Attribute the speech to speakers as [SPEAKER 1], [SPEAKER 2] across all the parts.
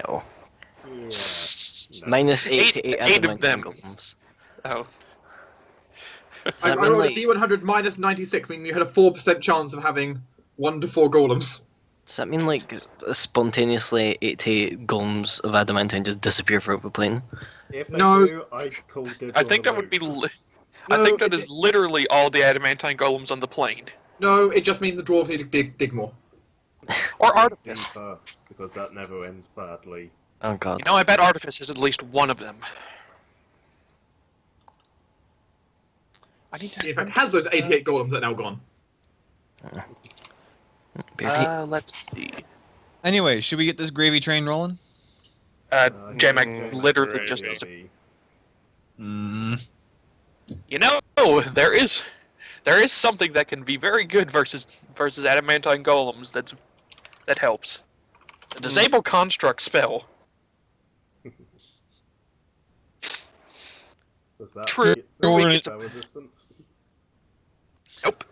[SPEAKER 1] No.
[SPEAKER 2] Yeah.
[SPEAKER 1] Minus 8 to 8
[SPEAKER 3] Eight of them.
[SPEAKER 1] golems.
[SPEAKER 3] Oh.
[SPEAKER 1] Does
[SPEAKER 4] I
[SPEAKER 1] that mean,
[SPEAKER 4] rolled a
[SPEAKER 1] like,
[SPEAKER 4] D100 minus 96, meaning you had a 4% chance of having 1 to 4 golems.
[SPEAKER 1] does that mean, like, spontaneously 8 to 8 golems of adamantine just disappear throughout the plane?
[SPEAKER 2] If they
[SPEAKER 4] No.
[SPEAKER 2] do, I call dibs
[SPEAKER 3] I
[SPEAKER 2] on
[SPEAKER 3] think
[SPEAKER 2] the
[SPEAKER 3] that would be.
[SPEAKER 2] loot.
[SPEAKER 3] I
[SPEAKER 4] No,
[SPEAKER 3] think that
[SPEAKER 4] it-
[SPEAKER 3] is literally all the adamantine golems on the plane.
[SPEAKER 4] No, it just means the dwarves need to dig more.
[SPEAKER 3] Or
[SPEAKER 2] Dig
[SPEAKER 3] artifice.
[SPEAKER 2] deeper, because that never ends badly.
[SPEAKER 1] Oh god.
[SPEAKER 3] You know, I bet artifice is at least one of them. I need to.
[SPEAKER 4] In fact, has those 88 golems that are now gone.
[SPEAKER 3] Let's see.
[SPEAKER 5] Anyway, should we get this gravy train rolling?
[SPEAKER 3] Jmack literally
[SPEAKER 2] Very
[SPEAKER 3] just.
[SPEAKER 2] heavy.
[SPEAKER 3] You know, there is something that can be very good versus adamantine golems. That helps. The disable construct spell.
[SPEAKER 2] Does that
[SPEAKER 3] True.
[SPEAKER 2] beat
[SPEAKER 3] It's
[SPEAKER 2] spell resistance?
[SPEAKER 3] Nope.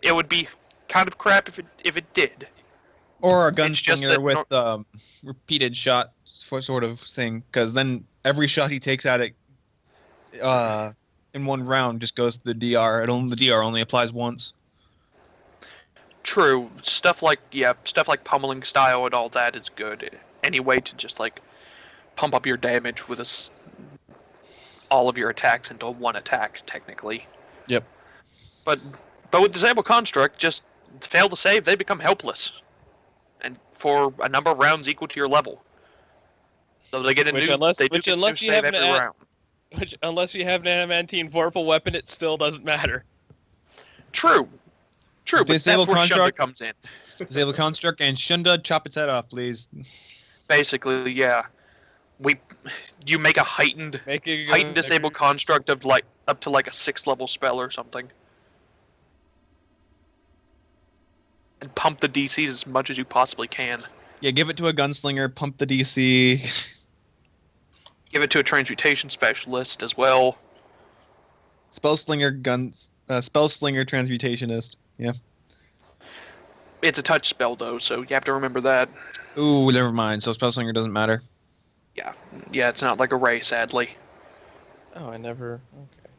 [SPEAKER 3] It would be kind of crap if it did.
[SPEAKER 5] Or a
[SPEAKER 3] It's just
[SPEAKER 5] gunslinger
[SPEAKER 3] that
[SPEAKER 5] with repeated shot sort of thing, because then every shot he takes at it in one round just goes to the DR. The DR only applies once.
[SPEAKER 3] True. Stuff like pummeling style and all that is good. Any way to just like pump up your damage with all of your attacks into one attack, technically.
[SPEAKER 5] Yep.
[SPEAKER 3] But with disable construct, just fail to save, they become helpless, and for a number of rounds equal to your level. So they get a
[SPEAKER 6] Which
[SPEAKER 3] new.
[SPEAKER 6] unless-
[SPEAKER 3] They do
[SPEAKER 6] which
[SPEAKER 3] get a new
[SPEAKER 6] unless you
[SPEAKER 3] save
[SPEAKER 6] have an
[SPEAKER 3] every
[SPEAKER 6] ad-
[SPEAKER 3] round.
[SPEAKER 6] Which, unless you have an adamantine vorpal weapon, it still doesn't matter.
[SPEAKER 3] True. But
[SPEAKER 5] Disable
[SPEAKER 3] that's where Shunda
[SPEAKER 5] construct.
[SPEAKER 3] comes in.
[SPEAKER 5] Disable construct and Shunda, chop its head off, please.
[SPEAKER 3] Basically, yeah. You make a heightened disable construct of like up to like a 6th level spell or something, and pump the DCs as much as you possibly can.
[SPEAKER 5] Yeah, give it to a gunslinger, pump the DC.
[SPEAKER 3] Give it to a transmutation specialist as well.
[SPEAKER 5] Spellslinger transmutationist. Yeah.
[SPEAKER 3] It's a touch spell though, so you have to remember that.
[SPEAKER 5] Ooh, never mind. So spellslinger doesn't matter.
[SPEAKER 3] Yeah, it's not like a ray, sadly.
[SPEAKER 6] Oh, I never. Okay.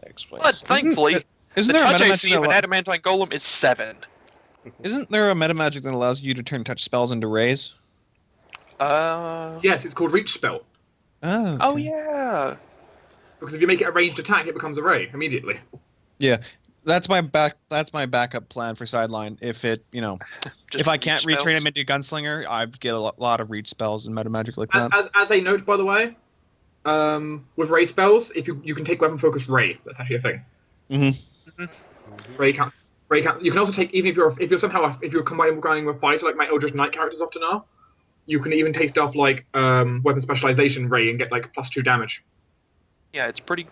[SPEAKER 6] That explains.
[SPEAKER 3] But
[SPEAKER 6] it.
[SPEAKER 3] thankfully,
[SPEAKER 5] Isn't
[SPEAKER 3] the
[SPEAKER 5] there a
[SPEAKER 3] touch
[SPEAKER 5] metamagic
[SPEAKER 3] AC of an
[SPEAKER 5] that
[SPEAKER 3] adamantine golem is 7.
[SPEAKER 5] Isn't there a metamagic that allows you to turn touch spells into rays?
[SPEAKER 4] Yes, it's called Reach Spell.
[SPEAKER 5] Oh. Okay.
[SPEAKER 3] Oh yeah.
[SPEAKER 4] Because if you make it a ranged attack, it becomes a ray immediately.
[SPEAKER 5] Yeah. That's my backup plan for Sideline. If it,
[SPEAKER 3] Just
[SPEAKER 5] if I can't
[SPEAKER 3] reach
[SPEAKER 5] retrain him
[SPEAKER 3] spells.
[SPEAKER 5] into gunslinger, I get a lot of reach spells and metamagic like that.
[SPEAKER 4] As a note, by the way, with ray spells, if you can take weapon focus ray. That's actually a thing.
[SPEAKER 5] Mm-hmm.
[SPEAKER 4] Ray count. You can also take, even if you're combining with fighter like my Eldritch Knight characters often are, you can even take stuff like weapon specialization ray and get like +2 damage.
[SPEAKER 3] Yeah, it's pretty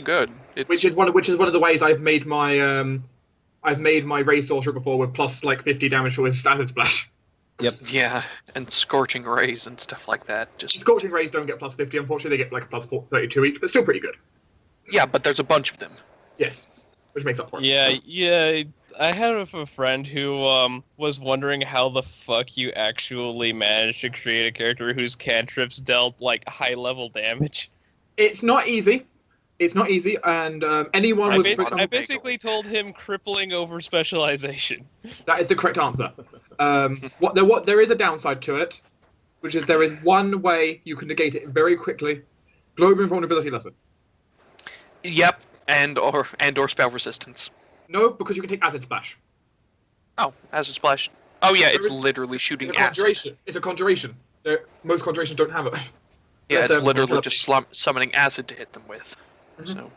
[SPEAKER 3] good.
[SPEAKER 4] Which is one of the ways I've made my ray sorcerer before with plus like 50 damage for his standard splash.
[SPEAKER 3] Yeah, and scorching rays and stuff like that. Just
[SPEAKER 4] Scorching rays don't get plus 50, unfortunately. They get like a +32 each, but still pretty good.
[SPEAKER 3] yeah, but there's a bunch of them.
[SPEAKER 4] Yes, which makes up for it.
[SPEAKER 6] Yeah. I had a friend who was wondering how the fuck you actually managed to create a character whose cantrips dealt like high level damage.
[SPEAKER 4] It's not easy. And anyone with, for
[SPEAKER 6] I
[SPEAKER 4] example,
[SPEAKER 6] basically told him crippling over specialization.
[SPEAKER 4] that is the correct answer. There is a downside to it, which is there is one way you can negate it very quickly: Global Invulnerability Lesson.
[SPEAKER 3] Yep, and or spell resistance.
[SPEAKER 4] No, because you can take Acid Splash.
[SPEAKER 3] Oh, acid splash. Oh yeah, it's
[SPEAKER 4] There is-
[SPEAKER 3] literally shooting
[SPEAKER 4] It's a
[SPEAKER 3] acid.
[SPEAKER 4] conjuration. It's a conjuration. Most conjurations don't have it.
[SPEAKER 3] Yeah,
[SPEAKER 4] That's,
[SPEAKER 3] it's literally
[SPEAKER 4] one
[SPEAKER 3] just
[SPEAKER 4] of
[SPEAKER 3] summoning acid to hit them with.
[SPEAKER 4] Mhm.
[SPEAKER 3] So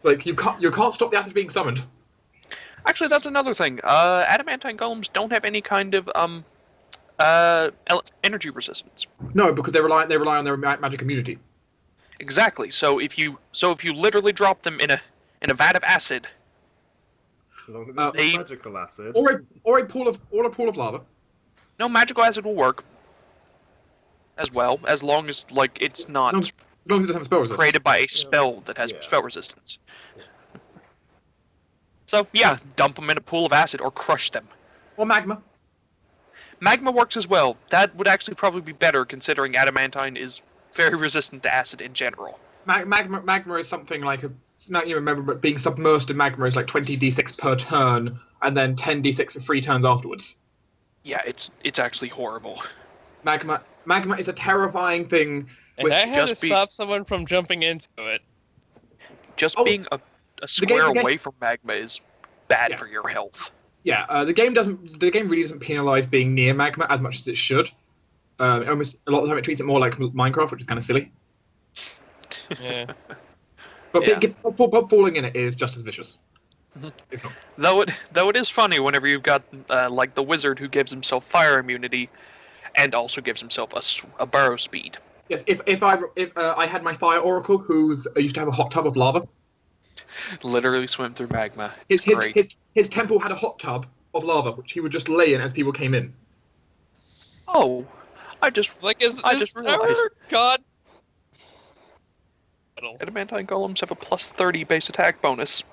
[SPEAKER 4] Like you can't stop the acid being summoned.
[SPEAKER 3] actually, that's another thing. Adamantine golems don't have any kind of energy resistance.
[SPEAKER 4] No, because they rely on their magic immunity.
[SPEAKER 3] Exactly. So if you literally drop them in a vat of acid,
[SPEAKER 2] As long as it's
[SPEAKER 3] they-
[SPEAKER 2] not magical acid.
[SPEAKER 4] Or a pool of lava.
[SPEAKER 3] no magical acid will work. As well, as long as like it's not
[SPEAKER 4] No, as long as it doesn't have spell resistance.
[SPEAKER 3] created by a spell that has
[SPEAKER 2] Yeah.
[SPEAKER 3] spell resistance. So yeah, dump them in a pool of acid or crush them.
[SPEAKER 4] Or magma.
[SPEAKER 3] Magma works as well. That would actually probably be better, considering adamantine is very resistant to acid in general.
[SPEAKER 4] Magma is something like now you remember, but being submersed in magma is like 20d6 per turn, and then 10d6 for 3 turns afterwards.
[SPEAKER 3] Yeah, it's actually horrible.
[SPEAKER 4] Magma is a terrifying thing.
[SPEAKER 6] And I had to
[SPEAKER 3] just be-
[SPEAKER 6] stop someone from jumping into it.
[SPEAKER 3] Just
[SPEAKER 4] Oh,
[SPEAKER 3] being a square
[SPEAKER 4] the game-
[SPEAKER 3] away from magma is bad
[SPEAKER 4] Yeah.
[SPEAKER 3] for your health.
[SPEAKER 4] Yeah, the game really doesn't penalize being near magma as much as it should. Almost a lot of the time it treats it more like Minecraft, which is kind of silly.
[SPEAKER 6] Yeah.
[SPEAKER 4] But
[SPEAKER 3] Yeah.
[SPEAKER 4] but falling in it is just as vicious. If not.
[SPEAKER 3] Though it is funny whenever you've got like the wizard who gives himself fire immunity, and also gives himself a burrow speed.
[SPEAKER 4] Yes, if I had my fire oracle, who's used to have a hot tub of lava.
[SPEAKER 3] Literally swim through magma.
[SPEAKER 4] His
[SPEAKER 3] It's great.
[SPEAKER 4] his temple had a hot tub of lava, which he would just lay in as people came in.
[SPEAKER 3] Oh, I just realized
[SPEAKER 6] God.
[SPEAKER 3] adamantine golems have a plus 30 base attack bonus.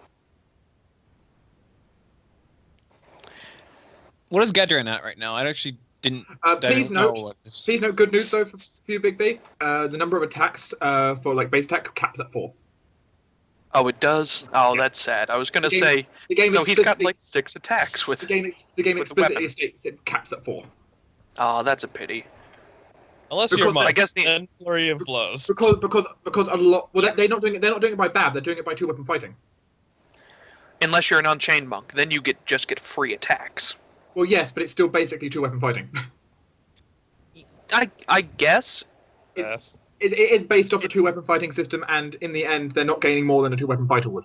[SPEAKER 5] What is Gedrin at right now? I actually didn't.
[SPEAKER 4] Please
[SPEAKER 5] know
[SPEAKER 4] note,
[SPEAKER 5] what this-
[SPEAKER 4] good news though for you, Big B. The number of attacks for like base attack caps at 4.
[SPEAKER 3] Oh, it does? Oh,
[SPEAKER 4] Yes.
[SPEAKER 3] That's sad. I was gonna
[SPEAKER 4] The game-
[SPEAKER 3] say,
[SPEAKER 4] The game
[SPEAKER 3] so he's got
[SPEAKER 4] explicitly-
[SPEAKER 3] like 6 attacks with.
[SPEAKER 4] the game
[SPEAKER 3] with the
[SPEAKER 4] explicitly
[SPEAKER 3] weapon.
[SPEAKER 4] states it caps at 4.
[SPEAKER 3] Oh, that's a pity.
[SPEAKER 6] Unless
[SPEAKER 4] Because
[SPEAKER 6] you're monk,
[SPEAKER 3] I guess the-
[SPEAKER 6] then flurry of blows.
[SPEAKER 4] Because a lot. Well, they're not doing it by bab. They're doing it by 2-weapon fighting.
[SPEAKER 3] Unless you're an unchained monk, then you just get free attacks.
[SPEAKER 4] Well, yes, but it's still basically 2-weapon fighting.
[SPEAKER 3] I guess.
[SPEAKER 6] Yes.
[SPEAKER 4] It is based off a 2-weapon fighting system, and in the end, they're not gaining more than a 2-weapon fighter would.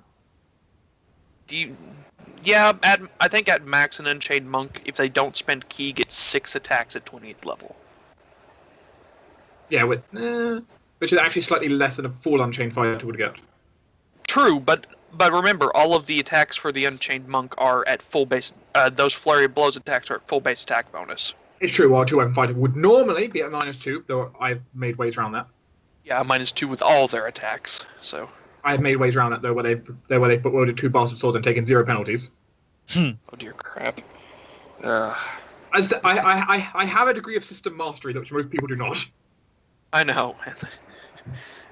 [SPEAKER 3] Yeah, I think at max an unchained monk, if they don't spend key, gets 6 attacks at 20th level.
[SPEAKER 4] Yeah, which is actually slightly less than a full unchained fighter would get.
[SPEAKER 3] True, but remember, all of the attacks for the unchained monk are at full base. Those flurry of blows attacks are at full base attack bonus.
[SPEAKER 4] It's true, while a 2-weapon fighter would normally be at -2, though I've made ways around that.
[SPEAKER 3] Yeah, -2 with all their attacks. So.
[SPEAKER 4] I've made ways around that though, where they've put loaded 2 bastard swords and taken 0 penalties.
[SPEAKER 3] Oh dear crap.
[SPEAKER 4] I have a degree of system mastery, which most people do not.
[SPEAKER 3] I know.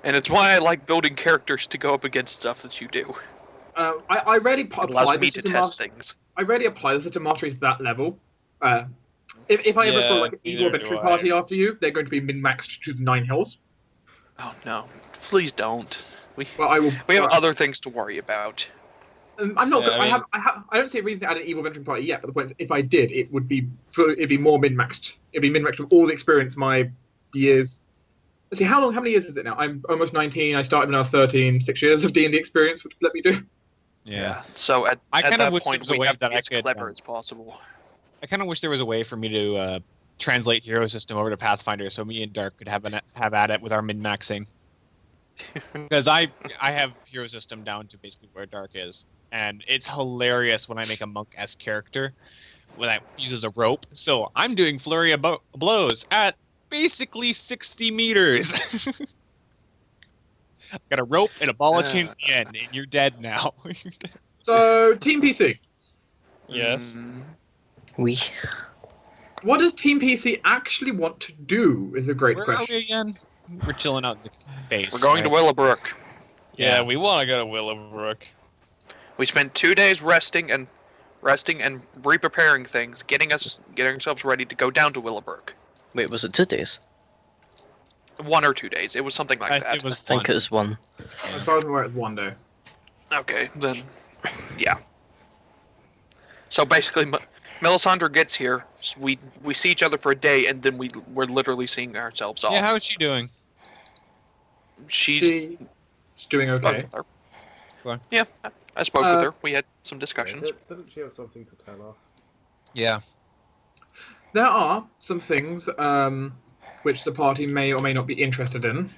[SPEAKER 3] And it's why I like building characters to go up against stuff that you do.
[SPEAKER 4] I rarely
[SPEAKER 3] It
[SPEAKER 4] apply
[SPEAKER 3] allows
[SPEAKER 4] the
[SPEAKER 3] me to
[SPEAKER 4] system
[SPEAKER 3] test
[SPEAKER 4] mastery.
[SPEAKER 3] things.
[SPEAKER 4] I rarely apply the system mastery to that level. If I ever
[SPEAKER 6] Yeah,
[SPEAKER 4] throw like an evil
[SPEAKER 6] neither do
[SPEAKER 4] adventuring
[SPEAKER 6] I.
[SPEAKER 4] party after you, they're going to be min-maxed to the 9 hills.
[SPEAKER 3] Oh no. Please don't.
[SPEAKER 4] Well, I will.
[SPEAKER 3] We have other things to worry about.
[SPEAKER 4] I'm not.
[SPEAKER 6] Yeah,
[SPEAKER 4] good. I don't see a reason to add an evil adventuring party yet. But the point is, if I did, it'd be more min-maxed. It'd be min-maxed with all the experience my years. Let's see, how many years is it now? I'm almost 19. I started when I was 13. 6 years of D&D experience would let me do.
[SPEAKER 5] Yeah.
[SPEAKER 3] So at
[SPEAKER 5] I kinda
[SPEAKER 3] that
[SPEAKER 5] wish there
[SPEAKER 3] point,
[SPEAKER 5] was a
[SPEAKER 3] we
[SPEAKER 5] way
[SPEAKER 3] have to
[SPEAKER 5] that
[SPEAKER 3] be
[SPEAKER 5] I
[SPEAKER 3] as
[SPEAKER 5] could,
[SPEAKER 3] clever as possible.
[SPEAKER 5] I kind of wish there was a way for me to translate hero system over to Pathfinder, so me and Dark could have at it with our min maxing. Because I have hero system down to basically where Dark is, and it's hilarious when I make a monk-esque character when I uses a rope. So I'm doing flurry of blows at basically 60 meters. Got a rope and a ball of chain at the end, and you're dead now.
[SPEAKER 4] So, Team PC.
[SPEAKER 6] Yes.
[SPEAKER 1] We.
[SPEAKER 4] What does Team PC actually want to do? Is a great
[SPEAKER 5] Where are
[SPEAKER 4] question.
[SPEAKER 5] we again? We're chilling out in the base.
[SPEAKER 3] We're going to
[SPEAKER 5] right?
[SPEAKER 3] Willowbrook.
[SPEAKER 6] Yeah, we want to go to Willowbrook.
[SPEAKER 3] We spent 2 days resting and re-preparing things, getting ourselves ready to go down to Willowbrook.
[SPEAKER 1] Wait, was it 2 days?
[SPEAKER 3] 1 or 2 days. It was something like that.
[SPEAKER 5] It was
[SPEAKER 1] I think
[SPEAKER 5] fun.
[SPEAKER 1] it was 1.
[SPEAKER 4] As far as I'm aware, it's 1 day.
[SPEAKER 3] Okay, then, yeah. So basically, Melisandre gets here. We see each other for a day, and then we're literally seeing ourselves off.
[SPEAKER 5] Yeah, how is she doing?
[SPEAKER 3] She's
[SPEAKER 4] She's doing okay.
[SPEAKER 3] with her.
[SPEAKER 5] Go on.
[SPEAKER 3] Yeah, I spoke with her. We had some discussions.
[SPEAKER 2] Didn't she have something to tell us?
[SPEAKER 5] Yeah.
[SPEAKER 4] There are some things which the party may or may not be interested in.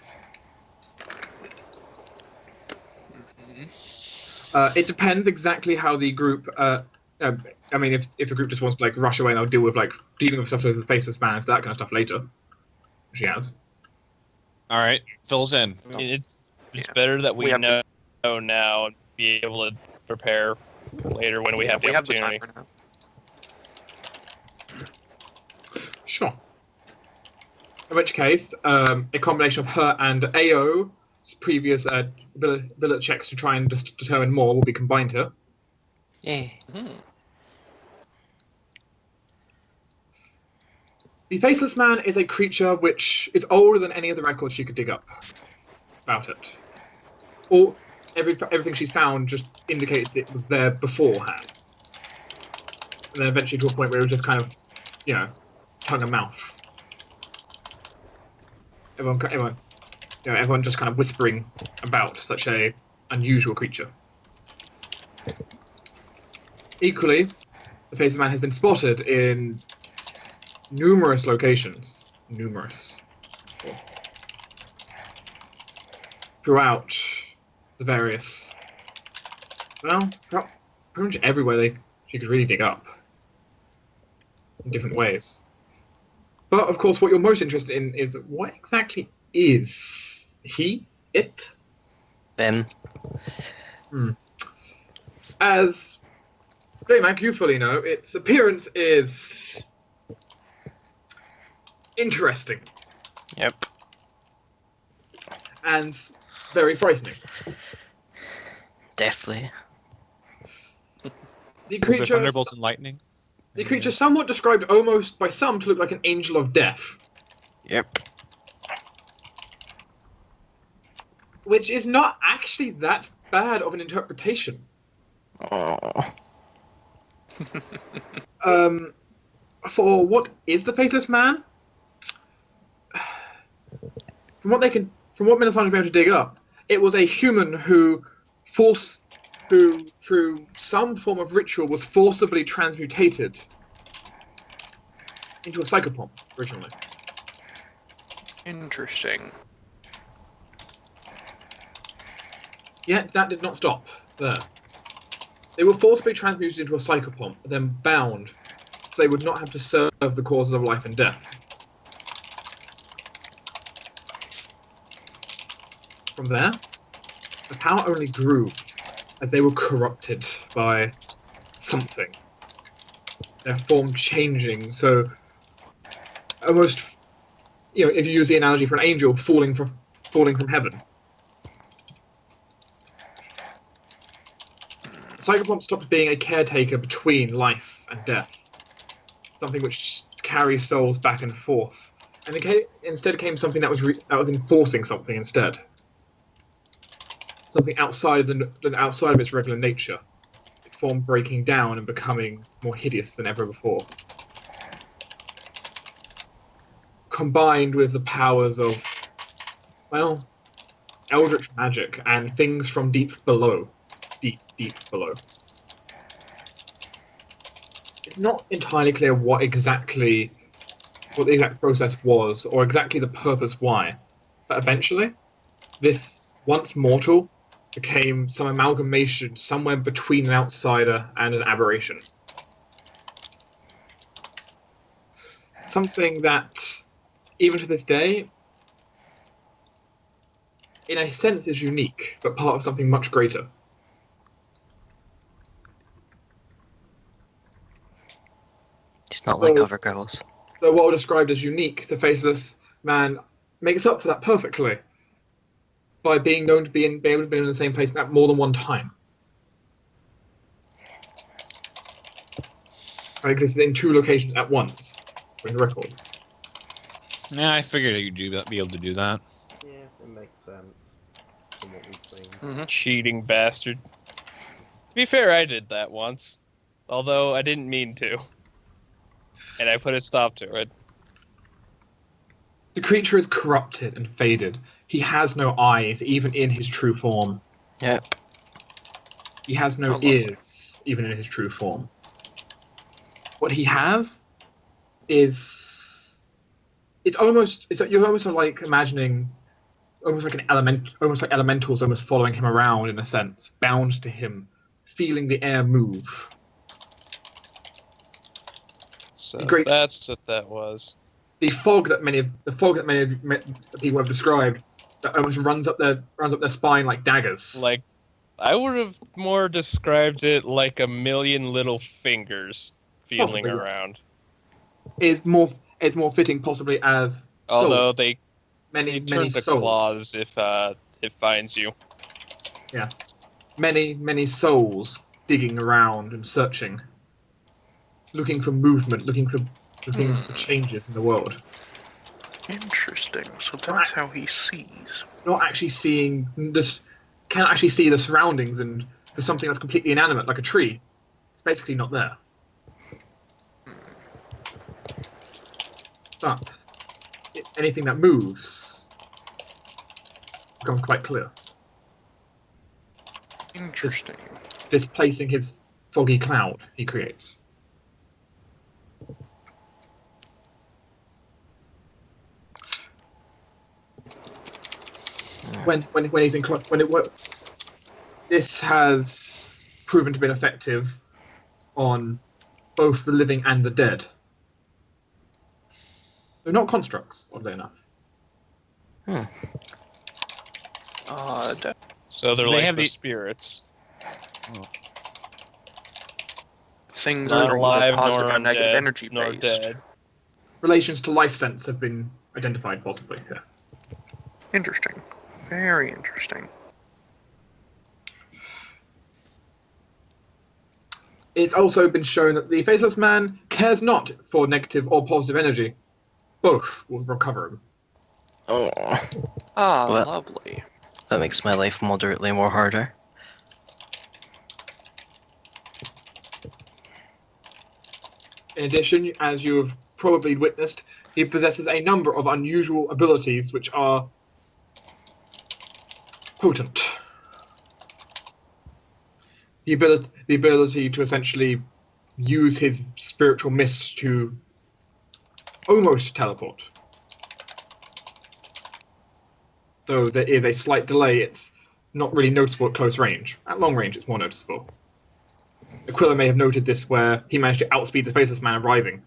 [SPEAKER 4] It depends exactly how the group. I mean, if the group just wants to like rush away and I'll deal with like dealing with stuff with the faceless bans, that kind of stuff later. She has.
[SPEAKER 5] All right, fills in.
[SPEAKER 6] It's
[SPEAKER 3] Yeah.
[SPEAKER 6] better that
[SPEAKER 3] We
[SPEAKER 6] we
[SPEAKER 3] have
[SPEAKER 6] know now and be able to prepare later when we have the
[SPEAKER 3] we have the
[SPEAKER 6] opportunity.
[SPEAKER 3] time for now.
[SPEAKER 4] Sure. In which case, a combination of her and Ayo's previous ability checks to try and just determine more will be combined here.
[SPEAKER 1] Yay.
[SPEAKER 4] The Faceless Man is a creature which is older than any of the records she could dig up about it. Or everything she's found just indicates it was there beforehand. And then eventually to a point where it was just kind of, tongue and mouth. Everyone just kind of whispering about such a unusual creature. Equally, the Faceless Man has been spotted in numerous locations. Throughout the various, pretty much everywhere she could really dig up. In different ways. But, of course, what you're most interested in is what exactly is he, it?
[SPEAKER 1] Them.
[SPEAKER 4] As Jmack, you fully know, its appearance is interesting.
[SPEAKER 6] Yep.
[SPEAKER 4] And very frightening.
[SPEAKER 1] Definitely.
[SPEAKER 4] The creature,
[SPEAKER 5] Thunderbolts and lightning.
[SPEAKER 4] the creature somewhat described almost by some to look like an angel of death.
[SPEAKER 1] Yep.
[SPEAKER 4] Which is not actually that bad of an interpretation.
[SPEAKER 1] Oh.
[SPEAKER 4] For what is the Faceless Man? From what Minnesota was able to dig up, it was a human who through some form of ritual, was forcibly transmutated into a psychopomp originally.
[SPEAKER 3] Interesting.
[SPEAKER 4] Yet that did not stop there. They were forcibly transmuted into a psychopomp, then bound, so they would not have to serve the causes of life and death. From there, the power only grew as they were corrupted by something. Their form changing, so almost, if you use the analogy for an angel falling from heaven. Psychopomp stopped being a caretaker between life and death, something which carries souls back and forth, and instead became something that was enforcing something instead. Something outside of its regular nature, its form breaking down and becoming more hideous than ever before. Combined with the powers of, eldritch magic and things from deep below. Deep below. It's not entirely clear what the exact process was, or exactly the purpose why, but eventually, this once mortal became some amalgamation somewhere between an outsider and an aberration. Something that, even to this day, in a sense is unique, but part of something much greater.
[SPEAKER 1] It's not like other girls.
[SPEAKER 4] So what was described as unique, the Faceless Man makes up for that perfectly by being known to be able to be in the same place more than one time. It existed in two locations at once, in the records.
[SPEAKER 5] Yeah, I figured you'd be able to do that.
[SPEAKER 2] Yeah, it makes sense from what we've seen.
[SPEAKER 3] Mm-hmm.
[SPEAKER 6] Cheating bastard. To be fair, I did that once. Although I didn't mean to. And I put a stop to it.
[SPEAKER 4] The creature is corrupted and faded. He has no eyes, even in his true form.
[SPEAKER 1] Yep.
[SPEAKER 4] He has no ears, even in his true form. What he has is... you're almost like imagining almost like elementals almost following him around in a sense, bound to him, feeling the air move.
[SPEAKER 6] So that's what that was.
[SPEAKER 4] The fog that many of people have described, that almost runs up their spine like daggers.
[SPEAKER 6] Like, I would have more described it like a million little fingers feeling
[SPEAKER 4] Possibly.
[SPEAKER 6] around.
[SPEAKER 4] Is more it's more fitting possibly as
[SPEAKER 6] Although
[SPEAKER 4] souls.
[SPEAKER 6] they
[SPEAKER 4] many
[SPEAKER 6] turn to
[SPEAKER 4] souls.
[SPEAKER 6] claws if it finds you.
[SPEAKER 4] Yes, many souls digging around and searching, looking for movement, looking for changes in the world.
[SPEAKER 3] Interesting. So that's how he sees.
[SPEAKER 4] Not actually seeing this, can't actually see the surroundings, and for something that's completely inanimate, like a tree, it's basically not there. But anything that moves becomes quite clear.
[SPEAKER 3] Interesting.
[SPEAKER 4] Displacing his foggy cloud he creates. When he's in when it works, this has proven to be effective on both the living and the dead. They're not constructs, oddly enough.
[SPEAKER 6] So they're
[SPEAKER 5] They
[SPEAKER 6] like
[SPEAKER 5] have
[SPEAKER 6] the
[SPEAKER 5] the-
[SPEAKER 6] spirits.
[SPEAKER 3] Things
[SPEAKER 6] Not
[SPEAKER 3] that are
[SPEAKER 6] alive,
[SPEAKER 3] either positive
[SPEAKER 6] nor
[SPEAKER 3] or negative
[SPEAKER 6] undead,
[SPEAKER 3] energy
[SPEAKER 6] nor
[SPEAKER 3] based.
[SPEAKER 6] dead.
[SPEAKER 4] Relations to life sense have been identified, possibly. Yeah.
[SPEAKER 3] Interesting. Very interesting.
[SPEAKER 4] It's also been shown that the faceless man cares not for negative or positive energy. Both will recover him.
[SPEAKER 1] Oh,
[SPEAKER 3] Ah,
[SPEAKER 1] Well-
[SPEAKER 3] lovely.
[SPEAKER 1] that makes my life moderately more harder.
[SPEAKER 4] In addition, as you have probably witnessed, he possesses a number of unusual abilities which are potent. The ability to essentially use his spiritual mist to almost teleport. Though there is a slight delay, it's not really noticeable at close range. At long range, it's more noticeable. Aquilo may have noted this, where he managed to outspeed the faceless man arriving.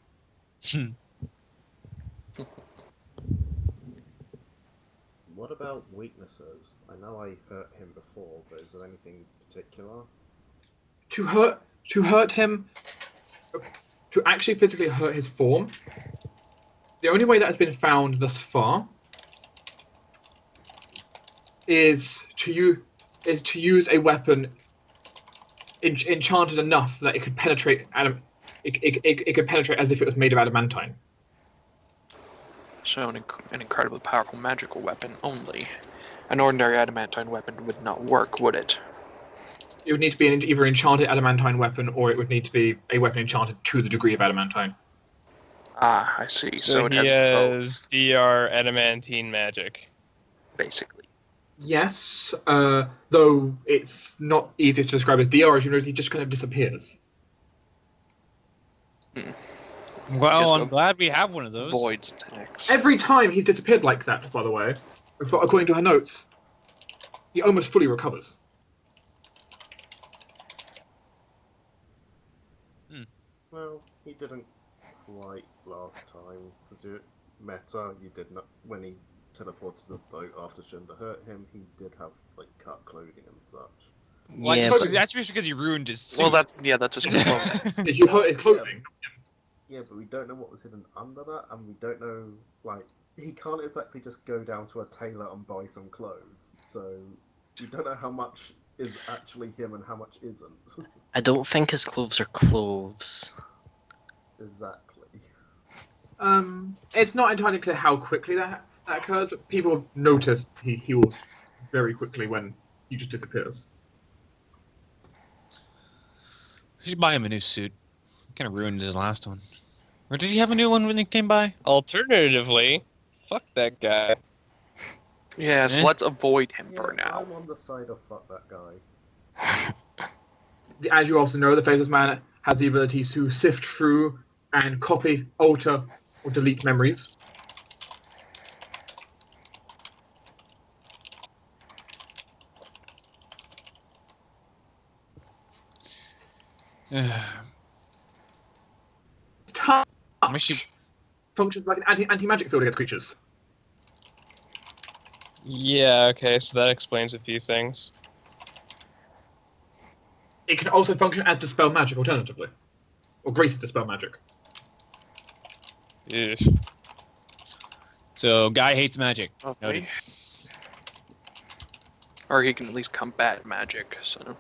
[SPEAKER 2] What about weaknesses? I know I hurt him before, but is there anything particular?
[SPEAKER 4] To hurt him, to actually physically hurt his form, the only way that has been found thus far is to use a weapon enchanted enough that it could penetrate it could penetrate as if it was made of adamantine.
[SPEAKER 3] So an incredibly powerful magical weapon only. An ordinary adamantine weapon would not work, would it?
[SPEAKER 4] It would need to be either an enchanted adamantine weapon, or it would need to be a weapon enchanted to the degree of adamantine.
[SPEAKER 3] Ah, I see. So it
[SPEAKER 6] he
[SPEAKER 3] has
[SPEAKER 6] has
[SPEAKER 3] both,
[SPEAKER 6] DR adamantine magic.
[SPEAKER 3] basically.
[SPEAKER 4] Yes, though it's not easiest to describe as DR, as you notice, he just kind of disappears.
[SPEAKER 5] Well,
[SPEAKER 3] Just
[SPEAKER 5] I'm glad we have one of those.
[SPEAKER 3] Voids attacks.
[SPEAKER 4] Every time he's disappeared like that, by the way, according to her notes, he almost fully recovers.
[SPEAKER 2] Well, he didn't quite last time. Because you meta, you did not when he teleported to the boat after Shunda hurt him. He did have like cut clothing and such.
[SPEAKER 5] Like,
[SPEAKER 1] Yeah,
[SPEAKER 4] but-
[SPEAKER 5] that's just because he ruined his suit.
[SPEAKER 3] Well, that's his clothing.
[SPEAKER 4] If you hurt his clothing,
[SPEAKER 2] Yeah, but we don't know what was hidden under that, and we don't know, like, he can't exactly just go down to a tailor and buy some clothes, so we don't know how much is actually him and how much isn't.
[SPEAKER 1] I don't think his clothes are clothes.
[SPEAKER 2] Exactly.
[SPEAKER 4] it's not entirely clear how quickly that occurs, but people notice he heals very quickly when he just disappears.
[SPEAKER 5] We should buy him a new suit. Kind of ruined his last one. Or did he have a new one when he came by?
[SPEAKER 6] Alternatively, fuck that guy.
[SPEAKER 3] Yes,
[SPEAKER 5] Eh?
[SPEAKER 3] let's avoid him
[SPEAKER 2] Yeah,
[SPEAKER 3] for now.
[SPEAKER 2] I'm on the side of fuck that guy.
[SPEAKER 4] As you also know, the Faceless Man has the ability to sift through and copy, alter, or delete memories. Touch
[SPEAKER 5] Wish
[SPEAKER 4] functions like an anti-magic field against creatures.
[SPEAKER 6] Yeah, okay, so that explains a few things.
[SPEAKER 4] It can also function as dispel magic, alternatively, or grace dispel magic.
[SPEAKER 6] Ugh.
[SPEAKER 5] So, guy hates magic.
[SPEAKER 3] Okay.
[SPEAKER 5] Noted.
[SPEAKER 3] Or he can at least combat magic. So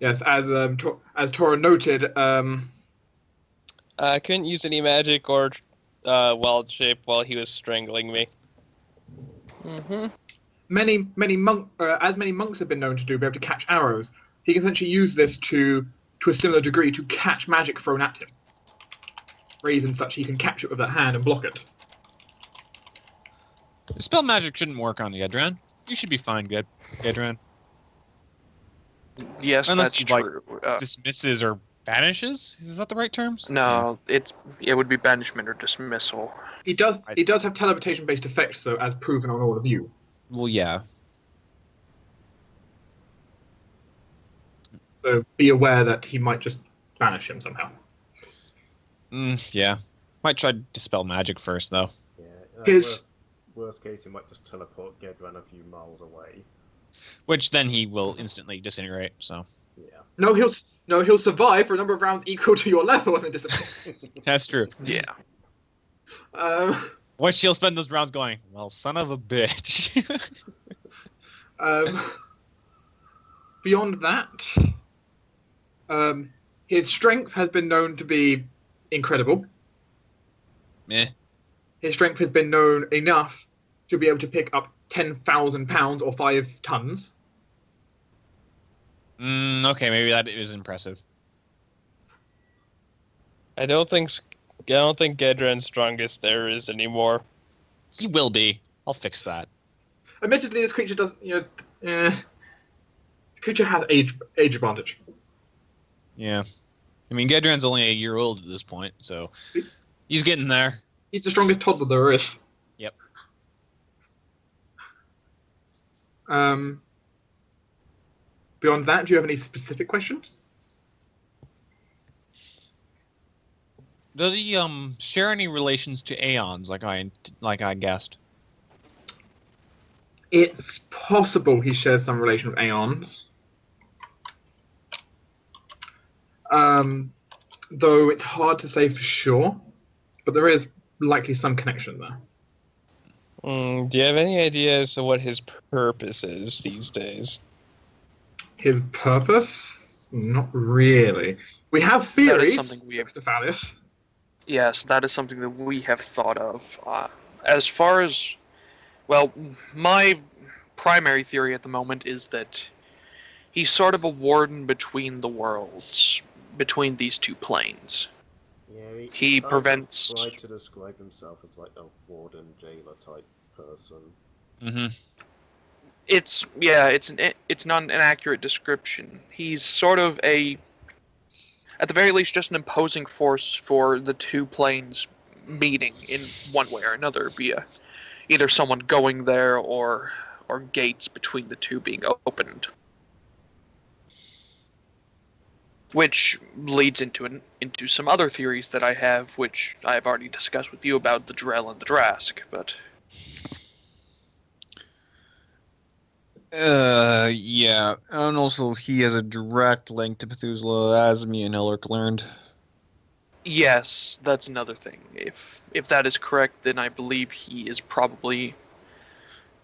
[SPEAKER 4] Yes, as Torruun noted,
[SPEAKER 6] I couldn't use any magic or wild shape while he was strangling me.
[SPEAKER 4] many monks have been known to do, be able to catch arrows. He can essentially use this to a similar degree to catch magic thrown at him. Raise and such, he can catch it with that hand and block it.
[SPEAKER 5] Spell magic shouldn't work on the Gedran. You should be fine, Gedran.
[SPEAKER 3] yes,
[SPEAKER 5] Unless
[SPEAKER 3] that's
[SPEAKER 5] you, like,
[SPEAKER 3] true.
[SPEAKER 5] Dismisses or banishes? Is that the right terms?
[SPEAKER 3] No, it would be banishment or dismissal.
[SPEAKER 4] He does have teleportation-based effects, though, as proven on all of you.
[SPEAKER 5] Well, yeah.
[SPEAKER 4] So be aware that he might just banish him somehow.
[SPEAKER 5] Yeah. Might try to dispel magic first, though.
[SPEAKER 2] Yeah. Worst case, he might just teleport Gedran a few miles away.
[SPEAKER 5] Which then he will instantly disintegrate, so.
[SPEAKER 2] Yeah.
[SPEAKER 4] No, he'll survive for a number of rounds equal to your level and then disappear.
[SPEAKER 5] That's true.
[SPEAKER 3] Yeah.
[SPEAKER 5] Which he'll spend those rounds going, well, son of a bitch.
[SPEAKER 4] Beyond that, his strength has been known to be incredible.
[SPEAKER 5] Meh.
[SPEAKER 4] His strength has been known enough to be able to pick up 10,000 pounds or 5 tons.
[SPEAKER 5] Okay, maybe that is impressive.
[SPEAKER 6] I don't think Gedran's strongest there is anymore.
[SPEAKER 5] He will be. I'll fix that.
[SPEAKER 4] Admittedly, this creature does, this creature has age advantage.
[SPEAKER 5] Yeah. I mean, Gedran's only a year old at this point, so he's getting there.
[SPEAKER 4] He's the strongest toddler there is.
[SPEAKER 5] Yep.
[SPEAKER 4] Beyond that, do you have any specific questions?
[SPEAKER 5] Does he share any relations to Aeons, like I guessed?
[SPEAKER 4] It's possible he shares some relation with Aeons. Though it's hard to say for sure, but there is likely some connection there.
[SPEAKER 6] Do you have any idea as to what his purpose is these days?
[SPEAKER 4] His purpose? Not really. We have theories,
[SPEAKER 3] something we have-
[SPEAKER 4] Mr. Thalaias.
[SPEAKER 3] Yes, that is something that we have thought of. As far as, well, my primary theory at the moment is that he's sort of a warden between the worlds, between these two planes.
[SPEAKER 2] Yeah,
[SPEAKER 3] He
[SPEAKER 2] kind of
[SPEAKER 3] prevents-
[SPEAKER 2] tried to describe himself as like a warden jailer type person.
[SPEAKER 5] Mm-hmm.
[SPEAKER 3] It's not an accurate description. He's sort of at the very least, just an imposing force for the two planes meeting in one way or another, via either someone going there or gates between the two being opened. Which leads into some other theories that I have, which I have already discussed with you about the Drell and the Drask, but...
[SPEAKER 5] Yeah. And also, he has a direct link to Methuselah, as me and Elric learned.
[SPEAKER 3] Yes, that's another thing. If that is correct, then I believe he is probably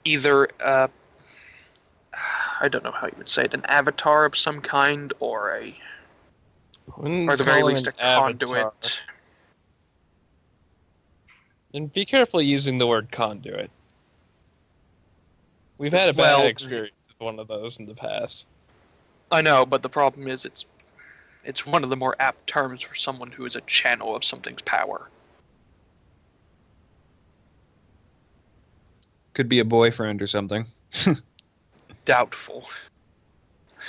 [SPEAKER 3] either, I don't know how you would say it, an avatar of some kind, or at the very least, a conduit.
[SPEAKER 6] And be careful using the word conduit. We've had a bad experience with one of those in the past.
[SPEAKER 3] I know, but the problem is it's one of the more apt terms for someone who is a channel of something's power.
[SPEAKER 5] Could be a boyfriend or something.
[SPEAKER 3] Doubtful.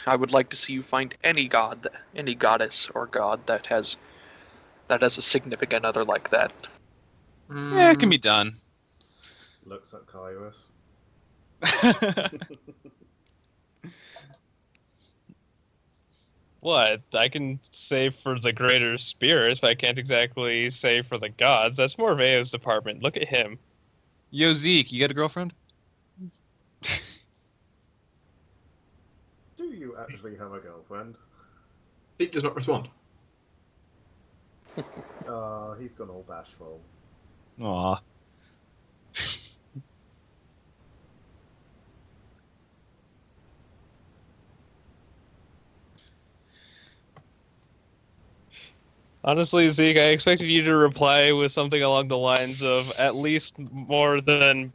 [SPEAKER 3] I would like to see you find any god, any goddess or god that has a significant other like that.
[SPEAKER 5] Yeah, it can be done.
[SPEAKER 2] Looks at Kyras.
[SPEAKER 6] What? I can say for the greater spirits, but I can't exactly say for the gods. That's more Vayo's department. Look at him.
[SPEAKER 5] Yo, Zeke, you got a girlfriend?
[SPEAKER 2] Do you actually have a girlfriend?
[SPEAKER 4] He does not respond.
[SPEAKER 2] Oh, he's gone all bashful.
[SPEAKER 5] Aw.
[SPEAKER 6] Honestly, Zeke, I expected you to reply with something along the lines of at least more than,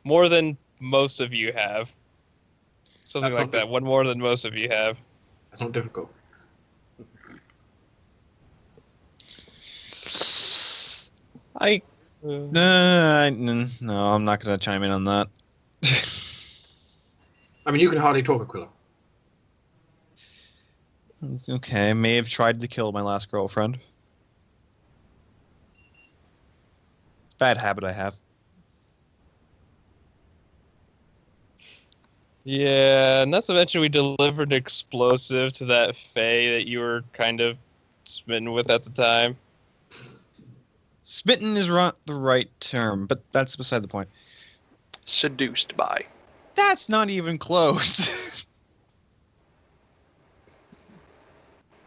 [SPEAKER 6] more than most of you have. Something
[SPEAKER 4] That's
[SPEAKER 6] like
[SPEAKER 4] not
[SPEAKER 6] that. One more than most of you have.
[SPEAKER 4] That's not difficult.
[SPEAKER 6] I.
[SPEAKER 5] No, I'm not gonna chime in on that.
[SPEAKER 4] I mean, you can hardly talk, Aquilo.
[SPEAKER 5] Okay, I may have tried to kill my last girlfriend. Bad habit I have.
[SPEAKER 6] Yeah, not to mention we delivered an explosive to that Fae that you were kind of smitten with at the time.
[SPEAKER 5] Smitten is not the right term, but that's beside the point.
[SPEAKER 3] Seduced by.
[SPEAKER 5] That's not even close.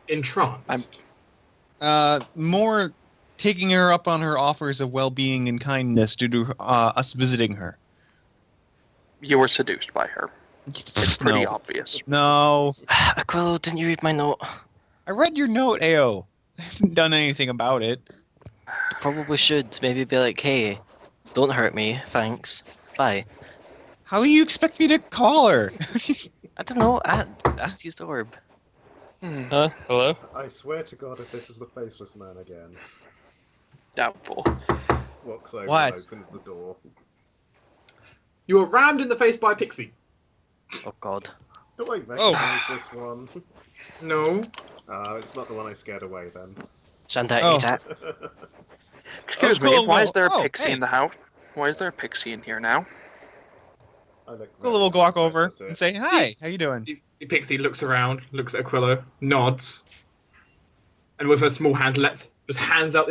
[SPEAKER 4] Entranced.
[SPEAKER 5] More taking her up on her offers of well-being and kindness due to us visiting her.
[SPEAKER 3] You were seduced by her. It's pretty obvious.
[SPEAKER 5] No.
[SPEAKER 1] Aquilo, didn't you read my note?
[SPEAKER 5] I read your note, Ayo. I haven't done anything about it.
[SPEAKER 1] Probably should. Maybe be like, hey, don't hurt me, thanks. Bye.
[SPEAKER 5] How do you expect me to call her?
[SPEAKER 1] I don't know, I asked to use the orb.
[SPEAKER 6] Huh? Hello?
[SPEAKER 2] I swear to God, if this is the faceless man again,
[SPEAKER 3] Doubtful.
[SPEAKER 2] walks over
[SPEAKER 5] What?
[SPEAKER 2] and opens the door.
[SPEAKER 4] You were rammed in the face by a pixie.
[SPEAKER 1] Oh god.
[SPEAKER 2] Do I recognize this one?
[SPEAKER 4] No.
[SPEAKER 2] It's not the one I scared away then.
[SPEAKER 1] Shanta,
[SPEAKER 5] Oh.
[SPEAKER 1] eat it.
[SPEAKER 3] Excuse me,
[SPEAKER 5] cool,
[SPEAKER 3] why
[SPEAKER 5] no.
[SPEAKER 3] is there a
[SPEAKER 5] Oh,
[SPEAKER 3] pixie
[SPEAKER 5] hey.
[SPEAKER 3] in the house? Why is there a pixie in here now?
[SPEAKER 2] I look
[SPEAKER 5] Aquilo will
[SPEAKER 2] very
[SPEAKER 5] walk
[SPEAKER 2] impressed
[SPEAKER 5] over
[SPEAKER 2] at it.
[SPEAKER 5] and say, hi, how you doing?
[SPEAKER 4] The pixie looks around, looks at Aquilo, nods, and with her small hand, just hands out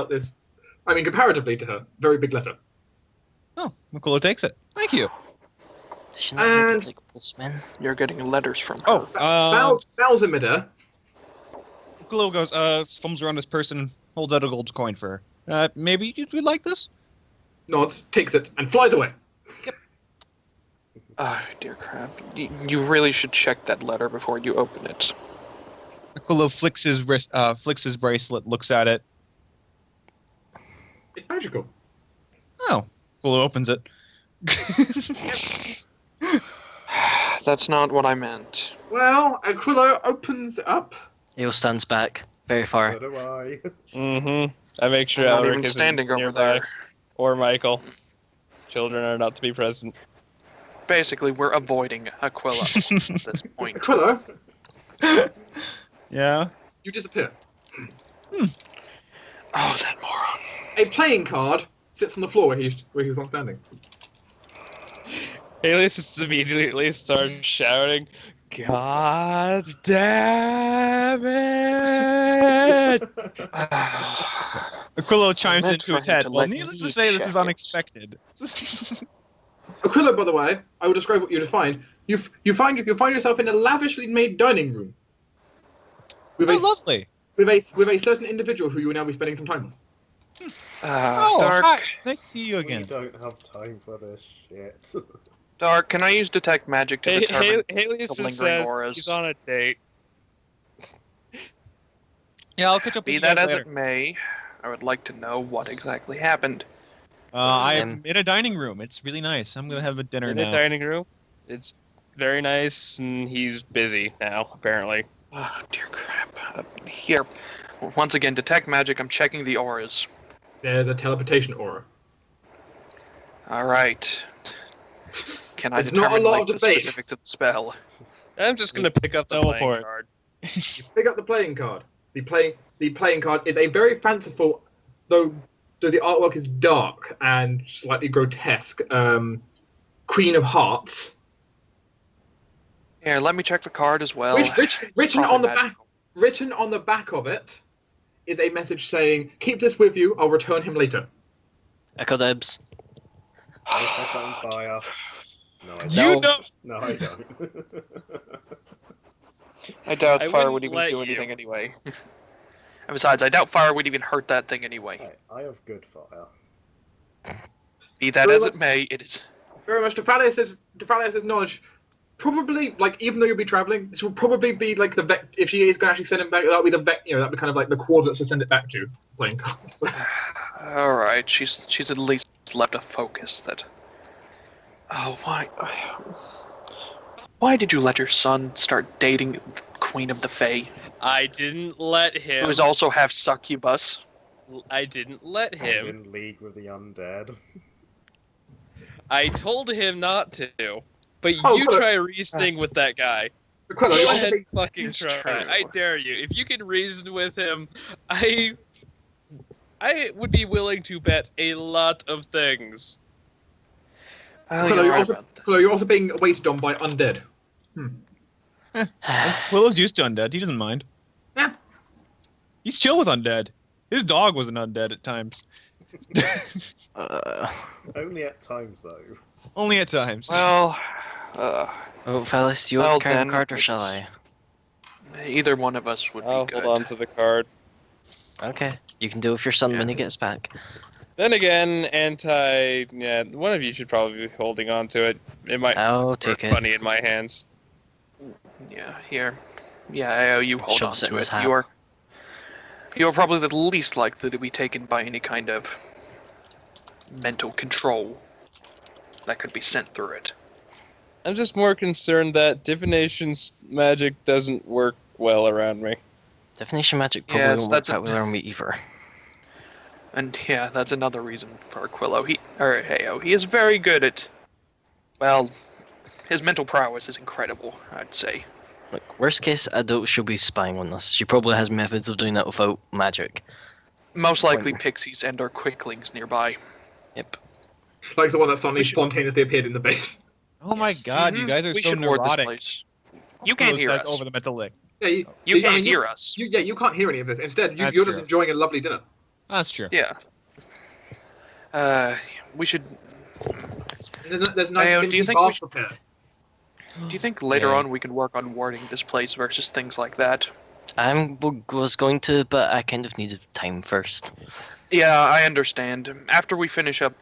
[SPEAKER 4] this. I mean, comparatively to her, very big letter.
[SPEAKER 5] Oh, Aquilo takes it. Thank you.
[SPEAKER 1] Does she not have
[SPEAKER 4] And-
[SPEAKER 1] like postmen?
[SPEAKER 3] You're getting letters from her.
[SPEAKER 5] Oh,
[SPEAKER 4] Balsamider,
[SPEAKER 5] Aquilo goes, thumbs around this person, holds out a gold coin for her. Maybe you'd like this?
[SPEAKER 4] nods, takes it, and flies away.
[SPEAKER 3] Oh, dear crap. You really should check that letter before you open it.
[SPEAKER 5] Aquilo flicks his wrist, flicks his bracelet, looks at it.
[SPEAKER 4] It's magical.
[SPEAKER 5] Oh, Aquilo opens it.
[SPEAKER 3] That's not what I meant.
[SPEAKER 4] Well, Aquilo opens it up.
[SPEAKER 1] Ayo stands back, very far.
[SPEAKER 2] So do I.
[SPEAKER 6] Mm-hmm. I make sure
[SPEAKER 3] I'm not
[SPEAKER 6] Alaric
[SPEAKER 3] even
[SPEAKER 6] isn't
[SPEAKER 3] standing over
[SPEAKER 6] nearby.
[SPEAKER 3] there.
[SPEAKER 6] Or Michael. Children are not to be present.
[SPEAKER 3] Basically, we're avoiding Aquila at this point.
[SPEAKER 4] Aquilo,
[SPEAKER 5] Yeah.
[SPEAKER 4] you disappear.
[SPEAKER 3] Oh, that moron.
[SPEAKER 4] A playing card sits on the floor where he was on standing.
[SPEAKER 6] Alias just immediately starts shouting, God damn it!
[SPEAKER 5] Aquilo chimes
[SPEAKER 3] meant
[SPEAKER 5] into
[SPEAKER 3] for
[SPEAKER 5] his
[SPEAKER 3] him
[SPEAKER 5] head.
[SPEAKER 3] to
[SPEAKER 5] Well,
[SPEAKER 3] let
[SPEAKER 5] needless to
[SPEAKER 3] me
[SPEAKER 5] say, this
[SPEAKER 3] check
[SPEAKER 5] is
[SPEAKER 3] it."
[SPEAKER 5] unexpected.
[SPEAKER 4] Aquilo, by the way, I will describe what you find. You find yourself in a lavishly made dining room with
[SPEAKER 5] Oh,
[SPEAKER 4] a
[SPEAKER 5] lovely.
[SPEAKER 4] with a certain individual who you will now be spending some time with.
[SPEAKER 5] Oh,
[SPEAKER 3] Dark,
[SPEAKER 5] hi. Nice to see you
[SPEAKER 2] We
[SPEAKER 5] again.
[SPEAKER 2] don't have time for this shit.
[SPEAKER 3] Dark, can I use detect magic to determine
[SPEAKER 6] Alias
[SPEAKER 3] the
[SPEAKER 6] just
[SPEAKER 3] lingering
[SPEAKER 6] says
[SPEAKER 3] auras?
[SPEAKER 6] he's on a date.
[SPEAKER 5] Yeah, I'll catch up with
[SPEAKER 3] Be
[SPEAKER 5] you
[SPEAKER 3] that
[SPEAKER 5] guys
[SPEAKER 3] as
[SPEAKER 5] later.
[SPEAKER 3] it may, I would like to know what exactly happened.
[SPEAKER 5] I'm in a dining room. It's really nice. I'm gonna have a dinner
[SPEAKER 6] In
[SPEAKER 5] now.
[SPEAKER 6] the dining room. It's very nice, and he's busy now, apparently.
[SPEAKER 3] Oh, dear crap. Here, once again, detect magic. I'm checking the auras.
[SPEAKER 4] There's a teleportation aura.
[SPEAKER 3] All right. Can I
[SPEAKER 4] It's not a
[SPEAKER 3] determine
[SPEAKER 4] lot
[SPEAKER 3] like,
[SPEAKER 4] of
[SPEAKER 3] the
[SPEAKER 4] debate.
[SPEAKER 3] specifics of the spell?
[SPEAKER 6] I'm just gonna
[SPEAKER 5] It's
[SPEAKER 6] pick up the playing
[SPEAKER 5] teleport.
[SPEAKER 6] card.
[SPEAKER 4] You pick up the playing card. The playing card is a very fanciful, though the artwork is dark and slightly grotesque. Queen of Hearts.
[SPEAKER 3] Here, let me check the card as well.
[SPEAKER 4] Written
[SPEAKER 3] Probably
[SPEAKER 4] on the
[SPEAKER 3] magical.
[SPEAKER 4] back. Written on the back of it is a message saying, "Keep this with you. I'll return him later."
[SPEAKER 1] Echo dibs.
[SPEAKER 2] I set it on fire. No, I
[SPEAKER 5] You
[SPEAKER 2] don't.
[SPEAKER 5] know.
[SPEAKER 2] No, I don't.
[SPEAKER 3] I doubt
[SPEAKER 6] I
[SPEAKER 3] fire
[SPEAKER 6] wouldn't
[SPEAKER 3] would even
[SPEAKER 6] let
[SPEAKER 3] do
[SPEAKER 6] you.
[SPEAKER 3] anything anyway. And besides, I doubt fire would even hurt that thing anyway.
[SPEAKER 2] Hey, I have good fire.
[SPEAKER 3] Be that as it may, it is.
[SPEAKER 4] Very much to Thalaias' knowledge, probably, like, even though you'll be traveling, this will probably be, like, if she is going to actually send it back, that'll be that'll be kind of like the coordinates to send it back to, playing cards.
[SPEAKER 3] Alright, she's at least left a focus that... Oh, why did you let your son start dating Queen of the Fae?
[SPEAKER 6] I didn't let him.
[SPEAKER 3] Who is also half succubus.
[SPEAKER 6] I didn't let him.
[SPEAKER 2] In league with the undead.
[SPEAKER 6] I told him not to. But
[SPEAKER 4] Oh,
[SPEAKER 6] you
[SPEAKER 4] but-
[SPEAKER 6] try reasoning with that guy.
[SPEAKER 4] Aquilo,
[SPEAKER 6] Go
[SPEAKER 4] you're also
[SPEAKER 6] ahead,
[SPEAKER 4] being-
[SPEAKER 6] fucking
[SPEAKER 3] It's
[SPEAKER 6] try.
[SPEAKER 3] true.
[SPEAKER 6] I dare you. If you can reason with him, I would be willing to bet a lot of things.
[SPEAKER 3] Oh,
[SPEAKER 4] Aquilo,
[SPEAKER 3] you're
[SPEAKER 4] you're
[SPEAKER 3] right
[SPEAKER 4] also,
[SPEAKER 3] about that.
[SPEAKER 4] Aquilo, you're also being waited on by undead.
[SPEAKER 5] Willow's used to undead. He doesn't mind.
[SPEAKER 4] Yeah.
[SPEAKER 5] He's chill with undead. His dog was an undead at times.
[SPEAKER 2] Only at times, though.
[SPEAKER 5] Only at times.
[SPEAKER 3] Well,
[SPEAKER 1] Oh, fellas, do you want
[SPEAKER 3] Well,
[SPEAKER 1] to carry
[SPEAKER 3] then,
[SPEAKER 1] the card or
[SPEAKER 3] it's-
[SPEAKER 1] shall I?
[SPEAKER 3] either one of us would
[SPEAKER 6] I'll
[SPEAKER 3] be good.
[SPEAKER 6] hold on to the card.
[SPEAKER 1] Okay, you can do it with your son when he gets back.
[SPEAKER 6] Then again, one of you should probably be holding on to it. It might
[SPEAKER 1] I'll
[SPEAKER 6] work
[SPEAKER 1] take it.
[SPEAKER 6] funny in my hands.
[SPEAKER 3] Yeah, here. Yeah, Ayo, you hold on
[SPEAKER 1] Shoves it in
[SPEAKER 3] to
[SPEAKER 1] his
[SPEAKER 3] it.
[SPEAKER 1] hat.
[SPEAKER 3] You are probably the least likely to be taken by any kind of mental control that could be sent through it.
[SPEAKER 6] I'm just more concerned that divination's magic doesn't work well around me.
[SPEAKER 1] Definition magic probably
[SPEAKER 3] Yes,
[SPEAKER 1] won't
[SPEAKER 3] that's
[SPEAKER 1] work
[SPEAKER 3] a-
[SPEAKER 1] out with me either.
[SPEAKER 3] And yeah, that's another reason for Aquilo. Ayo, he is very good at, well, his mental prowess is incredible, I'd say.
[SPEAKER 1] Look, worst case, I doubt she'll be spying on us. She probably has methods of doing that without magic.
[SPEAKER 3] Most likely
[SPEAKER 1] Point.
[SPEAKER 3] pixies and or quicklings nearby.
[SPEAKER 1] Yep.
[SPEAKER 4] Like the one that suddenly
[SPEAKER 3] We should-
[SPEAKER 4] spontaneously appeared in the base.
[SPEAKER 5] Oh my god, you guys are
[SPEAKER 3] We
[SPEAKER 5] so
[SPEAKER 3] should ward this
[SPEAKER 5] neurotic.
[SPEAKER 3] place. You can't hear us.
[SPEAKER 5] Over the mental lick.
[SPEAKER 4] Yeah,
[SPEAKER 3] You
[SPEAKER 4] I
[SPEAKER 3] can't
[SPEAKER 4] mean,
[SPEAKER 3] hear us.
[SPEAKER 4] You can't hear any of this. Instead,
[SPEAKER 5] That's
[SPEAKER 4] you're just
[SPEAKER 5] true.
[SPEAKER 4] enjoying a lovely dinner.
[SPEAKER 5] That's true.
[SPEAKER 3] Yeah. We should.
[SPEAKER 4] There's nice
[SPEAKER 3] Ayo, do
[SPEAKER 4] fancy
[SPEAKER 3] you think we
[SPEAKER 4] bars
[SPEAKER 3] should-
[SPEAKER 4] prepared.
[SPEAKER 3] Do you think later
[SPEAKER 5] Yeah.
[SPEAKER 3] on we can work on warding this place versus things like that?
[SPEAKER 1] Was going to, but I kind of needed time first.
[SPEAKER 3] Yeah, I understand. After we finish up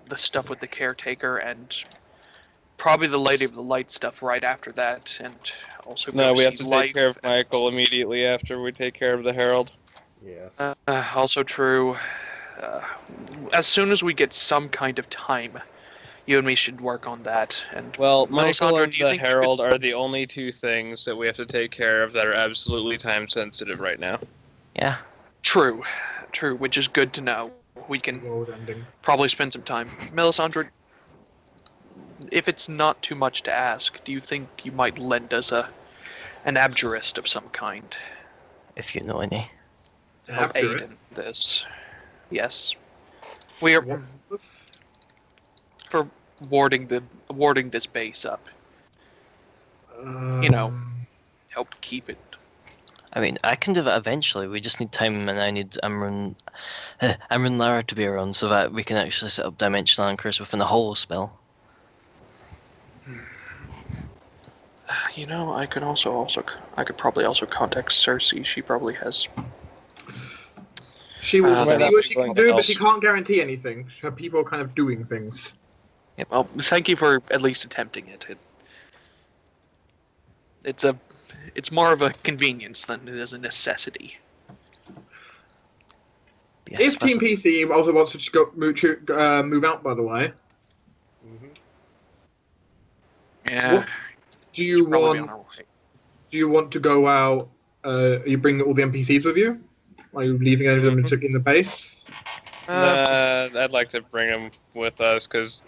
[SPEAKER 3] the stuff with the caretaker and probably the Lady of the Light stuff right after that, and also
[SPEAKER 6] No,
[SPEAKER 3] go
[SPEAKER 6] we have
[SPEAKER 3] see
[SPEAKER 6] to
[SPEAKER 3] Life
[SPEAKER 6] take care of Michael immediately after we take care of the Herald.
[SPEAKER 2] Yes.
[SPEAKER 3] Also true. As soon as we get some kind of time, you and me should work on that. And
[SPEAKER 6] Well, Michael
[SPEAKER 3] Melisandre,
[SPEAKER 6] and
[SPEAKER 3] do you
[SPEAKER 6] the
[SPEAKER 3] think you
[SPEAKER 6] Herald are the only two things that we have to take care of that are absolutely time sensitive right now.
[SPEAKER 1] Yeah.
[SPEAKER 3] True, which is good to know. We can
[SPEAKER 4] World ending.
[SPEAKER 3] probably spend some time. Melisandre, if it's not too much to ask, do you think you might lend us an abjurist of some kind
[SPEAKER 1] If you know any.
[SPEAKER 3] to help aid in this? Yes. We are for warding this base up. You know. Help keep it.
[SPEAKER 1] I mean, I can do that eventually. We just need time, and I need Amrun Lara to be around so that we can actually set up Dimensional Anchors within a hollow spell.
[SPEAKER 3] You know, I could probably also contact Cersei. She probably has.
[SPEAKER 4] She will
[SPEAKER 3] Uh,
[SPEAKER 4] see what she can do, but
[SPEAKER 6] else.
[SPEAKER 4] she can't guarantee anything. Her people are kind of doing things.
[SPEAKER 3] Well, thank you for at least attempting it. It's more of a convenience than it is a necessity.
[SPEAKER 1] Yes,
[SPEAKER 4] If Team
[SPEAKER 1] that's-
[SPEAKER 4] PC also wants to just move out, by the way,
[SPEAKER 2] Mhm.
[SPEAKER 3] Yeah.
[SPEAKER 4] what do you
[SPEAKER 3] should probably be
[SPEAKER 4] want?
[SPEAKER 3] on our way.
[SPEAKER 4] Do you want to go out? Are you bringing all the NPCs with you? Are you leaving any of them in the base?
[SPEAKER 6] I'd like to bring him with us because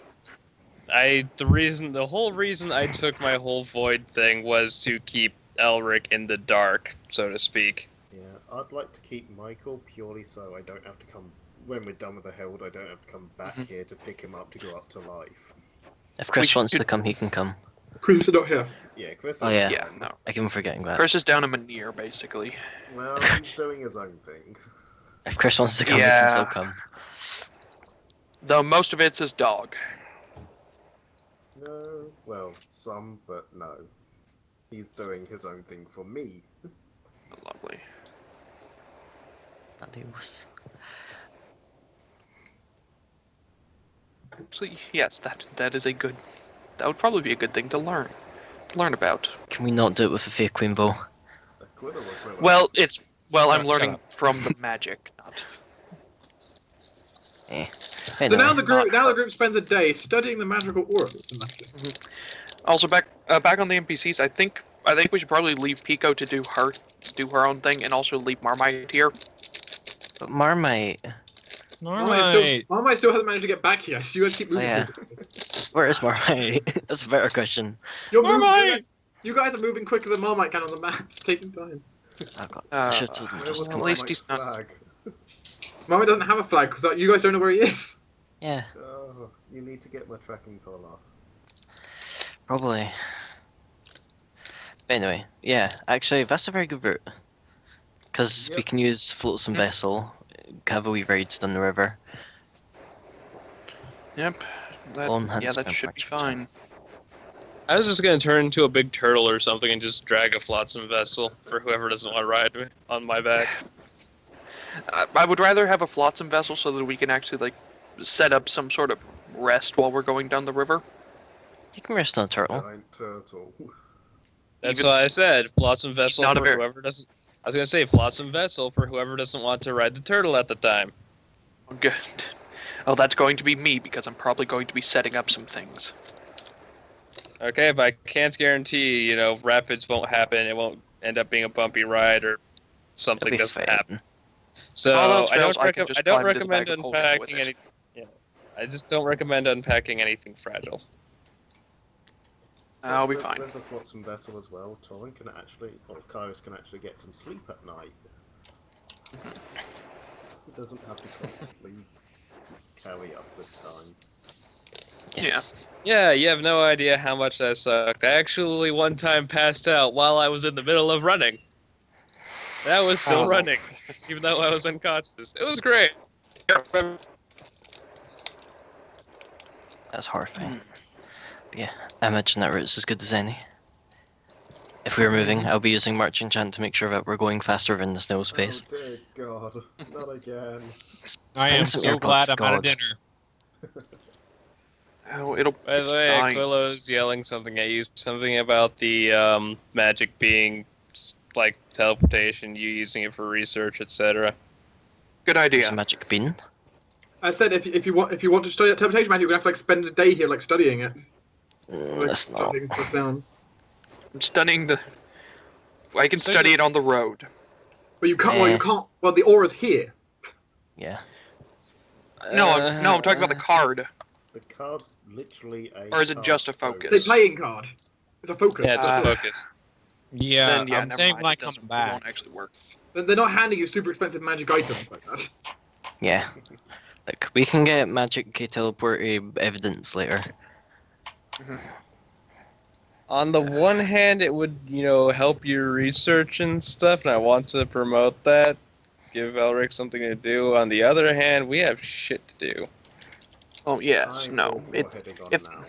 [SPEAKER 6] the whole reason I took my whole void thing was to keep Elric in the dark, so to speak.
[SPEAKER 2] Yeah, I'd like to keep Michael purely so I don't have to come. When we're done with the Herald, I don't have to come back here to pick him up to go up to life.
[SPEAKER 1] If Chris
[SPEAKER 3] We
[SPEAKER 1] wants to
[SPEAKER 3] should-
[SPEAKER 1] come, he can come.
[SPEAKER 4] Chris is not here.
[SPEAKER 2] Yeah, Chris.
[SPEAKER 1] Oh,
[SPEAKER 2] is
[SPEAKER 1] yeah.
[SPEAKER 3] Yeah,
[SPEAKER 2] fine.
[SPEAKER 3] no.
[SPEAKER 1] I keep forgetting that.
[SPEAKER 3] Chris is down in Manir, basically.
[SPEAKER 2] Well, he's doing his own thing.
[SPEAKER 1] If Chris wants to come, he
[SPEAKER 3] Yeah.
[SPEAKER 1] can still come.
[SPEAKER 3] Though most of it's his dog.
[SPEAKER 2] No, well, some, but no. He's doing his own thing for me.
[SPEAKER 3] Lovely.
[SPEAKER 1] Adios.
[SPEAKER 3] So yes, that is a good. That would probably be a good thing to learn about.
[SPEAKER 1] Can we not do it with a fake queen bow?
[SPEAKER 2] Aquilo.
[SPEAKER 3] Well, I'm
[SPEAKER 5] Shut
[SPEAKER 3] learning
[SPEAKER 5] up.
[SPEAKER 3] from the magic, not.
[SPEAKER 1] Eh.
[SPEAKER 4] So
[SPEAKER 1] Anyway,
[SPEAKER 4] now the group spends a day studying the magical aura.
[SPEAKER 3] Also, back on the NPCs, I think we should probably leave Pico to do her own thing, and also leave Marmite here.
[SPEAKER 1] but Marmite.
[SPEAKER 4] Marmite still hasn't managed to get back yet. You guys keep moving.
[SPEAKER 1] Yeah. Where is Marmite? That's a better question.
[SPEAKER 4] Marmite! You guys are moving quicker than Marmite can on the map. It's taking time.
[SPEAKER 1] I should have told him
[SPEAKER 2] Where
[SPEAKER 1] just
[SPEAKER 2] was
[SPEAKER 3] at
[SPEAKER 1] now.
[SPEAKER 3] least he's not-
[SPEAKER 2] flag?
[SPEAKER 4] Marmite doesn't have a flag because you guys don't know where he is.
[SPEAKER 1] Yeah,
[SPEAKER 2] Oh, you need to get my tracking collar.
[SPEAKER 1] probably. But anyway, yeah, actually, that's a very good route. Because we
[SPEAKER 2] Yep.
[SPEAKER 1] can use flotsam vessel, have a wee ride down the river.
[SPEAKER 3] Yep.
[SPEAKER 1] Lone
[SPEAKER 3] That
[SPEAKER 1] huntsman
[SPEAKER 3] should be
[SPEAKER 1] practice.
[SPEAKER 3] fine.
[SPEAKER 6] I was just gonna turn into a big turtle or something and just drag a flotsam vessel for whoever doesn't want to ride me on my back.
[SPEAKER 3] I would rather have a flotsam vessel so that we can actually set up some sort of rest while we're going down the river.
[SPEAKER 1] You can rest on a turtle.
[SPEAKER 2] Giant turtle.
[SPEAKER 6] That's
[SPEAKER 3] Even-
[SPEAKER 6] why I said flotsam vessel
[SPEAKER 3] not a
[SPEAKER 6] for
[SPEAKER 3] bear.
[SPEAKER 6] whoever doesn't. I was gonna say flotsam vessel for whoever doesn't want to ride the turtle at the time.
[SPEAKER 3] Oh, good. Oh, that's going to be me because I'm probably going to be setting up some things.
[SPEAKER 6] Okay, but I can't guarantee, rapids won't happen. It won't end up being a bumpy ride or
[SPEAKER 1] It'll
[SPEAKER 6] something
[SPEAKER 1] be
[SPEAKER 6] doesn't
[SPEAKER 1] fine.
[SPEAKER 6] happen. So
[SPEAKER 3] All else
[SPEAKER 6] I
[SPEAKER 3] fails,
[SPEAKER 6] don't,
[SPEAKER 3] I can just
[SPEAKER 6] I don't
[SPEAKER 3] climb into the
[SPEAKER 6] recommend
[SPEAKER 3] bag of holding with
[SPEAKER 6] unpacking
[SPEAKER 3] it.
[SPEAKER 6] any. Yeah, I just don't recommend unpacking anything fragile.
[SPEAKER 3] I'll be
[SPEAKER 2] With-
[SPEAKER 3] fine.
[SPEAKER 2] With the flotsam vessel as well, Torruun can actually, or Kyras can actually get some sleep at night. He doesn't have to constantly carry us this time.
[SPEAKER 1] Yes.
[SPEAKER 6] Yeah, you have no idea how much that sucked. I actually one time passed out while I was in the middle of running. That was still
[SPEAKER 3] Oh.
[SPEAKER 6] running, even though I was unconscious. It was great.
[SPEAKER 1] That's horrifying. But yeah, I imagine that route's as good as any. If we were moving, I'll be using March Enchant to make sure that we're going faster in the snow space.
[SPEAKER 2] Oh dear God, not again.
[SPEAKER 5] I am
[SPEAKER 1] Some
[SPEAKER 5] so
[SPEAKER 1] earbuds,
[SPEAKER 5] glad I'm out of
[SPEAKER 1] God.
[SPEAKER 5] dinner.
[SPEAKER 3] Oh, it'll.
[SPEAKER 6] By
[SPEAKER 3] it's
[SPEAKER 6] the way,
[SPEAKER 3] dying.
[SPEAKER 6] Aquilo's yelling something at you. Something about the magic being like teleportation, you using it for research, etc.
[SPEAKER 3] Good
[SPEAKER 1] There's
[SPEAKER 3] idea.
[SPEAKER 1] a magic bean.
[SPEAKER 4] I said if you want to study that teleportation magic, you're gonna have to spend a day here studying it.
[SPEAKER 1] That's not.
[SPEAKER 4] Studying stuff down.
[SPEAKER 3] I'm studying the. I can study it on the road.
[SPEAKER 4] But you can't. Well, you can't. Well, the aura's here.
[SPEAKER 1] Yeah.
[SPEAKER 3] No, I'm talking about the card.
[SPEAKER 2] The card's literally a.
[SPEAKER 3] Or is it
[SPEAKER 2] card
[SPEAKER 3] just a focus?
[SPEAKER 4] It's a playing card. It's a focus.
[SPEAKER 6] Yeah, it's
[SPEAKER 3] Uh,
[SPEAKER 6] a focus.
[SPEAKER 5] Yeah,
[SPEAKER 3] Then, yeah,
[SPEAKER 5] I'm
[SPEAKER 3] never
[SPEAKER 5] saying
[SPEAKER 3] mind.
[SPEAKER 5] when I
[SPEAKER 3] It
[SPEAKER 5] come
[SPEAKER 3] doesn't- It
[SPEAKER 5] back.
[SPEAKER 3] won't actually work.
[SPEAKER 4] They're not handing you super expensive magic items like that.
[SPEAKER 1] Yeah. Like, we can get magic teleporty evidence later.
[SPEAKER 6] On the one hand, it would, help your research and stuff, and I want to promote that. Give Elric something to do. On the other hand, we have shit to do.
[SPEAKER 3] Oh yes,
[SPEAKER 2] I'm
[SPEAKER 3] no.
[SPEAKER 2] all for heading on
[SPEAKER 3] if-
[SPEAKER 2] now.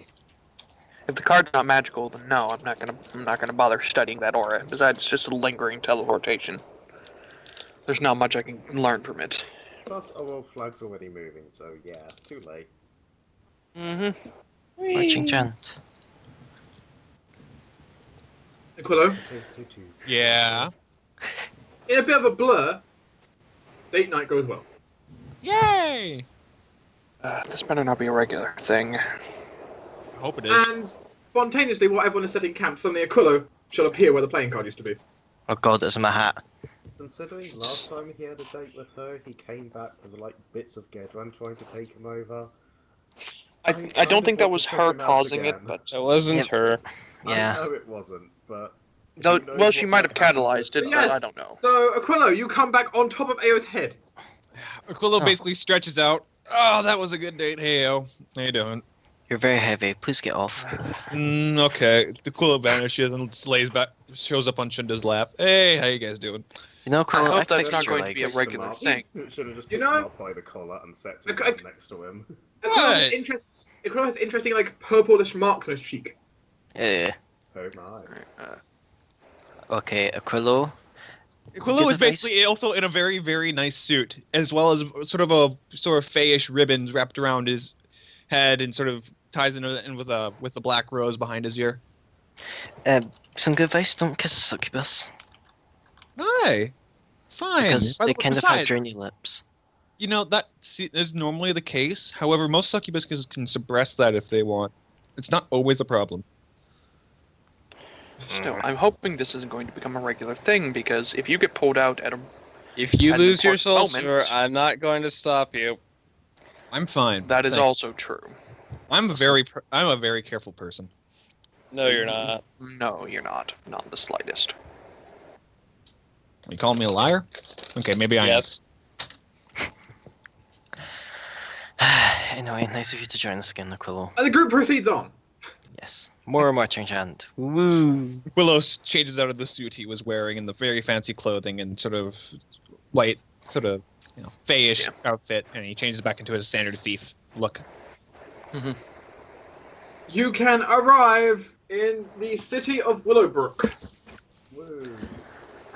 [SPEAKER 3] If the card's not magical, then no, I'm not gonna bother studying that aura. Besides, it's just a lingering teleportation. There's not much I can learn from it.
[SPEAKER 2] Plus, our old flag's already moving, so yeah, too late.
[SPEAKER 6] Mm-hmm.
[SPEAKER 1] March Enchant.
[SPEAKER 4] Aquilo,
[SPEAKER 5] Yeah.
[SPEAKER 4] in a bit of a blur, date night goes well.
[SPEAKER 5] Yay!
[SPEAKER 3] This better not be a regular thing.
[SPEAKER 5] I hope it is.
[SPEAKER 4] And spontaneously, while everyone is setting camp, suddenly Aquilo shall appear where the playing card used to be.
[SPEAKER 1] Oh god, it's in my hat.
[SPEAKER 2] Considering last time he had a date with her, he came back with bits of Gedran trying to take him over.
[SPEAKER 3] I
[SPEAKER 2] kind
[SPEAKER 3] don't
[SPEAKER 2] of
[SPEAKER 3] think that
[SPEAKER 2] want
[SPEAKER 3] was
[SPEAKER 2] to check
[SPEAKER 3] her
[SPEAKER 2] him out
[SPEAKER 3] causing it,
[SPEAKER 2] again.
[SPEAKER 3] but
[SPEAKER 6] It wasn't
[SPEAKER 1] Yep.
[SPEAKER 6] her.
[SPEAKER 1] Yeah.
[SPEAKER 2] I know it wasn't, but.
[SPEAKER 3] though,
[SPEAKER 2] who knows
[SPEAKER 3] well, she
[SPEAKER 2] what
[SPEAKER 3] might have
[SPEAKER 2] happen
[SPEAKER 3] catalyzed
[SPEAKER 2] this
[SPEAKER 3] it,
[SPEAKER 2] time.
[SPEAKER 3] but I don't know.
[SPEAKER 4] So, Aquilo, you come back on top of Ayo's head.
[SPEAKER 5] Aquilo
[SPEAKER 1] Oh.
[SPEAKER 5] basically stretches out. Oh, that was a good date. Hey, Ao. How you doing?
[SPEAKER 1] You're very heavy. Please get off.
[SPEAKER 5] Okay. Aquilo vanishes and slays back. Shows up on Shunda's lap. Hey, how you guys doing?
[SPEAKER 1] You know,
[SPEAKER 3] I
[SPEAKER 1] Carl,
[SPEAKER 3] hope that's
[SPEAKER 1] fixed
[SPEAKER 3] not
[SPEAKER 1] your
[SPEAKER 3] going to be a
[SPEAKER 1] legs.
[SPEAKER 3] regular thing.
[SPEAKER 2] Should have just
[SPEAKER 4] You
[SPEAKER 2] picked
[SPEAKER 4] know-
[SPEAKER 2] him up by the collar and set him
[SPEAKER 4] Okay.
[SPEAKER 2] down next to him.
[SPEAKER 5] What?
[SPEAKER 4] Aquilo has interesting, purplish marks on his cheek.
[SPEAKER 1] Yeah.
[SPEAKER 2] Oh my.
[SPEAKER 1] Okay, Aquilo.
[SPEAKER 5] Aquilo
[SPEAKER 1] Good
[SPEAKER 5] is
[SPEAKER 1] advice.
[SPEAKER 5] basically also in a very, very nice suit, as well as sort of fayish ribbons wrapped around his head and sort of ties in with the black rose behind his ear.
[SPEAKER 1] Some good advice: don't kiss a succubus
[SPEAKER 5] Hi, it's fine.
[SPEAKER 1] because
[SPEAKER 5] By the
[SPEAKER 1] they
[SPEAKER 5] way,
[SPEAKER 1] kind of have
[SPEAKER 5] besides,
[SPEAKER 1] drainy lips.
[SPEAKER 5] you know that is normally the case. However, most succubuses can suppress that if they want. It's not always a problem.
[SPEAKER 3] Still, I'm hoping this isn't going to become a regular thing, because if you get pulled out at a...
[SPEAKER 6] If you
[SPEAKER 3] At an
[SPEAKER 6] lose your
[SPEAKER 3] important
[SPEAKER 6] soul,
[SPEAKER 3] moment-
[SPEAKER 6] sir, I'm not going to stop you.
[SPEAKER 5] I'm fine.
[SPEAKER 3] That is
[SPEAKER 5] Thank you.
[SPEAKER 3] also true.
[SPEAKER 5] I'm a very careful person.
[SPEAKER 6] No, you're not.
[SPEAKER 3] No, you're not. Not the slightest.
[SPEAKER 5] You calling me a liar? Okay, maybe I am.
[SPEAKER 6] Yes.
[SPEAKER 1] Anyway, nice of you to join us again, Aquilo.
[SPEAKER 4] And the group proceeds on.
[SPEAKER 1] Yes. More marching chant. Woo!
[SPEAKER 5] Willow changes out of the suit he was wearing and the very fancy clothing and sort of white, sort of, fayish outfit, and he changes back into his standard thief look.
[SPEAKER 4] You can arrive in the city of Willowbrook.
[SPEAKER 2] Woo.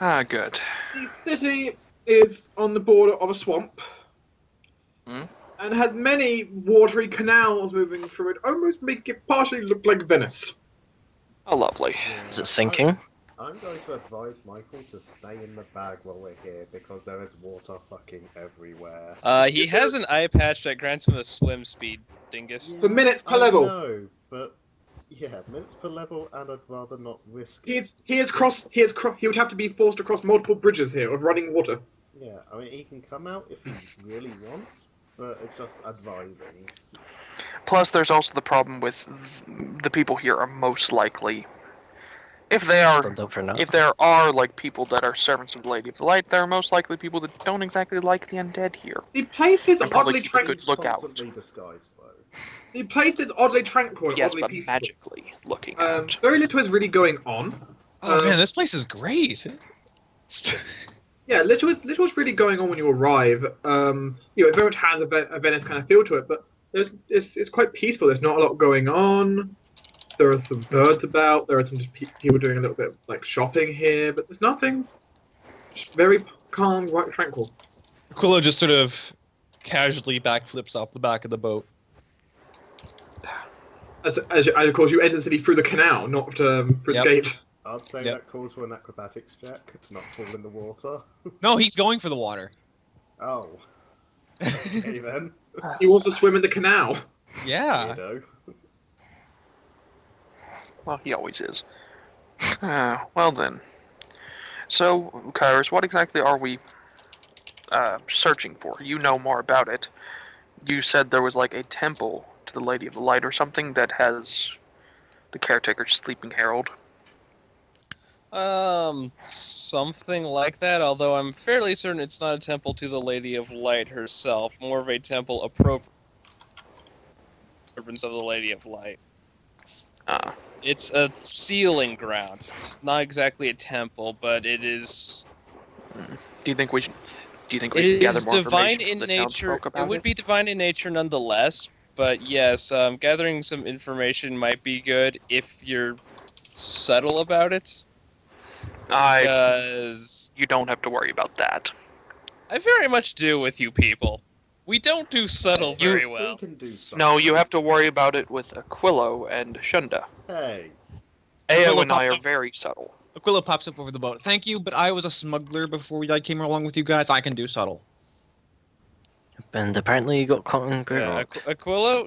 [SPEAKER 3] Ah, good.
[SPEAKER 4] The city is on the border of a swamp.
[SPEAKER 3] Hmm?
[SPEAKER 4] And has many watery canals moving through it, almost make it partially look like Venice.
[SPEAKER 3] Oh, lovely.
[SPEAKER 2] Yeah,
[SPEAKER 1] Is it sinking?
[SPEAKER 2] I'm going to advise Michael to stay in the bag while we're here because there is water fucking everywhere.
[SPEAKER 6] He has an eye patch that grants him a swim speed, dingus.
[SPEAKER 2] Yeah,
[SPEAKER 4] For minutes per
[SPEAKER 2] I
[SPEAKER 4] level.
[SPEAKER 2] know, but yeah, minutes per level, and I'd rather not risk.
[SPEAKER 4] He would have to be forced across multiple bridges here of running water.
[SPEAKER 2] Yeah, I mean he can come out if he really wants, but it's just advising.
[SPEAKER 3] Plus, there's also the problem with the people here are most likely... If there are like people that are servants of the Lady of the Light, there are most likely people that don't exactly like the undead here.
[SPEAKER 4] The place is
[SPEAKER 3] And probably
[SPEAKER 4] oddly
[SPEAKER 3] keep a
[SPEAKER 4] tranquil.
[SPEAKER 3] good lookout.
[SPEAKER 2] Constantly disguised though.
[SPEAKER 4] The place is oddly tranquil,
[SPEAKER 3] Yes,
[SPEAKER 4] oddly
[SPEAKER 3] but
[SPEAKER 4] peaceful.
[SPEAKER 3] magically looking out.
[SPEAKER 4] Very little is really going on.
[SPEAKER 5] Oh man, this place is great.
[SPEAKER 4] Yeah, little is really going on when you arrive. It very much has a Venice kind of feel to it, but it's quite peaceful. There's not a lot going on. There are some birds about. There are some people doing a little bit of, like, shopping here, but there's nothing. Just very calm, quite tranquil.
[SPEAKER 5] Aquilo just sort of casually backflips off the back of the boat.
[SPEAKER 4] As of course, you enter the city through the canal, not through the gate.
[SPEAKER 2] I'd say that calls for an acrobatics check to not fall in the water.
[SPEAKER 5] No, he's going for the water.
[SPEAKER 2] Oh. Okay then.
[SPEAKER 4] He wants to swim in the canal.
[SPEAKER 5] Yeah.
[SPEAKER 2] Weirdo.
[SPEAKER 3] Well, he always is. Well then. So, Kyras, what exactly are we searching for? You know more about it. You said there was like a temple to the Lady of the Light or something that has the caretaker's sleeping herald.
[SPEAKER 6] Something like that, although I'm fairly certain it's not a temple to the Lady of Light herself, more of a temple appropriate of the Lady of Light. It's a sealing ground. It's not exactly a temple, but it is...
[SPEAKER 3] Do you think we should
[SPEAKER 6] It
[SPEAKER 3] gather
[SPEAKER 6] is
[SPEAKER 3] more
[SPEAKER 6] divine
[SPEAKER 3] information
[SPEAKER 6] in
[SPEAKER 3] from the
[SPEAKER 6] nature.
[SPEAKER 3] townsfolk about
[SPEAKER 6] It would be divine in nature nonetheless, but yes, gathering some information might be good if you're subtle about it. Because
[SPEAKER 3] You don't have to worry about that.
[SPEAKER 6] I very much do with you people. We don't do subtle very
[SPEAKER 2] We
[SPEAKER 6] well.
[SPEAKER 2] can do something.
[SPEAKER 3] No, you have to worry about it with Aquilo and Shunda.
[SPEAKER 2] Hey.
[SPEAKER 3] Ayo and I are very subtle.
[SPEAKER 5] Aquilo pops up over the boat. Thank you, but I was a smuggler before I came along with you guys. I can do subtle.
[SPEAKER 1] And apparently you got caught on Grey
[SPEAKER 6] Yeah,
[SPEAKER 1] Rock.
[SPEAKER 6] Aquilo,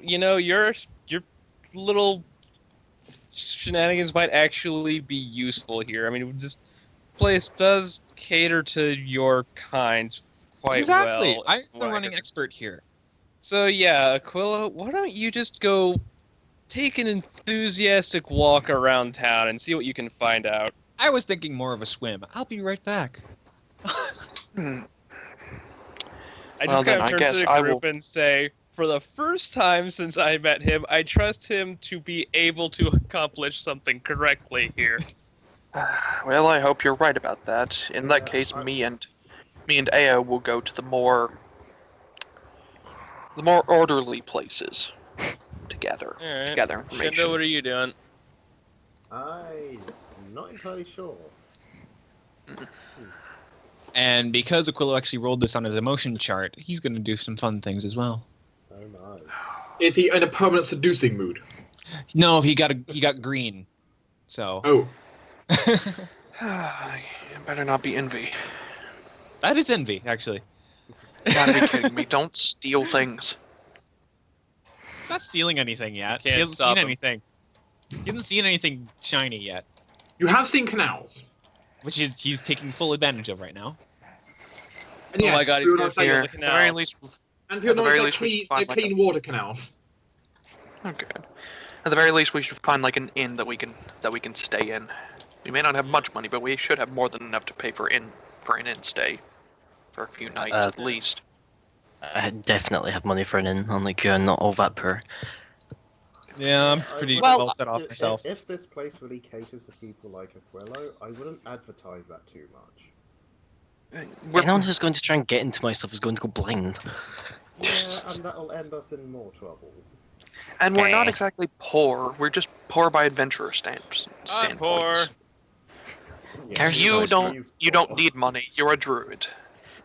[SPEAKER 6] your little shenanigans might actually be useful here. I mean, this place does cater to your kind quite
[SPEAKER 5] Exactly.
[SPEAKER 6] well.
[SPEAKER 5] I'm the running expert here.
[SPEAKER 6] So yeah, Aquilo, why don't you just go take an enthusiastic walk around town and see what you can find out.
[SPEAKER 5] I was thinking more of a swim. I'll be right back.
[SPEAKER 3] Hmm.
[SPEAKER 6] I
[SPEAKER 3] Well,
[SPEAKER 6] just
[SPEAKER 3] then,
[SPEAKER 6] kind
[SPEAKER 3] I
[SPEAKER 6] of turn
[SPEAKER 3] guess
[SPEAKER 6] to the
[SPEAKER 3] I
[SPEAKER 6] group
[SPEAKER 3] will-
[SPEAKER 6] and say, for the first time since I met him, I trust him to be able to accomplish something correctly here.
[SPEAKER 3] Well, I hope you're right about that. In that case, me and Ayo will go to the more orderly places together.
[SPEAKER 6] Alright.
[SPEAKER 3] To gather information.
[SPEAKER 6] Shunda, what are you doing?
[SPEAKER 2] I'm not entirely sure.
[SPEAKER 5] And because Aquilo actually rolled this on his emotion chart, he's going to do some fun things as well.
[SPEAKER 2] Oh no.
[SPEAKER 4] Is he in a permanent seducing mood?
[SPEAKER 5] No, he got green. So.
[SPEAKER 4] Oh.
[SPEAKER 3] It better not be envy.
[SPEAKER 5] That is envy, actually.
[SPEAKER 3] You gotta be kidding me. Don't steal things.
[SPEAKER 5] He's not stealing anything yet.
[SPEAKER 6] Can't
[SPEAKER 5] He hasn't
[SPEAKER 6] stop
[SPEAKER 5] seen
[SPEAKER 6] him.
[SPEAKER 5] anything. He hasn't seen anything shiny yet,
[SPEAKER 4] You have seen canals.
[SPEAKER 5] which he's taking full advantage of right now.
[SPEAKER 4] And
[SPEAKER 6] Oh my
[SPEAKER 4] yes,
[SPEAKER 6] god, he's
[SPEAKER 4] we were
[SPEAKER 6] gonna
[SPEAKER 4] not saying
[SPEAKER 6] steal
[SPEAKER 3] Yeah,
[SPEAKER 6] the
[SPEAKER 3] at the very
[SPEAKER 6] canals.
[SPEAKER 3] least.
[SPEAKER 4] And for
[SPEAKER 3] At the very
[SPEAKER 4] they're
[SPEAKER 3] least, we
[SPEAKER 4] clean,
[SPEAKER 3] should find,
[SPEAKER 4] they're
[SPEAKER 3] like,
[SPEAKER 4] clean water canals.
[SPEAKER 3] Oh, good. At the very least, we should find like an inn that we can stay in. We may not have much money, but we should have more than enough to pay for an inn stay for a few nights at least.
[SPEAKER 1] I definitely have money for an inn, unlike you, I'm not all that poor.
[SPEAKER 5] Yeah, I'm pretty
[SPEAKER 1] Well,
[SPEAKER 5] well set off myself.
[SPEAKER 2] If this place really caters to people like Aquilo, I wouldn't advertise that too much.
[SPEAKER 1] Anyone who's going to try and get into my stuff is going to go blind.
[SPEAKER 2] Yeah, and that'll end us in more trouble.
[SPEAKER 3] And we're not
[SPEAKER 1] Eh.
[SPEAKER 3] exactly poor. We're just poor by adventurer standpoints.
[SPEAKER 6] I'm poor.
[SPEAKER 1] There's
[SPEAKER 3] You
[SPEAKER 1] He's
[SPEAKER 3] don't need money. You're a druid.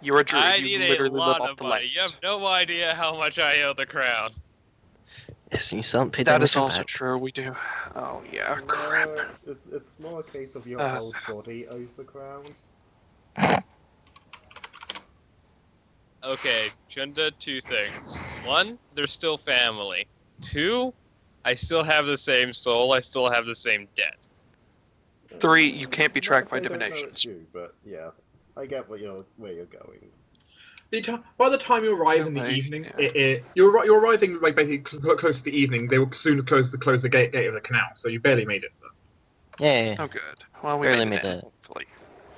[SPEAKER 3] You're a druid.
[SPEAKER 6] I
[SPEAKER 3] You
[SPEAKER 6] need a
[SPEAKER 3] literally live
[SPEAKER 6] lot
[SPEAKER 3] off
[SPEAKER 6] of
[SPEAKER 3] the
[SPEAKER 6] money.
[SPEAKER 3] land.
[SPEAKER 6] You have no idea how much I owe the crown.
[SPEAKER 1] Yes, you still haven't paid
[SPEAKER 3] That is
[SPEAKER 1] everything
[SPEAKER 3] also
[SPEAKER 1] back.
[SPEAKER 3] true. We do. Oh yeah, crap.
[SPEAKER 2] It's more a case of your old body owes the crown.
[SPEAKER 6] Okay, Shunda, two things. One, they're still family. Two, I still have the same soul. I still have the same debt.
[SPEAKER 3] 3, you can't be tracked by
[SPEAKER 2] They don't know
[SPEAKER 3] divinations.
[SPEAKER 2] it's you, but yeah, I get where you're going.
[SPEAKER 4] By the time you arrive in the
[SPEAKER 3] Okay,
[SPEAKER 4] evening,
[SPEAKER 3] yeah.
[SPEAKER 4] you're arriving like basically close to the evening. They will soon close the gate of the canal, so you barely made it.
[SPEAKER 1] Yeah,
[SPEAKER 3] Oh good. Well, we
[SPEAKER 1] Barely
[SPEAKER 3] made
[SPEAKER 1] made
[SPEAKER 3] it.
[SPEAKER 1] it.
[SPEAKER 3] Hopefully.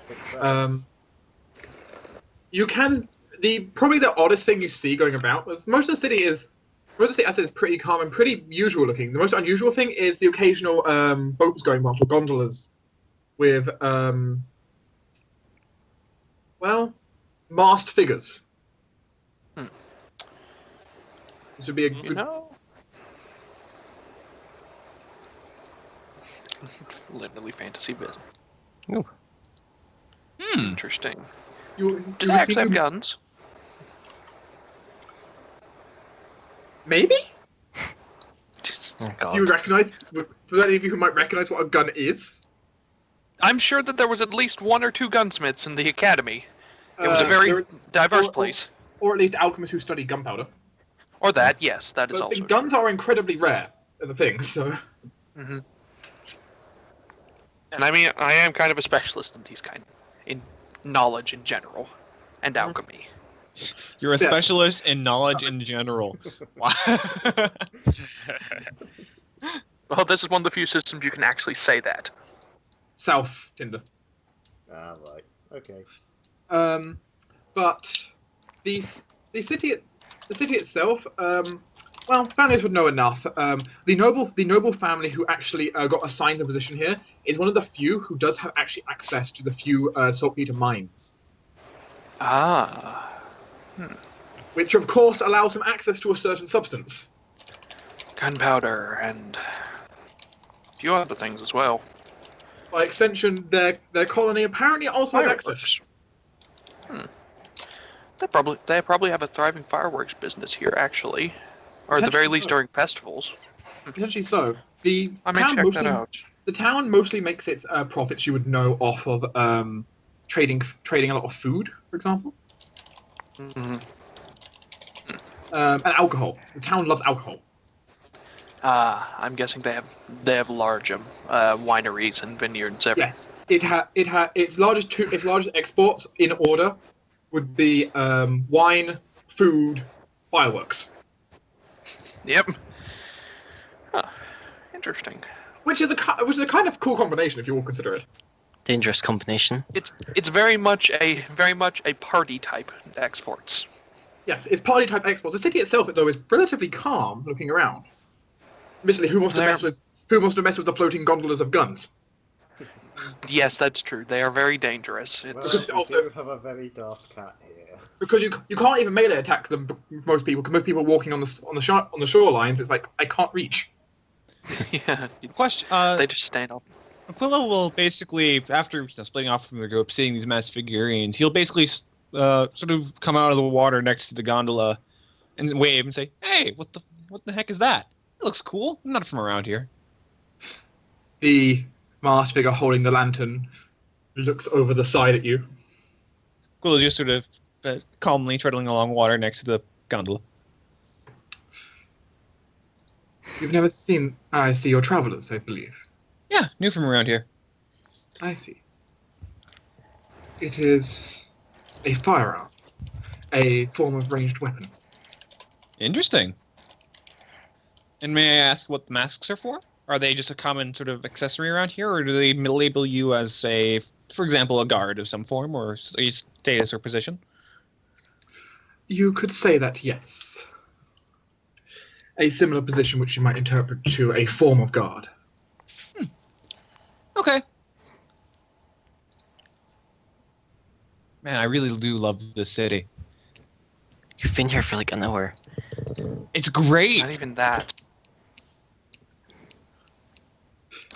[SPEAKER 2] Success.
[SPEAKER 4] You can probably the oddest thing you see going about is most of the city as I said is pretty calm and pretty usual looking. The most unusual thing is the occasional boats going past or gondolas with masked figures. This would be a
[SPEAKER 3] You
[SPEAKER 4] good.
[SPEAKER 3] know. Literally fantasy business. Interesting.
[SPEAKER 4] You
[SPEAKER 3] Do they actually have guns?
[SPEAKER 4] Maybe?
[SPEAKER 1] oh
[SPEAKER 4] Do you
[SPEAKER 1] god.
[SPEAKER 4] recognize? For any of you who might recognize what a gun is,
[SPEAKER 3] I'm sure that there was at least 1 or 2 gunsmiths in the academy. It was a very
[SPEAKER 4] there-
[SPEAKER 3] diverse
[SPEAKER 4] or-
[SPEAKER 3] place.
[SPEAKER 4] or at least alchemists who studied gunpowder.
[SPEAKER 3] Or that, yes, that is
[SPEAKER 4] But
[SPEAKER 3] also
[SPEAKER 4] guns are incredibly rare as a thing, so.
[SPEAKER 3] true. And I mean, I am kind of a specialist in knowledge in general, and alchemy.
[SPEAKER 5] You're a
[SPEAKER 4] Yeah.
[SPEAKER 5] specialist in knowledge in general. Wow.
[SPEAKER 3] Well, this is one of the few systems you can actually say that.
[SPEAKER 4] South Tinder.
[SPEAKER 2] Right. Okay.
[SPEAKER 4] But the city itself, families would know enough. The noble family who actually got assigned the position here is one of the few who does have actually access to the few saltpeter mines,
[SPEAKER 3] Ah.
[SPEAKER 4] which of course allows them access to a certain substance.
[SPEAKER 3] Gunpowder and a few other things as well.
[SPEAKER 4] By extension, their colony apparently also has access.
[SPEAKER 3] Fireworks. They probably have a thriving fireworks business here, actually, or at the very
[SPEAKER 4] Potentially
[SPEAKER 3] least
[SPEAKER 4] so.
[SPEAKER 3] during festivals.
[SPEAKER 4] Potentially so. The
[SPEAKER 3] I may
[SPEAKER 4] town
[SPEAKER 3] check
[SPEAKER 4] mostly,
[SPEAKER 3] that out.
[SPEAKER 4] The town mostly makes its profits, you would know, off of trading a lot of food, for example,
[SPEAKER 3] Mhm.
[SPEAKER 4] and alcohol. The town loves alcohol.
[SPEAKER 3] I'm guessing they have large wineries and vineyards everywhere.
[SPEAKER 4] Yes, its largest exports in order would be wine, food, fireworks,
[SPEAKER 3] Yep. Huh. Interesting.
[SPEAKER 4] which is a kind of cool combination if you will consider it.
[SPEAKER 1] Dangerous combination.
[SPEAKER 3] It's very much a party type exports.
[SPEAKER 4] Yes, it's party type exports. The city itself, though, is relatively calm looking around. Admittedly, who wants to mess with the floating gondolas of guns?
[SPEAKER 3] Yes, that's true. They are very dangerous. It's
[SPEAKER 2] Well, we
[SPEAKER 4] also-
[SPEAKER 2] do have a very daft cat here.
[SPEAKER 4] Because you can't even melee attack them. Most people, because most people walking on the shorelines, it's like I can't reach.
[SPEAKER 3] yeah.
[SPEAKER 5] Question.
[SPEAKER 3] They just stand up.
[SPEAKER 5] Aquilo will basically, after splitting off from the group, seeing these massive figurines, he'll basically sort of come out of the water next to the gondola and wave and say, "Hey, what the heck is that? It looks cool. I'm not from around here."
[SPEAKER 4] The masked figure holding the lantern looks over the side at you.
[SPEAKER 5] Aquilo's just sort of calmly treading along water next to the gondola.
[SPEAKER 4] You've never seen... I see you're travelers, I believe.
[SPEAKER 5] Yeah, new from around here.
[SPEAKER 4] I see. It is a firearm. A form of ranged weapon.
[SPEAKER 5] Interesting. And may I ask what the masks are for? Are they just a common sort of accessory around here, or do they label you as a, for example, a guard of some form, or a status or position?
[SPEAKER 4] You could say that, yes. A similar position which you might interpret to a form of guard.
[SPEAKER 5] Okay. Man, I really do love this city.
[SPEAKER 1] You've been here for like an hour.
[SPEAKER 5] It's great.
[SPEAKER 3] Not even that.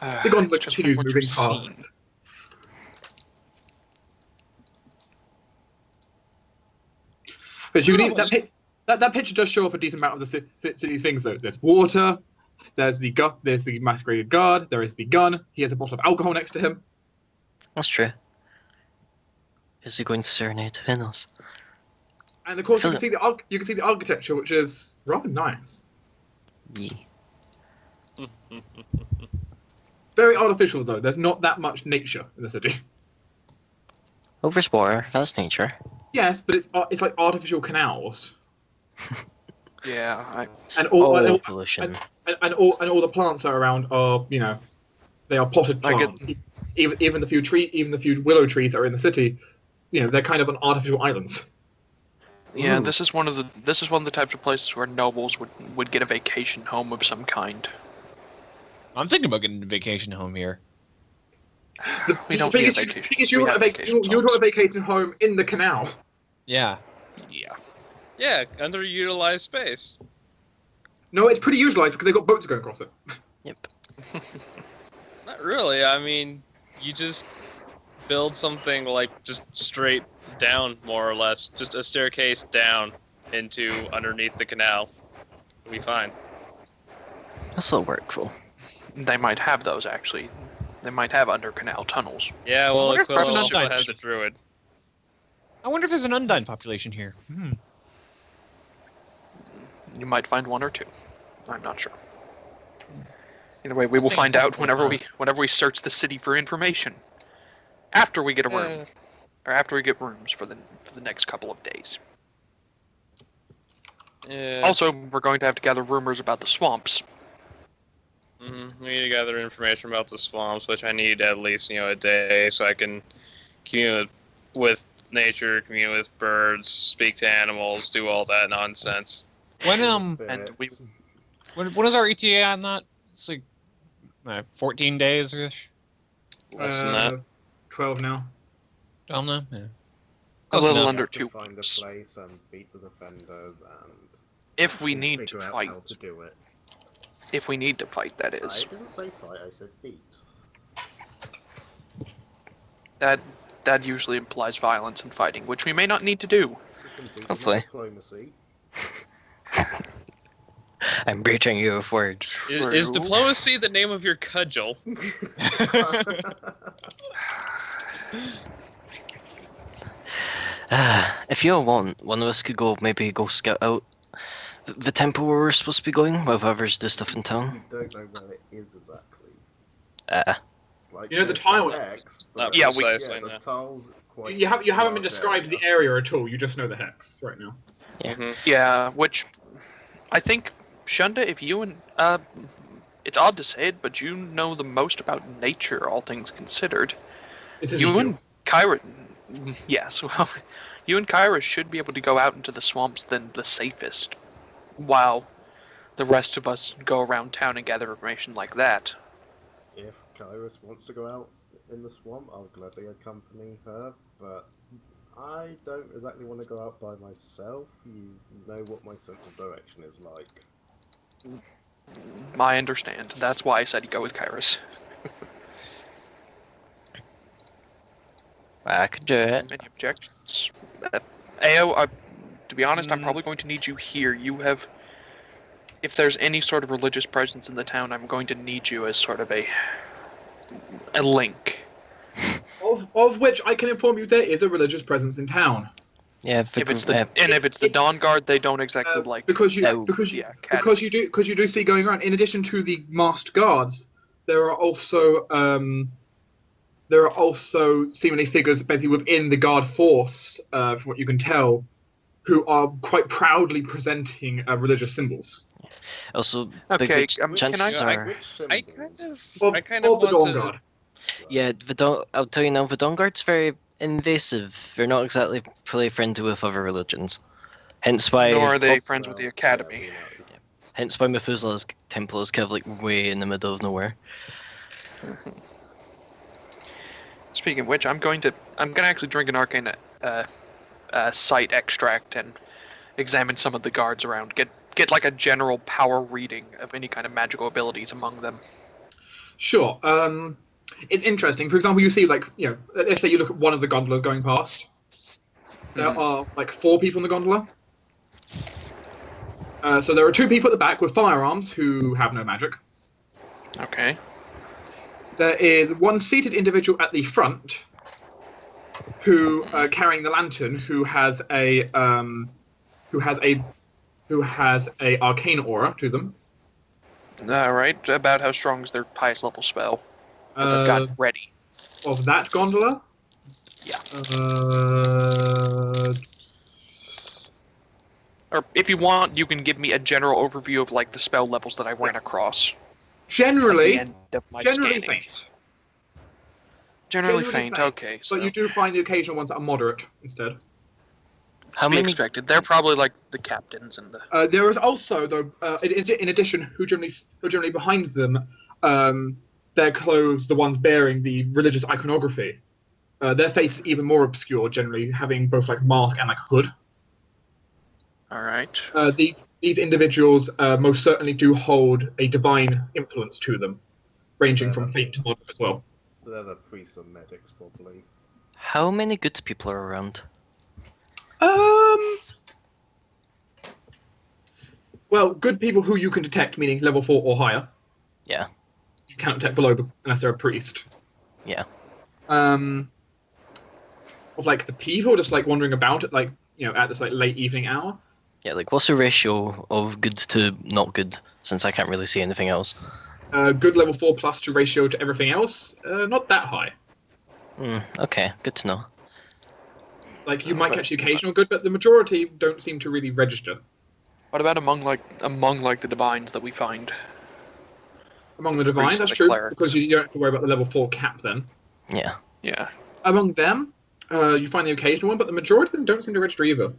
[SPEAKER 4] The gondola
[SPEAKER 3] just
[SPEAKER 4] continues
[SPEAKER 3] what
[SPEAKER 4] moving
[SPEAKER 3] you've
[SPEAKER 4] past.
[SPEAKER 3] seen.
[SPEAKER 4] But you can
[SPEAKER 5] Oh,
[SPEAKER 4] that picture does show off a decent amount of the city's things, though. There's water, there's the masqueraded guard, there is the gun, he has a bottle of alcohol next to him.
[SPEAKER 1] That's true. Is he going to serenade Venus?
[SPEAKER 4] And of course you
[SPEAKER 1] Philip.
[SPEAKER 4] can see the architecture, which is rather nice.
[SPEAKER 1] Yeah.
[SPEAKER 4] Very artificial, though. There's not that much nature in the city.
[SPEAKER 1] Over's water, that's nature.
[SPEAKER 4] Yes, but it's like artificial canals.
[SPEAKER 3] Yeah,
[SPEAKER 4] And all
[SPEAKER 1] Pollution.
[SPEAKER 4] and all the plants that are around are, they are potted
[SPEAKER 3] I get-
[SPEAKER 4] plants. Even the few willow trees that are in the city, they're kind of on artificial islands.
[SPEAKER 3] yeah.
[SPEAKER 2] Ooh.
[SPEAKER 3] This is one of the types of places where nobles would get a vacation home of some kind.
[SPEAKER 5] I'm thinking about getting a vacation home here.
[SPEAKER 3] We don't
[SPEAKER 4] The
[SPEAKER 3] need a
[SPEAKER 4] thing
[SPEAKER 3] vacation.
[SPEAKER 4] is, you
[SPEAKER 3] We
[SPEAKER 4] want
[SPEAKER 3] have
[SPEAKER 4] a
[SPEAKER 3] vacation
[SPEAKER 4] you want a
[SPEAKER 3] zones.
[SPEAKER 4] vacation home in the canal.
[SPEAKER 5] Yeah.
[SPEAKER 3] Yeah.
[SPEAKER 6] Yeah, underutilized space.
[SPEAKER 4] No, it's pretty utilized because they've got boats going across it.
[SPEAKER 1] Yep.
[SPEAKER 6] Not really. I mean, you just build something like just straight down, more or less. Just a staircase down into underneath the canal. It'll be fine.
[SPEAKER 1] That's all workful.
[SPEAKER 3] They might have those actually. They might have under canal tunnels.
[SPEAKER 6] Yeah,
[SPEAKER 5] I
[SPEAKER 6] well,
[SPEAKER 5] wonder if
[SPEAKER 6] Aquila
[SPEAKER 5] there's an
[SPEAKER 6] also
[SPEAKER 5] Undine.
[SPEAKER 6] has a druid.
[SPEAKER 5] I wonder if there's an Undine population here.
[SPEAKER 3] You might find one or two. I'm not sure. Either way, we will find out whenever we search the city for information. After we get a room, or after we get rooms for the next couple of days.
[SPEAKER 6] Yeah.
[SPEAKER 3] Also, we're going to have to gather rumors about the swamps.
[SPEAKER 6] We need to gather information about the swamps, which I need at least, a day so I can commune with nature, commune with birds, speak to animals, do all that nonsense.
[SPEAKER 5] When
[SPEAKER 3] and we-
[SPEAKER 5] when is our ETA on that? It's like 14 days ish.
[SPEAKER 6] Less than that.
[SPEAKER 4] 12 now.
[SPEAKER 5] Don't know. Yeah.
[SPEAKER 3] A
[SPEAKER 5] Close
[SPEAKER 3] little
[SPEAKER 5] enough.
[SPEAKER 3] under
[SPEAKER 2] have to
[SPEAKER 3] 2
[SPEAKER 2] find a
[SPEAKER 3] weeks.
[SPEAKER 2] place and beat the defenders and
[SPEAKER 3] If we
[SPEAKER 2] we'll
[SPEAKER 3] need to
[SPEAKER 2] figure out
[SPEAKER 3] fight.
[SPEAKER 2] how to do it.
[SPEAKER 3] If we need to fight, that is.
[SPEAKER 2] I didn't say fight, I said beat.
[SPEAKER 3] That usually implies violence and fighting, which we may not need to do.
[SPEAKER 2] We can beat them
[SPEAKER 1] Hopefully.
[SPEAKER 2] with diplomacy.
[SPEAKER 1] I'm beating you with words.
[SPEAKER 6] Is
[SPEAKER 3] True.
[SPEAKER 6] diplomacy the name of your cudgel?
[SPEAKER 1] If you all want, one of us could maybe go scout out the temple where we're supposed to be going, while others do stuff in town.
[SPEAKER 2] We don't know where it is exactly. Like,
[SPEAKER 4] You know the
[SPEAKER 2] there's
[SPEAKER 4] tile-
[SPEAKER 2] Hex,
[SPEAKER 6] Not
[SPEAKER 2] but
[SPEAKER 3] Yeah,
[SPEAKER 6] precisely,
[SPEAKER 2] the
[SPEAKER 6] no.
[SPEAKER 2] tiles, it's quite
[SPEAKER 4] You haven't been
[SPEAKER 2] large
[SPEAKER 4] described
[SPEAKER 2] area.
[SPEAKER 4] the area at all. You just know the hex right now.
[SPEAKER 6] Mhm.
[SPEAKER 3] Yeah, which I think Shunda, if you and it's odd to say it, but you know the most about nature, all things considered.
[SPEAKER 4] This is
[SPEAKER 3] You and Kyra, yes, well, you and Kyra should be able to go out into the swamps then the safest, while the rest of us go around town and gather information like that.
[SPEAKER 2] If Kyras wants to go out in the swamp, I'll gladly accompany her, but I don't exactly want to go out by myself. You know what my sense of direction is like.
[SPEAKER 3] I understand. That's why I said you go with Kyras.
[SPEAKER 1] I could do it.
[SPEAKER 3] Any objections? Ayo, to be honest, I'm probably going to need you here. You have... If there's any sort of religious presence in the town, I'm going to need you as sort of a link.
[SPEAKER 4] Of which I can inform you there is a religious presence in town.
[SPEAKER 1] Yeah,
[SPEAKER 3] If it's the Dawn Guard, they don't exactly like
[SPEAKER 4] because you
[SPEAKER 3] academy.
[SPEAKER 4] do see going around. In addition to the masked guards, there are also seemingly figures basically within the guard force, from what you can tell, who are quite proudly presenting religious symbols.
[SPEAKER 1] Also,
[SPEAKER 3] Okay,
[SPEAKER 1] chances are...
[SPEAKER 6] I kind of
[SPEAKER 4] Of the Dawn
[SPEAKER 6] want to.
[SPEAKER 4] Guard.
[SPEAKER 1] Yeah, I'll tell you now, the Dawn Guard's very invasive. They're not exactly fully friendly with other religions. Hence why...
[SPEAKER 3] Nor are they friends with the academy.
[SPEAKER 1] Hence why Methuselah's temple is kind of like way in the middle of nowhere.
[SPEAKER 3] Speaking of which, I'm gonna actually drink an arcane sight extract and examine some of the guards around. Get like a general power reading of any kind of magical abilities among them.
[SPEAKER 4] Sure. It's interesting. For example, you see, like, let's say you look at one of the gondolas going past. There are like 4 people in the gondola. So there are 2 people at the back with firearms who have no magic.
[SPEAKER 3] Okay.
[SPEAKER 4] There is one seated individual at the front who carrying the lantern, who has a arcane aura to them.
[SPEAKER 3] Alright, about how strong is their highest level spell that they've got ready?
[SPEAKER 4] Of that gondola?
[SPEAKER 3] Yeah. Or if you want, you can give me a general overview of like the spell levels that I ran across.
[SPEAKER 4] Generally,
[SPEAKER 3] at the end of my
[SPEAKER 4] generally
[SPEAKER 3] scanning.
[SPEAKER 4] faint.
[SPEAKER 3] Generally faint, okay. So
[SPEAKER 4] But you do find the occasional ones that are moderate instead.
[SPEAKER 1] How
[SPEAKER 3] to be
[SPEAKER 1] many...
[SPEAKER 3] expected. They're probably like the captains and the...
[SPEAKER 4] There is also, though, in addition, who generally behind them, their clothes, the ones bearing the religious iconography, their face is even more obscure, generally having both like mask and like hood.
[SPEAKER 3] Alright.
[SPEAKER 4] These individuals most certainly do hold a divine influence to them, ranging from faint to moderate as well.
[SPEAKER 2] They're the priests and medics, probably.
[SPEAKER 1] How many good people are around?
[SPEAKER 4] Well, good people who you can detect, meaning level 4 or higher.
[SPEAKER 1] Yeah.
[SPEAKER 4] You can't detect below unless they're a priest.
[SPEAKER 1] Yeah.
[SPEAKER 4] Of like the people just like wandering about at like at this like late evening hour.
[SPEAKER 1] Yeah, like what's the ratio of good to not good, since I can't really see anything else?
[SPEAKER 4] Good level 4 plus to ratio to everything else, not that high.
[SPEAKER 1] Okay, good to know.
[SPEAKER 4] Like you might catch the occasional good, but the majority don't seem to really register.
[SPEAKER 3] What about among the divines that we find?
[SPEAKER 4] Among the divines, that's true, because you don't have to worry about the level 4 cap then.
[SPEAKER 1] Yeah.
[SPEAKER 3] Yeah.
[SPEAKER 4] Among them, you find the occasional one, but the majority of them don't seem to register either.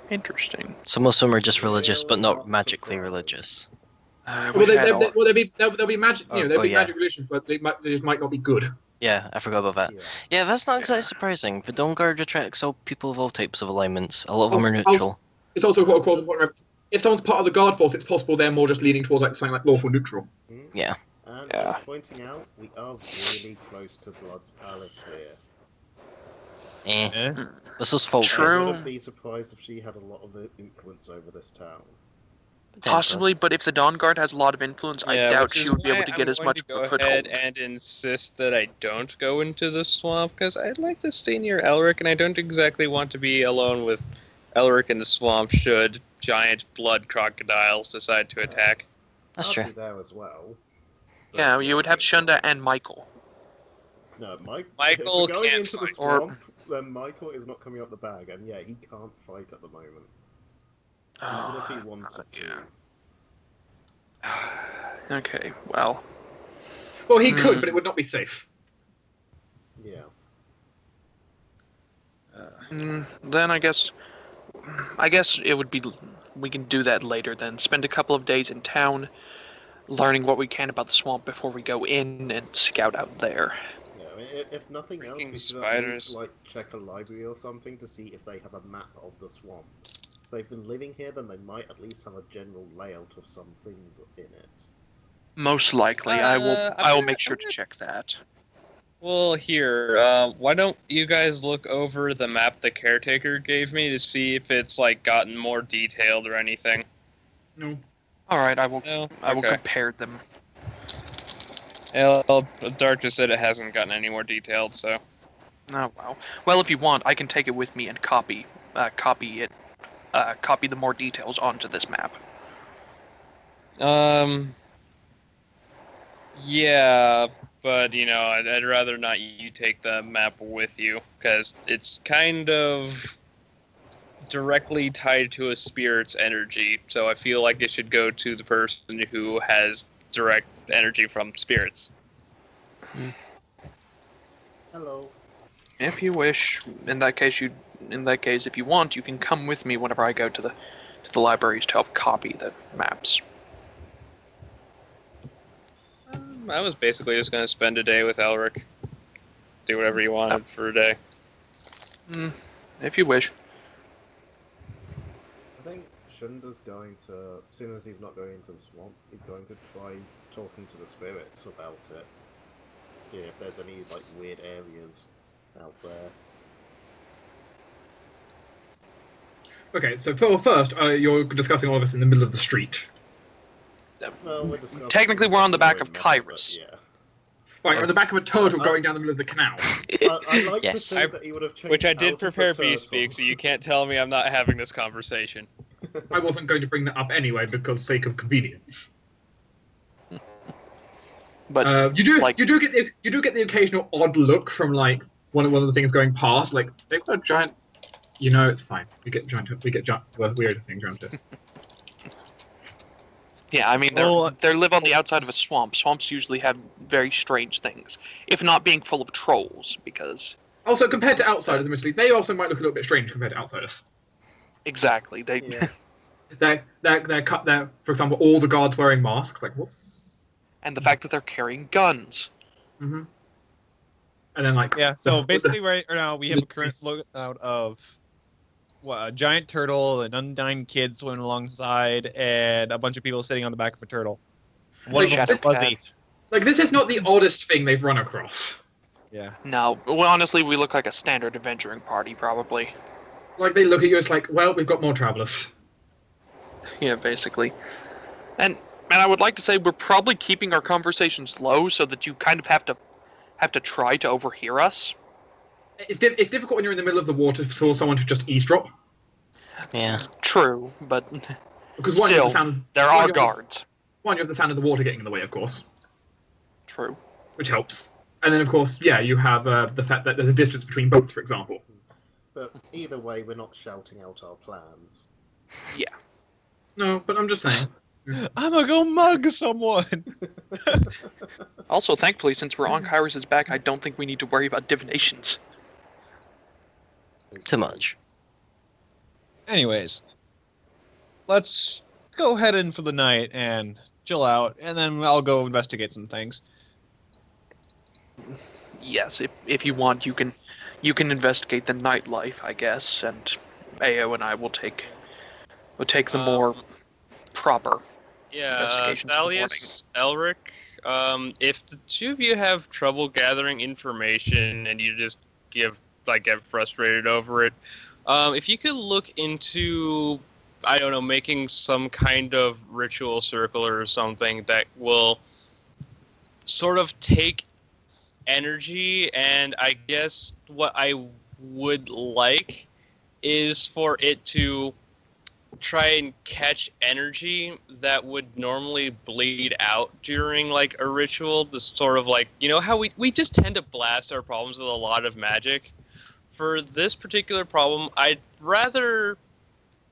[SPEAKER 3] Interesting.
[SPEAKER 1] So most of them are just religious, but not magically religious.
[SPEAKER 4] Well, they'll be magic. They'll be magic religion, but they just might not be good.
[SPEAKER 1] Yeah, I forgot about that. Yeah, that's not exactly surprising. The Dawn Guard attracts all people of all types of alignments. A lot of them are neutral.
[SPEAKER 4] It's also quite important. If someone's part of the guard force, it's possible they're more just leaning towards like something like lawful neutral.
[SPEAKER 1] Yeah.
[SPEAKER 2] And just pointing out, we are really close to Blood's Palace here.
[SPEAKER 1] This is fault.
[SPEAKER 3] True.
[SPEAKER 2] I wouldn't be surprised if she had a lot of influence over this town.
[SPEAKER 3] Possibly, but if the Dawn Guard has a lot of influence, I doubt she would be able to get as much of a foothold.
[SPEAKER 6] Go ahead and insist that I don't go into the swamp, because I'd like to stay near Elric, and I don't exactly want to be alone with Elric in the swamp should giant blood crocodiles decide to attack.
[SPEAKER 1] That's true.
[SPEAKER 2] I'll be there as well.
[SPEAKER 3] Yeah, you would have Shunda and Michael.
[SPEAKER 2] No,
[SPEAKER 6] Michael
[SPEAKER 2] if we're going
[SPEAKER 6] can't
[SPEAKER 2] into the
[SPEAKER 6] fight.
[SPEAKER 2] swamp, then Michael is not coming up the bag, and yeah, he can't fight at the moment. Even if he wanted to.
[SPEAKER 3] Okay, well.
[SPEAKER 4] Well, he could, but it would not be safe.
[SPEAKER 2] Yeah.
[SPEAKER 3] Then I guess it would be. We can do that later. Then spend a couple of days in town, learning what we can about the swamp before we go in and scout out there.
[SPEAKER 2] Yeah, I mean, if nothing else, we
[SPEAKER 6] Freaking
[SPEAKER 2] could at
[SPEAKER 6] spiders.
[SPEAKER 2] least like check a library or something to see if they have a map of the swamp. If they've been living here, then they might at least have a general layout of some things in it.
[SPEAKER 3] Most likely, I will make sure to check that.
[SPEAKER 6] Well, here, why don't you guys look over the map the caretaker gave me to see if it's, like, gotten more detailed or anything?
[SPEAKER 4] No.
[SPEAKER 3] Alright, I will
[SPEAKER 6] No?
[SPEAKER 3] I will
[SPEAKER 6] Okay.
[SPEAKER 3] compare them.
[SPEAKER 6] Well, Dark just said it hasn't gotten any more detailed, so...
[SPEAKER 3] Oh, wow. Well, if you want, I can take it with me and copy the more details onto this map.
[SPEAKER 6] Yeah, but, you know, I'd rather not you take the map with you, because it's kind of directly tied to a spirit's energy, so I feel like it should go to the person who has direct energy from spirits.
[SPEAKER 2] Hello.
[SPEAKER 3] If you wish, in that case, if you want, you can come with me whenever I go to the libraries to help copy the maps.
[SPEAKER 6] I was basically just going to spend a day with Elric. Do whatever you wanted for a day.
[SPEAKER 3] If you wish.
[SPEAKER 2] I think Shunda's going to, as soon as he's not going into the swamp, he's going to try talking to the spirits about it. Yeah, if there's any, like, weird areas out there.
[SPEAKER 4] Okay, so first, you're discussing all of this in the middle of the street.
[SPEAKER 2] Well, we're discussing
[SPEAKER 3] Technically, we're on the back of
[SPEAKER 2] scenario mess, but
[SPEAKER 3] Kyras.
[SPEAKER 2] yeah.
[SPEAKER 4] Right, you're on the back of a turtle going down the middle of the canal.
[SPEAKER 2] I'd like
[SPEAKER 1] Yes.
[SPEAKER 2] to think that he would have changed
[SPEAKER 6] Which I
[SPEAKER 2] out
[SPEAKER 6] did
[SPEAKER 2] of the
[SPEAKER 6] prepare
[SPEAKER 2] turtle.
[SPEAKER 6] B-Speak, so you can't tell me I'm not having this conversation.
[SPEAKER 4] I wasn't going to bring that up anyway because sake of convenience.
[SPEAKER 3] But
[SPEAKER 4] you do
[SPEAKER 3] like-
[SPEAKER 4] get the occasional odd look from like one of the things going past. Like they've got a giant. You know, it's fine. We get giant weird things around here.
[SPEAKER 3] yeah, I mean, they live on the outside of a swamp. Swamps usually have very strange things, if not being full of trolls, because
[SPEAKER 4] Also, compared to outsiders, admittedly, they also might look a little bit strange compared to outsiders.
[SPEAKER 3] exactly they.
[SPEAKER 2] Yeah.
[SPEAKER 4] They're cut there. For example, all the guards wearing masks. Like what's?
[SPEAKER 3] And the fact that they're carrying guns.
[SPEAKER 4] Mm-hmm. And then like
[SPEAKER 5] Yeah, so basically right now we have a current loadout of a giant turtle, an Undine kid swimming alongside, and a bunch of people sitting on the back of a turtle. One of them is fuzzy.
[SPEAKER 4] like this is not the oddest thing they've run across.
[SPEAKER 5] Yeah.
[SPEAKER 3] No, well, honestly, we look like a standard adventuring party, probably.
[SPEAKER 4] Like they look at you, it's like, well, we've got more travelers.
[SPEAKER 3] Yeah, basically. And I would like to say we're probably keeping our conversations low so that you kind of have to try to overhear us.
[SPEAKER 4] It's difficult when you're in the middle of the water for someone to just eavesdrop.
[SPEAKER 1] Yeah.
[SPEAKER 3] True, but
[SPEAKER 4] Because one, you
[SPEAKER 3] still,
[SPEAKER 4] have the sound,
[SPEAKER 3] there
[SPEAKER 4] one,
[SPEAKER 3] are
[SPEAKER 4] you have the-
[SPEAKER 3] guards.
[SPEAKER 4] One, you have the sound of the water getting in the way, of course,
[SPEAKER 3] True.
[SPEAKER 4] which helps. And then, of course, yeah, you have the fact that there's a distance between boats, for example.
[SPEAKER 2] But either way, we're not shouting out our plans.
[SPEAKER 3] Yeah.
[SPEAKER 4] No, but I'm just saying.
[SPEAKER 5] I'm gonna go mug someone!
[SPEAKER 3] Also, thankfully, since we're on Kyras' back, I don't think we need to worry about divinations.
[SPEAKER 1] Too much.
[SPEAKER 5] Anyways, let's go head in for the night and chill out, and then I'll go investigate some things.
[SPEAKER 3] Yes, if you want, you can investigate the nightlife, I guess, and Ayo and I will take the more proper
[SPEAKER 6] Yeah,
[SPEAKER 3] investigations in the
[SPEAKER 6] Thalaias, Elric, if the two of you have trouble gathering information and you just get frustrated over it, if you could look into, I don't know, making some kind of ritual circle or something that will sort of take energy, and I guess what I would like is for it to try and catch energy that would normally bleed out during like a ritual. This sort of like, you know how we just tend to blast our problems with a lot of magic. For this particular problem, I'd rather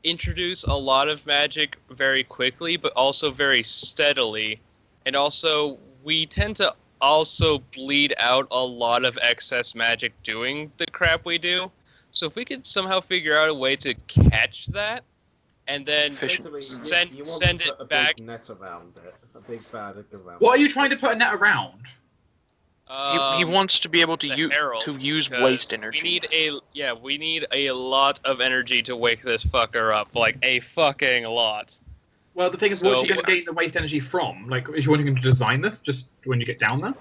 [SPEAKER 6] introduce a lot of magic very quickly, but also very steadily. And also, we tend to also bleed out a lot of excess magic doing the crap we do. So if we could somehow figure out a way to catch that, and then
[SPEAKER 2] Basically,
[SPEAKER 6] send
[SPEAKER 2] you want to put
[SPEAKER 6] it
[SPEAKER 2] a
[SPEAKER 6] back.
[SPEAKER 2] big net around it. A big bag around
[SPEAKER 4] What are
[SPEAKER 2] it.
[SPEAKER 4] you trying to put a net around?
[SPEAKER 3] He wants to be able to
[SPEAKER 6] the Herald,
[SPEAKER 3] use
[SPEAKER 6] because
[SPEAKER 3] waste energy.
[SPEAKER 6] we need a lot of energy to wake this fucker up, like a fucking lot.
[SPEAKER 4] Well, the thing is,
[SPEAKER 6] So-
[SPEAKER 4] what's you going to gain the waste energy from? Like, is you wanting to design this just when you get down there?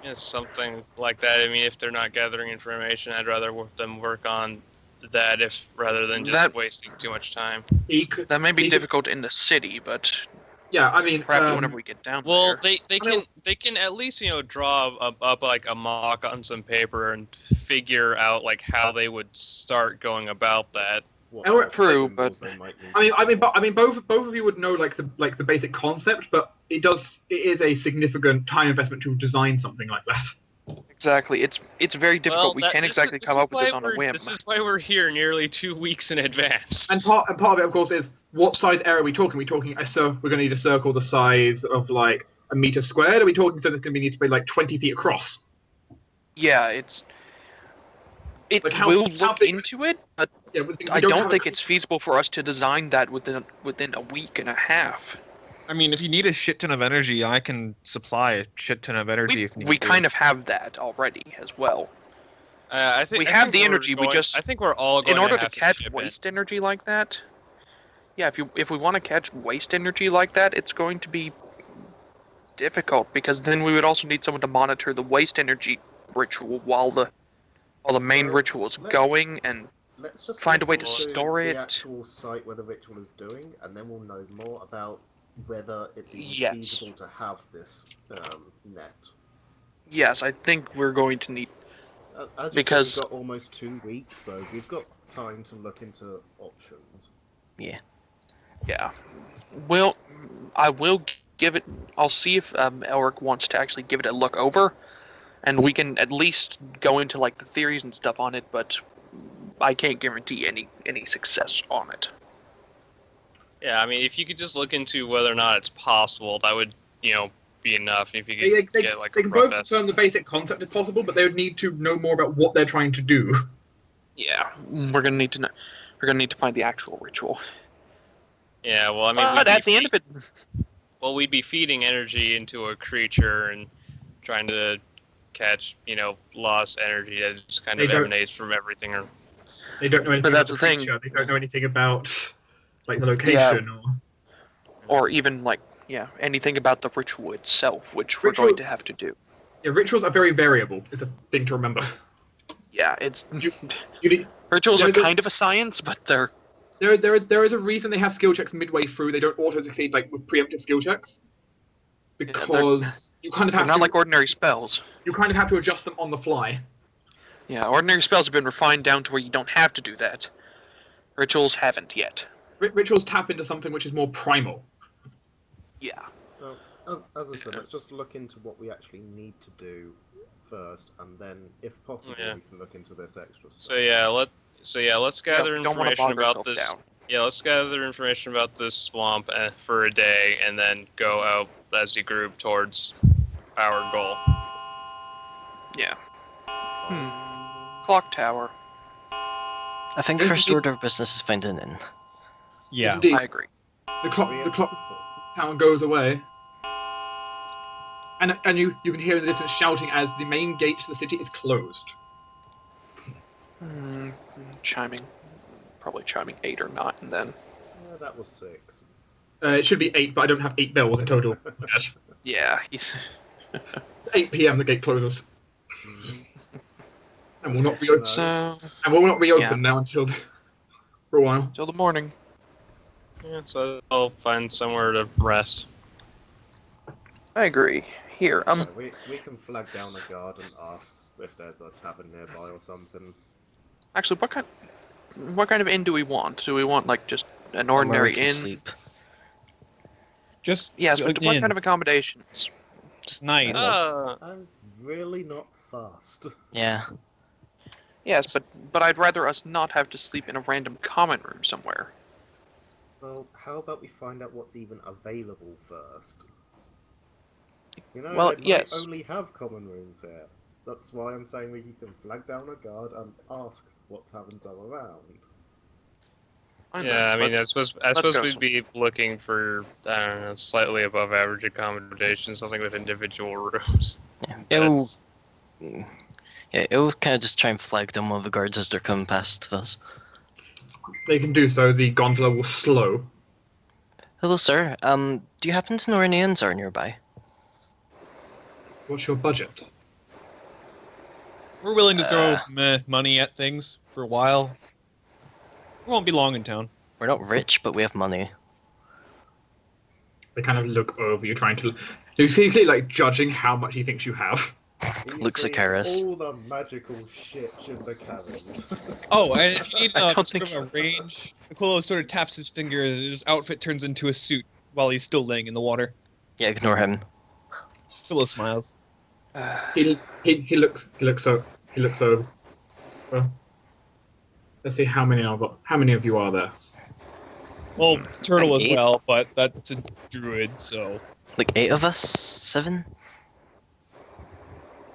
[SPEAKER 6] Yeah, something like that. I mean, if they're not gathering information, I'd rather them work on that rather than just wasting too much time.
[SPEAKER 3] That may be difficult in the city, but
[SPEAKER 4] yeah, I mean,
[SPEAKER 3] perhaps whenever we get down
[SPEAKER 6] well,
[SPEAKER 3] there.
[SPEAKER 6] they can at least draw up like a mock on some paper and figure out like how they would start going about that.
[SPEAKER 3] True, but
[SPEAKER 4] I mean, both of you would know like the basic concept, but it is a significant time investment to design something like that.
[SPEAKER 3] Exactly, it's very difficult. We can't exactly come up with this on a whim.
[SPEAKER 6] This is why we're here nearly 2 weeks in advance.
[SPEAKER 4] And part of it, of course, is what size area are we talking? We're talking we're going to need a circle the size of like a meter squared. Are we talking something that's going to need to be like 20 feet across?
[SPEAKER 3] Yeah, it will look into it, but
[SPEAKER 4] yeah,
[SPEAKER 3] I don't think it's feasible for us to design that within a week and a half.
[SPEAKER 5] I mean, if you need a shit ton of energy, I can supply a shit ton of energy.
[SPEAKER 3] We kind of have that already as well.
[SPEAKER 6] I think
[SPEAKER 3] we have the energy.
[SPEAKER 6] I think we're all going
[SPEAKER 3] in order
[SPEAKER 6] to
[SPEAKER 3] catch waste energy like that. Yeah, if we want to catch waste energy like that, it's going to be difficult because then we would also need someone to monitor the waste energy ritual while the main ritual is going, and
[SPEAKER 2] let's just
[SPEAKER 3] find a way to store it.
[SPEAKER 2] The actual site where the ritual is doing, and then we'll know more about whether it's even feasible to have this net.
[SPEAKER 3] Yes, I think we're going to need.
[SPEAKER 2] Because we've got almost 2 weeks, so we've got time to look into options.
[SPEAKER 1] Yeah.
[SPEAKER 3] Yeah. Well, I will give it. I'll see if Elric wants to actually give it a look over, and we can at least go into like the theories and stuff on it. But I can't guarantee any success on it.
[SPEAKER 6] Yeah, I mean, if you could just look into whether or not it's possible, that would, be enough. If you could get like
[SPEAKER 4] they can both confirm the basic concept if possible, but they would need to know more about what they're trying to do.
[SPEAKER 3] Yeah, we're gonna need to know. We're gonna need to find the actual ritual.
[SPEAKER 6] Yeah, well, I mean,
[SPEAKER 3] but at the end of it,
[SPEAKER 6] well, we'd be feeding energy into a creature and trying to catch, lost energy that just kind of emanates from everything. Or
[SPEAKER 4] they don't know anything.
[SPEAKER 3] But that's
[SPEAKER 4] about
[SPEAKER 3] the thing.
[SPEAKER 4] They don't know anything about like the location
[SPEAKER 3] or even like anything about the ritual itself, which we're going to have to do.
[SPEAKER 4] Yeah, rituals are very variable. Is a thing to remember.
[SPEAKER 3] Yeah, it's rituals are kind of a science, but they're.
[SPEAKER 4] There is a reason they have skill checks midway through. They don't auto succeed like with preemptive skill checks, because you kind of have
[SPEAKER 3] not like ordinary spells.
[SPEAKER 4] You kind of have to adjust them on the fly.
[SPEAKER 3] Yeah, ordinary spells have been refined down to where you don't have to do that. Rituals haven't yet.
[SPEAKER 4] Rituals tap into something which is more primal.
[SPEAKER 3] Yeah.
[SPEAKER 2] Well, as I said, let's just look into what we actually need to do first, and then, if possible, we can look into this extra stuff.
[SPEAKER 6] Let's gather information about this.
[SPEAKER 3] Down.
[SPEAKER 6] Yeah, let's gather information about this swamp for a day, and then go out as a group towards our goal.
[SPEAKER 3] Yeah. Clock tower.
[SPEAKER 1] I think first order of business is finding an inn.
[SPEAKER 5] Yeah,
[SPEAKER 3] I agree.
[SPEAKER 4] The clock tower goes away, and you can hear in the distance shouting as the main gate to the city is closed.
[SPEAKER 3] Probably chiming 8 or 9 then.
[SPEAKER 2] Yeah, that was 6.
[SPEAKER 4] It should be 8, but I don't have 8 bells in total.
[SPEAKER 3] Yeah,
[SPEAKER 4] it's 8 p.m. the gate closes, and will not reopen. And will not reopen now until for a while.
[SPEAKER 3] Till the morning.
[SPEAKER 6] Yeah, so I'll find somewhere to rest.
[SPEAKER 3] I agree. Here,
[SPEAKER 2] So we can flag down a guard and ask if there's a tavern nearby or something.
[SPEAKER 3] Actually, what kind of inn do we want? Do we want like just an ordinary inn?
[SPEAKER 1] Sleep.
[SPEAKER 5] Just
[SPEAKER 3] yes, but what kind of accommodations?
[SPEAKER 5] Just nice.
[SPEAKER 2] I'm really not fast.
[SPEAKER 1] Yeah.
[SPEAKER 3] Yes, but I'd rather us not have to sleep in a random common room somewhere.
[SPEAKER 2] Well, how about we find out what's even available first? They might only have common rooms here. That's why I'm saying we can flag down a guard and ask what taverns are around.
[SPEAKER 6] Yeah, I mean, I suppose we'd be looking for, I don't know, slightly above average accommodations, something with individual rooms.
[SPEAKER 1] Yeah, it'll kind of just try and flag them while the guards as they're coming past us.
[SPEAKER 4] They can do so. The gondola will slow.
[SPEAKER 1] Hello, sir. Do you happen to know where any inns are nearby?
[SPEAKER 4] What's your budget?
[SPEAKER 5] We're willing to throw money at things for a while. We won't be long in town.
[SPEAKER 1] We're not rich, but we have money.
[SPEAKER 4] They kind of look over you, trying to. You see, like judging how much he thinks you have.
[SPEAKER 2] He
[SPEAKER 1] Looks at
[SPEAKER 2] sees
[SPEAKER 1] Kyras.
[SPEAKER 2] all the magical shit Shunda carries.
[SPEAKER 5] Oh, and if you need
[SPEAKER 1] I don't
[SPEAKER 5] sort
[SPEAKER 1] think
[SPEAKER 5] of a range, Aquilo sort of taps his finger and his outfit turns into a suit while he's still laying in the water.
[SPEAKER 1] Yeah, ignore him.
[SPEAKER 5] Aquilo smiles.
[SPEAKER 4] He looks so. Well, let's see how many of you are there.
[SPEAKER 5] Well, Turtle as
[SPEAKER 1] Eight.
[SPEAKER 5] well, but that's a druid, so.
[SPEAKER 1] Like 8 of us? 7?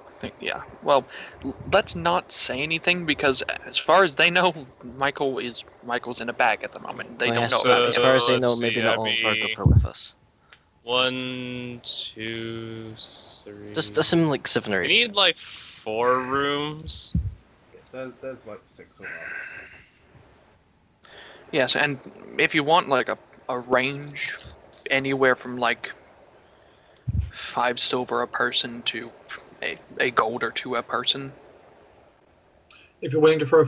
[SPEAKER 3] I think, yeah. Well, let's not say anything because, as far as they know, Michael's in a bag at the moment. They
[SPEAKER 1] Oh,
[SPEAKER 3] don't
[SPEAKER 1] yeah,
[SPEAKER 3] know
[SPEAKER 1] so
[SPEAKER 3] about
[SPEAKER 1] as
[SPEAKER 3] him.
[SPEAKER 1] far as they
[SPEAKER 6] let's
[SPEAKER 1] know,
[SPEAKER 6] see,
[SPEAKER 1] maybe not all of our
[SPEAKER 6] that'd
[SPEAKER 1] group
[SPEAKER 6] be-
[SPEAKER 1] are with us.
[SPEAKER 6] 1, 2, 3.
[SPEAKER 1] Just assume like 7 or
[SPEAKER 6] We
[SPEAKER 1] 8.
[SPEAKER 6] need like 4 rooms.
[SPEAKER 2] There's like 6 of us.
[SPEAKER 3] Yes, and if you want like a range, anywhere from like 5 silver a person to a gold or 2 a person.
[SPEAKER 4] If you're willing to throw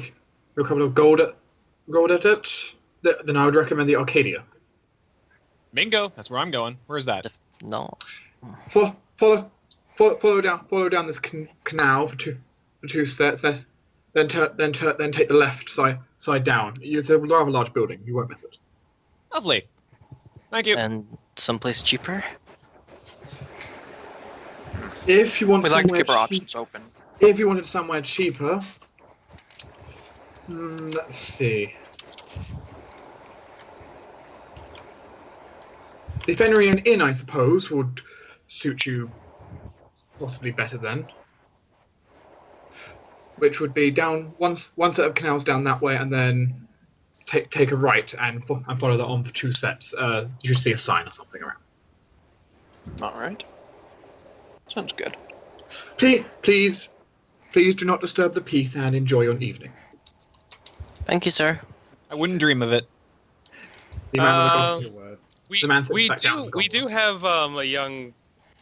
[SPEAKER 4] a couple of gold at it, then I would recommend the Arcadia.
[SPEAKER 5] Bingo! That's where I'm going. Where's that?
[SPEAKER 1] No.
[SPEAKER 4] Follow down this canal for two sets, then take the left side down. It's a rather large building. You won't miss it.
[SPEAKER 5] Lovely. Thank you.
[SPEAKER 1] And someplace cheaper?
[SPEAKER 4] If you want
[SPEAKER 3] We like to
[SPEAKER 4] somewhere
[SPEAKER 3] keep our
[SPEAKER 4] cheap-
[SPEAKER 3] options open.
[SPEAKER 4] If you wanted somewhere cheaper, let's see. The Fenrian Inn, I suppose, would suit you possibly better then. Which would be down one set of canals down that way, and then take a right and follow that on for 2 sets. You should see a sign or something around.
[SPEAKER 3] All right. Sounds good.
[SPEAKER 4] Please do not disturb the peace and enjoy your evening.
[SPEAKER 1] Thank you, sir.
[SPEAKER 5] I wouldn't dream of it.
[SPEAKER 4] The man with the
[SPEAKER 6] Uh,
[SPEAKER 4] glasses.
[SPEAKER 2] Your word.
[SPEAKER 6] We,
[SPEAKER 4] The man sits
[SPEAKER 6] we
[SPEAKER 4] back down in
[SPEAKER 6] do
[SPEAKER 4] the
[SPEAKER 6] we
[SPEAKER 4] gondola.
[SPEAKER 6] do have a young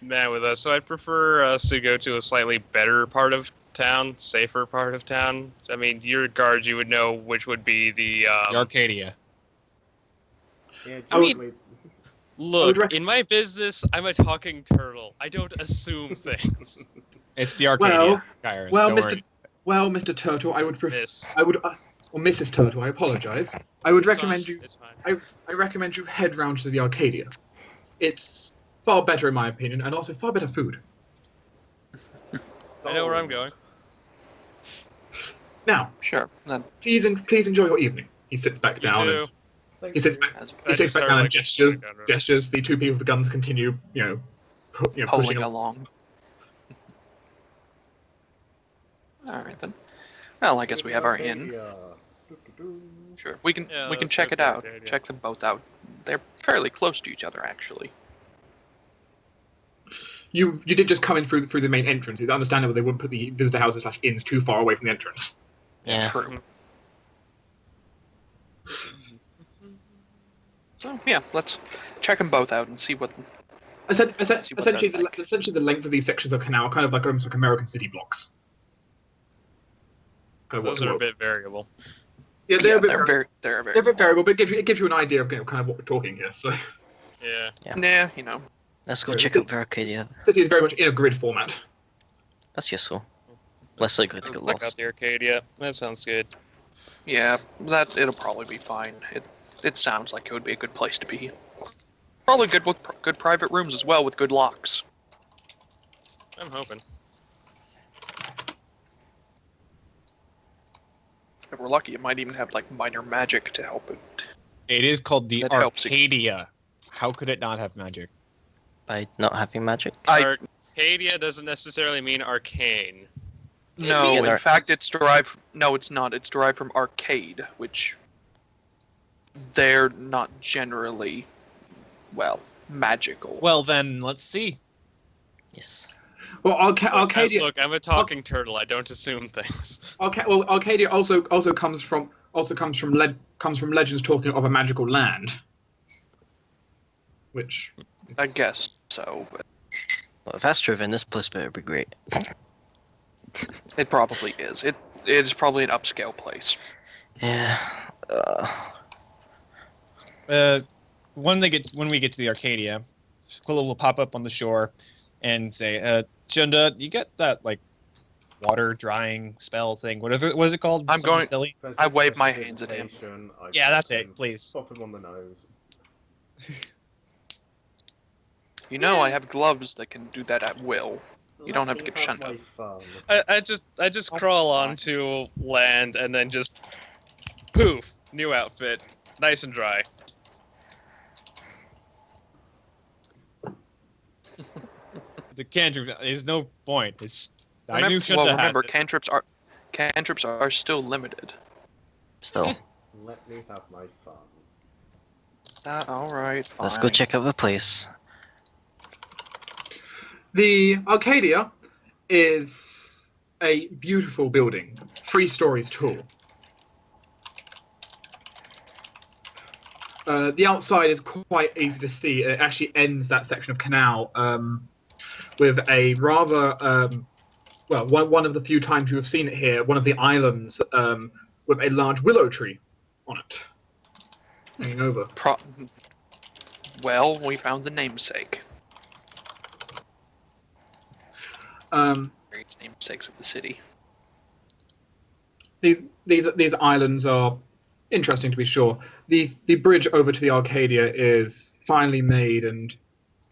[SPEAKER 6] man with us, so I'd prefer us to go to a slightly better part of town, safer part of town. I mean, your guards, you would know which would be the.
[SPEAKER 5] The Arcadia.
[SPEAKER 2] Yeah,
[SPEAKER 6] I mean-
[SPEAKER 2] generally-
[SPEAKER 6] Look,
[SPEAKER 4] rec-
[SPEAKER 6] in my business, I'm a talking turtle. I don't assume things.
[SPEAKER 5] It's the Arcadia.
[SPEAKER 4] Well,
[SPEAKER 5] Kyras,
[SPEAKER 4] well,
[SPEAKER 5] don't
[SPEAKER 4] Mr.
[SPEAKER 5] worry.
[SPEAKER 4] Well, Mr. Turtle, I would prefer.
[SPEAKER 6] Miss.
[SPEAKER 4] I would, or Mrs. Turtle, I apologize. I would recommend you.
[SPEAKER 6] It's fine.
[SPEAKER 4] I recommend you head round to the Arcadia. It's far better in my opinion, and also far better food.
[SPEAKER 6] I know where I'm going.
[SPEAKER 4] Now,
[SPEAKER 3] Sure. Then
[SPEAKER 4] please enjoy your evening. He sits back
[SPEAKER 6] You
[SPEAKER 4] down
[SPEAKER 6] too.
[SPEAKER 4] and
[SPEAKER 2] Thank
[SPEAKER 4] he sits
[SPEAKER 2] you.
[SPEAKER 4] back.
[SPEAKER 3] as
[SPEAKER 4] He sits back
[SPEAKER 6] started,
[SPEAKER 4] down and
[SPEAKER 6] like,
[SPEAKER 4] gestures.
[SPEAKER 6] going down.
[SPEAKER 4] Gestures. The 2 people with the guns continue, pushing
[SPEAKER 3] polling
[SPEAKER 4] along.
[SPEAKER 3] along. All right then. Well, I guess we have our inn.
[SPEAKER 2] Arcadia. Doo-doo-doo.
[SPEAKER 3] Sure. We can
[SPEAKER 6] Yeah,
[SPEAKER 3] we can
[SPEAKER 6] let's
[SPEAKER 3] check
[SPEAKER 6] go
[SPEAKER 3] it
[SPEAKER 6] to
[SPEAKER 3] out.
[SPEAKER 6] Arcadia.
[SPEAKER 3] Check them both out. They're fairly close to each other, actually.
[SPEAKER 4] You did just come in through the main entrance. It's understandable they wouldn't put the visitor houses / inns too far away from the entrance.
[SPEAKER 1] Yeah.
[SPEAKER 3] True. So yeah, let's check them both out and see what. See what
[SPEAKER 4] Essentially,
[SPEAKER 3] they're like.
[SPEAKER 4] essentially, the length of these sections of canal are kind of like almost like American city blocks. Kind of
[SPEAKER 6] Those are a bit variable.
[SPEAKER 4] Yeah,
[SPEAKER 3] Yeah,
[SPEAKER 4] they're a bit
[SPEAKER 3] they're very.
[SPEAKER 4] they're a bit variable, but it gives you an idea of kind of what we're talking here. So,
[SPEAKER 6] Yeah.
[SPEAKER 3] Yeah, you know.
[SPEAKER 1] Let's go
[SPEAKER 4] Yeah,
[SPEAKER 1] check
[SPEAKER 4] this
[SPEAKER 1] out Arcadia.
[SPEAKER 4] city is very much in a grid format.
[SPEAKER 1] That's useful. Less likely to get
[SPEAKER 6] Check out
[SPEAKER 1] lost.
[SPEAKER 6] the Arcadia. That sounds good.
[SPEAKER 3] Yeah, it'll probably be fine. It sounds like it would be a good place to be. Probably good with good private rooms as well with good locks.
[SPEAKER 6] I'm hoping.
[SPEAKER 3] If we're lucky, it might even have like minor magic to help it.
[SPEAKER 5] It is called the
[SPEAKER 3] That helps you.
[SPEAKER 5] Arcadia. How could it not have magic?
[SPEAKER 1] By not having magic?
[SPEAKER 6] Arcadia doesn't necessarily mean arcane.
[SPEAKER 3] No,
[SPEAKER 1] Yeah,
[SPEAKER 3] in
[SPEAKER 1] they're-
[SPEAKER 3] fact, it's derived. No, it's not. It's derived from arcade, which they're not generally, well, magical.
[SPEAKER 5] Well, then, let's see.
[SPEAKER 1] Yes.
[SPEAKER 4] Well, Arcadia.
[SPEAKER 6] Look, I'm a talking turtle. I don't assume things.
[SPEAKER 4] Arcadia also comes from legends talking of a magical land, which
[SPEAKER 3] I guess so. But
[SPEAKER 1] Well, if that's true, then this place better be great.
[SPEAKER 3] It probably is. It is probably an upscale place.
[SPEAKER 1] Yeah.
[SPEAKER 5] When we get to the Arcadia, Aquilo will pop up on the shore and say, Shunda, you get that like water drying spell thing? What is it called?
[SPEAKER 3] I'm
[SPEAKER 5] Something
[SPEAKER 3] going-
[SPEAKER 5] silly.
[SPEAKER 3] I wave my hands at him.
[SPEAKER 5] Yeah, that's it. Please.
[SPEAKER 2] Pop him on the nose.
[SPEAKER 3] You know, I have gloves that can do that at will. You don't have to get
[SPEAKER 2] Let me
[SPEAKER 3] Shunda.
[SPEAKER 2] my fun.
[SPEAKER 6] I just crawl onto land and then just poof, new outfit, nice and dry.
[SPEAKER 5] The cantrip is no point. I knew Shunda
[SPEAKER 3] remember,
[SPEAKER 5] has it.
[SPEAKER 3] cantrips are still limited.
[SPEAKER 1] Still.
[SPEAKER 2] Let me have my fun.
[SPEAKER 3] All right.
[SPEAKER 1] Let's go
[SPEAKER 3] fine.
[SPEAKER 1] check out the place.
[SPEAKER 4] The Arcadia is a beautiful building, 3 stories tall. The outside is quite easy to see. It actually ends that section of canal with a rather, one of the few times you have seen it here, one of the islands with a large willow tree on it, hanging over.
[SPEAKER 3] Well, we found the namesake. Various namesakes of the city.
[SPEAKER 4] These islands are interesting to be sure. The bridge over to the Arcadia is finely made and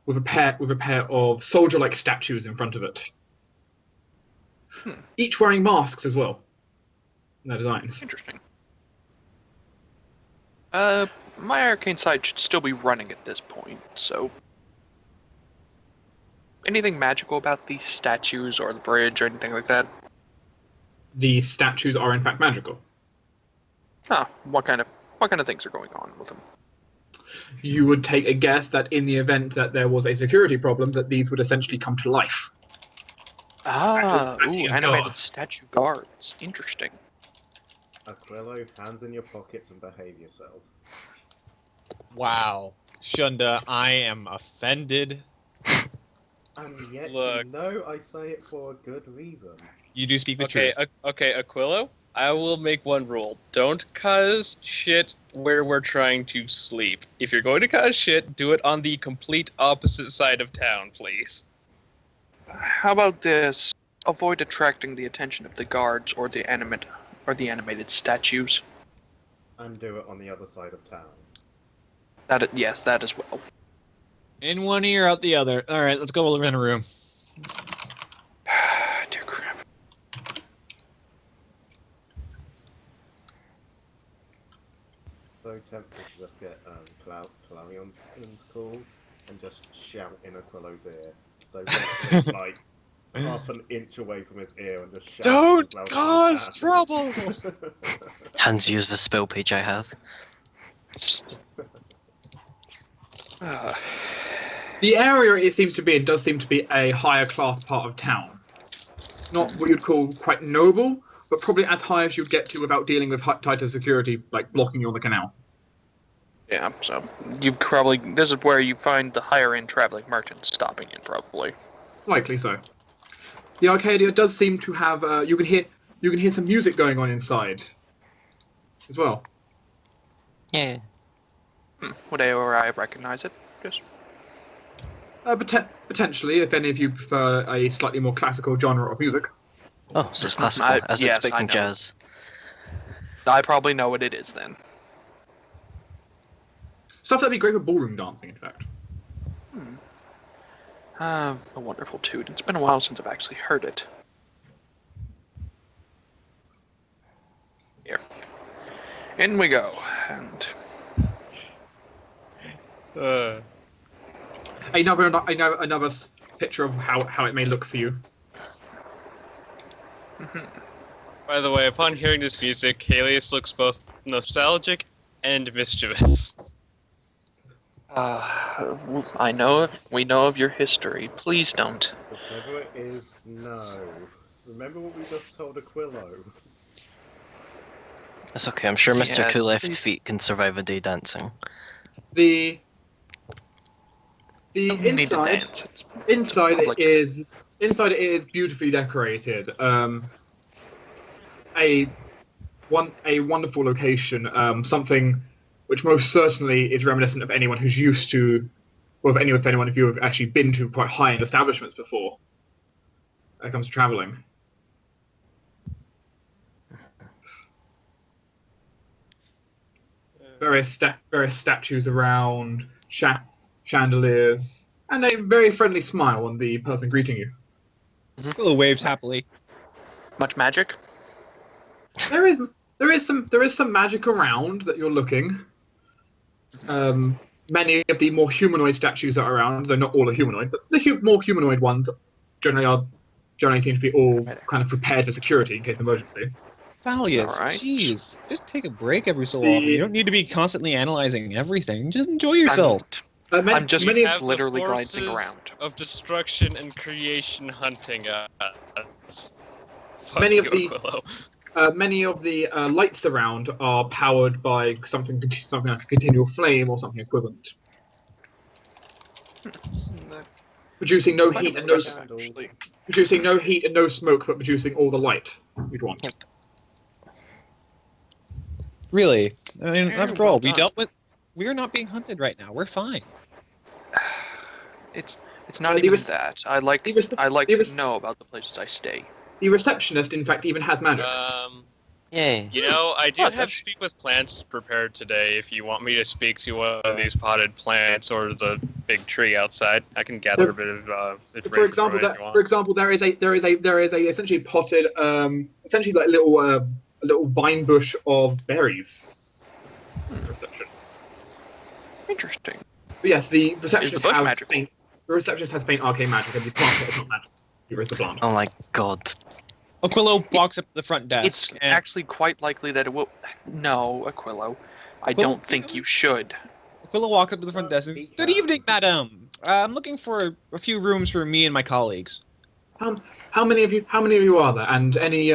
[SPEAKER 4] with a pair of soldier-like statues in front of it. Each wearing masks as well. In their designs.
[SPEAKER 3] Interesting. My arcane side should still be running at this point, so... Anything magical about these statues or the bridge or anything like that?
[SPEAKER 4] The statues are in fact magical.
[SPEAKER 3] Huh, what kind of things are going on with them?
[SPEAKER 4] You would take a guess that in the event that there was a security problem, that these would essentially come to life.
[SPEAKER 3] Animated
[SPEAKER 5] guards.
[SPEAKER 3] statue guards. Interesting.
[SPEAKER 2] Aquilo, hands in your pockets and behave yourself.
[SPEAKER 5] Wow. Shunda, I am offended.
[SPEAKER 2] And yet,
[SPEAKER 6] Look.
[SPEAKER 2] you know I say it for a good reason.
[SPEAKER 5] You do speak the
[SPEAKER 6] Okay,
[SPEAKER 5] truth.
[SPEAKER 6] okay, Aquilo, I will make one rule. Don't cause shit where we're trying to sleep. If you're going to cause shit, do it on the complete opposite side of town, please.
[SPEAKER 3] How about this? Avoid attracting the attention of the guards or the animated statues.
[SPEAKER 2] And do it on the other side of town.
[SPEAKER 3] Yes, that as well.
[SPEAKER 5] In one ear, out the other. All right, let's go look in a room.
[SPEAKER 3] Dear crap.
[SPEAKER 2] So tempted to just get Clarion's call and just shout in Aquilo's ear. Directly, like half an inch away from his ear and just shout.
[SPEAKER 5] Don't
[SPEAKER 2] as loud as
[SPEAKER 5] cause
[SPEAKER 2] you can.
[SPEAKER 5] trouble!
[SPEAKER 1] Hans, use the spell page I have.
[SPEAKER 4] The area it seems to be, it does seem to be a higher class part of town. Not what you'd call quite noble, but probably as high as you'd get to without dealing with tighter security, like blocking you on the canal.
[SPEAKER 3] Yeah, so this is where you find the higher end traveling merchants stopping in, probably.
[SPEAKER 4] Likely so. The Arcadia does seem to have, you can hear some music going on inside as well.
[SPEAKER 1] Yeah.
[SPEAKER 3] Would I recognize it? Just
[SPEAKER 4] Potentially, if any of you prefer a slightly more classical genre of music.
[SPEAKER 1] Oh, so it's classical. I was
[SPEAKER 3] yes,
[SPEAKER 1] expecting
[SPEAKER 3] I know.
[SPEAKER 1] jazz.
[SPEAKER 3] I probably know what it is then.
[SPEAKER 4] Stuff that'd be great for ballroom dancing, in fact.
[SPEAKER 3] A wonderful tune. It's been a while since I've actually heard it. Here. In we go. And
[SPEAKER 4] Another picture of how it may look for you.
[SPEAKER 6] By the way, upon hearing this music, Halius looks both nostalgic and mischievous.
[SPEAKER 3] I know. We know of your history. Please don't.
[SPEAKER 2] Whatever it is, no. Remember what we just told Aquilo.
[SPEAKER 1] It's okay, I'm sure Mr.
[SPEAKER 3] Yes,
[SPEAKER 1] Two Left
[SPEAKER 3] please.
[SPEAKER 1] Feet can survive a day dancing.
[SPEAKER 4] The
[SPEAKER 3] We need to
[SPEAKER 4] inside
[SPEAKER 3] dance. It's
[SPEAKER 4] inside
[SPEAKER 3] public.
[SPEAKER 4] is Inside it is beautifully decorated. A wonderful location. Something which most certainly is reminiscent of anyone who's used to, or if anyone of you have actually been to quite high-end establishments before. When it comes to traveling. Various statues around, chandeliers, and a very friendly smile on the person greeting you.
[SPEAKER 5] Aquilo waves happily.
[SPEAKER 3] Much magic?
[SPEAKER 4] There is some magic around that you're looking. Many of the more humanoid statues that are around, though not all are humanoid, but the more humanoid ones generally seem to be all kind of prepared for security in case of emergency.
[SPEAKER 5] Thalaias,
[SPEAKER 3] Alright.
[SPEAKER 5] jeez, just take a break every so often. You don't need to be constantly analyzing everything. Just enjoy yourself.
[SPEAKER 3] I'm just
[SPEAKER 4] many
[SPEAKER 6] Have the
[SPEAKER 3] literally glancing
[SPEAKER 6] forces
[SPEAKER 3] around.
[SPEAKER 6] of destruction and creation hunting us. Fuck
[SPEAKER 4] Many of
[SPEAKER 6] you,
[SPEAKER 4] the-
[SPEAKER 6] Aquilo.
[SPEAKER 4] Many of the lights around are powered by something like a continual flame or something equivalent, producing no
[SPEAKER 3] Quite
[SPEAKER 4] heat and no
[SPEAKER 3] impressive, actually.
[SPEAKER 4] smoke, but producing all the light you'd want.
[SPEAKER 5] Really? I mean,
[SPEAKER 3] Yeah,
[SPEAKER 5] after all,
[SPEAKER 3] well done.
[SPEAKER 5] we are not being hunted right now. We're fine.
[SPEAKER 3] It's not
[SPEAKER 4] the
[SPEAKER 3] even
[SPEAKER 4] res-
[SPEAKER 3] that. I like
[SPEAKER 4] the res- the res-
[SPEAKER 3] to know about the places I stay.
[SPEAKER 4] The receptionist, in fact, even has magic.
[SPEAKER 1] Yay.
[SPEAKER 6] You know, I do
[SPEAKER 4] Oh,
[SPEAKER 6] have
[SPEAKER 4] that's-
[SPEAKER 6] Speak with Plants prepared today. If you want me to speak to one of these potted plants or the big tree outside, I can gather a bit of
[SPEAKER 4] For example, there is a essentially potted, essentially like a little vine bush of berries. Reception.
[SPEAKER 3] Interesting.
[SPEAKER 4] But yes, the
[SPEAKER 3] Is
[SPEAKER 4] receptionist
[SPEAKER 3] the bush
[SPEAKER 4] has
[SPEAKER 3] magical?
[SPEAKER 4] faint arcane magic, and the plant is not magic. Here is the plant.
[SPEAKER 1] Oh my god.
[SPEAKER 5] Aquilo walks up to the front desk.
[SPEAKER 3] It's
[SPEAKER 5] and
[SPEAKER 3] actually quite likely that it will. No, Aquilo. I
[SPEAKER 5] Aquilo,
[SPEAKER 3] don't think you should.
[SPEAKER 5] Aquilo walks up to the front desk and says, "Good evening, madam. I'm looking for a few rooms for me and my colleagues."
[SPEAKER 4] How many of you are there? And do any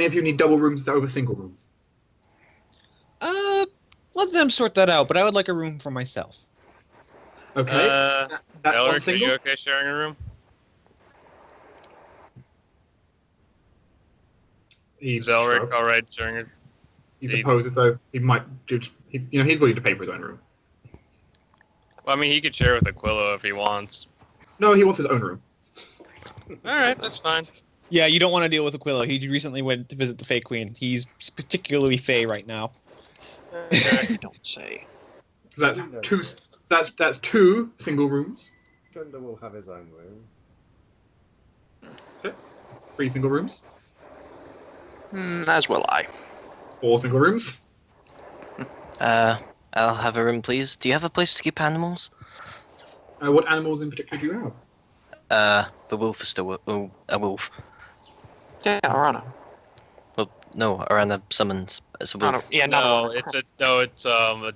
[SPEAKER 4] of you need double rooms over single rooms?
[SPEAKER 5] Let them sort that out, but I would like a room for myself.
[SPEAKER 4] Okay. That's one
[SPEAKER 6] Elric, are
[SPEAKER 4] single.
[SPEAKER 6] you okay sharing a room?
[SPEAKER 4] He's
[SPEAKER 6] Is Elric alright sharing a
[SPEAKER 4] He supposes though he might he's willing to pay for his own room.
[SPEAKER 6] Well, I mean, he could share with Aquilo if he wants.
[SPEAKER 4] No, he wants his own room.
[SPEAKER 6] Alright, that's fine.
[SPEAKER 5] Yeah, you don't want to deal with Aquilo. He recently went to visit the Fey Queen. He's particularly Fey right now.
[SPEAKER 3] Don't say.
[SPEAKER 4] So that's
[SPEAKER 2] We
[SPEAKER 4] two.
[SPEAKER 2] noticed.
[SPEAKER 4] That's two single rooms.
[SPEAKER 2] Shunda will have his own room.
[SPEAKER 4] 3 single rooms.
[SPEAKER 3] As will I.
[SPEAKER 4] 4 single rooms.
[SPEAKER 1] I'll have a room, please. Do you have a place to keep animals?
[SPEAKER 4] What animals in particular do you have?
[SPEAKER 1] The wolf is still a wolf.
[SPEAKER 3] Yeah, Arana.
[SPEAKER 1] Well, no, Arana summons. It's a wolf.
[SPEAKER 3] Yeah,
[SPEAKER 6] No,
[SPEAKER 3] not
[SPEAKER 6] it's a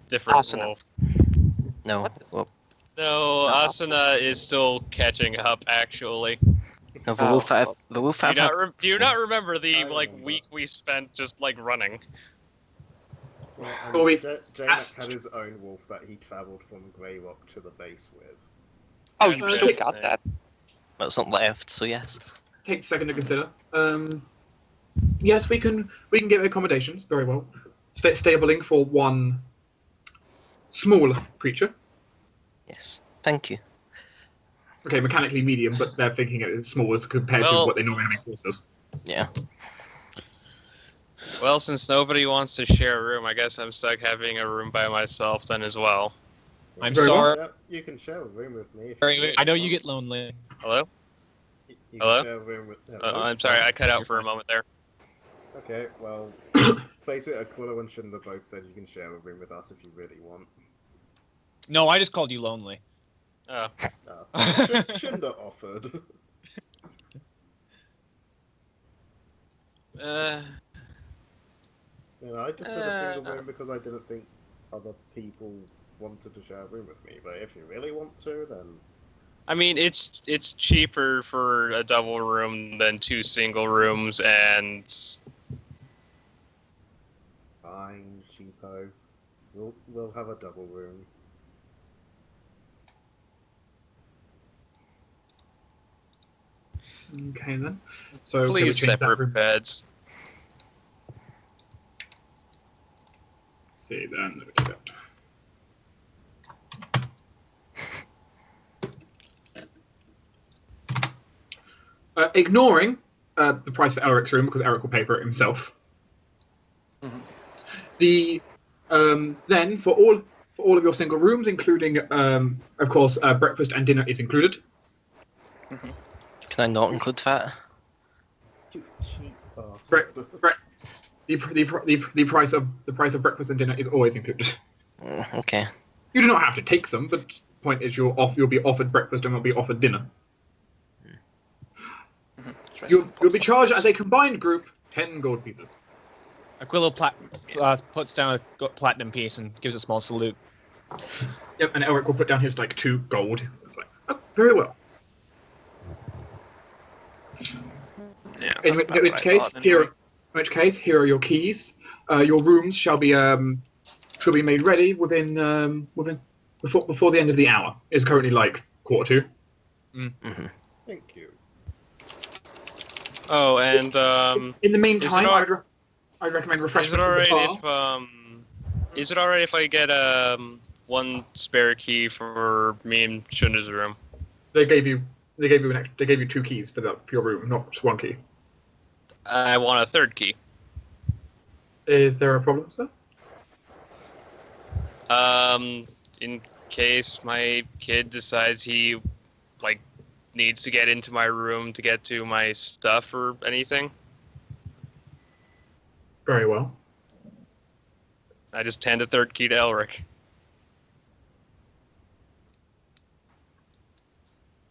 [SPEAKER 6] different
[SPEAKER 3] Asuna.
[SPEAKER 6] wolf.
[SPEAKER 1] No, well,
[SPEAKER 6] No,
[SPEAKER 3] It's
[SPEAKER 6] Asuna is still catching up. Actually,
[SPEAKER 1] no, the
[SPEAKER 3] Oh,
[SPEAKER 1] wolf.
[SPEAKER 3] well.
[SPEAKER 1] The wolf.
[SPEAKER 6] do you not remember the
[SPEAKER 2] I remember.
[SPEAKER 6] week we spent just running?
[SPEAKER 2] Well,
[SPEAKER 4] Well, we-
[SPEAKER 2] Jmack had his own wolf that he travelled from Grey Rock to the base with.
[SPEAKER 3] Oh, you
[SPEAKER 4] Uh,
[SPEAKER 3] still
[SPEAKER 4] take-
[SPEAKER 3] got that.
[SPEAKER 1] Well, it's not left, so yes.
[SPEAKER 4] Take a second to consider. Yes, we can give accommodations very well. Stabling for one small creature.
[SPEAKER 1] Yes. Thank you.
[SPEAKER 4] Okay, mechanically medium, but they're thinking it's small as compared to
[SPEAKER 6] Well-
[SPEAKER 4] what they normally make horses.
[SPEAKER 1] Yeah.
[SPEAKER 6] Well, since nobody wants to share a room, I guess I'm stuck having a room by myself then as well.
[SPEAKER 5] I'm
[SPEAKER 4] Very well.
[SPEAKER 5] sorry.
[SPEAKER 2] You can share a room with me. If
[SPEAKER 5] Sorry,
[SPEAKER 2] really
[SPEAKER 5] I know you
[SPEAKER 2] want.
[SPEAKER 5] get lonely.
[SPEAKER 6] Hello?
[SPEAKER 2] You
[SPEAKER 6] Hello?
[SPEAKER 2] Can share a room with.
[SPEAKER 6] I'm sorry, I cut out for a moment there.
[SPEAKER 2] Okay, well, basically, Aquilo and Shunda both said you can share a room with us if you really want.
[SPEAKER 5] No, I just called you lonely.
[SPEAKER 6] Oh.
[SPEAKER 2] Shunda offered. I just said a single room because I didn't think other people wanted to share a room with me. But if you really want to, then
[SPEAKER 6] I mean, it's cheaper for a double room than 2 single rooms, and
[SPEAKER 2] fine, cheapo. We'll have a double room.
[SPEAKER 4] Okay then. So can we
[SPEAKER 6] Please
[SPEAKER 4] change that
[SPEAKER 6] separate
[SPEAKER 4] room?
[SPEAKER 6] beds.
[SPEAKER 4] See then. Let me do that. Ignoring the price for Elric's room because Elric will pay for it himself.
[SPEAKER 3] Mhm.
[SPEAKER 4] The then for all of your single rooms, including of course breakfast and dinner is included.
[SPEAKER 1] Can I not include that?
[SPEAKER 2] You cheap bastard.
[SPEAKER 4] The price of breakfast and dinner is always included.
[SPEAKER 1] Okay.
[SPEAKER 4] You do not have to take them, but the point is you'll be offered breakfast and will be offered dinner. You'll be charged as a combined group 10 gold pieces.
[SPEAKER 5] Aquilo puts down a platinum piece and gives a small salute.
[SPEAKER 4] Yep, and Elric will put down his 2 gold. It's like, oh, very well.
[SPEAKER 3] Yeah.
[SPEAKER 4] In which case, here are your keys. Your rooms shall be made ready before the end of the hour. It's currently 1:45.
[SPEAKER 1] Mm-hmm.
[SPEAKER 2] Thank you.
[SPEAKER 6] Oh, and
[SPEAKER 4] In the meantime,
[SPEAKER 6] all-
[SPEAKER 4] I'd recommend
[SPEAKER 6] is
[SPEAKER 4] refreshments
[SPEAKER 6] it
[SPEAKER 4] in the
[SPEAKER 6] alright
[SPEAKER 4] bar.
[SPEAKER 6] if is it alright if I get one spare key for me and Shunda's room?
[SPEAKER 4] They gave you 2 keys for your room, not just 1 key.
[SPEAKER 6] I want a third key.
[SPEAKER 4] Is there a problem, sir?
[SPEAKER 6] In case my kid decides he needs to get into my room to get to my stuff or anything,
[SPEAKER 4] Very well.
[SPEAKER 6] I just hand a third key to Elric.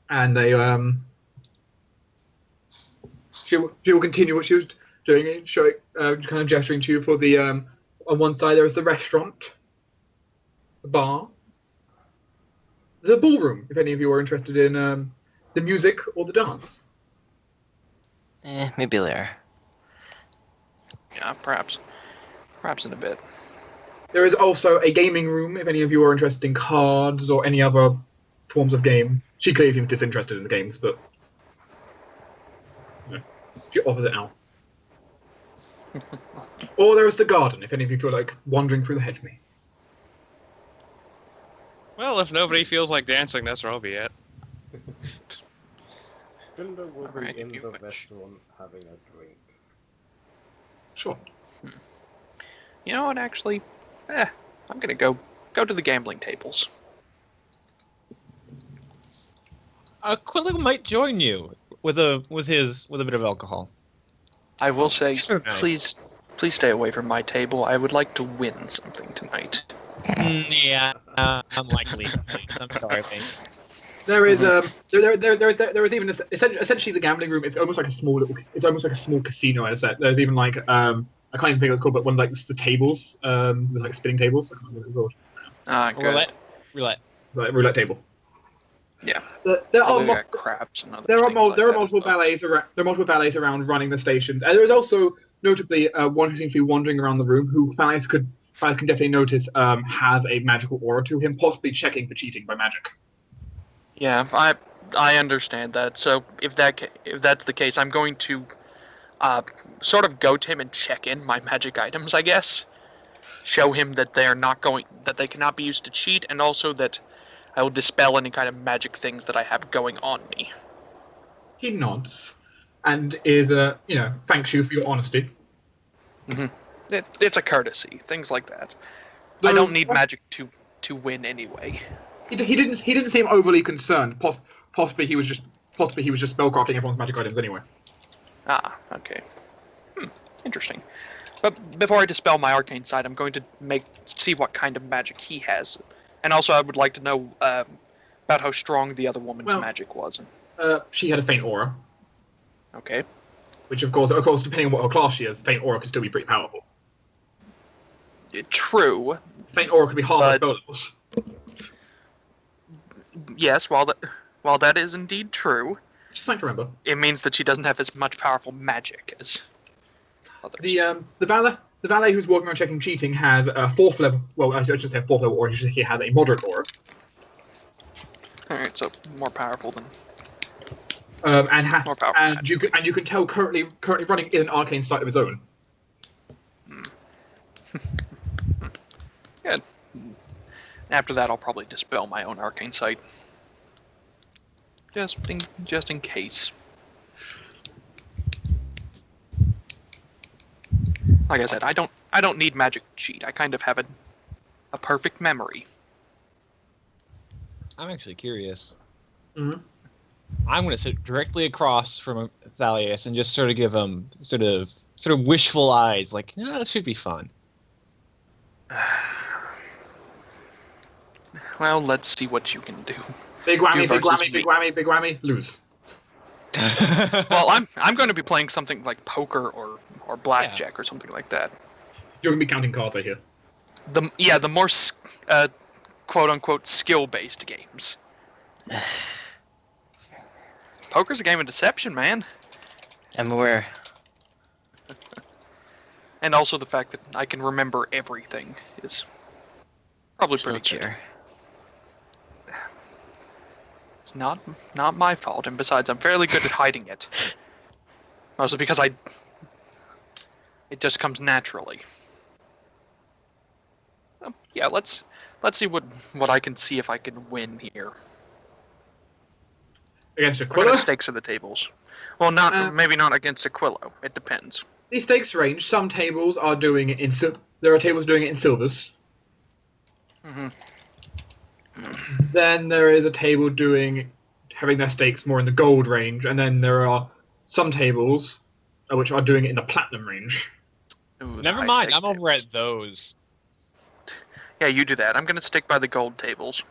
[SPEAKER 4] And they she will continue what she was doing and showing kind of gesturing to you for the on one side there is the restaurant, the bar. There's a ballroom if any of you are interested in the music or the dance.
[SPEAKER 1] Maybe later.
[SPEAKER 3] Yeah, perhaps in a bit.
[SPEAKER 4] There is also a gaming room if any of you are interested in cards or any other forms of game. She clearly seems disinterested in the games, but she offers it out. Or there is the garden if any of you feel wandering through the hedge maze.
[SPEAKER 6] Well, if nobody feels like dancing, that's where I'll be at.
[SPEAKER 2] Shunda will be
[SPEAKER 3] Alright,
[SPEAKER 2] in
[SPEAKER 3] if you
[SPEAKER 2] the
[SPEAKER 3] wish.
[SPEAKER 2] restaurant having a drink.
[SPEAKER 4] Sure.
[SPEAKER 3] You know what? Actually, I'm gonna go to the gambling tables.
[SPEAKER 5] Aquilo might join you with a bit of alcohol.
[SPEAKER 3] I will say,
[SPEAKER 5] Sure.
[SPEAKER 3] please stay away from my table. I would like to win something tonight.
[SPEAKER 5] Yeah, unlikely. I'm sorry, mate.
[SPEAKER 4] There is there is even essentially the gambling room. It's almost like a small casino. I said there's even I can't even think what it's called, but one the tables, there's spinning tables. I can't remember what it's called.
[SPEAKER 3] Ah, good.
[SPEAKER 5] Roulette.
[SPEAKER 4] Roulette table.
[SPEAKER 3] Yeah.
[SPEAKER 4] There are
[SPEAKER 3] Probably got craps and other
[SPEAKER 4] there are
[SPEAKER 3] things like that as
[SPEAKER 4] multiple
[SPEAKER 3] well.
[SPEAKER 4] valets around. There are multiple valets around running the stations, and there is also notably one who seems to be wandering around the room, who Thalaias can definitely notice has a magical aura to him, possibly checking for cheating by magic.
[SPEAKER 3] Yeah, I understand that. So if that's the case, I'm going to sort of go to him and check in my magic items, I guess. Show him that they cannot be used to cheat, and also that I will dispel any kind of magic things that I have going on me.
[SPEAKER 4] He nods, and is thanks you for your honesty.
[SPEAKER 3] It's a courtesy, things like that. I don't need magic to win anyway.
[SPEAKER 4] He didn't seem overly concerned. Possibly he was just spellcrafting everyone's magic items anyway.
[SPEAKER 3] Ah, okay. Interesting. But before I dispel my arcane side, I'm going to see what kind of magic he has, and also I would like to know about how strong the other woman's magic was.
[SPEAKER 4] She had a faint aura,
[SPEAKER 3] Okay.
[SPEAKER 4] which of course, depending on what her class she is, faint aura could still be pretty powerful.
[SPEAKER 3] True.
[SPEAKER 4] Faint aura could be half her spell levels.
[SPEAKER 3] Yes, while that is indeed true,
[SPEAKER 4] Just something to remember.
[SPEAKER 3] it means that she doesn't have as much powerful magic as others.
[SPEAKER 4] The valet who's walking around checking cheating has a 4th level. Well, I should say 4th level aura. He has a moderate aura.
[SPEAKER 3] All right, so more powerful than. More power.
[SPEAKER 4] and you can tell currently running in an arcane sight of his own.
[SPEAKER 3] Good. After that, I'll probably dispel my own arcane sight, just in case. Like I said, I don't need magic cheat. I kind of have a perfect memory.
[SPEAKER 5] I'm actually curious.
[SPEAKER 4] Mm-hmm.
[SPEAKER 5] I'm going to sit directly across from Thalaias and just sort of give him sort of wishful eyes, like, no, this should be fun.
[SPEAKER 3] Well, let's see what you can do.
[SPEAKER 4] Big whammy,
[SPEAKER 3] Do
[SPEAKER 4] big
[SPEAKER 3] versus
[SPEAKER 4] whammy,
[SPEAKER 3] me.
[SPEAKER 4] big whammy, big whammy, lose.
[SPEAKER 3] Well, I'm going to be playing something like poker or blackjack or something like that.
[SPEAKER 4] You're going to be counting cards, I hear.
[SPEAKER 3] The more quote unquote skill based games. Poker's a game of deception, man.
[SPEAKER 1] I'm aware.
[SPEAKER 3] And also the fact that I can remember everything is probably
[SPEAKER 1] Still
[SPEAKER 3] pretty good.
[SPEAKER 1] cheater.
[SPEAKER 3] It's not my fault, and besides, I'm fairly good at hiding it. Mostly because it just comes naturally. So, yeah, let's see what I can see if I can win here.
[SPEAKER 4] Against
[SPEAKER 3] What kind of
[SPEAKER 4] Aquilo?
[SPEAKER 3] stakes are the tables? Well, maybe not against Aquilo. It depends.
[SPEAKER 4] The stakes range. Some tables are doing it in there are tables doing it in silvers.
[SPEAKER 3] Hmm.
[SPEAKER 4] Then there is a table having their stakes more in the gold range, and then there are some tables which are doing it in the platinum range.
[SPEAKER 3] Ooh, the
[SPEAKER 5] Never
[SPEAKER 3] high
[SPEAKER 5] mind,
[SPEAKER 3] stake
[SPEAKER 5] I'm over
[SPEAKER 3] tables.
[SPEAKER 5] at those.
[SPEAKER 3] Yeah, you do that. I'm going to stick by the gold tables.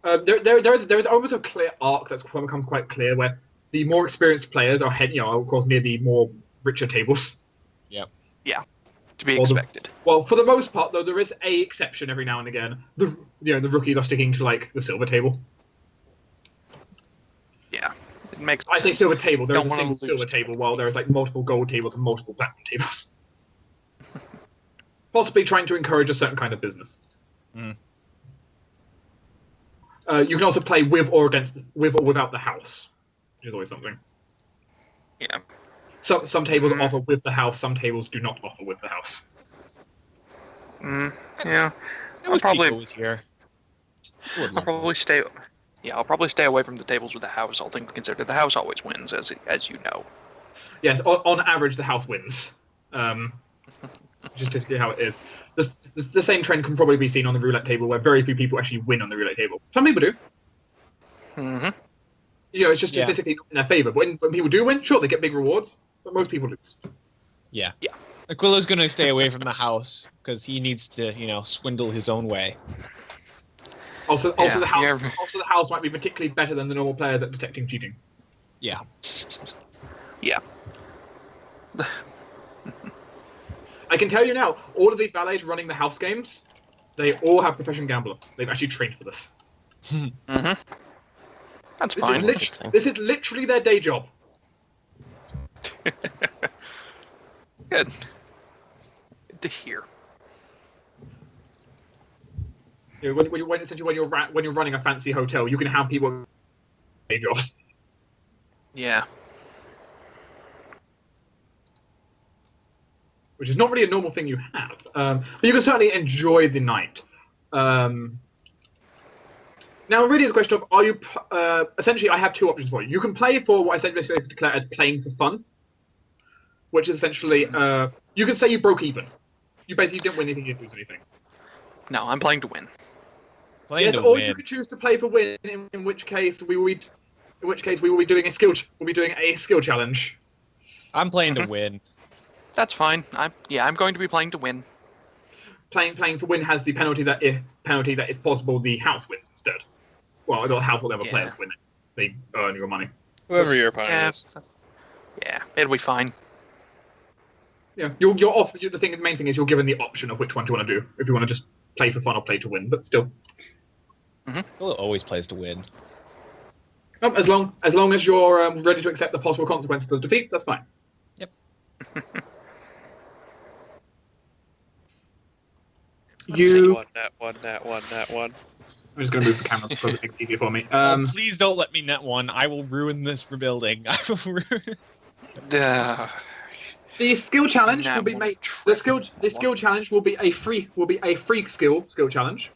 [SPEAKER 4] There is almost a clear arc that's becomes quite clear where the more experienced players are of course, near the more richer tables.
[SPEAKER 3] To be
[SPEAKER 4] Well,
[SPEAKER 3] expected.
[SPEAKER 4] Well, for the most part, though, there is a exception every now and again. The rookies are sticking to like the silver table.
[SPEAKER 3] Yeah, it makes
[SPEAKER 4] I say
[SPEAKER 3] sense.
[SPEAKER 4] silver table. There is
[SPEAKER 3] Don't
[SPEAKER 4] a
[SPEAKER 3] wanna
[SPEAKER 4] single
[SPEAKER 3] lose.
[SPEAKER 4] silver table, while there is like multiple gold tables and multiple platinum tables. Possibly trying to encourage a certain kind of business.
[SPEAKER 5] Mm.
[SPEAKER 4] You can also play with or without the house, which is always something.
[SPEAKER 3] Yeah.
[SPEAKER 4] Some tables offer with the house, some tables do not offer with the house.
[SPEAKER 3] Yeah.
[SPEAKER 5] I wish
[SPEAKER 3] probably-
[SPEAKER 5] Pico was here. Would
[SPEAKER 3] I'll
[SPEAKER 5] love
[SPEAKER 3] probably stay. Yeah, I'll probably stay away from the tables with the house. All things considered, the house always wins, as you know.
[SPEAKER 4] Yes, on average, the house wins. Just to see how it is. The same trend can probably be seen on the roulette table, where very few people actually win on the roulette table. Some people do.
[SPEAKER 3] Mm-hmm.
[SPEAKER 4] It's just statistically not in their favor. But when people do win, sure, they get big rewards, but most people lose.
[SPEAKER 5] Yeah.
[SPEAKER 3] Yeah.
[SPEAKER 5] Aquilo's going to stay away from the house because he needs to, swindle his own way.
[SPEAKER 4] Also,
[SPEAKER 3] Yeah,
[SPEAKER 4] the house.
[SPEAKER 3] yeah.
[SPEAKER 4] Also, the house might be particularly better than the normal player at detecting cheating.
[SPEAKER 5] Yeah.
[SPEAKER 3] Yeah.
[SPEAKER 4] I can tell you now, all of these valets running the house games, they all have professional gambler. They've actually trained for this.
[SPEAKER 3] Mm-hmm. That's
[SPEAKER 4] This
[SPEAKER 3] fine.
[SPEAKER 4] this is literally their day job.
[SPEAKER 3] Good. Good to hear.
[SPEAKER 4] When you're running a fancy hotel, you can have people with day jobs.
[SPEAKER 3] Yeah.
[SPEAKER 4] Which is not really a normal thing you have. But you can certainly enjoy the night. Now, really, it's a question of, are you... essentially, I have two options for you. You can play for what I essentially declare as playing for fun, which is essentially... you can say you broke even. You basically didn't win anything, you didn't lose anything.
[SPEAKER 3] No, I'm playing to win.
[SPEAKER 5] Playing to
[SPEAKER 4] or
[SPEAKER 5] win.
[SPEAKER 4] you could choose to play for win, in which case we will be doing a skill challenge.
[SPEAKER 5] I'm playing to win.
[SPEAKER 3] That's fine. I'm going to be playing to win.
[SPEAKER 4] Playing for win has the penalty that it's possible the house wins instead. Well, the house whatever
[SPEAKER 3] Yeah.
[SPEAKER 4] players win it, they earn your money.
[SPEAKER 6] Whoever your opponent
[SPEAKER 3] Yeah.
[SPEAKER 6] is.
[SPEAKER 3] Yeah, it'll be fine.
[SPEAKER 4] Yeah, you're off. The main thing is you're given the option of which one do you want to do. If you want to just play for fun or play to win, but still,
[SPEAKER 5] Aquilo always plays to win.
[SPEAKER 4] as long as you're ready to accept the possible consequences of defeat, that's fine.
[SPEAKER 5] Yep.
[SPEAKER 6] Let's see. That one.
[SPEAKER 4] I'm just going to move the camera so it makes it easier for me.
[SPEAKER 5] Please don't let me net one. I will ruin this rebuilding. I will ruin.
[SPEAKER 4] The skill challenge
[SPEAKER 3] Nah,
[SPEAKER 4] will be
[SPEAKER 3] one
[SPEAKER 4] made.
[SPEAKER 3] trip.
[SPEAKER 4] The skill challenge will be a free skill challenge.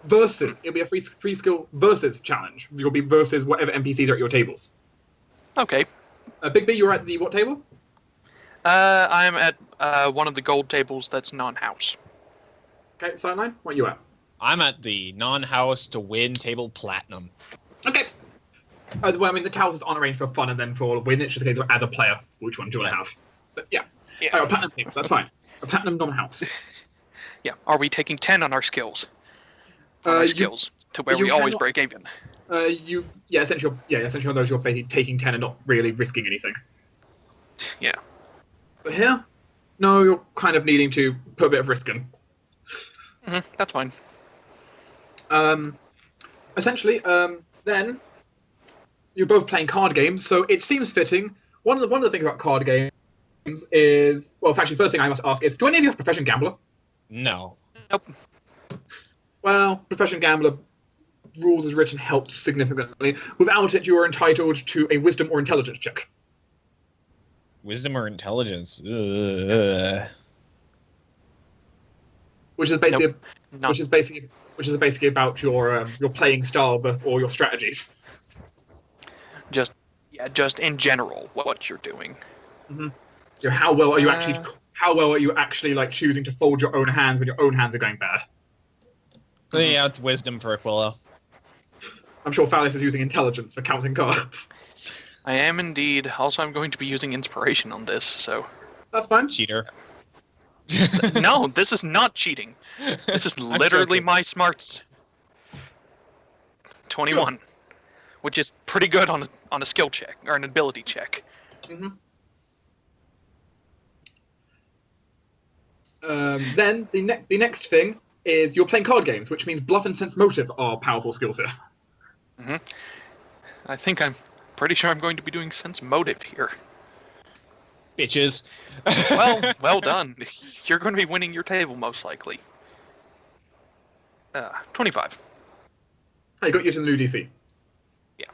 [SPEAKER 4] Versus it'll be a free skill versus challenge. You'll be versus whatever NPCs are at your tables.
[SPEAKER 3] Okay.
[SPEAKER 4] Big B, you're at the what table?
[SPEAKER 3] I'm at one of the gold tables that's non-house.
[SPEAKER 4] Okay, Sideline, what are you at?
[SPEAKER 5] I'm at the non-house to win table platinum.
[SPEAKER 4] Okay. Well, I mean, the towels aren't arranged for fun and then for win. It's just a case of as a player, which one do you want to have? But yeah. Oh, platinum table, that's fine. A platinum non-house.
[SPEAKER 3] Yeah. Are we taking 10 on our skills? Skills to where we always break even.
[SPEAKER 4] Essentially on those you're basically taking 10 and not really risking anything.
[SPEAKER 3] Yeah.
[SPEAKER 4] But here, no, you're kind of needing to put a bit of risk in.
[SPEAKER 3] That's fine.
[SPEAKER 4] Essentially, then you're both playing card games, so it seems fitting. One of the things about card games is, well, actually, first thing I must ask is, do any of you have Profession Gambler?
[SPEAKER 5] No.
[SPEAKER 3] Nope.
[SPEAKER 4] Well, Profession Gambler rules as written helps significantly. Without it, you are entitled to a Wisdom or Intelligence check.
[SPEAKER 5] Wisdom or intelligence?
[SPEAKER 4] Which is basically which is basically about your playing style or your strategies.
[SPEAKER 3] Just in general what you're doing.
[SPEAKER 4] How well are you actually like choosing to fold your own hands when your own hands are going bad?
[SPEAKER 5] Yeah, it's wisdom for Aquilo.
[SPEAKER 4] I'm sure Thalaias is using intelligence for counting cards.
[SPEAKER 3] I am indeed. Also, I'm going to be using inspiration on this, so.
[SPEAKER 4] That's fine.
[SPEAKER 5] Cheater.
[SPEAKER 3] No, this is not cheating. This is literally my smarts. 21, which is pretty good on a skill check or an ability check.
[SPEAKER 4] Then the next thing is you're playing card games, which means bluff and sense motive are powerful skills here.
[SPEAKER 3] I think I'm pretty sure I'm going to be doing sense motive here.
[SPEAKER 5] Bitches.
[SPEAKER 3] Well done. You're going to be winning your table most likely. 25.
[SPEAKER 4] I got you to the new DC.
[SPEAKER 3] Yeah.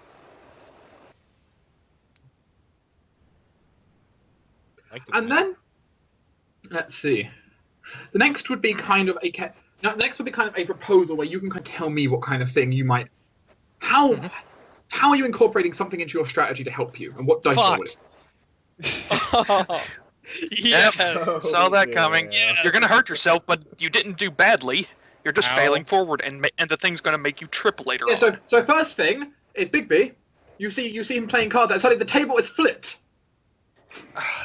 [SPEAKER 4] And then, let's see. The next would be kind of a proposal where you can kind of tell me what kind of thing you might. How are you incorporating something into your strategy to help you, and what dice roll would it?
[SPEAKER 3] Yep, saw that coming.
[SPEAKER 6] Yes.
[SPEAKER 3] You're gonna hurt yourself, but you didn't do badly. You're just failing forward, and the thing's gonna make you trip later on.
[SPEAKER 4] So first thing is Big B. You see him playing cards, and suddenly the table is flipped.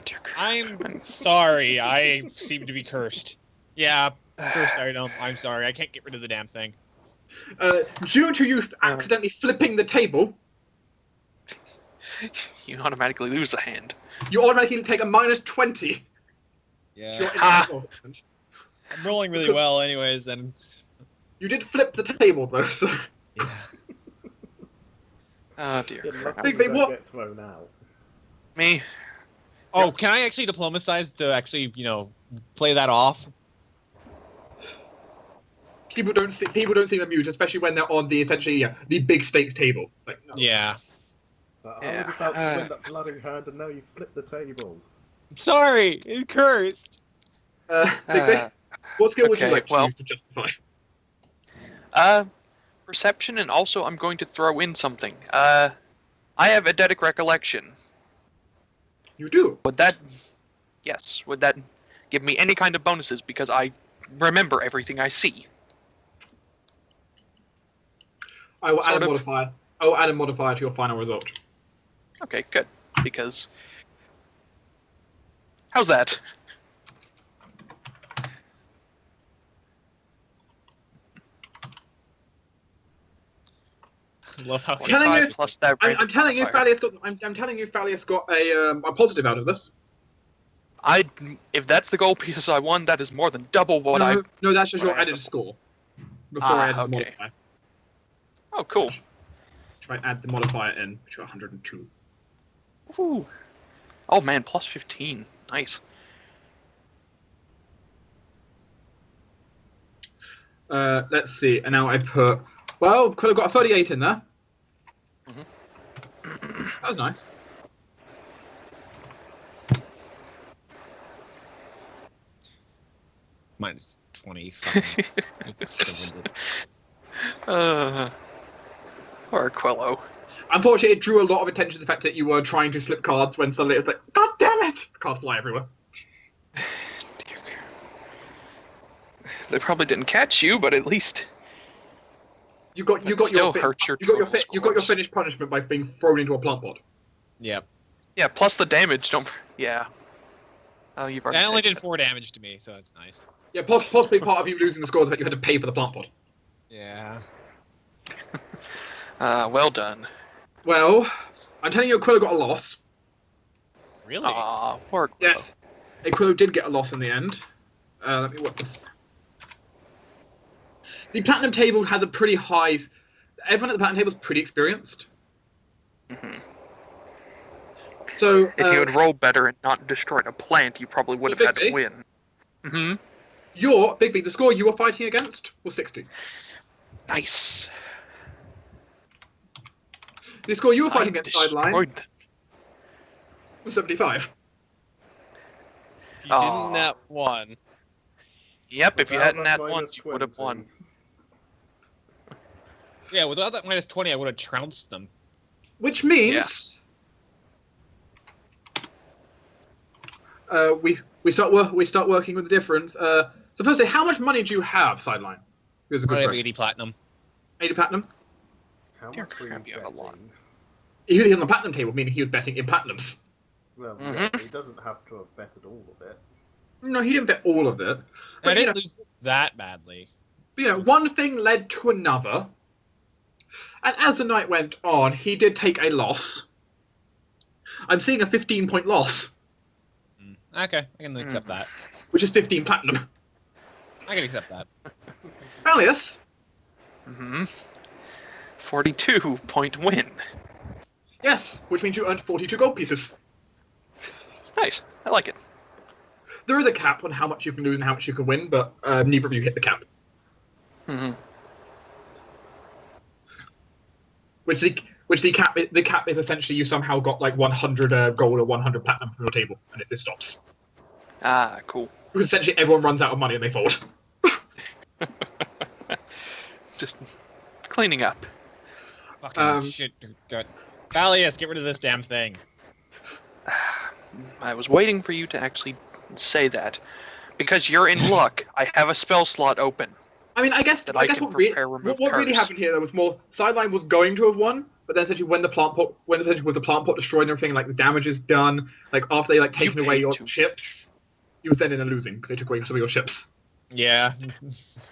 [SPEAKER 3] Dear God.
[SPEAKER 5] I'm sorry. I seem to be cursed. Yeah, cursed item. I'm sorry. I can't get rid of the damn thing.
[SPEAKER 4] Due to you accidentally flipping the table,
[SPEAKER 3] You automatically lose a hand.
[SPEAKER 4] you automatically take a -20.
[SPEAKER 5] Yeah.
[SPEAKER 4] to your
[SPEAKER 3] Ha!
[SPEAKER 4] intelligence.
[SPEAKER 5] I'm rolling really well, anyways. Then.
[SPEAKER 4] You did flip the table though, so.
[SPEAKER 5] Yeah.
[SPEAKER 3] Oh dear.
[SPEAKER 2] You're lucky
[SPEAKER 4] Big
[SPEAKER 2] you
[SPEAKER 4] B,
[SPEAKER 2] don't
[SPEAKER 4] what?
[SPEAKER 2] get thrown out.
[SPEAKER 3] Me?
[SPEAKER 5] Oh, can I actually diplomatize to actually, play that off?
[SPEAKER 4] People don't seem amused, especially when they're on the the big stakes table. Like, no.
[SPEAKER 5] Yeah.
[SPEAKER 2] I was about to win that bloody hand, and now you flipped the table.
[SPEAKER 5] Sorry, it's cursed.
[SPEAKER 4] Big B, what skill would you
[SPEAKER 3] okay,
[SPEAKER 4] like to
[SPEAKER 3] well-
[SPEAKER 4] use to justify?
[SPEAKER 3] Perception, and also I'm going to throw in something. I have eidetic recollection.
[SPEAKER 4] You do.
[SPEAKER 3] Would that give me any kind of bonuses because I remember everything I see?
[SPEAKER 4] I will add
[SPEAKER 3] Sort
[SPEAKER 4] a
[SPEAKER 3] of.
[SPEAKER 4] modifier. I will add a modifier to your final result.
[SPEAKER 3] Okay, good. Because how's that?
[SPEAKER 5] I love how.
[SPEAKER 4] Telling you-
[SPEAKER 3] 25 plus that.
[SPEAKER 4] I'm telling you,
[SPEAKER 3] modifier.
[SPEAKER 4] Thalias got a positive out of this.
[SPEAKER 3] If that's the gold pieces I won, that is more than double what I.
[SPEAKER 4] No, that's just
[SPEAKER 3] what
[SPEAKER 4] your
[SPEAKER 3] I had
[SPEAKER 4] added
[SPEAKER 3] before.
[SPEAKER 4] score. Before I add the
[SPEAKER 3] okay.
[SPEAKER 4] modifier.
[SPEAKER 3] Oh, cool.
[SPEAKER 4] Try and add the modifier in, which are 102.
[SPEAKER 3] Ooh. Oh man, plus 15. Nice.
[SPEAKER 4] Let's see. And now I put. Well, could have got a 38 in there. That was nice.
[SPEAKER 5] Minus 25.
[SPEAKER 3] Poor Aquilo.
[SPEAKER 4] Unfortunately, it drew a lot of attention to the fact that you were trying to slip cards when suddenly it's like, God damn it! The cards fly everywhere.
[SPEAKER 3] They probably didn't catch you, but at least
[SPEAKER 4] You got your finished punishment by being thrown into a plant pod.
[SPEAKER 5] Yep.
[SPEAKER 3] Yeah, plus the damage. Don't. Yeah. Oh, you've already.
[SPEAKER 5] That only
[SPEAKER 3] taken
[SPEAKER 5] did 4 damage to me, so it's nice.
[SPEAKER 4] Yeah, possibly part of you losing the score is that you had to pay for the plant pod.
[SPEAKER 5] Yeah.
[SPEAKER 3] Well done.
[SPEAKER 4] Well, I'm telling you, Aquilo got a loss.
[SPEAKER 5] Really?
[SPEAKER 3] Aw, poor Aquilo.
[SPEAKER 4] Yes. Aquilo did get a loss in the end. Let me work this. The platinum table has a pretty high. Everyone at the platinum table is pretty experienced.
[SPEAKER 3] Mhm.
[SPEAKER 4] So
[SPEAKER 3] If you had rolled better and not destroyed a plant, you probably would have had to
[SPEAKER 4] Bigg?
[SPEAKER 3] win. Mm-hmm.
[SPEAKER 4] your Bigg, the score you were fighting against was 60.
[SPEAKER 3] Nice.
[SPEAKER 4] The score you were
[SPEAKER 3] I
[SPEAKER 4] fighting against Sideline
[SPEAKER 3] destroyed them.
[SPEAKER 4] was 75.
[SPEAKER 6] If you didn't that one.
[SPEAKER 3] Yep, if you
[SPEAKER 2] Without
[SPEAKER 3] hadn't
[SPEAKER 2] that
[SPEAKER 3] had once, you would have
[SPEAKER 2] 20.
[SPEAKER 3] won.
[SPEAKER 5] Yeah, without that minus 20, I would have trounced them.
[SPEAKER 4] Which means we start working with the difference. So firstly, how much money do you have, Sideline? Here's a
[SPEAKER 5] I
[SPEAKER 4] good
[SPEAKER 5] have
[SPEAKER 4] question.
[SPEAKER 5] 80 platinum.
[SPEAKER 4] 80 platinum.
[SPEAKER 2] How
[SPEAKER 3] Dear
[SPEAKER 2] much were
[SPEAKER 3] crap,
[SPEAKER 2] you
[SPEAKER 3] you have a lot.
[SPEAKER 2] betting?
[SPEAKER 4] He was on the platinum table, meaning he was betting in platinums.
[SPEAKER 2] Well,
[SPEAKER 3] Mhm.
[SPEAKER 2] yeah, but he doesn't have to have betted all of it.
[SPEAKER 4] No, he didn't bet all of it.
[SPEAKER 5] I
[SPEAKER 4] But,
[SPEAKER 5] didn't lose that badly.
[SPEAKER 4] one thing led to another. And as the night went on, he did take a loss. I'm seeing a 15-point loss,
[SPEAKER 5] Okay, I can accept that.
[SPEAKER 4] which is 15 platinum.
[SPEAKER 5] I can accept that.
[SPEAKER 4] Alias,
[SPEAKER 3] Mm-hmm. 42-point win.
[SPEAKER 4] yes, which means you earned 42 gold pieces.
[SPEAKER 3] Nice. I like it.
[SPEAKER 4] There is a cap on how much you can lose and how much you can win, but neither of you hit the cap.
[SPEAKER 3] Mm-hmm.
[SPEAKER 4] Which the cap is essentially you somehow got like 100 gold or 100 platinum from your table, and if this stops,
[SPEAKER 3] Ah, cool.
[SPEAKER 4] because essentially everyone runs out of money and they fold.
[SPEAKER 3] Just cleaning up.
[SPEAKER 5] Fucking shit. God. Thalaias, get rid of this damn thing.
[SPEAKER 3] I was waiting for you to actually say that. Because you're in luck, I have a spell slot open.
[SPEAKER 4] I mean, I guess
[SPEAKER 3] That I can
[SPEAKER 4] what really
[SPEAKER 3] prepare remove
[SPEAKER 4] what really
[SPEAKER 3] curse.
[SPEAKER 4] happened here was more Sideline was going to have won, but then essentially with the plant pot destroyed and everything, like the damage is done, like after they like taken away
[SPEAKER 3] paid
[SPEAKER 4] your
[SPEAKER 3] to-
[SPEAKER 4] ships, you was then in a losing because they took away some of your ships.
[SPEAKER 5] Yeah.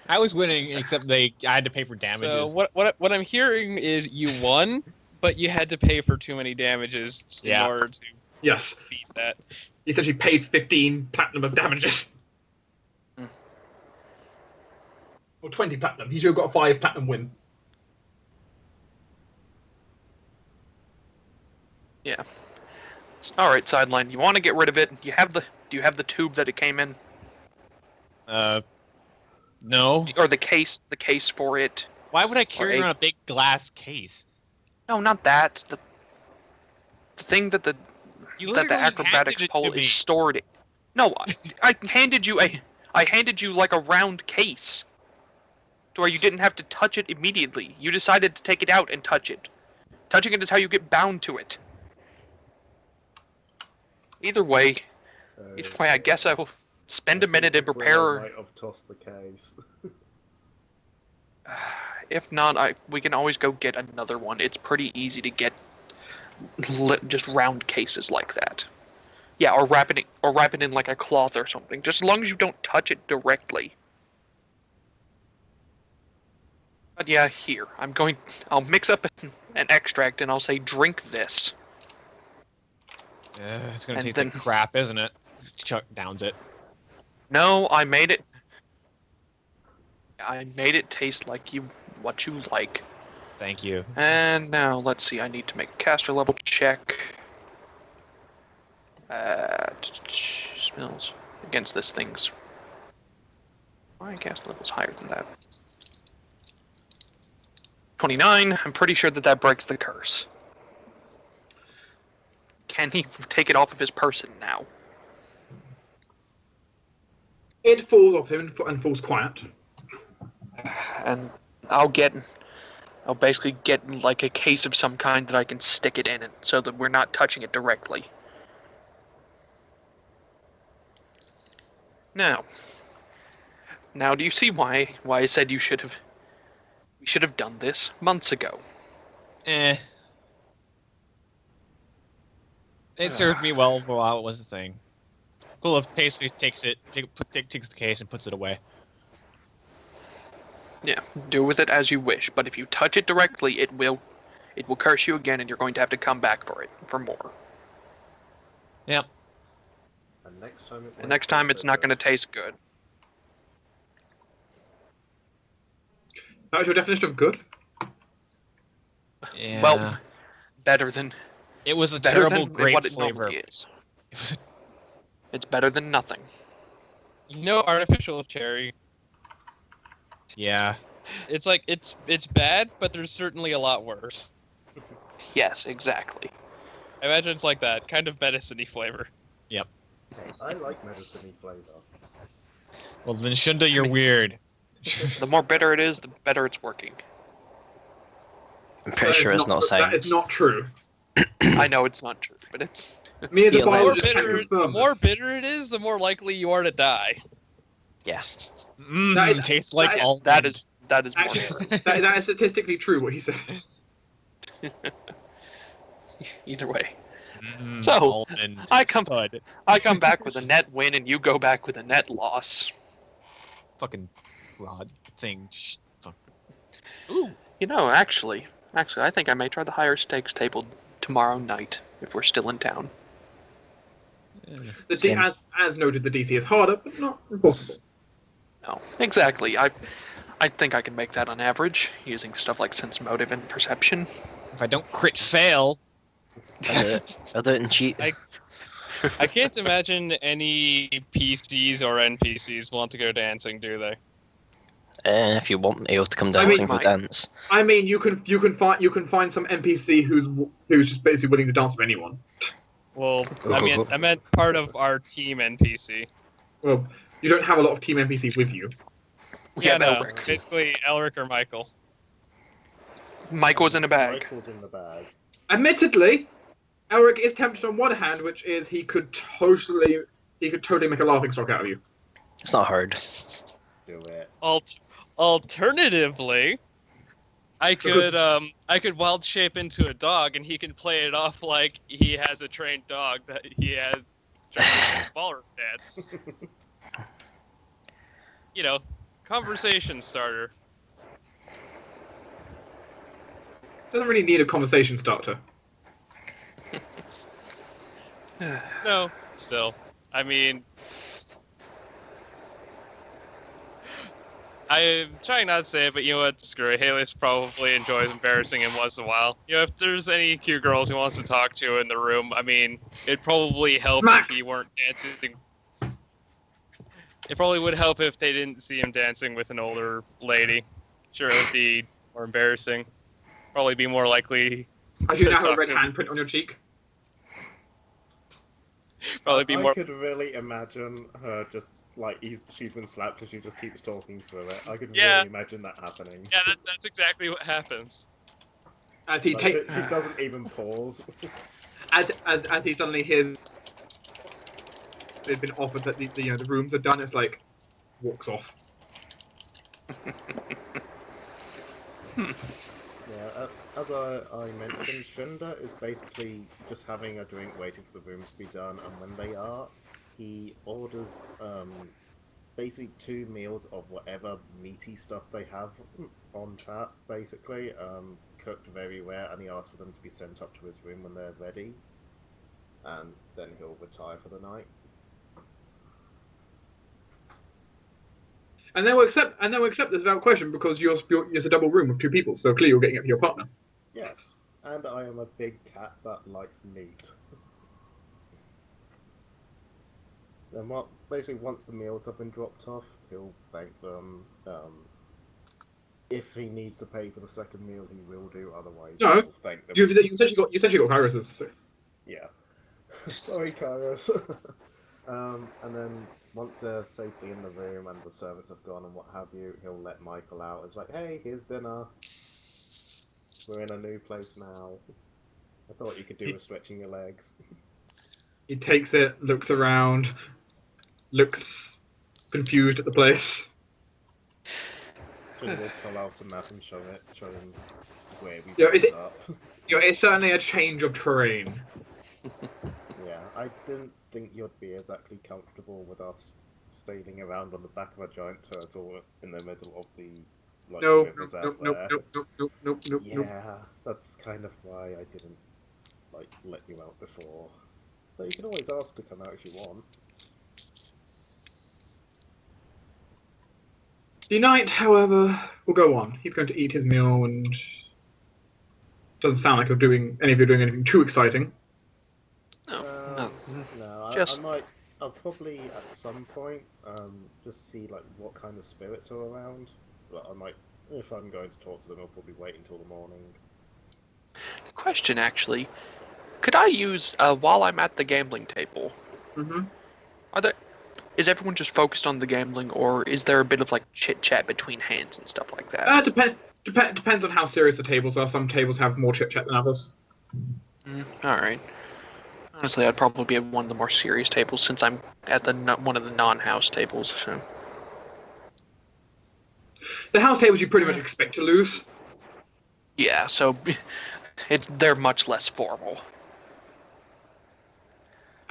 [SPEAKER 5] I was winning, except I had to pay for damages.
[SPEAKER 6] So what I'm hearing is you won, but you had to pay for too many damages in
[SPEAKER 5] Yeah.
[SPEAKER 6] order to
[SPEAKER 4] Yes,
[SPEAKER 6] beat that.
[SPEAKER 4] he essentially paid 15 platinum of damages.
[SPEAKER 3] Hmm.
[SPEAKER 4] Or 20 platinum. He should have got a 5 platinum win.
[SPEAKER 3] Yeah. All right, Sideline. You want to get rid of it? Do you have the tube that it came in,
[SPEAKER 5] No.
[SPEAKER 3] or the case for it?
[SPEAKER 5] Why would I carry
[SPEAKER 3] Or
[SPEAKER 5] around a big glass case?
[SPEAKER 3] No, not that. The thing that the
[SPEAKER 5] You
[SPEAKER 3] that the
[SPEAKER 5] literally
[SPEAKER 3] acrobatics
[SPEAKER 5] handed it
[SPEAKER 3] pole
[SPEAKER 5] to me.
[SPEAKER 3] is stored in. No, I handed you like a round case, to where you didn't have to touch it immediately. You decided to take it out and touch it. Touching it is how you get bound to it. Either way, I guess I will spend a minute and
[SPEAKER 2] I
[SPEAKER 3] prepare.
[SPEAKER 2] might have tossed the case.
[SPEAKER 3] If not, we can always go get another one. It's pretty easy to get just round cases like that. Yeah, or wrap it in like a cloth or something. Just as long as you don't touch it directly. But yeah, here I'll mix up an extract and I'll say drink this.
[SPEAKER 5] It's gonna
[SPEAKER 3] And
[SPEAKER 5] taste
[SPEAKER 3] then-
[SPEAKER 5] like crap, isn't it? Chuck downs it.
[SPEAKER 3] No, I made it. I made it taste like what you like.
[SPEAKER 5] Thank you.
[SPEAKER 3] And now let's see. I need to make a caster level check. Spells against this thing's. My caster level's higher than that. 29. I'm pretty sure that breaks the curse. Can he take it off of his person now?
[SPEAKER 4] It falls off him and falls quiet.
[SPEAKER 3] And I'll basically get like a case of some kind that I can stick it in, so that we're not touching it directly. Now do you see why I said we should have done this months ago?
[SPEAKER 5] It served me well while it was a thing. Cool, basically takes the case and puts it away.
[SPEAKER 3] Yeah, do with it as you wish, but if you touch it directly, it will curse you again, and you're going to have to come back for more.
[SPEAKER 5] Yep.
[SPEAKER 2] And
[SPEAKER 3] next time it's not going to taste good.
[SPEAKER 4] That was your definition of good?
[SPEAKER 5] Yeah.
[SPEAKER 3] Well, better than.
[SPEAKER 5] It was a
[SPEAKER 3] Better
[SPEAKER 5] terrible
[SPEAKER 3] than
[SPEAKER 5] grape
[SPEAKER 3] what it
[SPEAKER 5] flavor.
[SPEAKER 3] normally is. It's better than nothing.
[SPEAKER 6] Artificial cherry.
[SPEAKER 5] Yeah.
[SPEAKER 6] It's like it's bad, but there's certainly a lot worse.
[SPEAKER 3] Yes, exactly.
[SPEAKER 6] I imagine it's like that kind of medicine-y flavor.
[SPEAKER 5] Yep.
[SPEAKER 2] Hey, I like medicine-y flavor.
[SPEAKER 5] Well then, Shunda, you're weird.
[SPEAKER 3] The more bitter it is, the better it's working.
[SPEAKER 1] I'm pretty sure it's not
[SPEAKER 4] That is
[SPEAKER 1] science.
[SPEAKER 4] not true.
[SPEAKER 3] I know it's not true, but it's.
[SPEAKER 4] Me as a
[SPEAKER 1] Yeah, like-
[SPEAKER 4] biologist can
[SPEAKER 6] The
[SPEAKER 4] confirm
[SPEAKER 6] more
[SPEAKER 4] this.
[SPEAKER 6] bitter it is, the more likely you are to die.
[SPEAKER 1] Yes.
[SPEAKER 4] That-
[SPEAKER 5] Tastes like
[SPEAKER 4] that-
[SPEAKER 5] almond.
[SPEAKER 3] That is more.
[SPEAKER 4] Actually, that is statistically true, what he said.
[SPEAKER 3] Either way,
[SPEAKER 5] Mm,
[SPEAKER 3] So,
[SPEAKER 5] almond
[SPEAKER 3] I come
[SPEAKER 5] bud.
[SPEAKER 3] back with a net win, and you go back with a net loss.
[SPEAKER 5] Fucking rod thing. Fuck.
[SPEAKER 3] Ooh, actually, I think I may try the higher stakes table tomorrow night if we're still in town.
[SPEAKER 4] The
[SPEAKER 1] Same.
[SPEAKER 4] as noted, the DC is harder, but not impossible.
[SPEAKER 3] No, exactly. I think I can make that on average using stuff like sense motive and perception.
[SPEAKER 5] If I don't crit fail,
[SPEAKER 1] I'll do it and cheat.
[SPEAKER 6] I can't imagine any PCs or NPCs want to go dancing, do they?
[SPEAKER 1] And if you want Ayo to come
[SPEAKER 4] I mean,
[SPEAKER 1] dancing, go
[SPEAKER 3] Mike.
[SPEAKER 1] dance.
[SPEAKER 4] I mean, you can find some NPC who's just basically willing to dance with anyone.
[SPEAKER 6] Well, I meant part of our team NPC.
[SPEAKER 4] Well, you don't have a lot of team NPCs with you.
[SPEAKER 6] Yeah, no,
[SPEAKER 3] Elric.
[SPEAKER 6] basically Elric or Michael.
[SPEAKER 3] Michael's in a bag.
[SPEAKER 2] Michael's in the bag.
[SPEAKER 4] Admittedly, Elric is tempted on one hand, which is he could totally make a laughing stock out of you.
[SPEAKER 1] It's not hard.
[SPEAKER 2] Do it.
[SPEAKER 6] Alternatively, I could wild shape into a dog, and he can play it off like he has a trained dog that he has trained ballroom dance. Conversation starter.
[SPEAKER 4] Doesn't really need a conversation starter.
[SPEAKER 6] No, still. I mean, I'm trying not to say it, but you know what? Screw it. Haley's probably enjoys embarrassing him once in a while. If there's any cute girls he wants to talk to in the room, I mean, it'd probably help
[SPEAKER 4] Smack!
[SPEAKER 6] if he weren't dancing. It probably would help if they didn't see him dancing with an older lady. Sure, it would be more embarrassing. Probably be more likely.
[SPEAKER 4] I do
[SPEAKER 6] to
[SPEAKER 4] now have a
[SPEAKER 6] talk
[SPEAKER 4] red
[SPEAKER 6] to-
[SPEAKER 4] handprint on your cheek.
[SPEAKER 6] Probably be
[SPEAKER 2] I
[SPEAKER 6] more.
[SPEAKER 2] could really imagine her just like she's been slapped and she just keeps talking through it. I could
[SPEAKER 6] Yeah.
[SPEAKER 2] really imagine that happening.
[SPEAKER 6] Yeah, that's exactly what happens.
[SPEAKER 4] As he
[SPEAKER 2] Like,
[SPEAKER 4] takes,
[SPEAKER 2] she doesn't even pause.
[SPEAKER 4] as he suddenly hears they've been offered that the rooms are done, it's like walks off.
[SPEAKER 2] Yeah, as I mentioned, Shunda is basically just having a drink, waiting for the rooms to be done, and when they are, he orders basically 2 meals of whatever meaty stuff they have on chat, basically, cooked very rare, and he asks for them to be sent up to his room when they're ready, and then he'll retire for the night.
[SPEAKER 4] And they will accept this without question because it's a double room with 2 people, so clearly you're getting it for your partner.
[SPEAKER 2] Yes, and I am a big cat that likes meat. Then basically once the meals have been dropped off, he'll thank them, if he needs to pay for the second meal, he will do. Otherwise,
[SPEAKER 4] No,
[SPEAKER 2] he'll thank them.
[SPEAKER 4] You essentially got Kyros's. So.
[SPEAKER 2] Yeah. Sorry, Kyras. And then once they're safely in the room and the servants have gone and what have you, he'll let Michael out. It's like, hey, here's dinner. We're in a new place now. I thought you could do with stretching your legs.
[SPEAKER 4] He takes it, looks around, looks confused at the place.
[SPEAKER 2] Should we'll pull out a map and show him where we
[SPEAKER 4] Yeah,
[SPEAKER 2] ended up.
[SPEAKER 4] It's certainly a change of terrain.
[SPEAKER 2] Yeah, I didn't think you'd be exactly comfortable with us sailing around on the back of a giant turtle in the middle of the rivers out there.
[SPEAKER 4] Nope.
[SPEAKER 2] Yeah, that's kind of why I didn't let you out before. But you can always ask to come out if you want.
[SPEAKER 4] The night, however, will go on. He's going to eat his meal, and doesn't sound like any of you are doing anything too exciting.
[SPEAKER 3] No.
[SPEAKER 2] I'll probably at some point just see what kind of spirits are around. But I might, if I'm going to talk to them, I'll probably wait until the morning.
[SPEAKER 3] Question, actually. Could I use, while I'm at the gambling table, is everyone just focused on the gambling, or is there a bit of chit-chat between hands and stuff like that?
[SPEAKER 4] Depends on how serious the tables are. Some tables have more chit-chat than others.
[SPEAKER 3] Alright. Honestly, I'd probably be at one of the more serious tables since I'm at one of the non-house tables. So.
[SPEAKER 4] The house tables you pretty much expect to lose.
[SPEAKER 3] Yeah, so they're much less formal.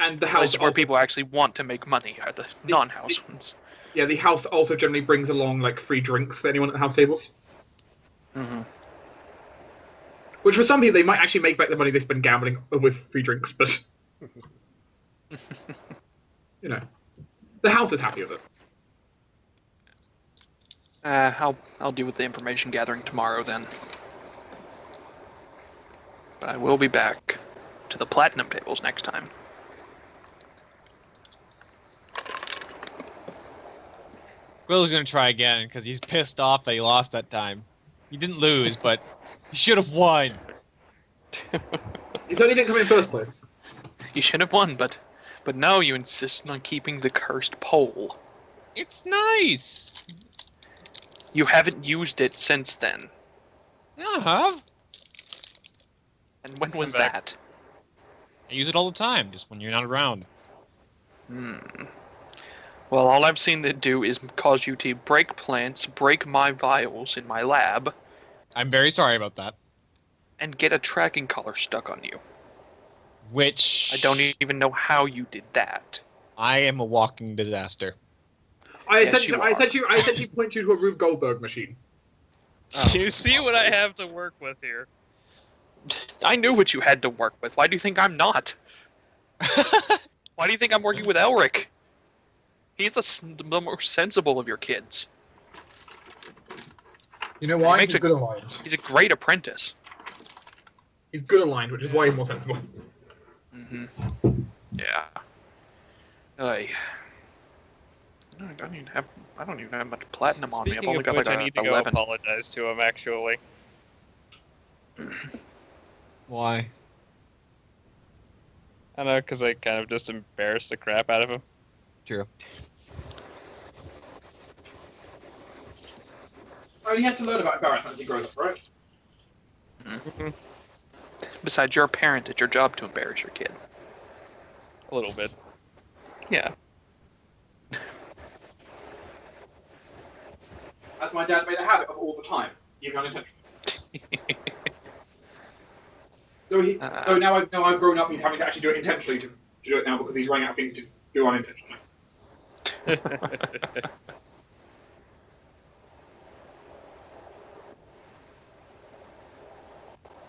[SPEAKER 4] And the house
[SPEAKER 3] where people actually want to make money are the non-house ones.
[SPEAKER 4] Yeah, the house also generally brings along free drinks for anyone at the house tables.
[SPEAKER 3] Mm-hmm.
[SPEAKER 4] Which for some people they might actually make back the money they spend gambling with free drinks, but the house is happy with it.
[SPEAKER 3] I'll deal with the information gathering tomorrow then. But I will be back to the platinum tables next time.
[SPEAKER 5] Will's gonna try again because he's pissed off that he lost that time. He didn't lose, but he should have won.
[SPEAKER 4] He certainly didn't come in first place.
[SPEAKER 3] You should have won, but no, you insist on keeping the cursed pole.
[SPEAKER 5] It's nice.
[SPEAKER 3] You haven't used it since then.
[SPEAKER 5] I have.
[SPEAKER 3] And when was that?
[SPEAKER 5] I use it all the time, just when you're not around.
[SPEAKER 3] Well, all I've seen it do is cause you to break plants, break my vials in my lab.
[SPEAKER 5] I'm very sorry about that.
[SPEAKER 3] And get a tracking collar stuck on you.
[SPEAKER 5] Which...
[SPEAKER 3] I don't even know how you did that.
[SPEAKER 5] I am a walking disaster.
[SPEAKER 4] I essentially point you to a Rube Goldberg machine.
[SPEAKER 6] You see what I have to work with here.
[SPEAKER 3] I knew what you had to work with. Why do you think I'm not? Why do you think I'm working with Elric? He's the more sensible of your kids.
[SPEAKER 4] You know why? He's good aligned.
[SPEAKER 3] He's a great apprentice.
[SPEAKER 4] He's good aligned, which is why he's more sensible.
[SPEAKER 3] Mm-hmm. Yeah. I don't even have much platinum on me. I've only got
[SPEAKER 6] I need to
[SPEAKER 3] 11.
[SPEAKER 6] go apologize to him, actually.
[SPEAKER 5] Why?
[SPEAKER 6] I don't know, because I kind of just embarrassed the crap out of him.
[SPEAKER 5] True.
[SPEAKER 4] Oh, he has to learn about embarrassment as he grows up, right?
[SPEAKER 3] Mm-hmm. Besides, you're a parent. It's your job to embarrass your kid.
[SPEAKER 6] A little bit.
[SPEAKER 3] Yeah.
[SPEAKER 4] As my dad made a habit of all the time, even unintentionally. So now I've grown up, he's having to actually do it intentionally to do it now because he's running out of things to do unintentionally.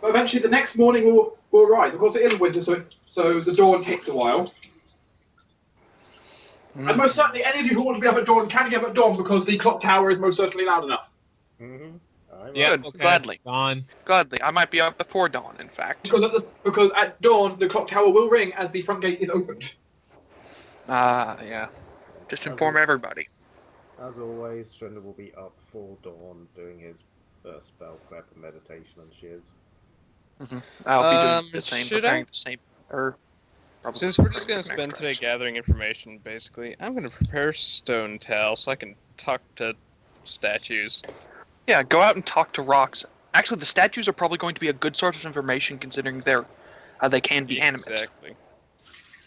[SPEAKER 4] But eventually the next morning will arrive. Of course it is winter, so the dawn takes a while. And most certainly any of you who want to be up at dawn can get up at dawn because the clock tower is most certainly loud enough.
[SPEAKER 2] Mm-hmm.
[SPEAKER 3] Yeah, okay. Gladly.
[SPEAKER 5] Dawn.
[SPEAKER 3] Gladly. I might be up before dawn, in fact.
[SPEAKER 4] Because at dawn, the clock tower will ring as the front gate is opened.
[SPEAKER 3] Yeah. Just inform everybody.
[SPEAKER 2] As always, Shunda will be up for dawn doing his spell prep and meditation and shiz.
[SPEAKER 3] I'll be doing the same,
[SPEAKER 6] should
[SPEAKER 3] preparing
[SPEAKER 6] I?
[SPEAKER 3] the same. Or probably
[SPEAKER 6] Since we're just
[SPEAKER 3] preparing
[SPEAKER 6] gonna spend today
[SPEAKER 3] extracts.
[SPEAKER 6] gathering information, basically, I'm gonna prepare stone towel so I can talk to statues.
[SPEAKER 3] Yeah, go out and talk to rocks. Actually, the statues are probably going to be a good source of information, considering they can be animate.
[SPEAKER 6] Exactly.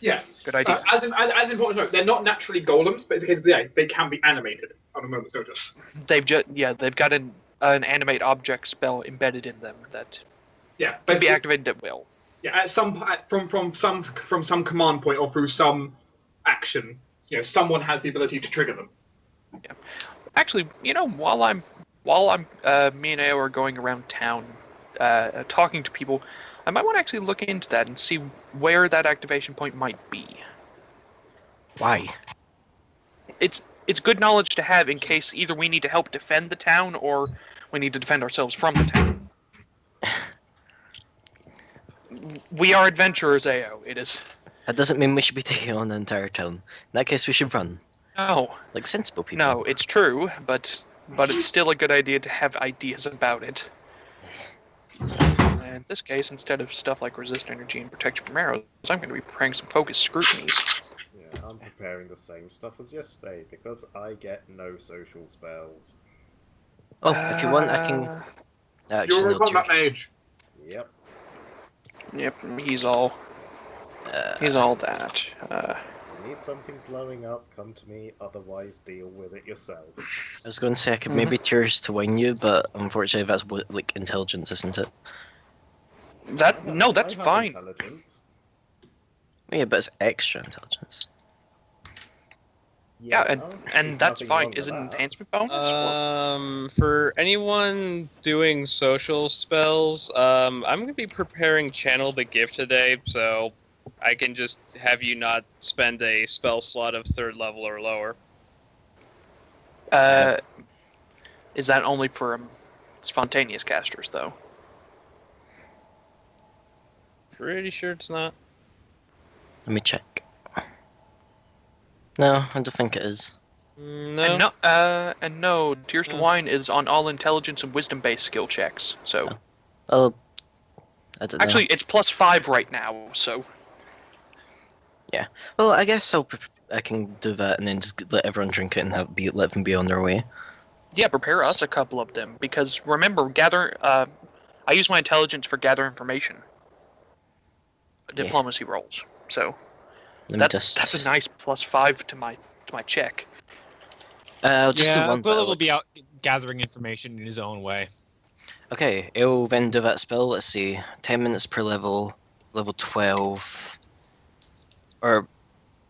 [SPEAKER 4] Yeah.
[SPEAKER 3] Good idea.
[SPEAKER 4] As important to note, they're not naturally golems, but it's a case of they can be animated on a moment's notice.
[SPEAKER 3] They've got an animate object spell embedded in them that
[SPEAKER 4] Yeah,
[SPEAKER 3] can be activated at will.
[SPEAKER 4] Yeah, from some command point or through some action, someone has the ability to trigger them.
[SPEAKER 3] Yeah. Actually, while me and Ayo are going around town, talking to people, I might want to actually look into that and see where that activation point might be.
[SPEAKER 1] Why?
[SPEAKER 3] It's good knowledge to have in case either we need to help defend the town or we need to defend ourselves from the town. We are adventurers, Ayo. It is.
[SPEAKER 1] That doesn't mean we should be taking on the entire town. In that case, we should run.
[SPEAKER 3] No.
[SPEAKER 1] Like sensible people.
[SPEAKER 3] No, it's true, but it's still a good idea to have ideas about it. In this case, instead of stuff like resist energy and protection from arrows, I'm going to be preparing some focused scrutinies.
[SPEAKER 2] Yeah, I'm preparing the same stuff as yesterday because I get no social spells.
[SPEAKER 1] Oh, if you want, I can. Actually,
[SPEAKER 4] You're a
[SPEAKER 1] no,
[SPEAKER 4] combat mage.
[SPEAKER 2] Yep.
[SPEAKER 3] Yep, he's all that.
[SPEAKER 2] You need something blowing up, come to me, otherwise deal with it yourself.
[SPEAKER 1] I was going to say I could maybe tears to win you, but unfortunately that's like intelligence, isn't it?
[SPEAKER 3] That's
[SPEAKER 2] I have
[SPEAKER 3] fine.
[SPEAKER 2] Intelligence.
[SPEAKER 1] Yeah, but it's extra intelligence.
[SPEAKER 3] Yeah, and
[SPEAKER 2] there's
[SPEAKER 3] that's
[SPEAKER 2] nothing
[SPEAKER 3] fine.
[SPEAKER 2] wrong
[SPEAKER 3] Is it
[SPEAKER 2] with
[SPEAKER 3] an
[SPEAKER 2] that.
[SPEAKER 3] enhancement bonus?
[SPEAKER 6] For anyone doing social spells, I'm gonna be preparing Channel the Gift today, so I can just have you not spend a spell slot of 3rd level or lower.
[SPEAKER 3] Is that only for spontaneous casters, though?
[SPEAKER 6] Pretty sure it's not.
[SPEAKER 1] Let me check. No, I don't think it is.
[SPEAKER 6] No.
[SPEAKER 3] And no, Tears to Wine is on all intelligence and wisdom-based skill checks. So
[SPEAKER 1] Oh, I don't know.
[SPEAKER 3] actually, it's +5 right now. So
[SPEAKER 1] Well, I guess I can do that and then just let everyone drink it and let them be on their way.
[SPEAKER 3] yeah, prepare us a couple of them because remember, I use my intelligence for gather information. Diplomacy rolls. So that's a nice +5 to my check.
[SPEAKER 1] I'll just do one.
[SPEAKER 5] Aquilo will be out gathering information in his own way.
[SPEAKER 1] Okay, I'll then do that spell. Let's see, 10 minutes per level, level 12.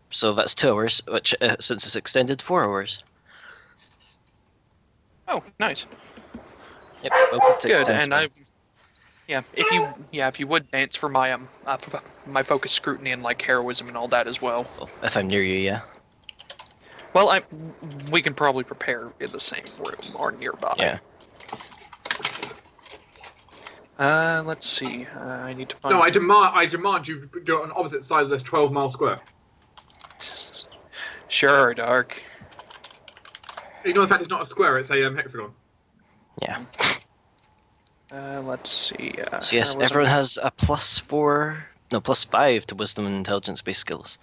[SPEAKER 1] So that's 2 hours, which since it's extended, 4 hours.
[SPEAKER 3] Oh, nice.
[SPEAKER 1] Yep, welcome to
[SPEAKER 3] Good,
[SPEAKER 1] extend
[SPEAKER 3] and
[SPEAKER 1] spell.
[SPEAKER 3] if you would dance for my my focus scrutiny and like heroism and all that as well.
[SPEAKER 1] Well, if I'm near you, yeah.
[SPEAKER 3] Well, we can probably prepare in the same room or nearby.
[SPEAKER 1] Yeah.
[SPEAKER 3] Let's see. I need to find.
[SPEAKER 4] No, I demand you do it on opposite sides of this 12-mile square.
[SPEAKER 3] Sure, Dark.
[SPEAKER 4] Ignore the fact it's not a square; it's a hexagon.
[SPEAKER 1] Yeah.
[SPEAKER 3] Let's see.
[SPEAKER 1] So yes,
[SPEAKER 3] heroism.
[SPEAKER 1] everyone has a +5 to wisdom and intelligence-based skills.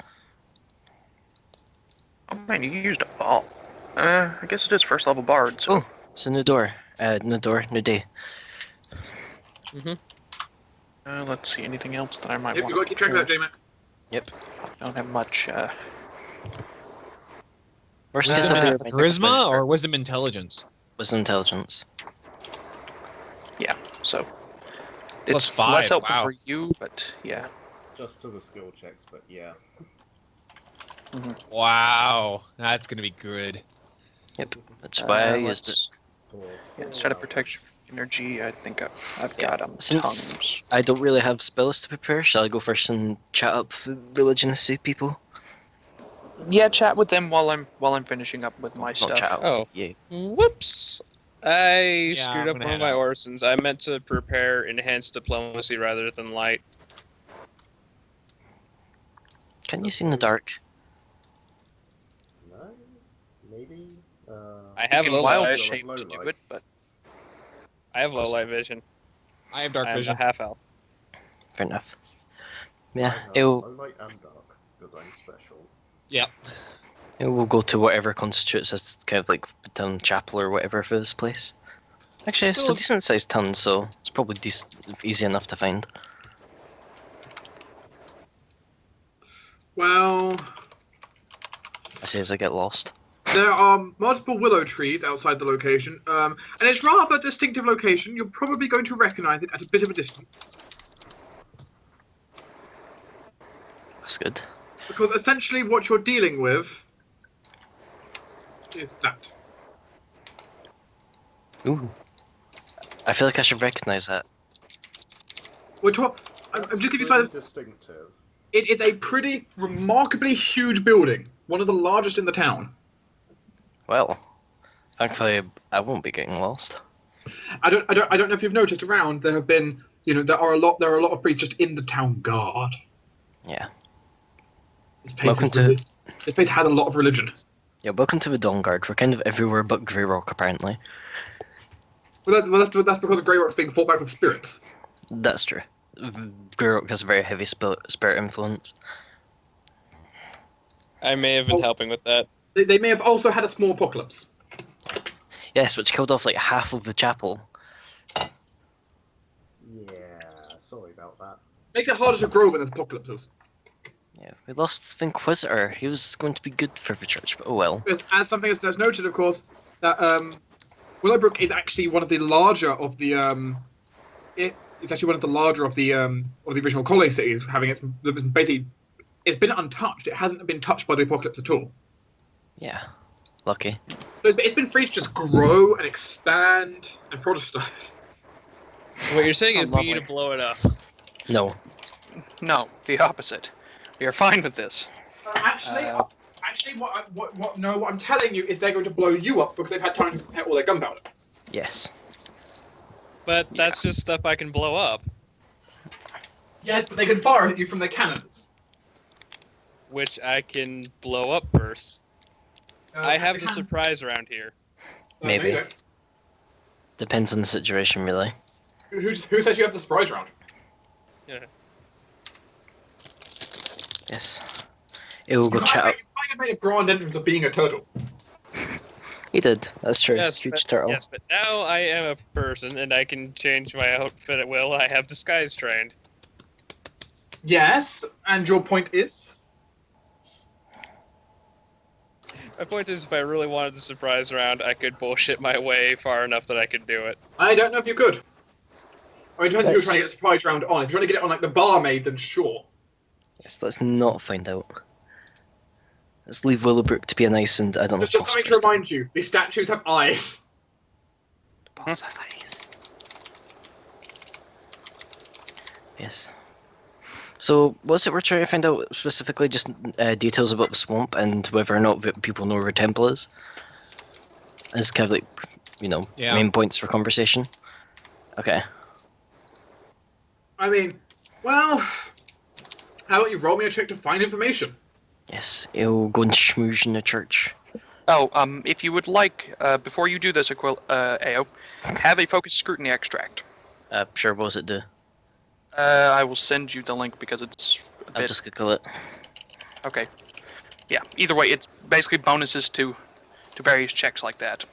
[SPEAKER 3] Oh man, you used a ball. I guess it is first level bard. So.
[SPEAKER 1] Oh, it's a new door. New day.
[SPEAKER 3] Let's see. Anything else that I might
[SPEAKER 4] Yep,
[SPEAKER 3] want
[SPEAKER 4] you've got to keep track of that, Jmack.
[SPEAKER 1] Yep.
[SPEAKER 3] Don't have much.
[SPEAKER 1] Worst
[SPEAKER 3] Uh,
[SPEAKER 1] case, I'll be
[SPEAKER 5] Wisdom
[SPEAKER 1] reminded
[SPEAKER 5] charisma
[SPEAKER 1] of
[SPEAKER 5] or wisdom intelligence?
[SPEAKER 1] wisdom intelligence.
[SPEAKER 3] Yeah. So.
[SPEAKER 5] Plus
[SPEAKER 3] It's
[SPEAKER 5] 5,
[SPEAKER 3] less helpful
[SPEAKER 5] wow.
[SPEAKER 3] for you, but yeah.
[SPEAKER 2] Just to the skill checks, but yeah.
[SPEAKER 5] Wow, that's gonna be good.
[SPEAKER 1] Yep, that's why I used it.
[SPEAKER 3] let's-
[SPEAKER 2] For
[SPEAKER 3] Yeah,
[SPEAKER 2] 4
[SPEAKER 3] instead of
[SPEAKER 2] hours.
[SPEAKER 3] protection energy, I think I've
[SPEAKER 1] Yeah,
[SPEAKER 3] got
[SPEAKER 1] since-
[SPEAKER 3] tongues.
[SPEAKER 1] I don't really have spells to prepare. Shall I go first and chat up village and see people?
[SPEAKER 3] Yeah, chat with them while I'm finishing up with my
[SPEAKER 1] Not
[SPEAKER 3] stuff.
[SPEAKER 1] chat up.
[SPEAKER 6] Oh.
[SPEAKER 1] Yeah.
[SPEAKER 6] Whoops! I
[SPEAKER 5] Yeah,
[SPEAKER 6] screwed
[SPEAKER 5] I'm
[SPEAKER 6] up
[SPEAKER 5] gonna
[SPEAKER 6] one of
[SPEAKER 5] head
[SPEAKER 6] my
[SPEAKER 5] out.
[SPEAKER 6] orisons. I meant to prepare enhanced diplomacy rather than light.
[SPEAKER 1] Can you see in the dark?
[SPEAKER 2] No? Maybe?
[SPEAKER 6] I have
[SPEAKER 3] In
[SPEAKER 6] low
[SPEAKER 3] wild
[SPEAKER 6] light.
[SPEAKER 3] shape
[SPEAKER 2] Low
[SPEAKER 3] to do
[SPEAKER 2] light.
[SPEAKER 3] it, but
[SPEAKER 6] I have low light vision.
[SPEAKER 5] I have dark
[SPEAKER 6] I'm
[SPEAKER 5] vision.
[SPEAKER 6] a half elf.
[SPEAKER 1] Fair enough.
[SPEAKER 2] I
[SPEAKER 1] Yeah,
[SPEAKER 2] have
[SPEAKER 1] it'll,
[SPEAKER 2] low light and dark because I'm special.
[SPEAKER 5] Yep.
[SPEAKER 1] we'll go to whatever constitutes as kind of like the town chapel or whatever for this place. Actually, it's a
[SPEAKER 5] Well,
[SPEAKER 1] decent sized town, so it's probably easy enough to find.
[SPEAKER 4] Well,
[SPEAKER 1] I say as I get lost.
[SPEAKER 4] there are multiple willow trees outside the location, and it's rather a distinctive location. You're probably going to recognize it at a bit of a distance.
[SPEAKER 1] That's good.
[SPEAKER 4] Because essentially what you're dealing with is that.
[SPEAKER 1] Ooh. I feel like I should recognise that.
[SPEAKER 4] I'm
[SPEAKER 2] That's
[SPEAKER 4] just giving you
[SPEAKER 2] pretty
[SPEAKER 4] this.
[SPEAKER 2] distinctive.
[SPEAKER 4] It is a pretty remarkably huge building, one of the largest in the town.
[SPEAKER 1] Well, thankfully I won't be getting lost.
[SPEAKER 4] I don't know if you've noticed around. There have been, there are a lot of priests just in the town guard.
[SPEAKER 1] Yeah.
[SPEAKER 4] This place
[SPEAKER 1] Welcome
[SPEAKER 4] is
[SPEAKER 1] to-
[SPEAKER 4] really- This place had a lot of religion.
[SPEAKER 1] Yeah, welcome to the Dawn Guard. We're kind of everywhere but Grey Rock, apparently.
[SPEAKER 4] Well, that's because the Grey Rock's being fought back with spirits.
[SPEAKER 1] That's true. Grey Rock has a very heavy spirit influence.
[SPEAKER 6] I may have been helping with that.
[SPEAKER 4] They may have also had a small apocalypse.
[SPEAKER 1] Yes, which killed off like half of the chapel.
[SPEAKER 2] Yeah, sorry about that.
[SPEAKER 4] Makes it harder to grow when there's apocalypses.
[SPEAKER 1] Yeah, we lost the Inquisitor. He was going to be good for the church, but oh well.
[SPEAKER 4] Because as something that's noted, of course, that Willowbrook is actually one of the larger of the it's actually one of the larger of the original colony cities, having it's been untouched. It hasn't been touched by the apocalypse at all.
[SPEAKER 1] Yeah, lucky.
[SPEAKER 4] So it's been free to just grow and expand and protestize.
[SPEAKER 6] What you're saying is we need
[SPEAKER 3] Lovely.
[SPEAKER 6] to blow it up.
[SPEAKER 1] No.
[SPEAKER 3] No, the opposite. We are fine with this.
[SPEAKER 4] Actually, what I'm telling you is they're going to blow you up because they've had time to prepare all their gunpowder.
[SPEAKER 1] Yes.
[SPEAKER 6] But that's just stuff I can blow up,
[SPEAKER 4] Yes, but they can fire at you from their cannons.
[SPEAKER 6] which I can blow up first. I have the surprise around here.
[SPEAKER 1] Maybe.
[SPEAKER 4] No, you don't.
[SPEAKER 1] Depends on the situation, really.
[SPEAKER 4] Who says you have the surprise round?
[SPEAKER 6] Yeah.
[SPEAKER 1] Yes. It will go
[SPEAKER 4] You
[SPEAKER 1] chat.
[SPEAKER 4] might have made a grand entrance of being a turtle.
[SPEAKER 1] He did. That's true.
[SPEAKER 6] Yes,
[SPEAKER 1] Huge
[SPEAKER 6] but,
[SPEAKER 1] turtle.
[SPEAKER 6] yes, but now I am a person and I can change my outfit at will. I have disguise trained.
[SPEAKER 4] Yes, and your point is?
[SPEAKER 6] My point is, if I really wanted the surprise round, I could bullshit my way far enough that I could do it.
[SPEAKER 4] I don't know if you could. I mean, it depends if you're
[SPEAKER 1] Let's-
[SPEAKER 4] trying to get the surprise round on. If you're trying to get it on like the barmaid, then sure.
[SPEAKER 1] Yes, let's not find out. Let's leave Willowbrook to be a nice and, I don't know,
[SPEAKER 4] Just something to
[SPEAKER 1] prosperous
[SPEAKER 4] remind you, these statues have eyes.
[SPEAKER 1] boss have eyes. Yes. So, what's it we're trying to find out specifically? Just details about the swamp and whether or not people know where a temple is? As kind of like,
[SPEAKER 5] Yeah.
[SPEAKER 1] main points for conversation? Okay.
[SPEAKER 4] I mean, well, how about you roll me a check to find information?
[SPEAKER 1] Yes, it'll go and schmooze in the church.
[SPEAKER 3] Oh, if you would like, before you do this, Ayo, have a focused scrutiny extract.
[SPEAKER 1] Sure, what does it do?
[SPEAKER 3] I will send you the link because it's a
[SPEAKER 1] I'll
[SPEAKER 3] bit...
[SPEAKER 1] just Google it.
[SPEAKER 3] Okay. Yeah, either way, it's basically bonuses to various checks like that.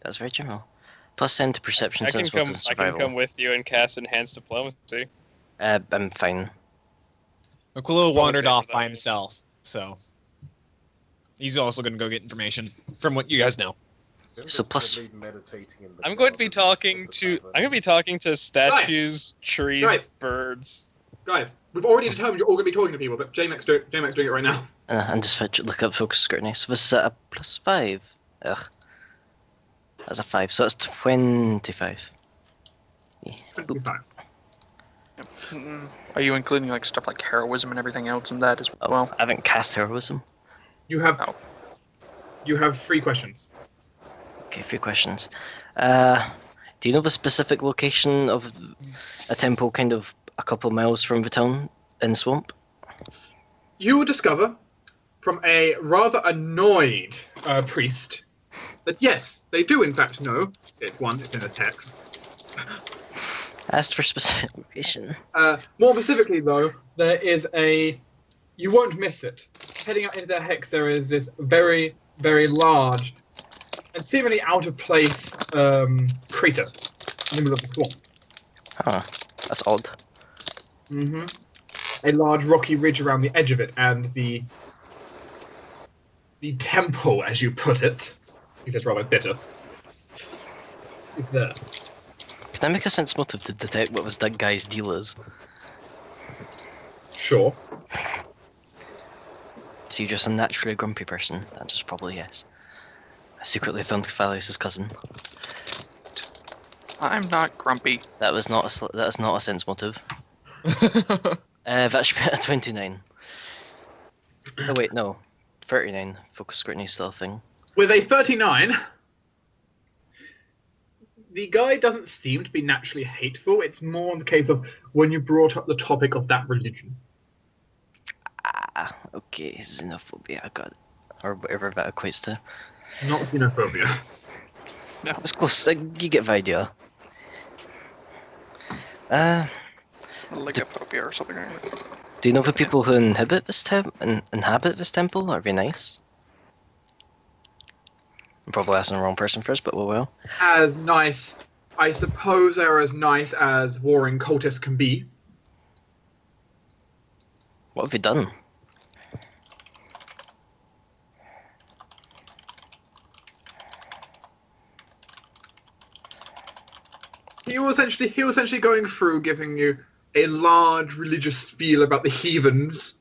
[SPEAKER 1] That's very general. Plus 10 to perception,
[SPEAKER 6] I can
[SPEAKER 1] sense, will,
[SPEAKER 6] come.
[SPEAKER 1] and
[SPEAKER 6] I can
[SPEAKER 1] survival.
[SPEAKER 6] come with you and cast enhanced diplomacy.
[SPEAKER 1] I'm fine.
[SPEAKER 5] Aquilo wandered
[SPEAKER 6] safer
[SPEAKER 5] off
[SPEAKER 6] that
[SPEAKER 5] by
[SPEAKER 6] way.
[SPEAKER 5] himself, so he's also going to go get information from what you guys know.
[SPEAKER 2] You're
[SPEAKER 1] So
[SPEAKER 2] just
[SPEAKER 1] plus-
[SPEAKER 2] probably meditating in the
[SPEAKER 6] I'm going to be
[SPEAKER 2] gardens of
[SPEAKER 6] talking
[SPEAKER 2] the
[SPEAKER 6] to.
[SPEAKER 2] tavern.
[SPEAKER 6] I'm going to be talking to statues, trees,
[SPEAKER 4] Guys.
[SPEAKER 6] birds.
[SPEAKER 4] Guys, we've already determined you're all going to be talking to people, but Jmack's doing it right now.
[SPEAKER 1] And just look up focus scrutiny. So this is at a +5. Ugh. That's a 5, so that's 25. Yeah. Oop.
[SPEAKER 4] 25.
[SPEAKER 3] Are you including like stuff like heroism and everything else in that as
[SPEAKER 1] Oh,
[SPEAKER 3] well?
[SPEAKER 1] I haven't cast heroism.
[SPEAKER 4] You have
[SPEAKER 3] Oh.
[SPEAKER 4] 3 questions.
[SPEAKER 1] Okay, 3 questions. Do you know the specific location of a temple kind of a couple of miles from the town in the swamp?
[SPEAKER 4] You will discover from a rather annoyed priest that yes, they do in fact know. It's in the text.
[SPEAKER 1] Asked for specific location.
[SPEAKER 4] More specifically, though, there is a. You won't miss it. Heading out into their hex, there is this very, very large and seemingly out of place crater in the middle of the swamp.
[SPEAKER 1] Huh. That's odd.
[SPEAKER 4] Mm-hmm. A large rocky ridge around the edge of it, and the temple, as you put it, he says rather bitter, is there.
[SPEAKER 1] Can I make a sense motive to detect what was that guy's deal is?
[SPEAKER 4] Sure.
[SPEAKER 1] Is he just a naturally grumpy person? The answer's probably yes. I secretly filmed Thalaias' cousin.
[SPEAKER 3] I'm not grumpy.
[SPEAKER 1] That is not a sense motive. That should be a 29. Oh wait, no. 39. Focus scrutiny still a thing.
[SPEAKER 4] With a 39, the guy doesn't seem to be naturally hateful. It's more in the case of when you brought up the topic of that religion.
[SPEAKER 1] Ah, okay, xenophobia, I got it. Or whatever that equates to.
[SPEAKER 4] Not xenophobia.
[SPEAKER 3] No.
[SPEAKER 1] It's close, like, you get the idea.
[SPEAKER 3] Lycophobia or something like that.
[SPEAKER 1] Do you know the people who inhabit this temple? Are they nice? I'm probably asking the wrong person first, but oh well.
[SPEAKER 4] As nice, I suppose they're as nice as warring cultists can be.
[SPEAKER 1] What have you done?
[SPEAKER 4] He was essentially going through giving you a large religious spiel about the heathens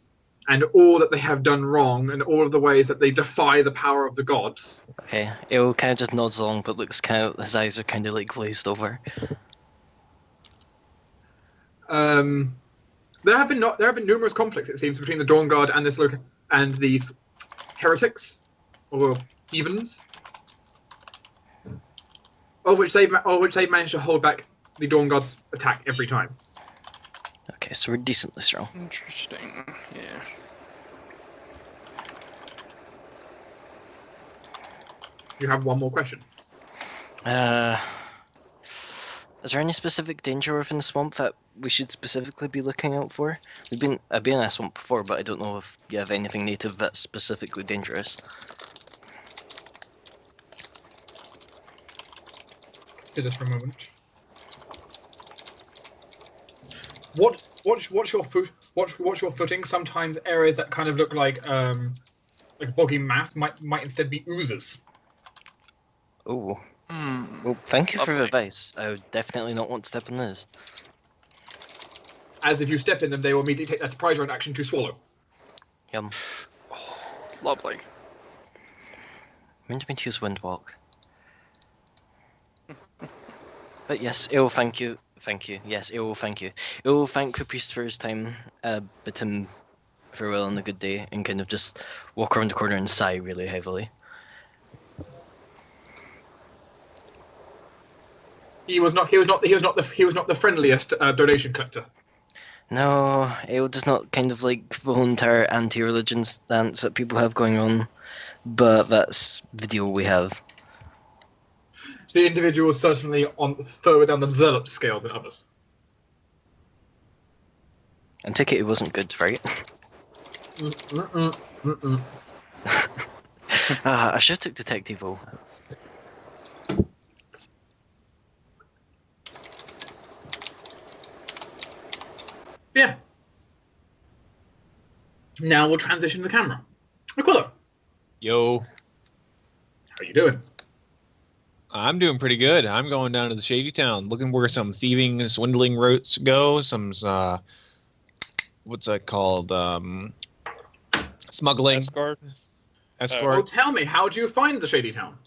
[SPEAKER 4] and all that they have done wrong and all of the ways that they defy the power of the gods.
[SPEAKER 1] Okay, Ayo kind of just nods along, but looks his eyes are kind of like glazed over.
[SPEAKER 4] There have been numerous conflicts, it seems, between the Dawn Guard and these heretics or heathens, of which they've managed to hold back the Dawn Guard's attack every time.
[SPEAKER 1] Okay, so we're decently strong.
[SPEAKER 3] Interesting. Yeah.
[SPEAKER 4] You have one more question.
[SPEAKER 1] Is there any specific danger within the swamp that we should specifically be looking out for? I've been in a swamp before, but I don't know if you have anything native that's specifically dangerous.
[SPEAKER 4] Consider for a moment. Watch your footing. Sometimes areas that kind of look like boggy mass might instead be oozes.
[SPEAKER 1] Oh. Well, thank you for the
[SPEAKER 3] Lovely.
[SPEAKER 1] advice. I would definitely not want to step on those.
[SPEAKER 4] As if you step in them, they will immediately take that surprise round action to swallow.
[SPEAKER 1] Yum.
[SPEAKER 3] Lovely.
[SPEAKER 1] When do we use Windwalk? But yes, Ayo, thank you. Thank you. Yes, Ayo, thank you. Ayo, thank the priest for his time. Bid him farewell on a good day and kind of just walk around the corner and sigh really heavily.
[SPEAKER 4] He was not the friendliest donation collector.
[SPEAKER 1] No, Ayo does not kind of like the whole entire anti-religion stance that people have going on, but that's the deal we have.
[SPEAKER 4] The individual is certainly further down the zealot scale than others.
[SPEAKER 1] And take it wasn't good, right? I should have took Detective O.
[SPEAKER 4] Yeah. Now we'll transition to the camera. Aquilo,
[SPEAKER 5] Yo,
[SPEAKER 4] how are you doing?
[SPEAKER 5] I'm doing pretty good. I'm going down to the Shady Town, looking where some thieving and swindling routes go. Some, what's that called? Smuggling.
[SPEAKER 6] Escort.
[SPEAKER 4] Well, tell me, how do you find the Shady Town?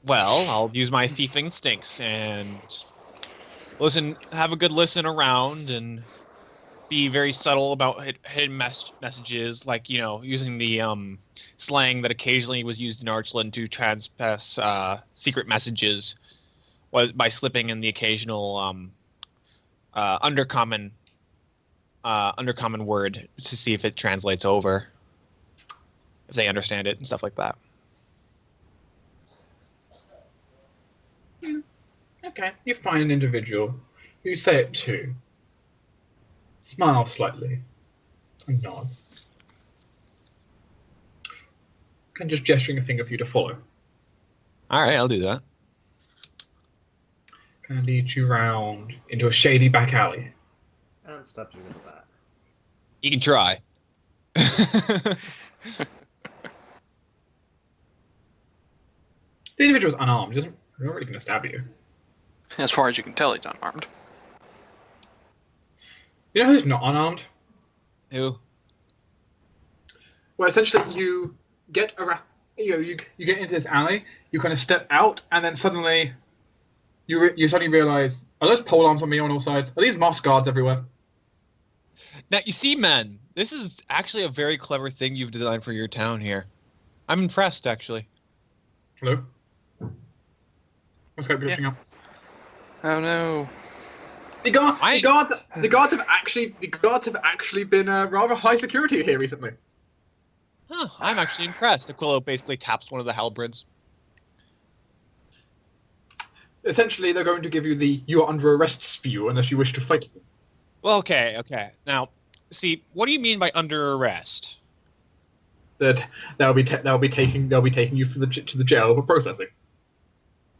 [SPEAKER 5] Well, I'll use my thieving instincts and have a good listen around and be very subtle about hidden messages, like, using the slang that occasionally was used in Archland to transpass secret messages by slipping in the occasional undercommon word to see if it translates over, if they understand it and stuff like that.
[SPEAKER 4] Okay, you find an individual who you say it to. Smiles slightly and nods. And just gesturing a finger for you to follow.
[SPEAKER 5] All right, I'll do that.
[SPEAKER 4] Kind of leads you round into a shady back alley.
[SPEAKER 2] And stabs you in the back.
[SPEAKER 5] You can try.
[SPEAKER 4] The individual's unarmed. He's not really going to stab you.
[SPEAKER 3] As far as you can tell, he's unarmed.
[SPEAKER 4] You know who's not unarmed?
[SPEAKER 5] Who?
[SPEAKER 4] Well, essentially, you get around. You get into this alley. You kind of step out, and then suddenly, you suddenly realize: are those pole arms on me on all sides? Are these masked guards everywhere?
[SPEAKER 5] Now, you see, man, this is actually a very clever thing you've designed for your town here. I'm impressed, actually.
[SPEAKER 4] Hello. What's going glitching up?
[SPEAKER 3] Oh no.
[SPEAKER 4] The guards have actually been rather high security here recently.
[SPEAKER 5] Huh, I'm actually impressed. Aquilo basically taps one of the halberds.
[SPEAKER 4] Essentially, they're going to give you the "you are under arrest" spew unless you wish to fight them.
[SPEAKER 5] Well, okay. Now, see, what do you mean by under arrest?
[SPEAKER 4] That they'll be taking you to the jail for processing.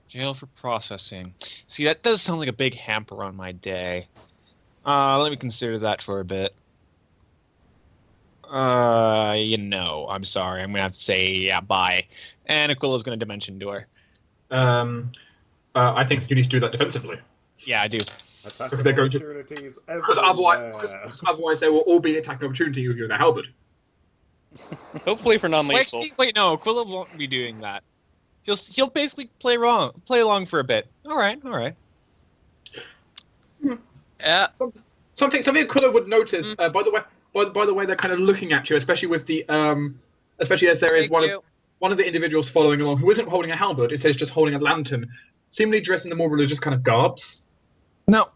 [SPEAKER 5] Jail for processing. See, that does sound like a big hamper on my day. Let me consider that for a bit. I'm sorry. I'm gonna have to say, yeah, bye. And Aquila's gonna dimension door.
[SPEAKER 4] I think you need to do that defensively.
[SPEAKER 5] Yeah, I do.
[SPEAKER 2] Attack
[SPEAKER 4] Because they're going to-
[SPEAKER 2] opportunities
[SPEAKER 4] Otherwise, they will all be attacking opportunity with you with a halberd.
[SPEAKER 6] Hopefully for non-lethal.
[SPEAKER 5] Wait, no, Aquila won't be doing that. He'll basically play along for a bit. All right.
[SPEAKER 6] Yeah.
[SPEAKER 4] Something Aquila would notice. By the way, they're kind of looking at you, especially with the especially as there is one of the individuals following along who isn't holding a halberd. It says just holding a lantern, seemingly dressed in the more religious kind of garbs.
[SPEAKER 5] Now,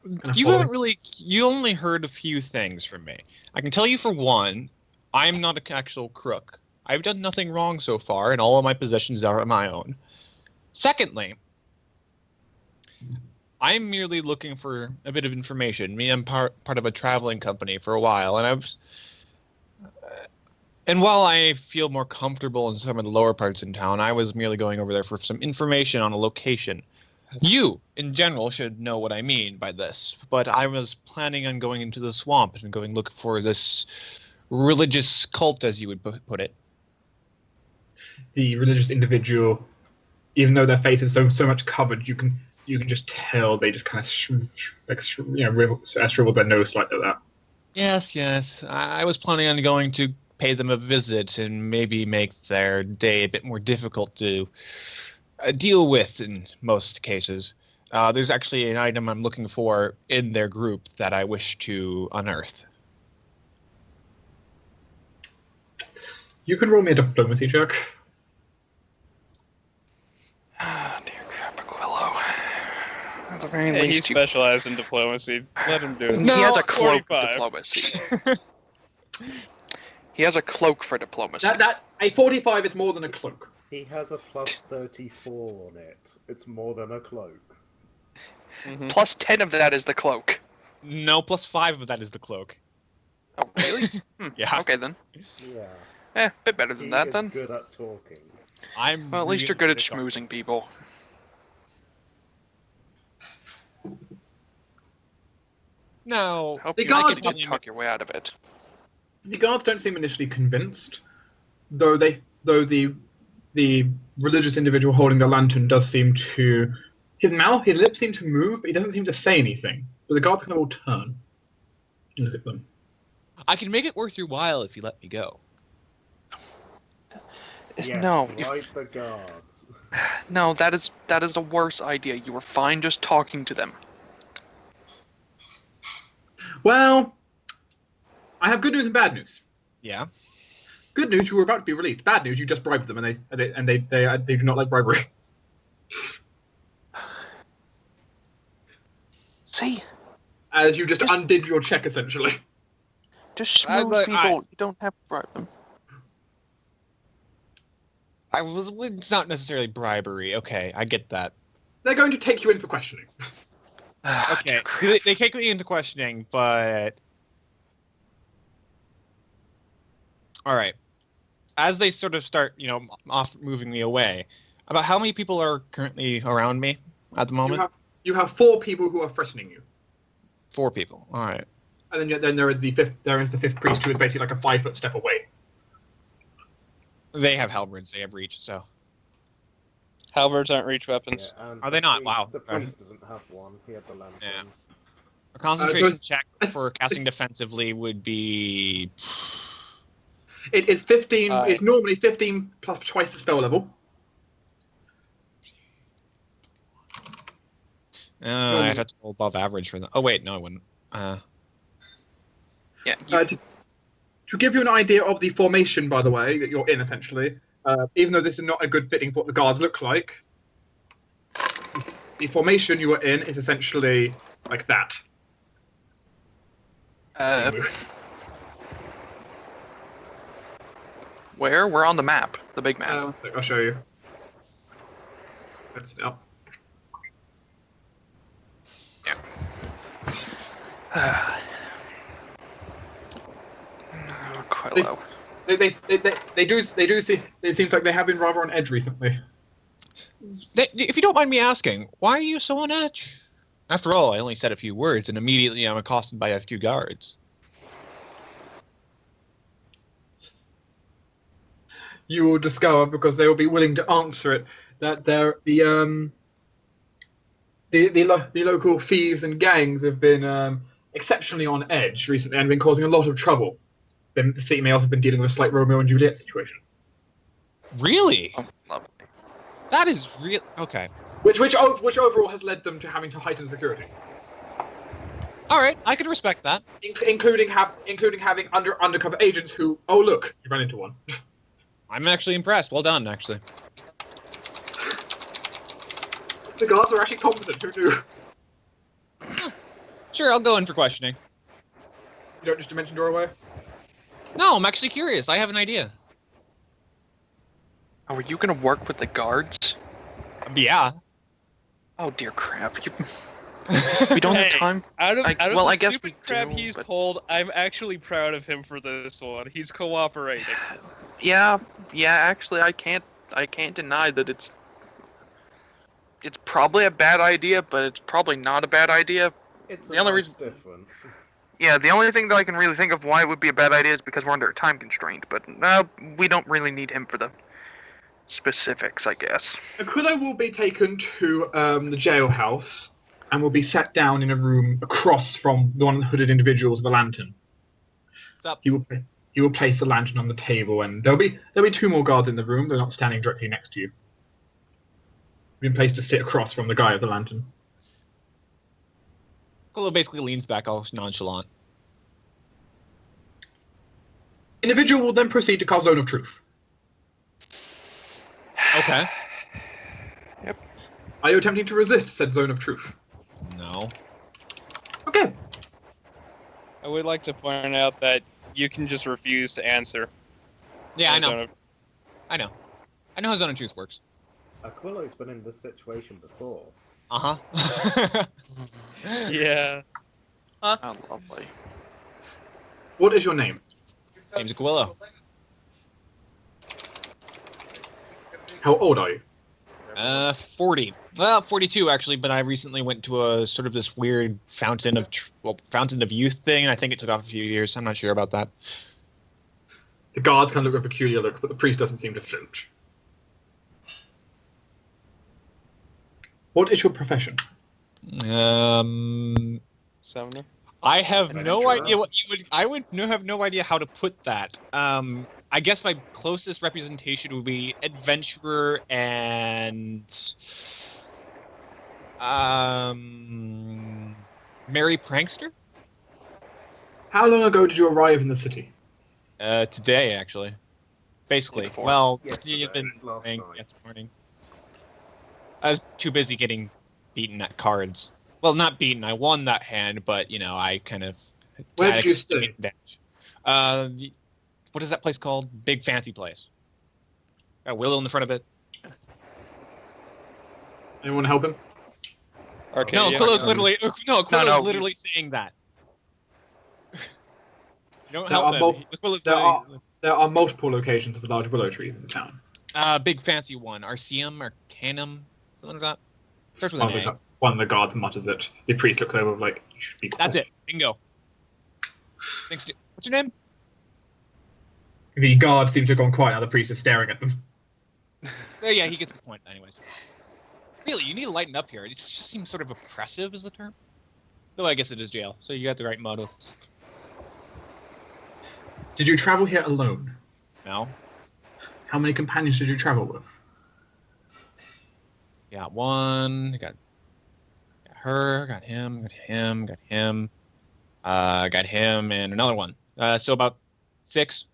[SPEAKER 4] Kinda
[SPEAKER 5] you
[SPEAKER 4] following.
[SPEAKER 5] haven't really. You only heard a few things from me. I can tell you for one, I'm not an actual crook. I've done nothing wrong so far, and all of my possessions are my own. Secondly, I'm merely looking for a bit of information. I'm part of a traveling company for a while, and while I feel more comfortable in some of the lower parts in town, I was merely going over there for some information on a location. You, in general, should know what I mean by this, but I was planning on going into the swamp and going looking for this religious cult, as you would put it.
[SPEAKER 4] The religious individual, even though their face is so much covered, you can just tell they just kind of shriveled their nose like that.
[SPEAKER 5] Yes. I was planning on going to pay them a visit and maybe make their day a bit more difficult to deal with in most cases. There's actually an item I'm looking for in their group that I wish to unearth.
[SPEAKER 4] You can roll me a diplomacy check.
[SPEAKER 3] Ah, dear crap, Aquilo. At the very
[SPEAKER 6] Hey, he
[SPEAKER 3] least,
[SPEAKER 6] specializes in diplomacy. Let him do it.
[SPEAKER 3] he has a cloak for
[SPEAKER 6] 45.
[SPEAKER 3] diplomacy. He has a cloak for diplomacy.
[SPEAKER 4] A 45 is more than a cloak.
[SPEAKER 2] He has a plus 34 on it. It's more than a cloak.
[SPEAKER 6] Mhm.
[SPEAKER 3] Plus 10 of that is the cloak.
[SPEAKER 5] No, plus 5 of that is the cloak.
[SPEAKER 3] Oh, really?
[SPEAKER 5] Yeah.
[SPEAKER 3] Okay, then.
[SPEAKER 2] Yeah.
[SPEAKER 3] Bit better than
[SPEAKER 2] He
[SPEAKER 3] that,
[SPEAKER 2] is
[SPEAKER 3] then.
[SPEAKER 2] good at talking.
[SPEAKER 3] Well, at least you're good at schmoozing people.
[SPEAKER 5] No.
[SPEAKER 3] Hope
[SPEAKER 4] The
[SPEAKER 3] you
[SPEAKER 4] guards
[SPEAKER 3] can talk your way out of it.
[SPEAKER 4] The guards don't seem initially convinced, though the religious individual holding the lantern does seem to. His lips seem to move, but he doesn't seem to say anything. But the guards kind of all turn and look at them.
[SPEAKER 5] I can make it worth your while if you let me go.
[SPEAKER 2] Yes,
[SPEAKER 3] No,
[SPEAKER 2] bribe the guards.
[SPEAKER 3] no, that is the worst idea. You were fine just talking to them.
[SPEAKER 4] Well, I have good news and bad news.
[SPEAKER 5] Yeah.
[SPEAKER 4] Good news, you were about to be released. Bad news, you just bribed them, and they do not like bribery.
[SPEAKER 3] See?
[SPEAKER 4] As you just undid your check, essentially.
[SPEAKER 3] Just schmooze people. You don't have to bribe them.
[SPEAKER 5] It's not necessarily bribery. Okay, I get that.
[SPEAKER 4] They're going to take you in for questioning.
[SPEAKER 5] Okay, they take me into questioning, but all right. As they sort of start, off moving me away, about how many people are currently around me at the moment?
[SPEAKER 4] You have 4 people who are threatening you.
[SPEAKER 5] 4 people. All right.
[SPEAKER 4] And then there is the fifth priest who is basically like a 5-foot step away.
[SPEAKER 5] They have halberds. They have reach. So
[SPEAKER 6] Halberds aren't reach weapons.
[SPEAKER 2] Yeah, and
[SPEAKER 5] Are
[SPEAKER 2] the
[SPEAKER 5] they not?
[SPEAKER 2] priest-
[SPEAKER 5] Wow.
[SPEAKER 2] The priest didn't have one. He had the lantern.
[SPEAKER 5] Yeah. A concentration check
[SPEAKER 4] it's-
[SPEAKER 5] for casting defensively would be.
[SPEAKER 4] It's 15.
[SPEAKER 6] Aye.
[SPEAKER 4] It's normally 15 plus twice the spell level.
[SPEAKER 5] I'd have to roll above average for that. Oh wait, no, I wouldn't.
[SPEAKER 3] Yeah.
[SPEAKER 4] To give you an idea of the formation, by the way, that you're in, essentially, even though this is not a good fitting for what the guards look like, the formation you are in is essentially like that.
[SPEAKER 3] Where? We're on the map, the big map.
[SPEAKER 4] One sec, I'll show you. Let's up.
[SPEAKER 3] Quite
[SPEAKER 4] They-
[SPEAKER 3] low.
[SPEAKER 4] They do see. It seems like they have been rather on edge recently.
[SPEAKER 5] If you don't mind me asking, why are you so on edge? After all, I only said a few words, and immediately I'm accosted by a few guards.
[SPEAKER 4] You will discover, because they will be willing to answer it, that the local thieves and gangs have been exceptionally on edge recently and been causing a lot of trouble. Then the city may also have been dealing with a slight Romeo and Juliet situation,
[SPEAKER 5] Really?
[SPEAKER 3] Oh, lovely.
[SPEAKER 5] That is real. Okay.
[SPEAKER 4] which overall has led them to having to heighten security,
[SPEAKER 5] All right, I can respect that.
[SPEAKER 4] including having undercover agents who. Oh look, you ran into one.
[SPEAKER 5] I'm actually impressed. Well done, actually.
[SPEAKER 4] The guards are actually competent. Who knew?
[SPEAKER 5] Sure, I'll go in for questioning.
[SPEAKER 4] You don't just dimension door away.
[SPEAKER 5] No, I'm actually curious. I have an idea.
[SPEAKER 3] Oh, are you gonna work with the guards?
[SPEAKER 5] Yeah.
[SPEAKER 3] Oh dear crap! We don't have
[SPEAKER 6] Hey,
[SPEAKER 3] time.
[SPEAKER 6] Out of
[SPEAKER 3] I
[SPEAKER 6] the
[SPEAKER 3] guess
[SPEAKER 6] stupid
[SPEAKER 3] we
[SPEAKER 6] crap
[SPEAKER 3] do,
[SPEAKER 6] he's
[SPEAKER 3] but-
[SPEAKER 6] pulled, I'm actually proud of him for this one. He's cooperating.
[SPEAKER 3] Yeah. Actually, I can't deny that it's probably a bad idea, but it's probably not a bad idea.
[SPEAKER 2] It's
[SPEAKER 3] The
[SPEAKER 2] a
[SPEAKER 3] only
[SPEAKER 2] nice
[SPEAKER 3] reason-
[SPEAKER 2] difference.
[SPEAKER 3] Yeah, the only thing that I can really think of why it would be a bad idea is because we're under a time constraint. But we don't really need him for the specifics, I guess.
[SPEAKER 4] Aquilo will be taken to the jailhouse and will be sat down in a room across from the one of the hooded individuals with a lantern.
[SPEAKER 5] What's up?
[SPEAKER 4] He will place the lantern on the table, and there'll be 2 more guards in the room. They're not standing directly next to you. Been placed to sit across from the guy with the lantern.
[SPEAKER 5] Kolo basically leans back all nonchalant.
[SPEAKER 4] Individual will then proceed to cast Zone of Truth.
[SPEAKER 5] Okay.
[SPEAKER 4] Are you attempting to resist said Zone of Truth?
[SPEAKER 5] No.
[SPEAKER 4] Okay.
[SPEAKER 6] I would like to point out that you can just refuse to answer.
[SPEAKER 5] Yeah, I
[SPEAKER 6] in
[SPEAKER 5] know.
[SPEAKER 6] zone of-
[SPEAKER 5] I know how Zone of Truth works.
[SPEAKER 2] Aquilo's been in this situation before.
[SPEAKER 5] Uh-huh.
[SPEAKER 6] Yeah.
[SPEAKER 3] Oh, lovely.
[SPEAKER 4] What is your name?
[SPEAKER 5] Name's Aquilo.
[SPEAKER 4] How old are you?
[SPEAKER 5] 40. Well, 42 actually, but I recently went to a sort of this weird fountain of youth thing, and I think it took off a few years. I'm not sure about that.
[SPEAKER 4] The guards kind of look a peculiar look, but the priest doesn't seem to flinch. What is your profession?
[SPEAKER 6] Summoner.
[SPEAKER 5] I have
[SPEAKER 2] An
[SPEAKER 5] no
[SPEAKER 2] adventurer?
[SPEAKER 5] idea what you would. I would have no idea how to put that. I guess my closest representation would be adventurer and merry prankster.
[SPEAKER 4] How long ago did you arrive in the city?
[SPEAKER 5] Today actually, basically.
[SPEAKER 3] Before.
[SPEAKER 5] Well,
[SPEAKER 2] Yesterday,
[SPEAKER 5] you've been
[SPEAKER 2] last
[SPEAKER 5] playing
[SPEAKER 2] night.
[SPEAKER 5] this morning. I was too busy getting beaten at cards. Well, not beaten. I won that hand, but I kind of.
[SPEAKER 4] Where
[SPEAKER 5] had
[SPEAKER 4] did you
[SPEAKER 5] extreme
[SPEAKER 4] stay?
[SPEAKER 5] advantage. What is that place called? Big fancy place. Got a willow in the front of it.
[SPEAKER 4] Anyone help him?
[SPEAKER 6] Arcadia.
[SPEAKER 5] No, Aquilo's
[SPEAKER 2] yeah.
[SPEAKER 5] literally
[SPEAKER 3] no,
[SPEAKER 5] literally saying that. You don't
[SPEAKER 4] There
[SPEAKER 5] help
[SPEAKER 4] are,
[SPEAKER 5] him.
[SPEAKER 4] mul-
[SPEAKER 5] Aquilo's
[SPEAKER 4] there,
[SPEAKER 5] literally,
[SPEAKER 4] are, there are multiple locations of the large willow trees in the town.
[SPEAKER 5] big fancy one. Arceum, Arcanum, something like that. Starts with an A.
[SPEAKER 4] One of the guards mutters it. The priest looks over like, you should be quiet.
[SPEAKER 5] That's it. Bingo. Thanks. What's your name?
[SPEAKER 4] The guard seems to have gone quiet now. The priest is staring at them.
[SPEAKER 5] Oh, yeah, he gets the point. Anyways. Really, you need to lighten up here. It just seems sort of oppressive, is the term. Though I guess it is jail, so you got the right motto.
[SPEAKER 4] Did you travel here alone?
[SPEAKER 5] No.
[SPEAKER 4] How many companions did you travel with?
[SPEAKER 5] Got one. Got her. Got him. Got him. Got him. Got him, and another one. So about 6.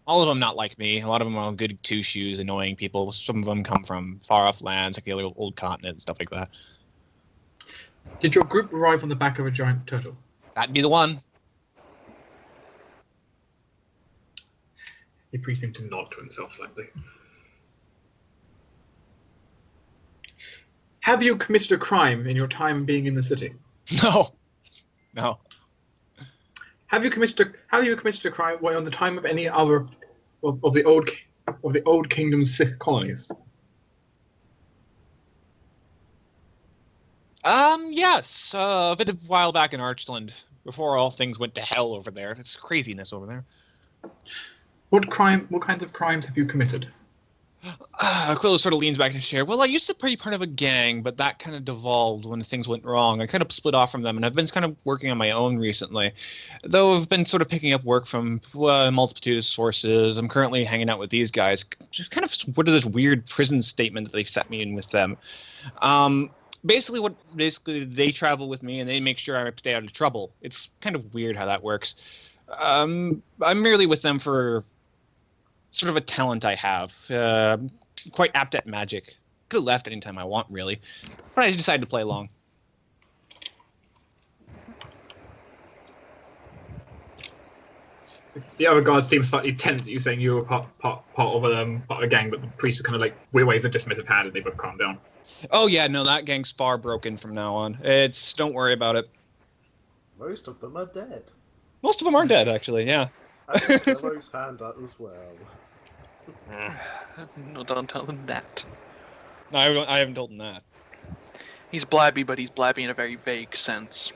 [SPEAKER 5] All of them not like me. A lot of them are on good two shoes, annoying people. Some of them come from far off lands, like the other old continent and stuff like that.
[SPEAKER 4] Did your group arrive on the back of a giant turtle?
[SPEAKER 5] That'd be the one.
[SPEAKER 4] The priest seemed to nod to himself slightly. Have you committed a crime in your time being in the city?
[SPEAKER 5] No. No.
[SPEAKER 4] Have you committed a crime on the time of any other of the old kingdom's colonies?
[SPEAKER 5] Yes. A bit of a while back in Archland, before all things went to hell over there. It's craziness over there.
[SPEAKER 4] What kinds of crimes have you committed?
[SPEAKER 5] Aquilo sort of leans back in his chair. Well, I used to be part of a gang, but that kind of devolved when things went wrong. I kind of split off from them, and I've been kind of working on my own recently. Though I've been sort of picking up work from a multitude of sources. I'm currently hanging out with these guys. Just kind of what is this weird prison statement that they've set me in with them. Basically they travel with me, and they make sure I stay out of trouble. It's kind of weird how that works. I'm merely with them for sort of a talent I have. Quite apt at magic. Could have left anytime I want, really. But I decided to play along.
[SPEAKER 4] The other guards seem slightly tense at you saying you were part of a gang, but the priest is kind of like waves a dismissive hand and they both calm down.
[SPEAKER 5] Oh yeah, no, that gang's far broken from now on. Don't worry about it.
[SPEAKER 2] Most of them are dead.
[SPEAKER 5] Most of them are dead, actually, yeah.
[SPEAKER 2] I think Willow's hand up as well.
[SPEAKER 3] No, don't tell him that.
[SPEAKER 5] No, I haven't told him that.
[SPEAKER 3] He's blabby, but he's blabby in a very vague sense.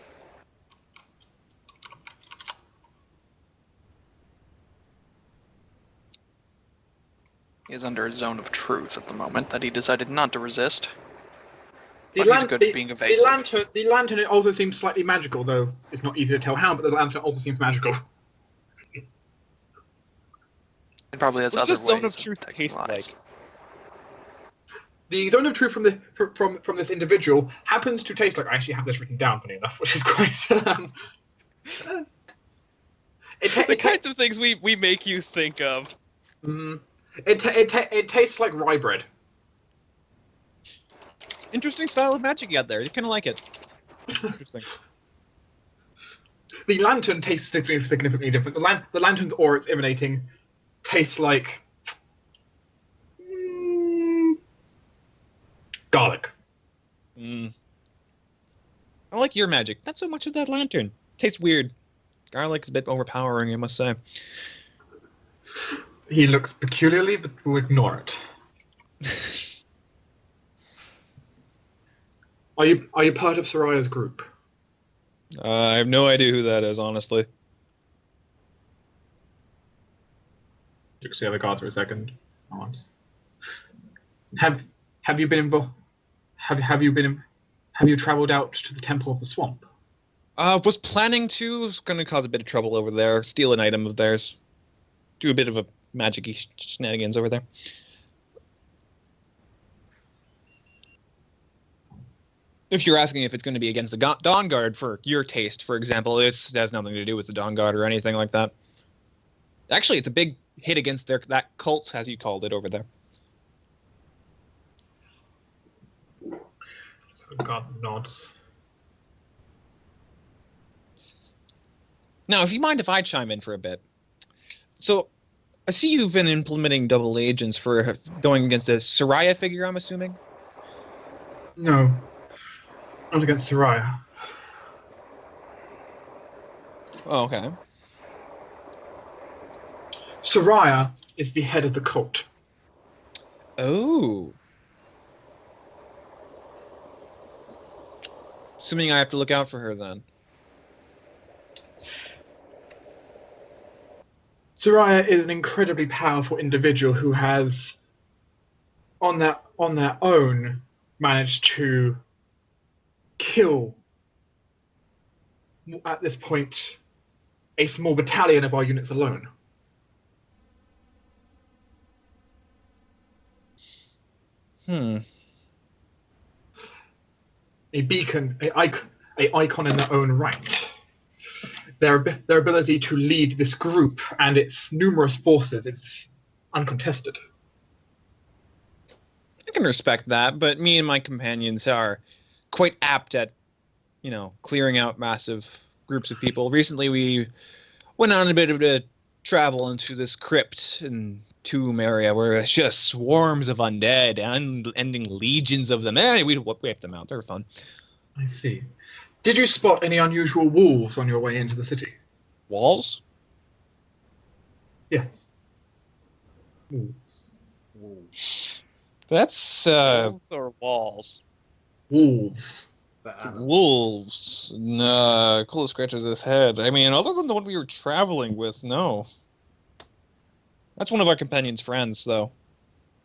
[SPEAKER 3] He is under a zone of truth at the moment that he decided not to resist. But he's good at being evasive.
[SPEAKER 4] The lantern also seems slightly magical, though it's not easy to tell how, but the lantern also seems magical.
[SPEAKER 3] It probably has
[SPEAKER 5] What's
[SPEAKER 3] other
[SPEAKER 5] this zone
[SPEAKER 3] ways
[SPEAKER 5] of truth
[SPEAKER 3] detecting
[SPEAKER 5] taste
[SPEAKER 3] lies.
[SPEAKER 5] like?
[SPEAKER 4] The zone of truth from this individual happens to taste like, I actually have this written down, funny enough, which is quite...
[SPEAKER 6] The kinds of things we make you think of.
[SPEAKER 4] It tastes like rye bread.
[SPEAKER 5] Interesting style of magic you got there. You kind of like it. Interesting.
[SPEAKER 4] The lantern tastes significantly different. The lantern's aura it's emanating tastes like garlic.
[SPEAKER 5] I like your magic. Not so much of that lantern. Tastes weird. Garlic is a bit overpowering, I must say.
[SPEAKER 4] He looks peculiarly, but we'll ignore it. Are you part of Soraya's group?
[SPEAKER 6] I have no idea who that is, honestly.
[SPEAKER 4] You can see the guards for a second. Arms. Have you been involved? Have you traveled out to the Temple of the Swamp?
[SPEAKER 5] Was planning to. Was going to cause a bit of trouble over there. Steal an item of theirs. Do a bit of a magic-y shenanigans over there. If you're asking if it's going to be against the Dawn Guard for your taste, for example, it has nothing to do with the Dawn Guard or anything like that. Actually, it's a big hit against that cult, as you called it, over there.
[SPEAKER 4] So God nods.
[SPEAKER 5] Now, if you mind if I chime in for a bit. So, I see you've been implementing double agents for going against a Soraya figure, I'm assuming?
[SPEAKER 4] No. Not against Soraya.
[SPEAKER 5] Oh, okay.
[SPEAKER 4] Soraya is the head of the cult.
[SPEAKER 5] Oh. Assuming I have to look out for her then.
[SPEAKER 4] Soraya is an incredibly powerful individual who has, on their own, managed to kill, at this point, a small battalion of our units alone. A beacon, a icon in their own right. Their ability to lead this group and its numerous forces is uncontested.
[SPEAKER 5] I can respect that, but me and my companions are quite apt at, clearing out massive groups of people. Recently, we went on a bit of a travel into this crypt and tomb area where it's just swarms of undead, unending legions of them. We wiped them out. They were fun.
[SPEAKER 4] I see. Did you spot any unusual wolves on your way into the city?
[SPEAKER 5] Walls?
[SPEAKER 4] Yes. Wolves.
[SPEAKER 2] Wolves.
[SPEAKER 5] That's
[SPEAKER 6] Wolves or walls?
[SPEAKER 4] Wolves.
[SPEAKER 2] The animals.
[SPEAKER 5] wolves. No, Cool scratches his head. I mean, other than the one we were traveling with, no. That's one of our companion's friends, though.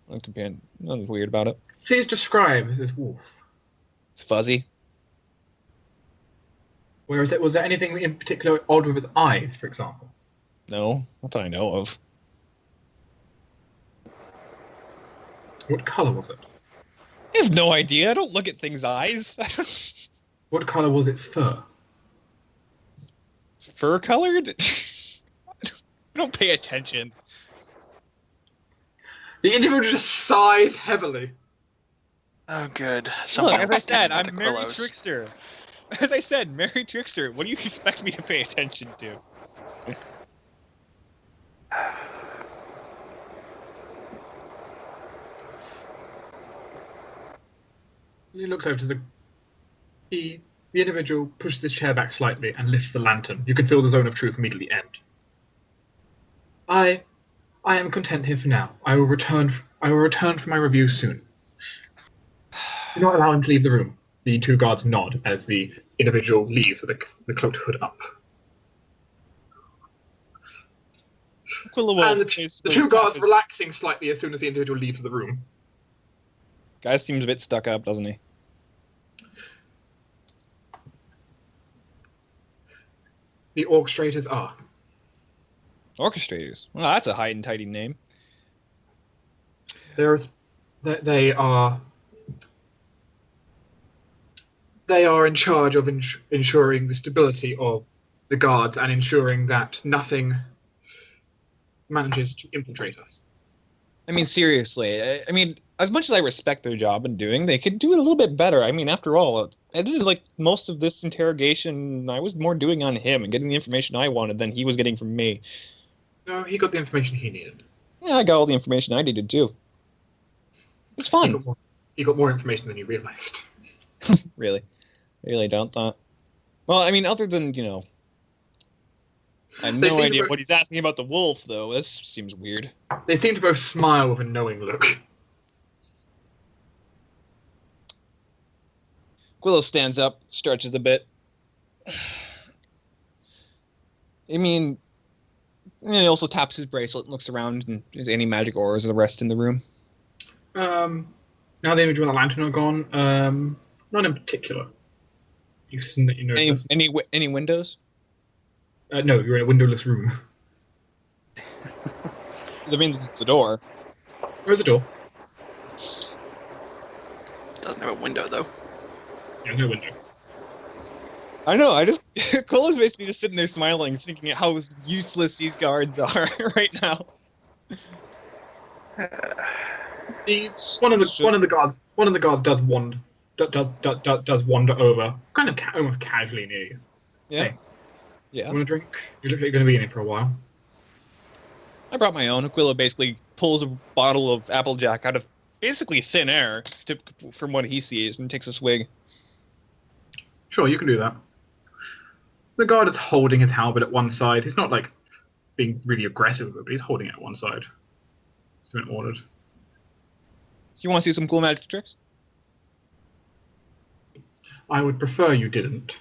[SPEAKER 5] Nothing weird about it.
[SPEAKER 4] Please describe this wolf.
[SPEAKER 5] It's fuzzy.
[SPEAKER 4] Was there anything in particular odd with its eyes, for example?
[SPEAKER 5] No, not that I know of.
[SPEAKER 4] What color was it?
[SPEAKER 5] I have no idea. I don't look at things' eyes.
[SPEAKER 4] What color was its fur?
[SPEAKER 5] Fur colored? I don't pay attention.
[SPEAKER 4] The individual just sighs heavily.
[SPEAKER 3] Oh, good.
[SPEAKER 5] Look,
[SPEAKER 3] Someone
[SPEAKER 5] as I
[SPEAKER 3] else
[SPEAKER 5] said,
[SPEAKER 3] did with
[SPEAKER 5] I'm
[SPEAKER 3] the
[SPEAKER 5] Merry
[SPEAKER 3] Quillos.
[SPEAKER 5] Trickster. As I said, Merry Trickster. What do you expect me to pay attention to?
[SPEAKER 4] He looks over to the individual pushes his chair back slightly and lifts the lantern. You can feel the zone of truth immediately end. I am content here for now. I will return for my review soon. Do not allow him to leave the room. The two guards nod as the individual leaves with the cloaked hood up. And the two guards relaxing slightly as soon as the individual leaves the room.
[SPEAKER 5] Guy seems a bit stuck up, doesn't he?
[SPEAKER 4] The orchestrators are.
[SPEAKER 5] Orchestrators. Well, that's a high and tidy name.
[SPEAKER 4] They are in charge of ensuring the stability of the guards and ensuring that nothing manages to infiltrate us.
[SPEAKER 5] I mean, seriously. I mean, as much as I respect their job in doing, they could do it a little bit better. I mean, after all, I did like most of this interrogation. I was more doing on him and getting the information I wanted than he was getting from me.
[SPEAKER 4] No, he got the information he needed.
[SPEAKER 5] Yeah, I got all the information I needed too. It's fun.
[SPEAKER 4] He got more information than you realized.
[SPEAKER 5] Really. I really don't thought. Well, I mean, other than, I have no idea what he's asking about the wolf, though. This seems weird.
[SPEAKER 4] They seem to both smile with a knowing look.
[SPEAKER 5] Aquilo stands up, stretches a bit. I mean, he also taps his bracelet and looks around, and is any magic auras of the rest in the room?
[SPEAKER 4] Now the image with the lantern are gone. None in particular.
[SPEAKER 5] Any windows?
[SPEAKER 4] No, you're in a windowless room.
[SPEAKER 5] That means it's the door.
[SPEAKER 4] Where's the door?
[SPEAKER 3] Doesn't have a window, though.
[SPEAKER 4] Yeah, no window.
[SPEAKER 5] I know, Aquilo's basically just sitting there smiling, thinking how useless these guards are right now.
[SPEAKER 4] One of the guards does wander over, kind of almost casually near you.
[SPEAKER 5] Yeah.
[SPEAKER 4] Hey,
[SPEAKER 5] Yeah.
[SPEAKER 4] want a drink? You look like you're going to be in it for a while.
[SPEAKER 5] I brought my own. Aquilo basically pulls a bottle of Applejack out of basically thin air, from what he sees, and takes a swig.
[SPEAKER 4] Sure, you can do that. The guard is holding his halberd at one side. He's not like being really aggressive, but he's holding it at one side. It's been ordered.
[SPEAKER 5] You want to see some cool magic tricks?
[SPEAKER 4] I would prefer you didn't.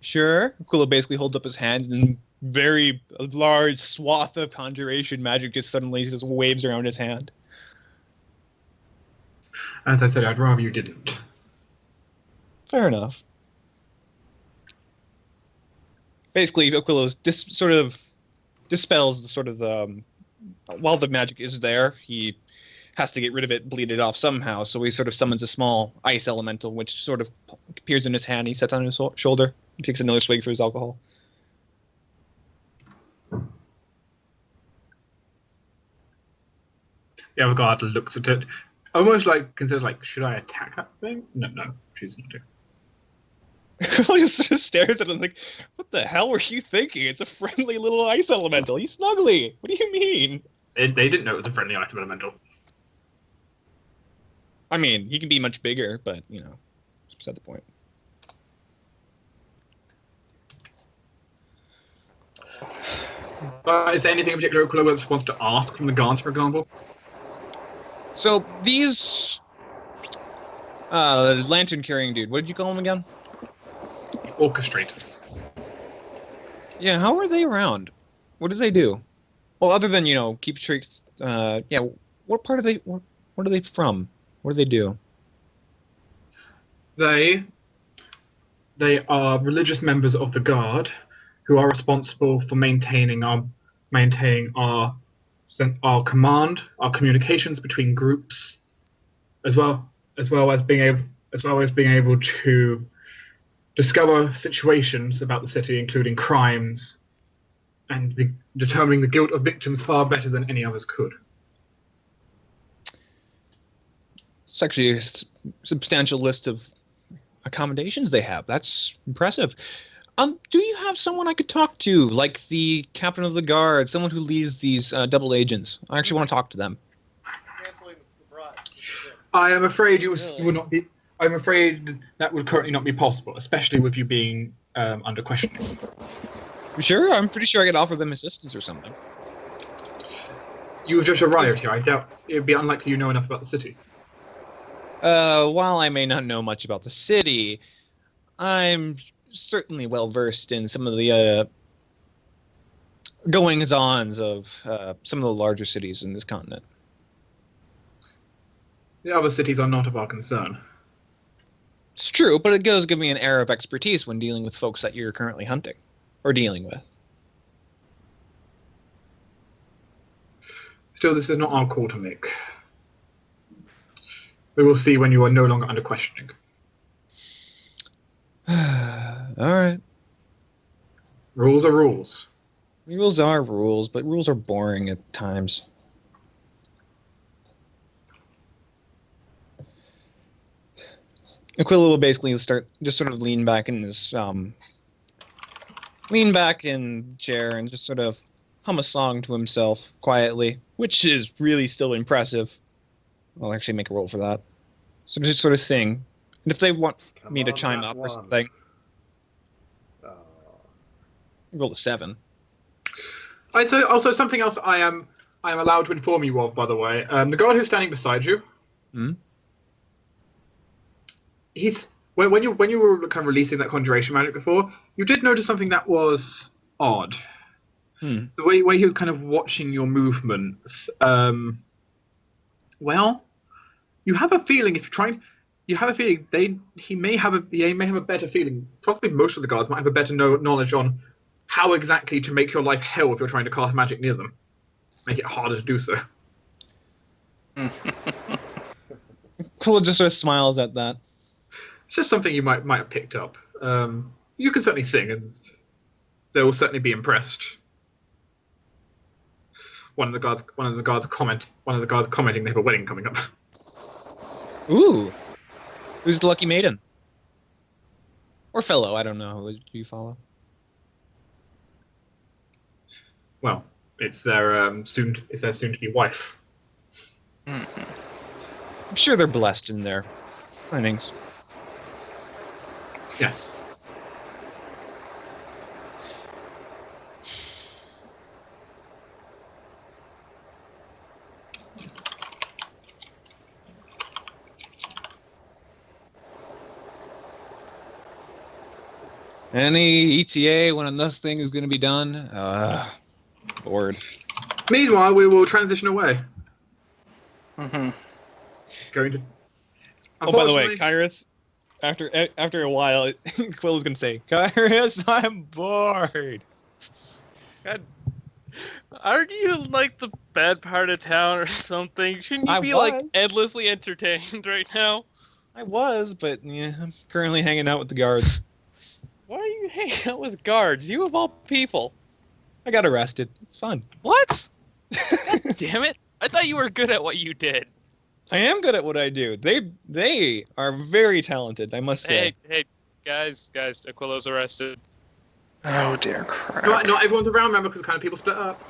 [SPEAKER 5] Sure. Aquilo basically holds up his hand, and a large swath of conjuration magic just suddenly just waves around his hand.
[SPEAKER 4] As I said, I'd rather you didn't.
[SPEAKER 5] Fair enough. Basically, Aquilo sort of dispels the sort of while the magic is there, he has to get rid of it, bleed it off somehow. So he sort of summons a small ice elemental, which sort of appears in his hand. He sets on his shoulder. He takes another swig for his alcohol.
[SPEAKER 4] The other guard looks at it, almost like considers like, should I attack that thing? No, she's not doing.
[SPEAKER 5] Aquilo just sort of stares at him like, what the hell were you thinking? It's a friendly little ice elemental. He's snuggly. What do you mean?
[SPEAKER 4] They didn't know it was a friendly item elemental.
[SPEAKER 5] I mean, he can be much bigger, but, it's beside the point.
[SPEAKER 4] Is there anything in particular Aquilo wants to ask from the guards, for example?
[SPEAKER 5] So, these... lantern-carrying dude, what did you call him again?
[SPEAKER 4] Orchestrators.
[SPEAKER 5] Yeah, how are they around? What do they do? Well, other than, keep tricks... what part are they... What are they from? What do they do?
[SPEAKER 4] They are religious members of the guard who are responsible for maintaining our command, our communications between groups, as well as being able to discover situations about the city, including crimes, and determining the guilt of victims far better than any others could.
[SPEAKER 5] It's actually a substantial list of accommodations they have. That's impressive. Do you have someone I could talk to, like the captain of the guard, someone who leads these double agents? I actually want to talk to them.
[SPEAKER 4] I am afraid you would not be. I'm afraid that would currently not be possible, especially with you being under questioning.
[SPEAKER 5] Sure, I'm pretty sure I could offer them assistance or something.
[SPEAKER 4] You have just arrived here. I doubt it would be unlikely you know enough about the city.
[SPEAKER 5] While I may not know much about the city, I'm certainly well versed in some of the goings-ons of some of the larger cities in this continent.
[SPEAKER 4] The other cities are not of our concern.
[SPEAKER 5] It's true, but it does give me an air of expertise when dealing with folks that you're currently hunting or dealing with.
[SPEAKER 4] Still, this is not our call to make. We will see when you are no longer under questioning.
[SPEAKER 5] All right.
[SPEAKER 4] Rules are rules.
[SPEAKER 5] Rules are rules, but rules are boring at times. Aquilo will basically sort of lean back in the chair and just sort of hum a song to himself quietly, which is really still impressive. I'll actually make a roll for that. So just sort of sing. And if they want me to chime up or something, roll a 7.
[SPEAKER 4] Also, something else I am allowed to inform you of, by the way. The guard who's standing beside you.
[SPEAKER 5] Hmm?
[SPEAKER 4] When you were kind of releasing that conjuration magic before, you did notice something that was odd. The way he was kind of watching your movements. Well, you have a feeling he may have a better feeling. Possibly most of the guards might have a better knowledge on how exactly to make your life hell if you're trying to cast magic near them. Make it harder to do so.
[SPEAKER 5] Aquilo just sort of smiles at that.
[SPEAKER 4] It's just something you might have picked up. You can certainly sing, and they will certainly be impressed. One of the guards commenting they have a wedding coming up.
[SPEAKER 5] Ooh, who's the lucky maiden? Or fellow? I don't know. Who do you follow?
[SPEAKER 4] Well, it's their soon-to-be wife.
[SPEAKER 5] I'm sure they're blessed in their findings.
[SPEAKER 4] Yes.
[SPEAKER 5] Any ETA when enough thing is going to be done? Bored.
[SPEAKER 4] Meanwhile, we will transition away.
[SPEAKER 3] Mm-hmm.
[SPEAKER 4] It's going to.
[SPEAKER 5] Oh, by the way,
[SPEAKER 4] Unfortunately-
[SPEAKER 5] Kyras, after a while, Quill is going to say, Kyras, I'm bored.
[SPEAKER 6] God, aren't you in, like, the bad part of town or something? Shouldn't you
[SPEAKER 5] I
[SPEAKER 6] be like
[SPEAKER 5] was.
[SPEAKER 6] endlessly entertained right now?
[SPEAKER 5] I was, but yeah, I'm currently hanging out with the guards.
[SPEAKER 6] Why are you hanging out with guards? You of all people.
[SPEAKER 5] I got arrested. It's fun.
[SPEAKER 6] What? God damn it! I thought you were good at what you did.
[SPEAKER 5] I am good at what I do. They are very talented, I must say.
[SPEAKER 6] Hey, guys, Aquilo's arrested.
[SPEAKER 3] Oh dear crap.
[SPEAKER 4] Not everyone's around, remember, because kind of people split up.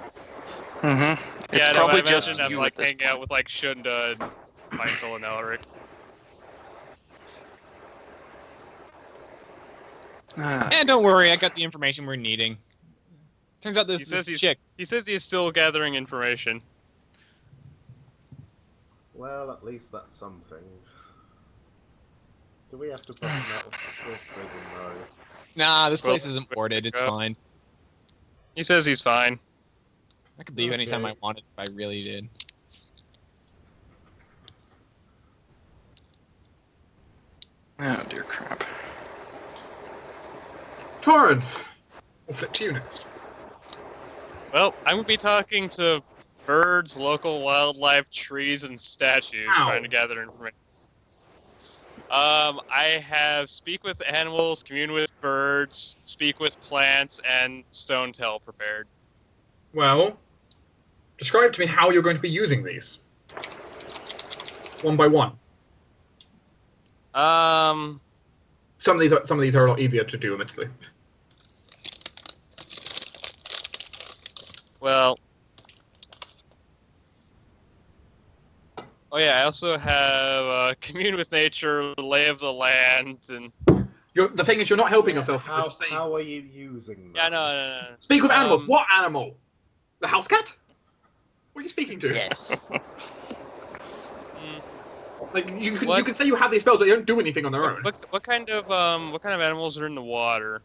[SPEAKER 3] Mm-hmm. It's
[SPEAKER 6] Yeah,
[SPEAKER 3] probably
[SPEAKER 6] I
[SPEAKER 3] just
[SPEAKER 6] imagine I'm
[SPEAKER 3] you
[SPEAKER 6] like
[SPEAKER 3] at this
[SPEAKER 6] hanging out with like Shunda and Michael and Elric.
[SPEAKER 5] And don't worry, I got the information we're needing. Turns out this chick.
[SPEAKER 6] He says he's still gathering information.
[SPEAKER 2] Well, at least that's something. Do we have to bust him out of prison, though?
[SPEAKER 5] Nah, this place
[SPEAKER 6] Well,
[SPEAKER 5] isn't boarded. It's
[SPEAKER 6] go.
[SPEAKER 5] fine.
[SPEAKER 6] He says he's fine.
[SPEAKER 5] I could leave anytime I
[SPEAKER 2] Okay.
[SPEAKER 5] wanted if I really did.
[SPEAKER 3] Oh dear crap.
[SPEAKER 4] Torruun! We'll flip to you next.
[SPEAKER 6] Well, I'm gonna be talking to birds, local wildlife, trees, and statues,
[SPEAKER 4] Ow.
[SPEAKER 6] trying to gather information. I have speak with animals, commune with birds, speak with plants, and stone tell prepared.
[SPEAKER 4] Well, describe to me how you're going to be using these. One by one. Some of these are a lot easier to do, admittedly.
[SPEAKER 6] Well, oh yeah, I also have commune with nature, lay of the land, and
[SPEAKER 4] The thing is, you're not helping
[SPEAKER 2] Yeah,
[SPEAKER 4] yourself.
[SPEAKER 2] How,
[SPEAKER 4] You're just saying-
[SPEAKER 2] how are you using them?
[SPEAKER 6] yeah, no.
[SPEAKER 4] Speak with animals.
[SPEAKER 6] Um,
[SPEAKER 4] What animal? The house cat? What are you speaking to?
[SPEAKER 1] Yes.
[SPEAKER 4] Like you
[SPEAKER 6] What?
[SPEAKER 4] can say you have these spells, but they don't do anything on their own.
[SPEAKER 6] What kind of animals are in the water?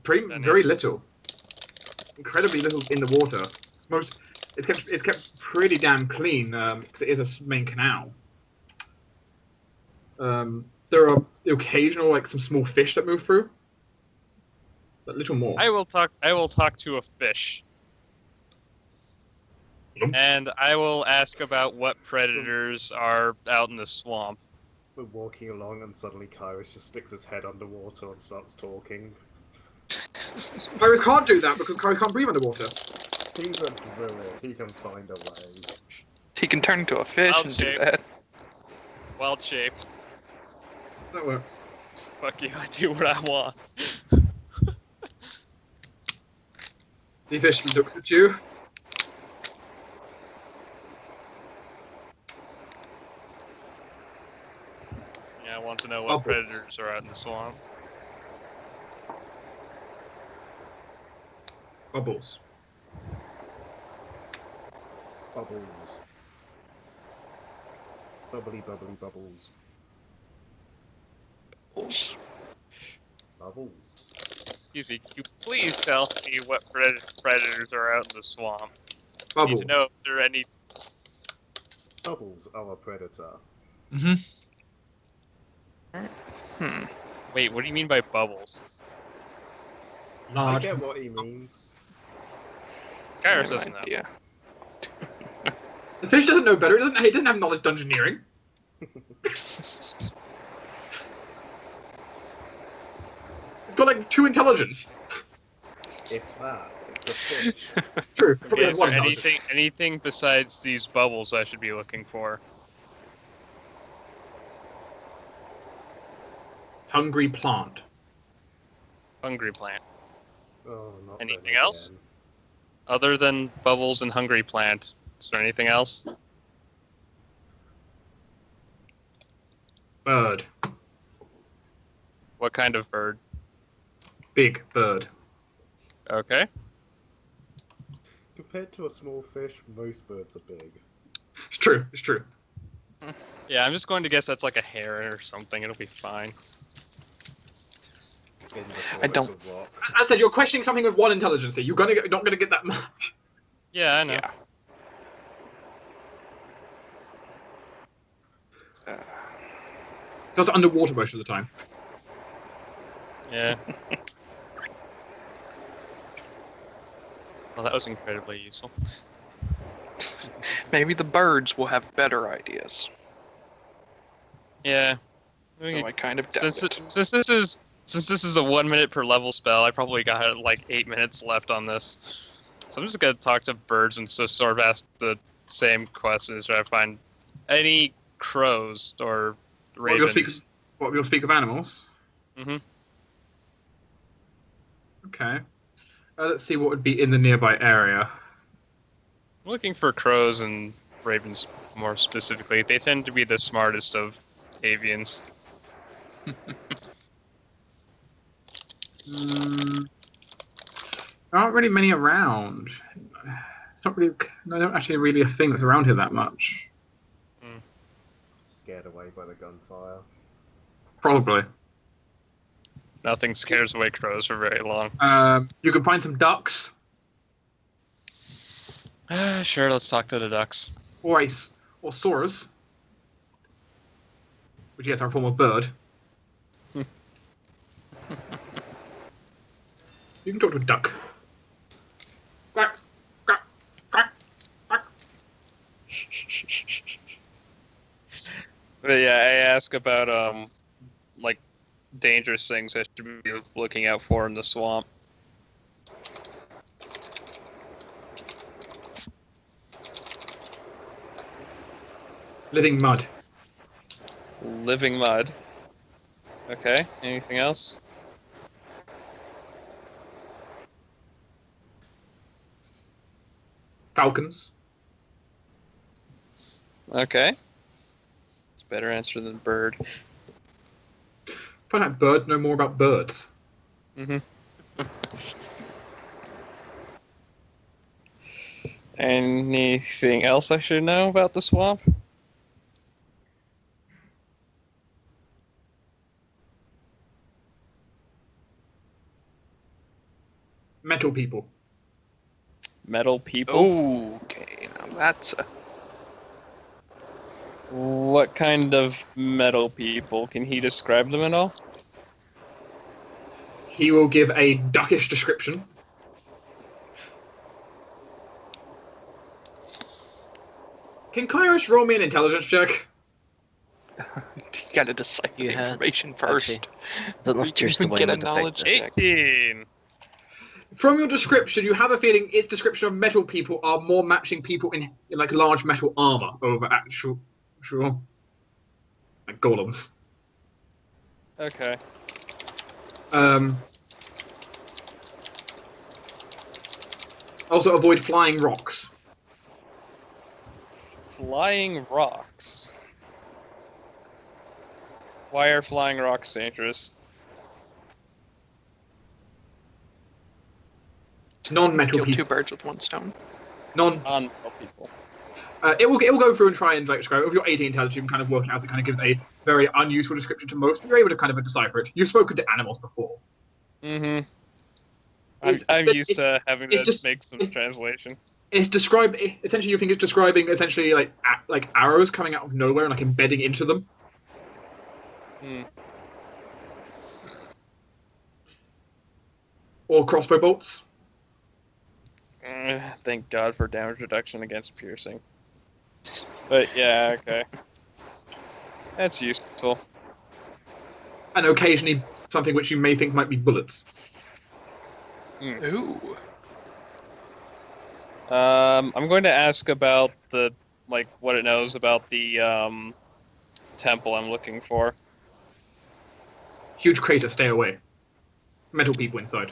[SPEAKER 4] Very little. Incredibly little in the water. It's kept pretty damn clean because it is a main canal. There are the occasional like some small fish that move through, but little more.
[SPEAKER 6] I will talk to a fish.
[SPEAKER 4] Nope.
[SPEAKER 6] And I will ask about what predators are out in the swamp.
[SPEAKER 2] We're walking along and suddenly Kyras just sticks his head underwater and starts talking.
[SPEAKER 4] Kyras can't do that because Kyras can't breathe underwater.
[SPEAKER 2] He's a druid, he can find a way.
[SPEAKER 3] He can turn into a fish
[SPEAKER 6] Wild
[SPEAKER 3] and
[SPEAKER 6] shape.
[SPEAKER 3] do that.
[SPEAKER 6] Wild shape.
[SPEAKER 4] That works.
[SPEAKER 6] Fuck you, I do what I want.
[SPEAKER 4] The fish looks at you.
[SPEAKER 6] Yeah, I want to know what
[SPEAKER 4] Bubbles.
[SPEAKER 6] predators are out in the swamp.
[SPEAKER 4] Bubbles.
[SPEAKER 2] Bubbles. Bubbly, bubbly bubbles. Bubbles.
[SPEAKER 6] Excuse me, can you please tell me what predators are out in the swamp? I need
[SPEAKER 4] Bubbles.
[SPEAKER 6] to know if there are any.
[SPEAKER 2] Bubbles are a predator.
[SPEAKER 5] Mm-hmm.
[SPEAKER 3] Hmm.
[SPEAKER 6] Wait, what do you mean by bubbles?
[SPEAKER 2] I
[SPEAKER 4] Large.
[SPEAKER 2] get what he means.
[SPEAKER 6] Kyras
[SPEAKER 3] No
[SPEAKER 6] doesn't know.
[SPEAKER 3] idea.
[SPEAKER 4] The fish doesn't know better. He doesn't have knowledge dungeoneering. It's got like 2 intelligence.
[SPEAKER 2] It's that. It's a fish.
[SPEAKER 4] True. Probably
[SPEAKER 6] Okay,
[SPEAKER 4] has
[SPEAKER 6] is
[SPEAKER 4] 1
[SPEAKER 6] there
[SPEAKER 4] intelligence.
[SPEAKER 6] anything besides these bubbles I should be looking for?
[SPEAKER 4] Hungry plant.
[SPEAKER 6] Hungry plant.
[SPEAKER 2] Oh, not
[SPEAKER 6] Anything
[SPEAKER 2] them
[SPEAKER 6] else?
[SPEAKER 2] again.
[SPEAKER 6] Other than bubbles and hungry plant, is there anything else?
[SPEAKER 4] Bird.
[SPEAKER 6] What kind of bird?
[SPEAKER 4] Big bird.
[SPEAKER 6] Okay.
[SPEAKER 2] Compared to a small fish, most birds are big.
[SPEAKER 4] It's true. It's true.
[SPEAKER 6] Yeah, I'm just going to guess that's like a heron or something. It'll be fine.
[SPEAKER 2] In the form
[SPEAKER 3] I don't-
[SPEAKER 2] it's a rock.
[SPEAKER 4] As I said, you're questioning something with 1 intelligence here. You're not gonna get that much.
[SPEAKER 6] Yeah, I know.
[SPEAKER 3] Yeah.
[SPEAKER 4] Does it underwater most of the time.
[SPEAKER 6] Yeah. Well, that was incredibly useful.
[SPEAKER 3] Maybe the birds will have better ideas.
[SPEAKER 6] Yeah.
[SPEAKER 3] Though I kind of doubt it.
[SPEAKER 6] Since this is a 1 minute per level spell, I probably got like 8 minutes left on this. So I'm just gonna talk to birds and so sort of ask the same questions. Try to find any crows or ravens.
[SPEAKER 4] What we'll speak of animals.
[SPEAKER 6] Mm-hmm.
[SPEAKER 4] Okay. Let's see what would be in the nearby area.
[SPEAKER 6] Looking for crows and ravens more specifically. They tend to be the smartest of avians.
[SPEAKER 4] There aren't really many around. It's not really. Not actually really a thing that's around here that much.
[SPEAKER 2] Scared away by the gunfire.
[SPEAKER 4] Probably.
[SPEAKER 6] Nothing scares away crows for very long.
[SPEAKER 4] You can find some ducks
[SPEAKER 6] Sure, let's talk to the ducks.
[SPEAKER 4] or saurs, which yes are a form of bird. You can talk to a duck. Quack, quack, quack, quack.
[SPEAKER 6] But yeah, I ask about like dangerous things I should be looking out for in the swamp.
[SPEAKER 4] Living mud.
[SPEAKER 6] Living mud. Okay, anything else?
[SPEAKER 4] Falcons.
[SPEAKER 6] Okay. It's a better answer than bird.
[SPEAKER 4] Find out birds know more about birds.
[SPEAKER 6] Mm-hmm. Anything else I should know about the swamp?
[SPEAKER 4] Metal people.
[SPEAKER 6] Metal people?
[SPEAKER 3] Okay, now that's a...
[SPEAKER 6] What kind of metal people? Can he describe them at all?
[SPEAKER 4] He will give a duckish description. Can Kyras roll me an intelligence check?
[SPEAKER 3] You gotta decipher
[SPEAKER 1] You
[SPEAKER 3] the
[SPEAKER 1] had-
[SPEAKER 3] information first.
[SPEAKER 1] Don't know if
[SPEAKER 3] We
[SPEAKER 1] Cheers
[SPEAKER 3] can
[SPEAKER 1] to
[SPEAKER 3] get
[SPEAKER 1] Wine
[SPEAKER 3] a
[SPEAKER 1] would affect
[SPEAKER 3] knowledge
[SPEAKER 1] this.
[SPEAKER 3] check.
[SPEAKER 6] 18!
[SPEAKER 4] From your description, you have a feeling its description of metal people are more matching people in like large metal armor over actual like golems.
[SPEAKER 6] Okay.
[SPEAKER 4] Also avoid flying rocks.
[SPEAKER 6] Flying rocks. Why are flying rocks dangerous?
[SPEAKER 4] Non-metal
[SPEAKER 3] Kill two
[SPEAKER 4] people.
[SPEAKER 3] birds with one stone.
[SPEAKER 6] Non-metal people.
[SPEAKER 4] It will go through and try and like describe. If you're 18 intelligence, you can kind of work it out. It kind of gives a very unuseful description to most. But you're able to kind of decipher it. You've spoken to animals before.
[SPEAKER 6] Mm-hmm.
[SPEAKER 4] It's-
[SPEAKER 6] I'm
[SPEAKER 4] it's-
[SPEAKER 6] used to having
[SPEAKER 4] it's
[SPEAKER 6] to
[SPEAKER 4] just-
[SPEAKER 6] make some
[SPEAKER 4] it's-
[SPEAKER 6] translation.
[SPEAKER 4] It's essentially you think it's describing essentially like arrows coming out of nowhere and like embedding into them.
[SPEAKER 6] Hmm.
[SPEAKER 4] Or crossbow bolts.
[SPEAKER 6] Thank God for damage reduction against piercing. But yeah, okay. That's useful.
[SPEAKER 4] And occasionally something which you may think might be bullets.
[SPEAKER 3] Ooh.
[SPEAKER 6] I'm going to ask about the what it knows about the temple I'm looking for.
[SPEAKER 4] Huge crater, stay away. Metal people inside.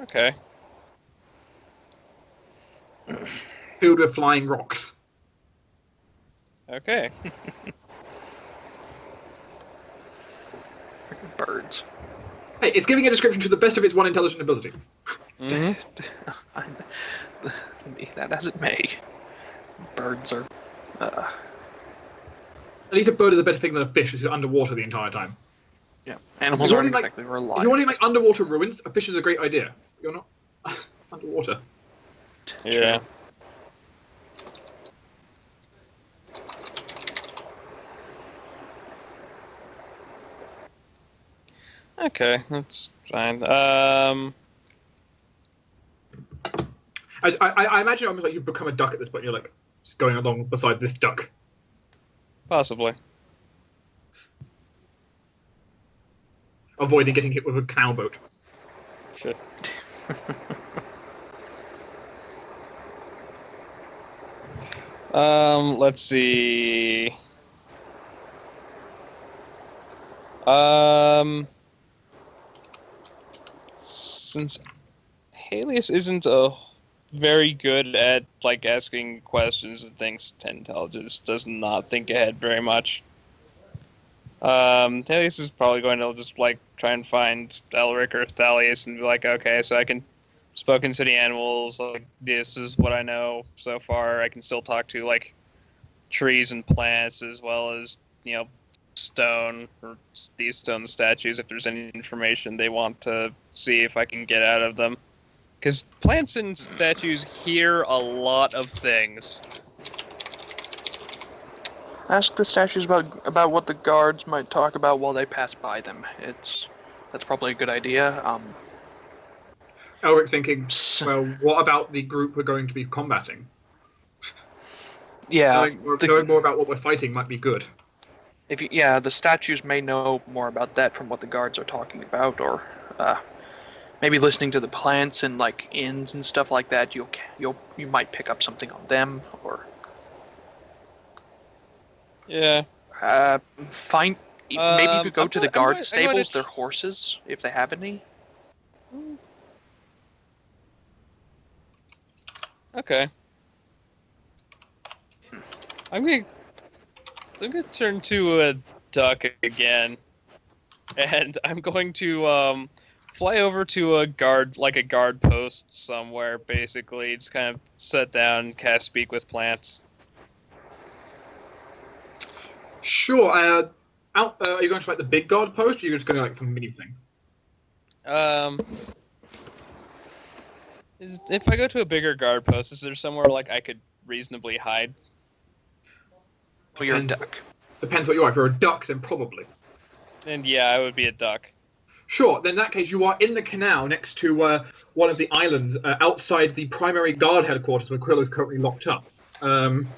[SPEAKER 6] Okay.
[SPEAKER 4] Filled with flying rocks.
[SPEAKER 6] Okay.
[SPEAKER 3] Birds.
[SPEAKER 4] Hey, it's giving a description to the best of its one intelligent ability.
[SPEAKER 6] Mhm.
[SPEAKER 3] Be that as it may. Birds are.
[SPEAKER 4] At least a bird is a better thing than a fish, which is underwater the entire time.
[SPEAKER 3] Yeah, animals
[SPEAKER 4] If you
[SPEAKER 3] aren't
[SPEAKER 4] want to
[SPEAKER 3] exactly
[SPEAKER 4] If
[SPEAKER 3] reliable.
[SPEAKER 4] you want to make underwater ruins, a fish is a great idea. You're not underwater.
[SPEAKER 6] Yeah. Okay, that's fine.
[SPEAKER 4] I imagine almost like you've become a duck at this point. You're like just going along beside this duck.
[SPEAKER 6] Possibly.
[SPEAKER 4] Avoiding getting hit with a canal boat.
[SPEAKER 6] Shit. Let's see. Since Halius isn't very good at like asking questions and things, 10 intelligence does not think ahead very much. Halius is probably going to just like try and find Elric or Thalias and be like, okay, so I can spoken to the animals, like this is what I know so far. I can still talk to like trees and plants as well as, stone or these stone statues if there's any information they want to see if I can get out of them. Because plants and statues hear a lot of things.
[SPEAKER 3] Ask the statues about what the guards might talk about while they pass by them. That's probably a good idea.
[SPEAKER 4] Elric's thinking, well, what about the group we're going to be combating?
[SPEAKER 3] Yeah,
[SPEAKER 4] Knowing more about what we're fighting might be good.
[SPEAKER 3] The statues may know more about that from what the guards are talking about, or maybe listening to the plants and like inns and stuff like that. You might pick up something on them, or
[SPEAKER 6] Yeah.
[SPEAKER 3] maybe you could go to the guard stables, their
[SPEAKER 6] to...
[SPEAKER 3] horses, if they have any.
[SPEAKER 6] Okay. I'm gonna turn to a duck again, and I'm going to fly over to a guard post somewhere. Basically, just kind of sit down, cast speak with plants.
[SPEAKER 4] Sure. Are you going to like the big guard post, or are you just going to like some mini thing?
[SPEAKER 6] If I go to a bigger guard post, is there somewhere like I could reasonably hide?
[SPEAKER 3] Well, you're a duck.
[SPEAKER 4] Depends what you are. If you're a duck, then probably.
[SPEAKER 6] And yeah, I would be a duck.
[SPEAKER 4] Sure. Then in that case, you are in the canal next to one of the islands outside the primary guard headquarters where Aquilo is currently locked up. On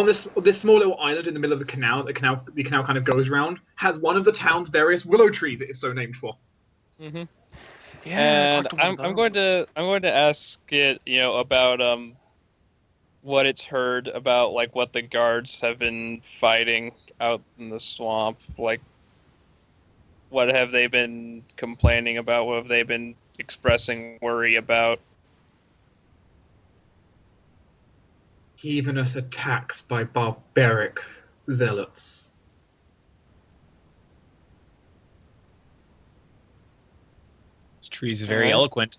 [SPEAKER 4] this small little island in the middle of the canal kind of goes round, has one of the town's various willow trees it is so named for.
[SPEAKER 6] Mm-hmm.
[SPEAKER 3] Yeah,
[SPEAKER 6] and I'm going to ask it, about what it's heard about like what the guards have been fighting out in the swamp. Like, what have they been complaining about? What have they been expressing worry about?
[SPEAKER 4] Heathenous attacks by barbaric zealots.
[SPEAKER 5] This tree is very eloquent.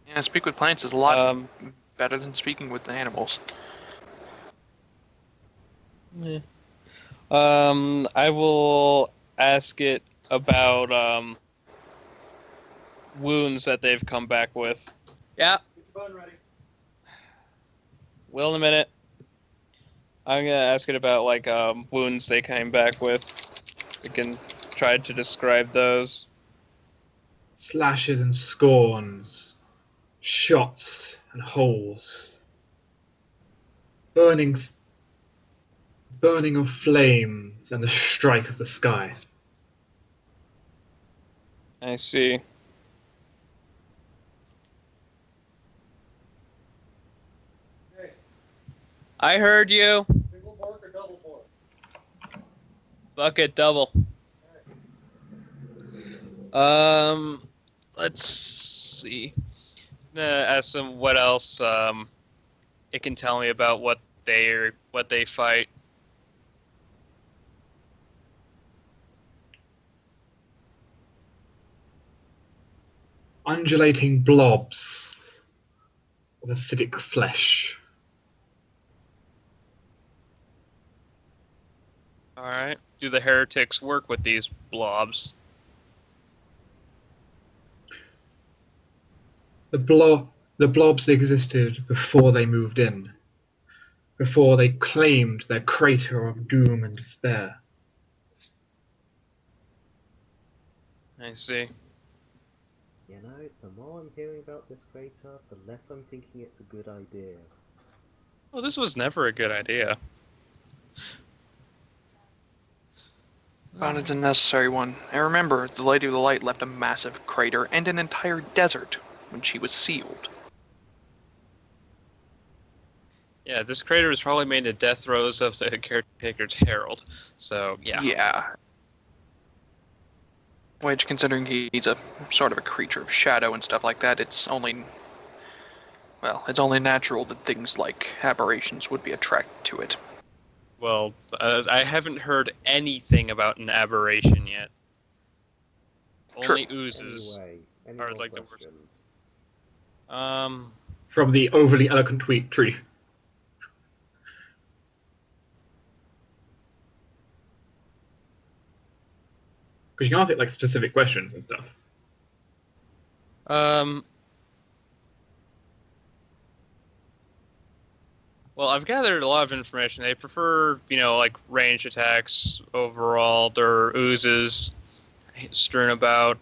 [SPEAKER 3] Yeah, speak with plants is a lot better than speaking with the animals.
[SPEAKER 6] Yeah. I will ask it about wounds that they've come back with. Yeah. Will in a minute. I'm gonna ask it about like wounds they came back with. We can try to describe those.
[SPEAKER 4] Slashes and scorns, shots and holes, burning of flames and the strike of the sky.
[SPEAKER 6] I see. I heard you.
[SPEAKER 2] Single bark or double bark?
[SPEAKER 6] Bucket double. Let's see. Ask them what else it can tell me about what they fight.
[SPEAKER 4] undulating blobs of acidic flesh.
[SPEAKER 6] All right. Do the heretics work with these blobs?
[SPEAKER 4] The blobs existed before they moved in, before they claimed their crater of doom and despair.
[SPEAKER 6] I see.
[SPEAKER 2] You know, the more I'm hearing about this crater, the less I'm thinking it's a good idea.
[SPEAKER 6] Well, this was never a good idea.
[SPEAKER 3] But it's a necessary one. And remember, the Lady of the Light left a massive crater and an entire desert when she was sealed.
[SPEAKER 6] Yeah, this crater was probably made the death throes of the caretaker's herald. So, yeah.
[SPEAKER 3] Yeah. Which, considering he's a sort of a creature of shadow and stuff like that, it's only natural that things like aberrations would be attracted to it.
[SPEAKER 6] Well, I haven't heard anything about an aberration yet.
[SPEAKER 3] True.
[SPEAKER 6] Only oozes.
[SPEAKER 2] Anyway, any
[SPEAKER 6] Or
[SPEAKER 2] more
[SPEAKER 6] like the worst.
[SPEAKER 2] questions?
[SPEAKER 4] From the overly eloquent tweet tree. Because you can ask it like specific questions and stuff.
[SPEAKER 6] Well, I've gathered a lot of information. They prefer, like ranged attacks overall. Their oozes strewn about.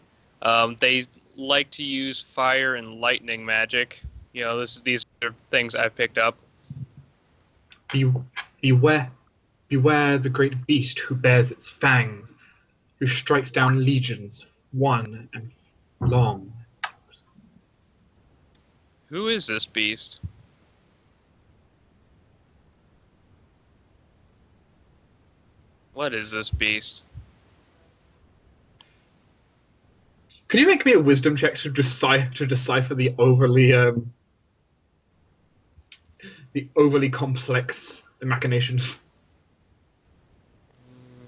[SPEAKER 6] They like to use fire and lightning magic. These are things I've picked up.
[SPEAKER 4] Beware the great beast who bears its fangs, who strikes down legions, one and long.
[SPEAKER 6] Who is this beast? What is this beast?
[SPEAKER 4] Can you make me a wisdom check to decipher the overly complex machinations?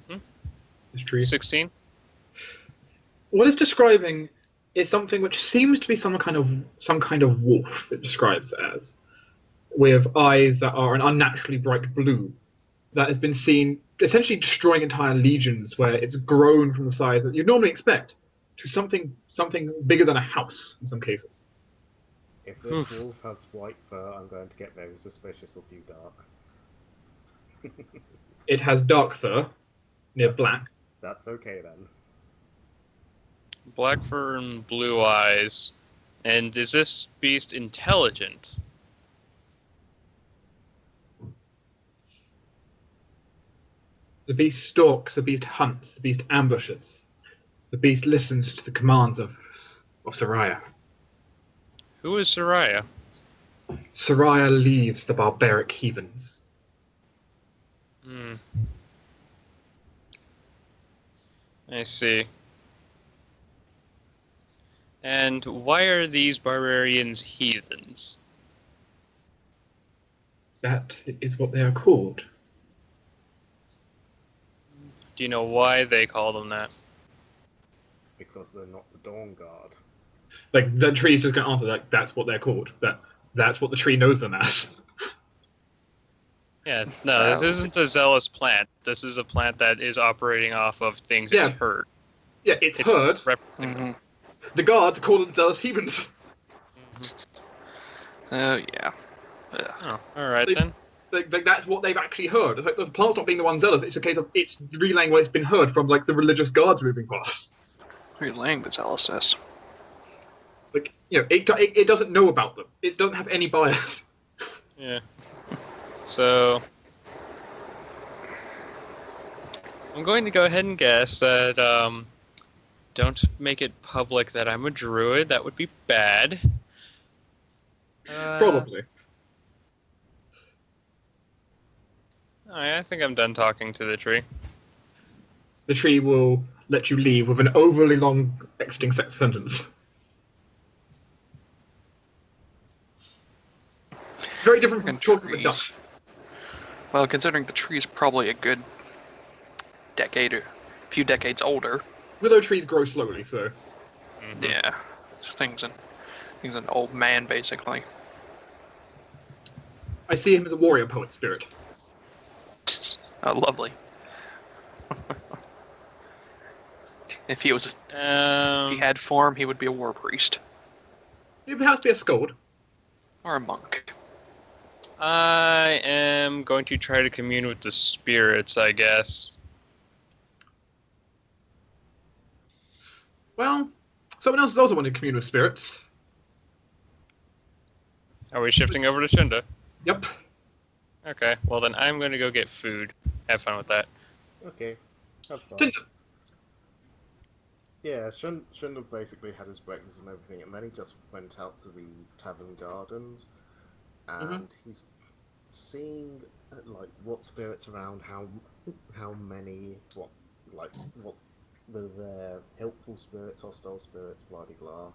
[SPEAKER 6] Mm-hmm.
[SPEAKER 4] It's true.
[SPEAKER 6] 16?
[SPEAKER 4] What it's describing is something which seems to be some kind of wolf. It describes it as, with eyes that are an unnaturally bright blue, that has been seen essentially destroying entire legions, where it's grown from the size that you'd normally expect to something bigger than a house in some cases.
[SPEAKER 2] If this wolf has white fur, I'm going to get very suspicious of you, Dark.
[SPEAKER 4] It has dark fur, near black.
[SPEAKER 2] That's okay then.
[SPEAKER 6] Black fur and blue eyes. And is this beast intelligent?
[SPEAKER 4] The beast stalks, the beast hunts, the beast ambushes. The beast listens to the commands of Soraya.
[SPEAKER 6] Who is Soraya?
[SPEAKER 4] Soraya leaves the barbaric heathens.
[SPEAKER 6] I see. And why are these barbarians heathens?
[SPEAKER 4] That is what they are called.
[SPEAKER 6] Do you know why they call them that?
[SPEAKER 2] Because they're not the Dawn Guard.
[SPEAKER 4] Like, the tree is just going to answer, like, that's what they're called. That's what the tree knows them as.
[SPEAKER 6] Yeah, no, this isn't a zealous plant. This is a plant that is operating off of things it's heard.
[SPEAKER 4] Yeah, it's heard.
[SPEAKER 3] Mm-hmm.
[SPEAKER 4] The guards call them zealous heathens.
[SPEAKER 3] Oh, yeah.
[SPEAKER 6] Oh, alright then.
[SPEAKER 4] Like, that's what they've actually heard. It's like the plant's not being the one zealous, it's a case of it's relaying what it's been heard from, like, the religious guards moving past.
[SPEAKER 3] Relaying the zealousness.
[SPEAKER 4] Like, it doesn't know about them. It doesn't have any bias.
[SPEAKER 6] Yeah. So, I'm going to go ahead and guess that, don't make it public that I'm a druid. That would be bad.
[SPEAKER 4] Probably.
[SPEAKER 6] Alright, I think I'm done talking to the tree.
[SPEAKER 4] The tree will let you leave with an overly long exiting sentence. Very different from talking with duck.
[SPEAKER 3] Well, considering the tree's probably a good few decades older.
[SPEAKER 4] Willow trees grow slowly, so.
[SPEAKER 3] Yeah. This thing's an old man, basically.
[SPEAKER 4] I see him as a warrior poet spirit.
[SPEAKER 3] Oh, lovely. If he had form, he would be a war priest
[SPEAKER 4] He'd perhaps be a skald.
[SPEAKER 3] or a monk.
[SPEAKER 6] I am going to try to commune with the spirits, I guess.
[SPEAKER 4] Well, someone else is also wanting to commune with spirits.
[SPEAKER 6] Are we shifting over to Shunda?
[SPEAKER 4] Yep.
[SPEAKER 6] Okay, well then I'm going to go get food. Have fun with that.
[SPEAKER 2] Okay, have fun.
[SPEAKER 4] Tinder.
[SPEAKER 2] Yeah, Shunda basically had his breakfast and everything, and then he just went out to the tavern gardens, and he's seeing like what spirits around, how many, what were there helpful spirits, hostile spirits, blah blah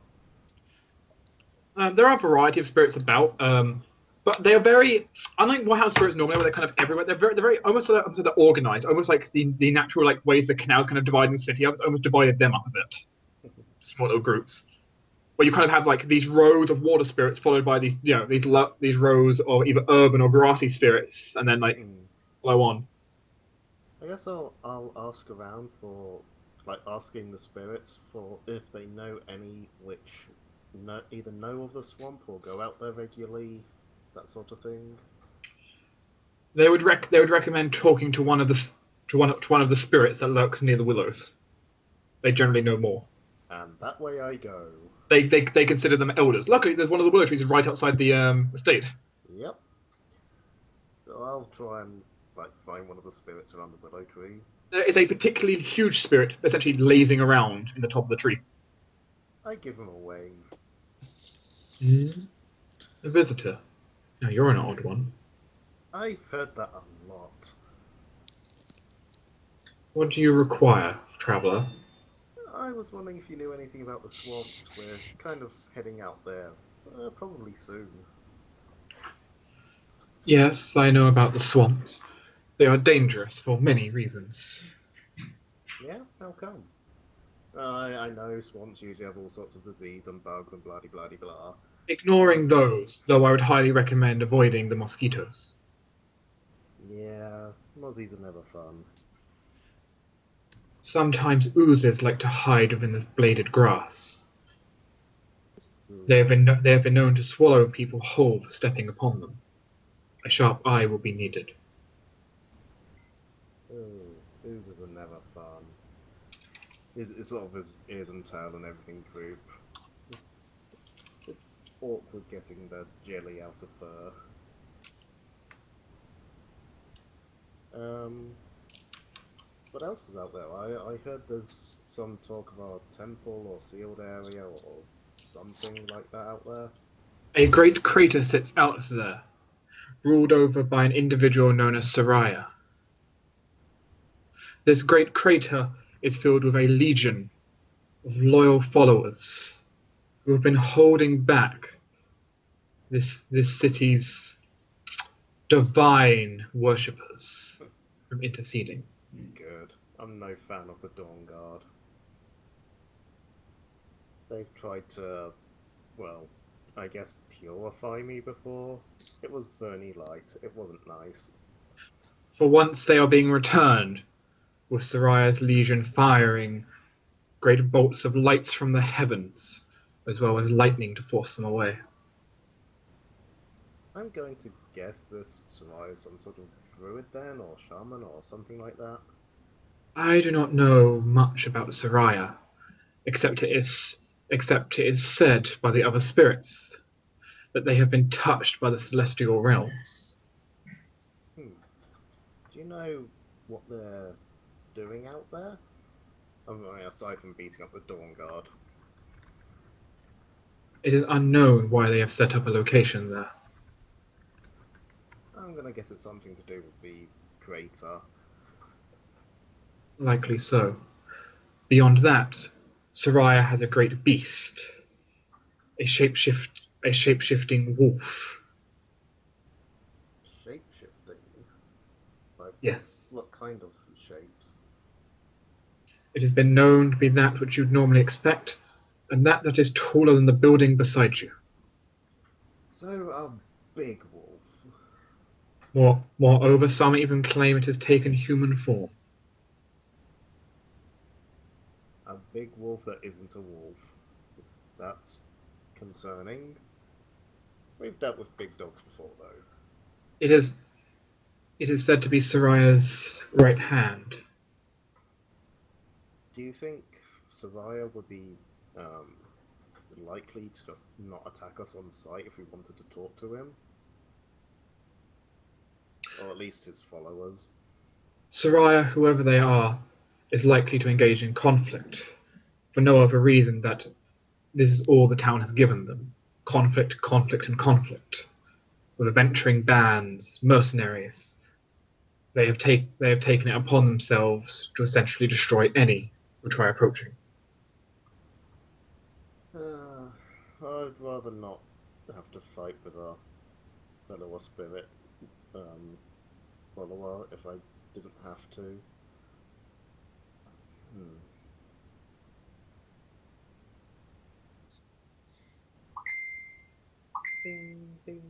[SPEAKER 2] blah.
[SPEAKER 4] There are a variety of spirits about, but they are very unlike how spirits normally are, where they're kind of everywhere. They're very almost sort of organized, almost like the natural like ways the canals kind of divide in the city. It's almost divided them up a bit, small little groups, where you kind of have like these rows of water spirits followed by these these rows of either urban or grassy spirits, and then like flow on.
[SPEAKER 2] I guess I'll ask around for asking the spirits for if they know any which either know of the swamp or go out there regularly, that sort of thing.
[SPEAKER 4] They would recommend talking to one of the spirits that lurks near the willows. They generally know more.
[SPEAKER 2] And that way I go.
[SPEAKER 4] They consider them elders. Luckily, there's one of the willow trees right outside the estate.
[SPEAKER 2] Yep. So I'll try and find one of the spirits around the willow tree.
[SPEAKER 4] There is a particularly huge spirit essentially lazing around in the top of the tree.
[SPEAKER 2] I give him a wave.
[SPEAKER 4] A visitor. Now you're an odd one.
[SPEAKER 2] I've heard that a lot.
[SPEAKER 4] What do you require, traveller?
[SPEAKER 2] I was wondering if you knew anything about the swamps. We're kind of heading out there, probably soon.
[SPEAKER 4] Yes, I know about the swamps. They are dangerous for many reasons.
[SPEAKER 2] Yeah? How come? I know swamps usually have all sorts of disease and bugs and blah blah blah.
[SPEAKER 4] Ignoring those, though I would highly recommend avoiding the mosquitoes.
[SPEAKER 2] Yeah, mozzies are never fun.
[SPEAKER 4] Sometimes oozes like to hide within the bladed grass. They have been known to swallow people whole for stepping upon them. A sharp eye will be needed.
[SPEAKER 2] Oozes are never fun. It's sort of his ears and tail and everything droop. It's awkward getting the jelly out of fur. What else is out there? I heard there's some talk of a temple or sealed area or something like that out there.
[SPEAKER 4] A great crater sits out there, ruled over by an individual known as Soraya. This great crater is filled with a legion of loyal followers who have been holding back this city's divine worshippers from interceding.
[SPEAKER 2] Good. I'm no fan of the Dawn Guard. They've tried to, well, I guess purify me before. It was Bernie light. It wasn't nice.
[SPEAKER 4] For once they are being returned, with Soraya's legion firing great bolts of lights from the heavens, as well as lightning to force them away.
[SPEAKER 2] I'm going to guess this Soraya is some sort of druid then, or shaman, or something like that.
[SPEAKER 4] I do not know much about Soraya, except it is said by the other spirits that they have been touched by the celestial realms.
[SPEAKER 2] Do you know what they're doing out there? Aside from beating up the Dawn Guard.
[SPEAKER 4] It is unknown why they have set up a location there.
[SPEAKER 2] I'm gonna guess it's something to do with the crater.
[SPEAKER 4] Likely so. Beyond that, Soraya has a great beast, a shape-shifting wolf.
[SPEAKER 2] Shape-shifting? Like,
[SPEAKER 4] Yes.
[SPEAKER 2] what kind of shapes?
[SPEAKER 4] It has been known to be that which you'd normally expect, and that is taller than the building beside you.
[SPEAKER 2] So, a big wolf.
[SPEAKER 4] Moreover, some even claim it has taken human form.
[SPEAKER 2] A big wolf that isn't a wolf. That's concerning. We've dealt with big dogs before, though.
[SPEAKER 4] It is said to be Soraya's right hand.
[SPEAKER 2] Do you think Soraya would be likely to just not attack us on sight if we wanted to talk to him? Or at least his followers?
[SPEAKER 4] Soraya, whoever they are, is likely to engage in conflict, for no other reason that this is all the town has given them. Conflict, conflict, and conflict. With adventuring bands, mercenaries, they have taken it upon themselves to essentially destroy any who try approaching.
[SPEAKER 2] I'd rather not have to fight with a fellow spirit follower if I didn't have to. Bing, bing.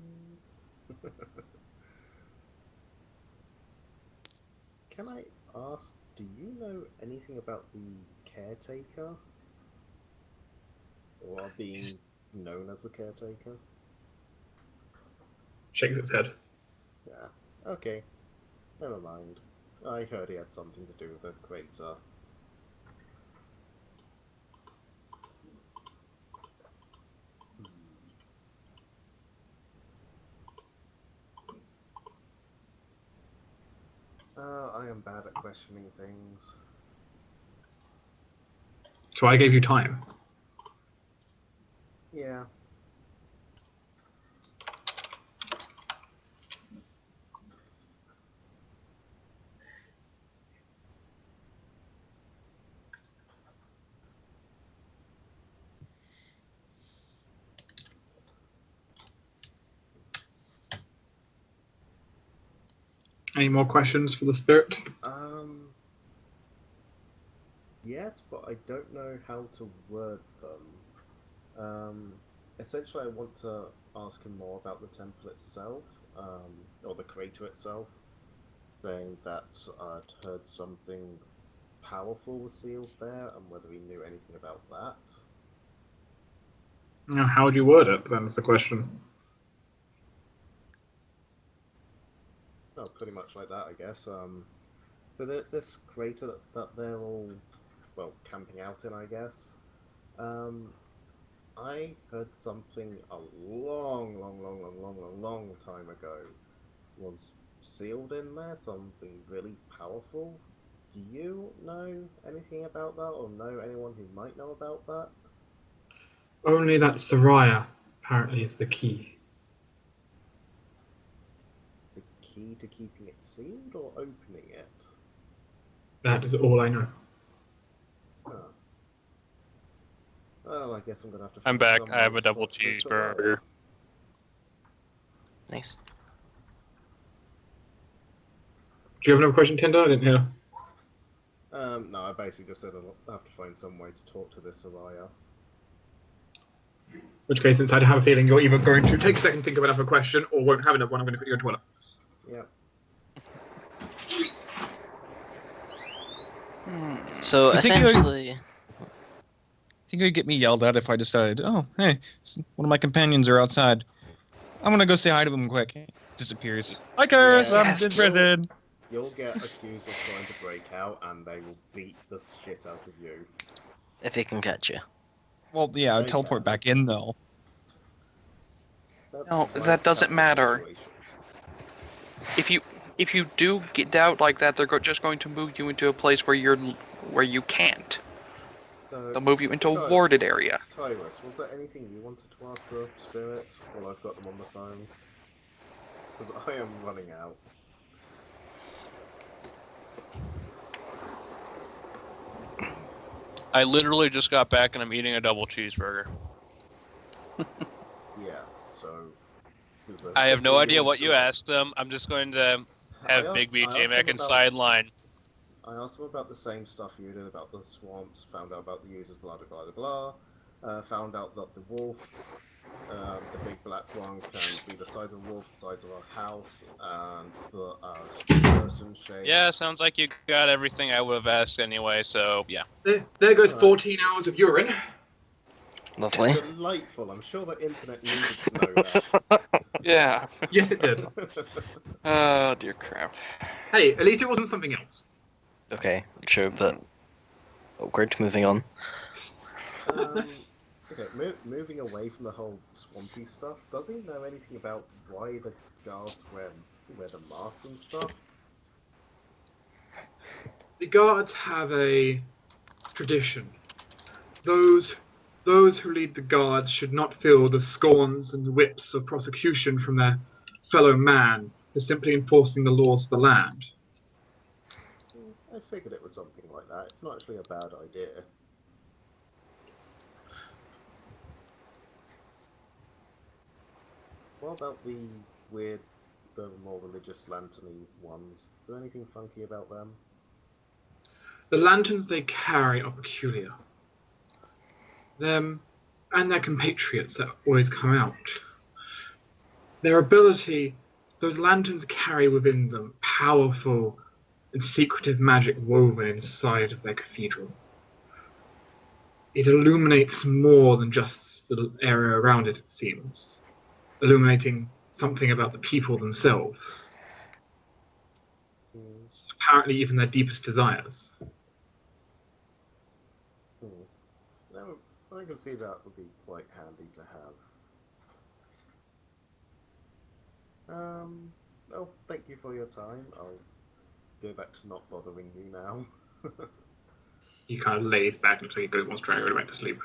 [SPEAKER 2] Can I ask, do you know anything about the caretaker? Or being known as the caretaker?
[SPEAKER 4] Shakes its head.
[SPEAKER 2] Yeah, okay. Never mind. I heard he had something to do with the crater. I am bad at questioning things.
[SPEAKER 4] So I gave you time.
[SPEAKER 2] Yeah.
[SPEAKER 4] Any more questions for the spirit?
[SPEAKER 2] Yes, but I don't know how to word them. Essentially, I want to ask him more about the temple itself, or the crater itself, saying that I'd heard something powerful was sealed there, and whether he knew anything about that.
[SPEAKER 4] Now, how would you word it, then, is the question.
[SPEAKER 2] Oh, pretty much like that, I guess. So this crater that they're all, well, camping out in, I guess. I heard something a long time ago was sealed in there, something really powerful. Do you know anything about that, or know anyone who might know about that?
[SPEAKER 4] Only that Soraya, apparently, is the key.
[SPEAKER 2] The key to keeping it sealed, or opening it?
[SPEAKER 4] That is all I know.
[SPEAKER 2] Huh. Well, I guess I'm gonna have to.
[SPEAKER 6] I'm
[SPEAKER 2] find
[SPEAKER 6] back.
[SPEAKER 2] some
[SPEAKER 6] I have
[SPEAKER 2] way
[SPEAKER 6] a
[SPEAKER 2] to
[SPEAKER 6] double
[SPEAKER 2] talk to this
[SPEAKER 6] cheeseburger.
[SPEAKER 1] Nice.
[SPEAKER 4] Do you have another question, Tinder? I didn't hear.
[SPEAKER 2] No, I basically just said I'll have to find some way to talk to this Soraya.
[SPEAKER 4] In which case, since I have a feeling you're either going to take a second, think of another question, or won't have another one, I'm going to put you on toilet.
[SPEAKER 2] Yeah.
[SPEAKER 1] So
[SPEAKER 6] I think
[SPEAKER 1] essentially,
[SPEAKER 6] I think it would get me yelled at if I decided, oh, hey, one of my companions are outside. I'm gonna go say hi to them quick. Disappears. Hi, Kyras.
[SPEAKER 2] Yeah.
[SPEAKER 6] I'm in prison.
[SPEAKER 2] You'll get accused of trying to break out, and they will beat the shit out of you.
[SPEAKER 1] if they can catch you.
[SPEAKER 6] Well, yeah, I'd
[SPEAKER 2] They
[SPEAKER 6] teleport
[SPEAKER 2] can.
[SPEAKER 6] back in though.
[SPEAKER 3] No, that doesn't matter. If you do get out like that, they're just going to move you into a place where you can't. They'll move you into a warded area.
[SPEAKER 2] Kyras, was there anything you wanted to ask the spirits while I've got them on the phone? Because I am running out.
[SPEAKER 6] I literally just got back and I'm eating a double cheeseburger.
[SPEAKER 2] Yeah, so...
[SPEAKER 6] I have no idea what you asked them. I'm just going to have Bigg, Jmack, and Sideline.
[SPEAKER 2] I asked them about the same stuff you did about the swamps, found out about the users, blah blah blah blah. Found out that the wolf, the big black one, can be the size of a wolf, the size of a house, and the person shape.
[SPEAKER 6] Yeah, sounds like you got everything I would have asked anyway, so yeah.
[SPEAKER 4] There goes 14 hours of urine.
[SPEAKER 1] Lovely.
[SPEAKER 2] Delightful. I'm sure the internet needed to know that.
[SPEAKER 3] Yeah.
[SPEAKER 4] Yes, it did.
[SPEAKER 3] Oh, dear crap.
[SPEAKER 4] Hey, at least it wasn't something else.
[SPEAKER 1] Okay, sure, but awkward. Moving on.
[SPEAKER 2] Okay, moving away from the whole swampy stuff, does he know anything about why the guards wear the masks and stuff?
[SPEAKER 4] The guards have a tradition. Those who lead the guards should not feel the scorns and whips of prosecution from their fellow man for simply enforcing the laws of the land.
[SPEAKER 2] I figured it was something like that. It's not actually a bad idea. What about the more religious lantern-y ones? Is there anything funky about them?
[SPEAKER 4] The lanterns they carry are peculiar. Them and their compatriots that always come out. Their ability, those lanterns carry within them powerful and secretive magic woven inside of their cathedral. It illuminates more than just the area around it seems, illuminating something about the people themselves. Apparently even their deepest desires.
[SPEAKER 2] No, I can see that would be quite handy to have. Oh, thank you for your time. I'll go back to not bothering you now.
[SPEAKER 4] He kind of lays back until he wants to try to go back to sleep.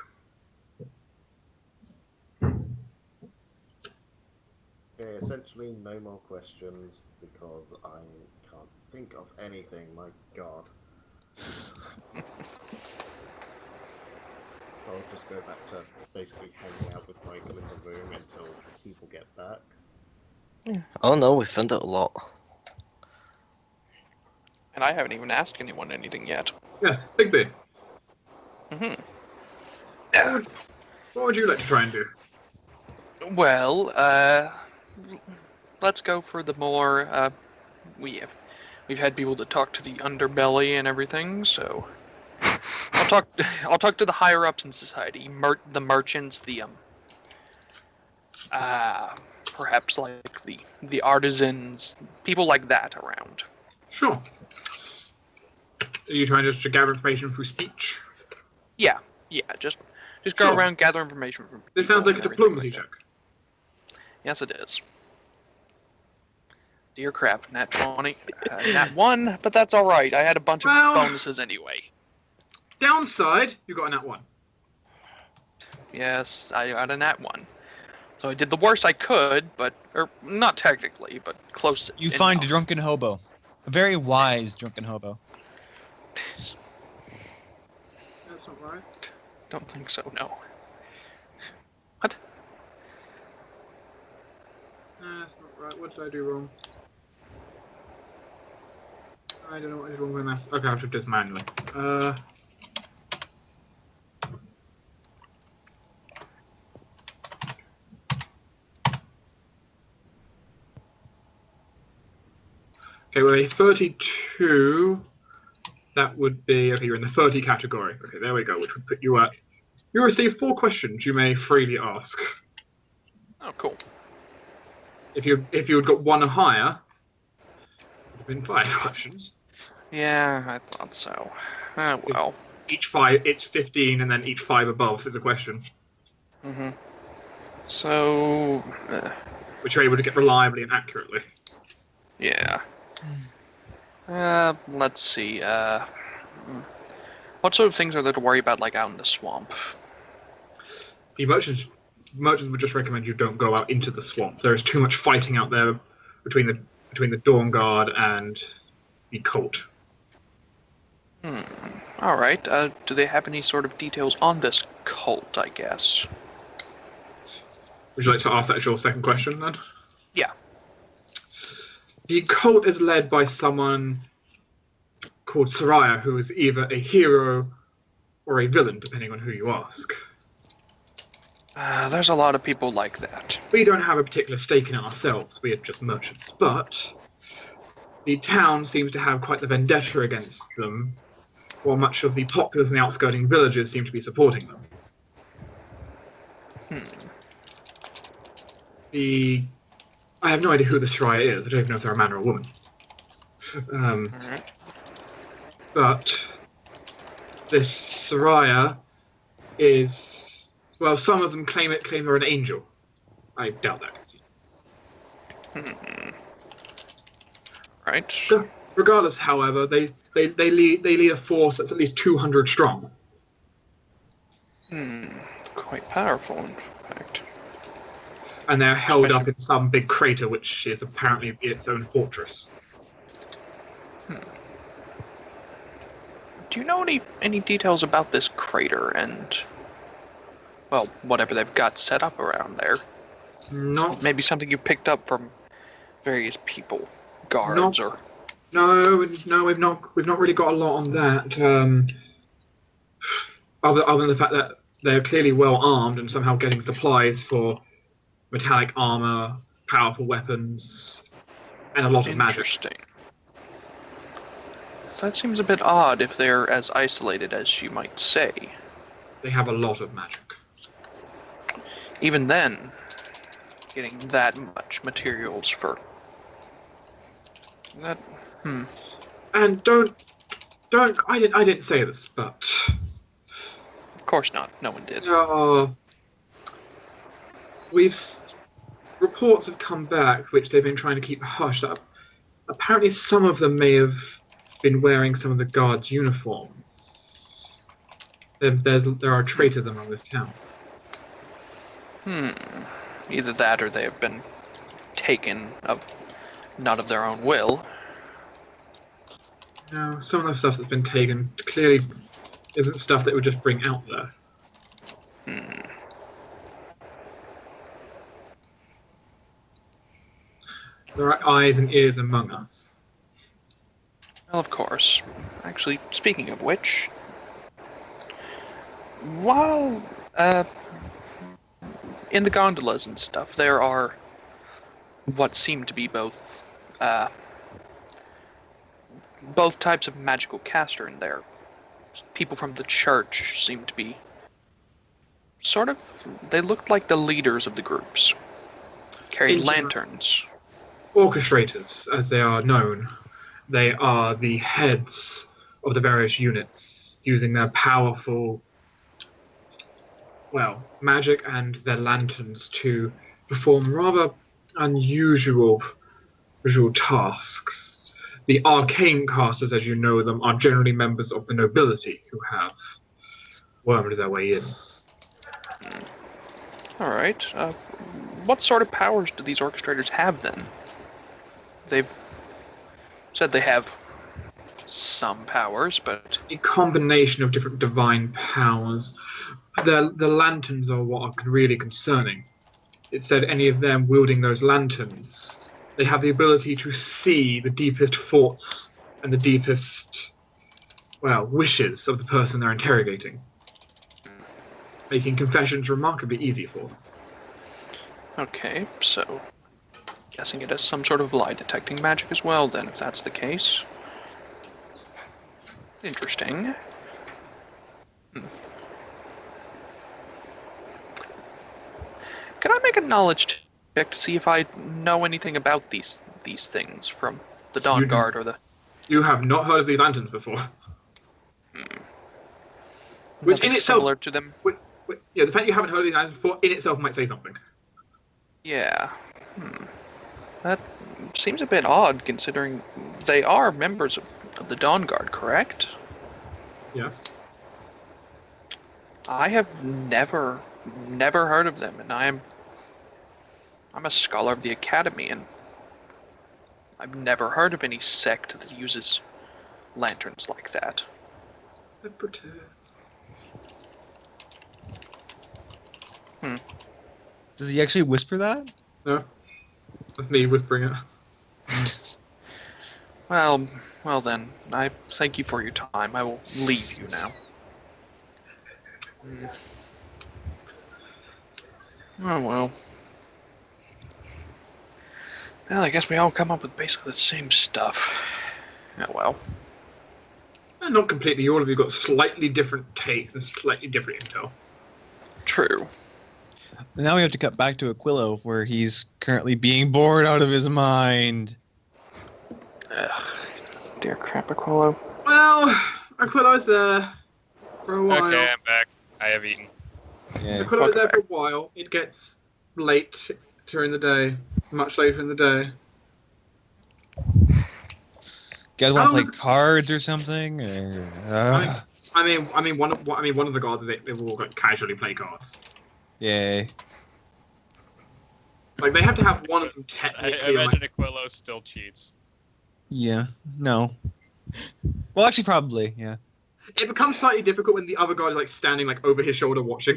[SPEAKER 2] Okay, essentially no more questions because I can't think of anything, my god. I'll just go back to basically hanging out with Michael in the room until people get back.
[SPEAKER 1] Oh no, we found out a lot.
[SPEAKER 3] And I haven't even asked anyone anything yet.
[SPEAKER 4] Yes, Bigg.
[SPEAKER 3] Mm-hmm.
[SPEAKER 4] What would you like to try and do?
[SPEAKER 3] Well, let's go for the more, we've had people to talk to the underbelly and everything, so I'll talk to the higher ups in society, the merchants, the perhaps like the artisans, people like that around.
[SPEAKER 4] Sure. Are you trying to gather information through speech?
[SPEAKER 3] Yeah, just go
[SPEAKER 4] Sure.
[SPEAKER 3] around, gather information from people.
[SPEAKER 4] This sounds like a
[SPEAKER 3] and everything
[SPEAKER 4] diplomacy
[SPEAKER 3] like that.
[SPEAKER 4] check.
[SPEAKER 3] Yes, it is. Dear crap, nat 20, nat 1, but that's alright. I had a bunch of bonuses anyway.
[SPEAKER 4] Downside, you got a nat 1.
[SPEAKER 3] Yes, I got a nat 1. So I did the worst I could, or not technically, but close
[SPEAKER 5] You
[SPEAKER 3] enough.
[SPEAKER 5] find a drunken hobo. A very wise drunken hobo.
[SPEAKER 4] That's not right.
[SPEAKER 3] Don't think so, no. What?
[SPEAKER 4] That's not right. What did I do wrong? I don't know what I did wrong with maths. Okay, I should do this manually. Okay, well, a 32, that would be, okay, you're in the 30 category. Okay, there we go, which would put you at, you receive 4 questions you may freely ask.
[SPEAKER 3] Oh, cool.
[SPEAKER 4] If you had got 1 or higher, it would have been 5 questions.
[SPEAKER 3] Yeah, I thought so. Well.
[SPEAKER 4] Each 5, it's 15, and then each 5 above is a question.
[SPEAKER 3] Mm-hmm. So...
[SPEAKER 4] which you're able to get reliably and accurately.
[SPEAKER 3] Yeah. Let's see. What sort of things are there to worry about, like, out in the swamp?
[SPEAKER 4] The merchants would just recommend you don't go out into the swamp. There is too much fighting out there between the Dawn Guard and the cult.
[SPEAKER 3] All right. Do they have any sort of details on this cult, I guess?
[SPEAKER 4] Would you like to ask that as your second question, then?
[SPEAKER 3] Yeah.
[SPEAKER 4] The cult is led by someone called Soraya, who is either a hero or a villain, depending on who you ask.
[SPEAKER 3] There's a lot of people like that.
[SPEAKER 4] We don't have a particular stake in it ourselves, we are just merchants. But the town seems to have quite the vendetta against them, while much of the populace and the outskirting villages seem to be supporting them. I have no idea who the Shrier is. I don't even know if they're a man or a woman.
[SPEAKER 3] Alright.
[SPEAKER 4] But this Shrier is, well, some of them claim they're an angel. I doubt that.
[SPEAKER 3] Right.
[SPEAKER 4] Regardless, however, they lead a force that's at least 200 strong.
[SPEAKER 3] Quite powerful, in fact.
[SPEAKER 4] And they're held up in some big crater, which is apparently its own fortress.
[SPEAKER 3] Do you know any details about this crater and, well, whatever they've got set up around there? Maybe something you picked up from various people, guards, or...
[SPEAKER 4] No, we've not really got a lot on that. Other than the fact that they're clearly well armed and somehow getting supplies for metallic armor, powerful weapons, and a lot of magic.
[SPEAKER 3] Interesting. So that seems a bit odd if they're as isolated as you might say.
[SPEAKER 4] They have a lot of magic.
[SPEAKER 3] Even then, getting that much materials for that.
[SPEAKER 4] And I didn't say this, but
[SPEAKER 3] Of course not. No one did.
[SPEAKER 4] Reports have come back, which they've been trying to keep hush up. Apparently, some of them may have been wearing some of the guards' uniforms. There are traitors among this town.
[SPEAKER 3] Either that, or they have been taken not of their own will.
[SPEAKER 4] No, some of the stuff that's been taken clearly isn't stuff that would just bring out there. There are eyes and ears among us.
[SPEAKER 3] Well, of course. Actually, speaking of which, while in the gondolas and stuff, there are what seem to be both types of magical caster in there. People from the church seem to be they looked like the leaders of the groups. Carried lanterns.
[SPEAKER 4] Orchestrators, as they are known. They are the heads of the various units, using their powerful, magic and their lanterns to perform rather unusual visual tasks. The arcane casters, as you know them, are generally members of the nobility who have wormed their way in.
[SPEAKER 3] Alright. What sort of powers do these orchestrators have, then? They've said they have some powers, but...
[SPEAKER 4] A combination of different divine powers. The lanterns are what are really concerning. It said any of them wielding those lanterns, they have the ability to see the deepest thoughts and the deepest, wishes of the person they're interrogating, making confessions remarkably easy for them.
[SPEAKER 3] Okay, so guessing it has some sort of lie detecting magic as well, then, if that's the case. Interesting. Can I make a knowledge check to see if I know anything about these things from the Dawn Guard or the...
[SPEAKER 4] You have not heard of these lanterns before. Which
[SPEAKER 3] Nothing
[SPEAKER 4] in itself,
[SPEAKER 3] similar to them.
[SPEAKER 4] The fact you haven't heard of these lanterns before in itself might say something.
[SPEAKER 3] Yeah. That seems a bit odd, considering they are members of the Dawn Guard, correct?
[SPEAKER 4] Yes.
[SPEAKER 3] I have never heard of them, and I'm a scholar of the Academy, and I've never heard of any sect that uses lanterns like that.
[SPEAKER 5] Does he actually whisper that?
[SPEAKER 4] No. That's me whispering it.
[SPEAKER 3] Well then, I thank you for your time. I will leave you now. Oh well. Well, I guess we all come up with basically the same stuff. Oh well.
[SPEAKER 4] Not completely. All of you got slightly different takes and slightly different intel.
[SPEAKER 3] True.
[SPEAKER 5] Now we have to cut back to Aquilo, where he's currently being bored out of his mind.
[SPEAKER 3] Ugh, dear crap, Aquilo.
[SPEAKER 4] Well, Aquilo was there for a while.
[SPEAKER 6] Okay, I'm back. I have eaten.
[SPEAKER 5] Yeah.
[SPEAKER 4] Aquilo was there for a while. It gets late during the day, much later in the day.
[SPEAKER 5] You guys want to play cards or something? Or,
[SPEAKER 4] I mean, one of the gods they will all casually play cards.
[SPEAKER 5] Yay.
[SPEAKER 4] Like they have to have one of them
[SPEAKER 6] I
[SPEAKER 4] technically.
[SPEAKER 6] imagine Aquilo still cheats.
[SPEAKER 5] Yeah. No. Well, actually, probably. Yeah.
[SPEAKER 4] It becomes slightly difficult when the other god is like standing like over his shoulder watching.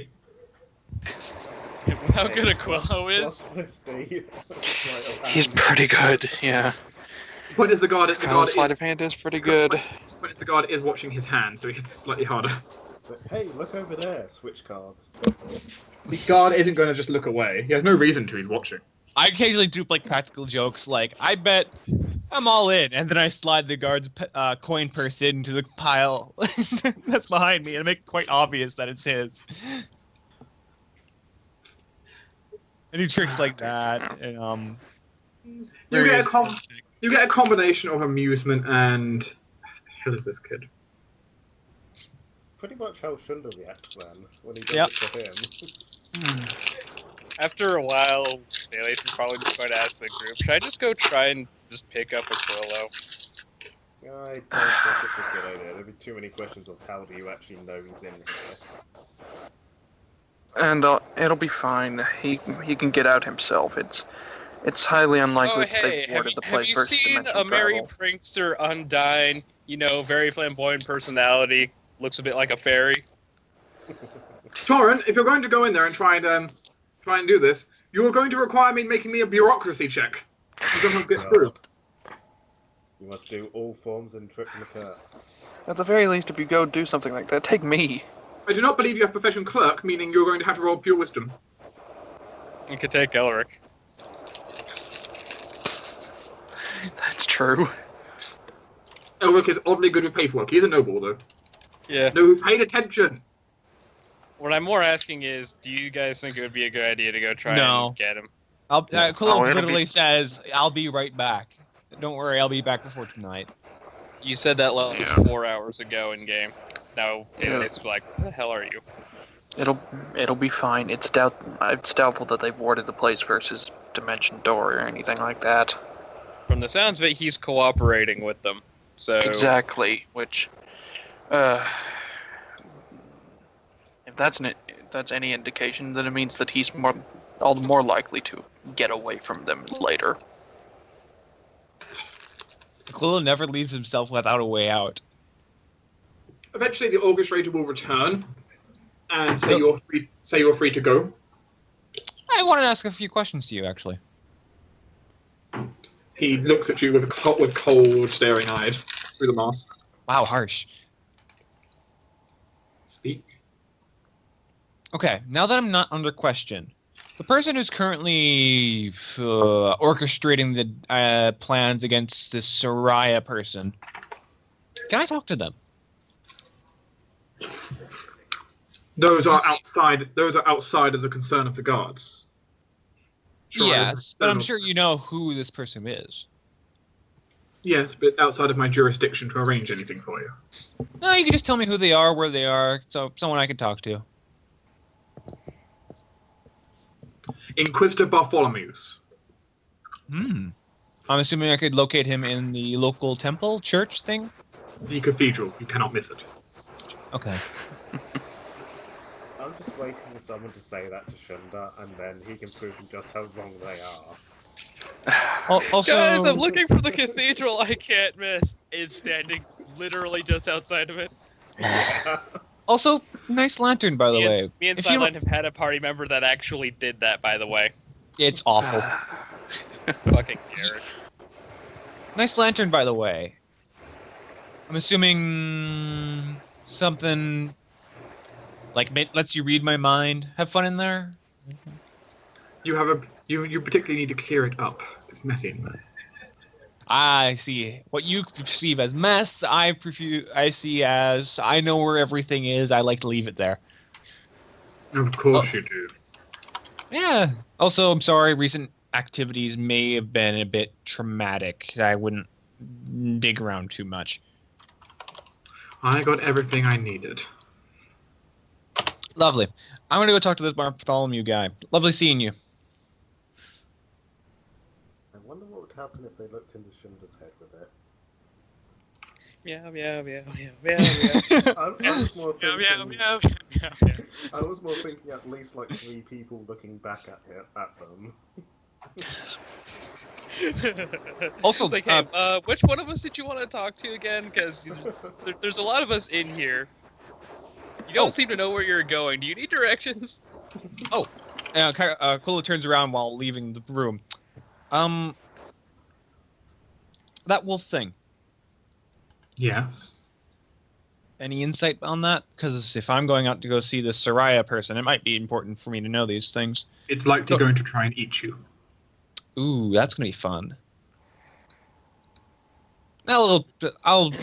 [SPEAKER 6] How good Aquilo is?
[SPEAKER 2] Plus 50.
[SPEAKER 3] He's pretty good, yeah.
[SPEAKER 4] But as the god
[SPEAKER 3] Sleight of hand is pretty good.
[SPEAKER 4] But as the god is watching his hand, so it hits slightly harder.
[SPEAKER 2] But, hey, look over there. Switch cards.
[SPEAKER 4] The guard isn't going to just look away. He has no reason to. He's watching.
[SPEAKER 5] I occasionally do like practical jokes, like I bet I'm all in, and then I slide the guard's coin purse into the pile that's behind me, and make it quite obvious that it's his. I do tricks like that, and
[SPEAKER 4] You get a combination of amusement and hell is this kid?
[SPEAKER 2] Pretty much how Shunda reacts then when he does
[SPEAKER 5] Yep.
[SPEAKER 2] it to him.
[SPEAKER 6] After a while, Thalaias is probably just going to ask the group, should I just go try and just pick up Aquilo?
[SPEAKER 2] I don't think it's a good idea. There'd be too many questions of how do you actually know he's in here.
[SPEAKER 3] And it'll be fine. He can get out himself. It's highly unlikely that they've warded the place
[SPEAKER 6] have you
[SPEAKER 3] versus
[SPEAKER 6] seen
[SPEAKER 3] dimensional
[SPEAKER 6] a merry
[SPEAKER 3] travel.
[SPEAKER 6] prankster Undine? You know, very flamboyant personality, looks a bit like a fairy.
[SPEAKER 4] Torruun, if you're going to go in there and try and do this, you are going to require me making me a bureaucracy check. You don't get through.
[SPEAKER 2] You must do all forms and trip and occur.
[SPEAKER 3] At the very least, if you go do something like that, take me.
[SPEAKER 4] I do not believe you have profession clerk, meaning you're going to have to roll pure wisdom.
[SPEAKER 6] You could take Elric.
[SPEAKER 3] That's true.
[SPEAKER 4] Elric is oddly good with paperwork. He's a noble, though.
[SPEAKER 6] Yeah.
[SPEAKER 4] No, who paid attention.
[SPEAKER 6] What I'm more asking is, do you guys think it would be a good idea to go try
[SPEAKER 5] No.
[SPEAKER 6] and get him?
[SPEAKER 5] Aquilo
[SPEAKER 3] it'll
[SPEAKER 5] literally says, "I'll be right back. Don't worry, I'll be back before tonight."
[SPEAKER 6] You said that like
[SPEAKER 3] Yeah.
[SPEAKER 6] 4 hours ago in game. Now
[SPEAKER 3] Yeah.
[SPEAKER 6] it's like, who the hell are you?
[SPEAKER 3] It'll be fine. It's doubtful that they've warded the place versus Dimension Door or anything like that.
[SPEAKER 6] From the sounds of it, he's cooperating with them. So
[SPEAKER 3] Exactly. Which, if that's any indication, then it means that he's all the more likely to get away from them later.
[SPEAKER 5] Aquilo never leaves himself without a way out.
[SPEAKER 4] Eventually, the orchestrator will return and say you're free. Say you're free to go.
[SPEAKER 5] I want to ask a few questions to you, actually.
[SPEAKER 4] He looks at you with cold, staring eyes through the mask.
[SPEAKER 5] Wow, harsh.
[SPEAKER 4] Speak.
[SPEAKER 5] Okay, now that I'm not under question, the person who's currently orchestrating the plans against this Soraya person, can I talk to them?
[SPEAKER 4] Those are outside. Those are outside of the concern of the guards. Sure,
[SPEAKER 5] Yes, but I'm sure you know who this person is.
[SPEAKER 4] Yes, but outside of my jurisdiction to arrange anything for you.
[SPEAKER 5] No, you can just tell me who they are, where they are, so someone I can talk to.
[SPEAKER 4] Inquisitor Bartholomew's.
[SPEAKER 5] I'm assuming I could locate him in the local temple, church thing?
[SPEAKER 4] The cathedral. You cannot miss it.
[SPEAKER 5] Okay.
[SPEAKER 2] I'm just waiting for someone to say that to Shunda, and then he can prove just how wrong they are.
[SPEAKER 5] Also,
[SPEAKER 6] guys, I'm looking for the cathedral I can't miss. Is standing literally just outside of it.
[SPEAKER 2] Yeah.
[SPEAKER 5] Also, nice lantern, by the way.
[SPEAKER 6] Me and
[SPEAKER 5] If you
[SPEAKER 6] Sideline have had a party member that actually did that, by the way.
[SPEAKER 5] It's awful.
[SPEAKER 6] Fucking Garrett.
[SPEAKER 5] Nice lantern, by the way. I'm assuming something like lets you read my mind. Have fun in there.
[SPEAKER 4] You particularly need to clear it up. It's messy in there.
[SPEAKER 5] I see. What you perceive as mess, I see as I know where everything is. I like to leave it there.
[SPEAKER 4] Of course you do.
[SPEAKER 5] Yeah. Also, I'm sorry. Recent activities may have been a bit traumatic. I wouldn't dig around too much.
[SPEAKER 4] I got everything I needed.
[SPEAKER 5] Lovely. I'm gonna go talk to this Bartholomew guy. Lovely seeing you.
[SPEAKER 2] I wonder what would happen if they looked into Shunda's head with it.
[SPEAKER 6] Meow, meow, meow, meow, meow, meow.
[SPEAKER 2] I was more
[SPEAKER 6] Meow,
[SPEAKER 2] thinking.
[SPEAKER 6] meow, meow, meow, meow.
[SPEAKER 2] I was more thinking at least like 3 people looking back at them.
[SPEAKER 5] Also,
[SPEAKER 6] It's like, hey, which one of us did you want to talk to again? Because there's a lot of us in here. You don't seem to know where you're going. Do you need directions?
[SPEAKER 5] Aquilo turns around while leaving the room. That wolf thing.
[SPEAKER 4] Yes.
[SPEAKER 5] Any insight on that? Because if I'm going out to go see this Soraya person, it might be important for me to know these things.
[SPEAKER 4] It's likely going to try and eat you.
[SPEAKER 5] Ooh, that's gonna be fun. I'll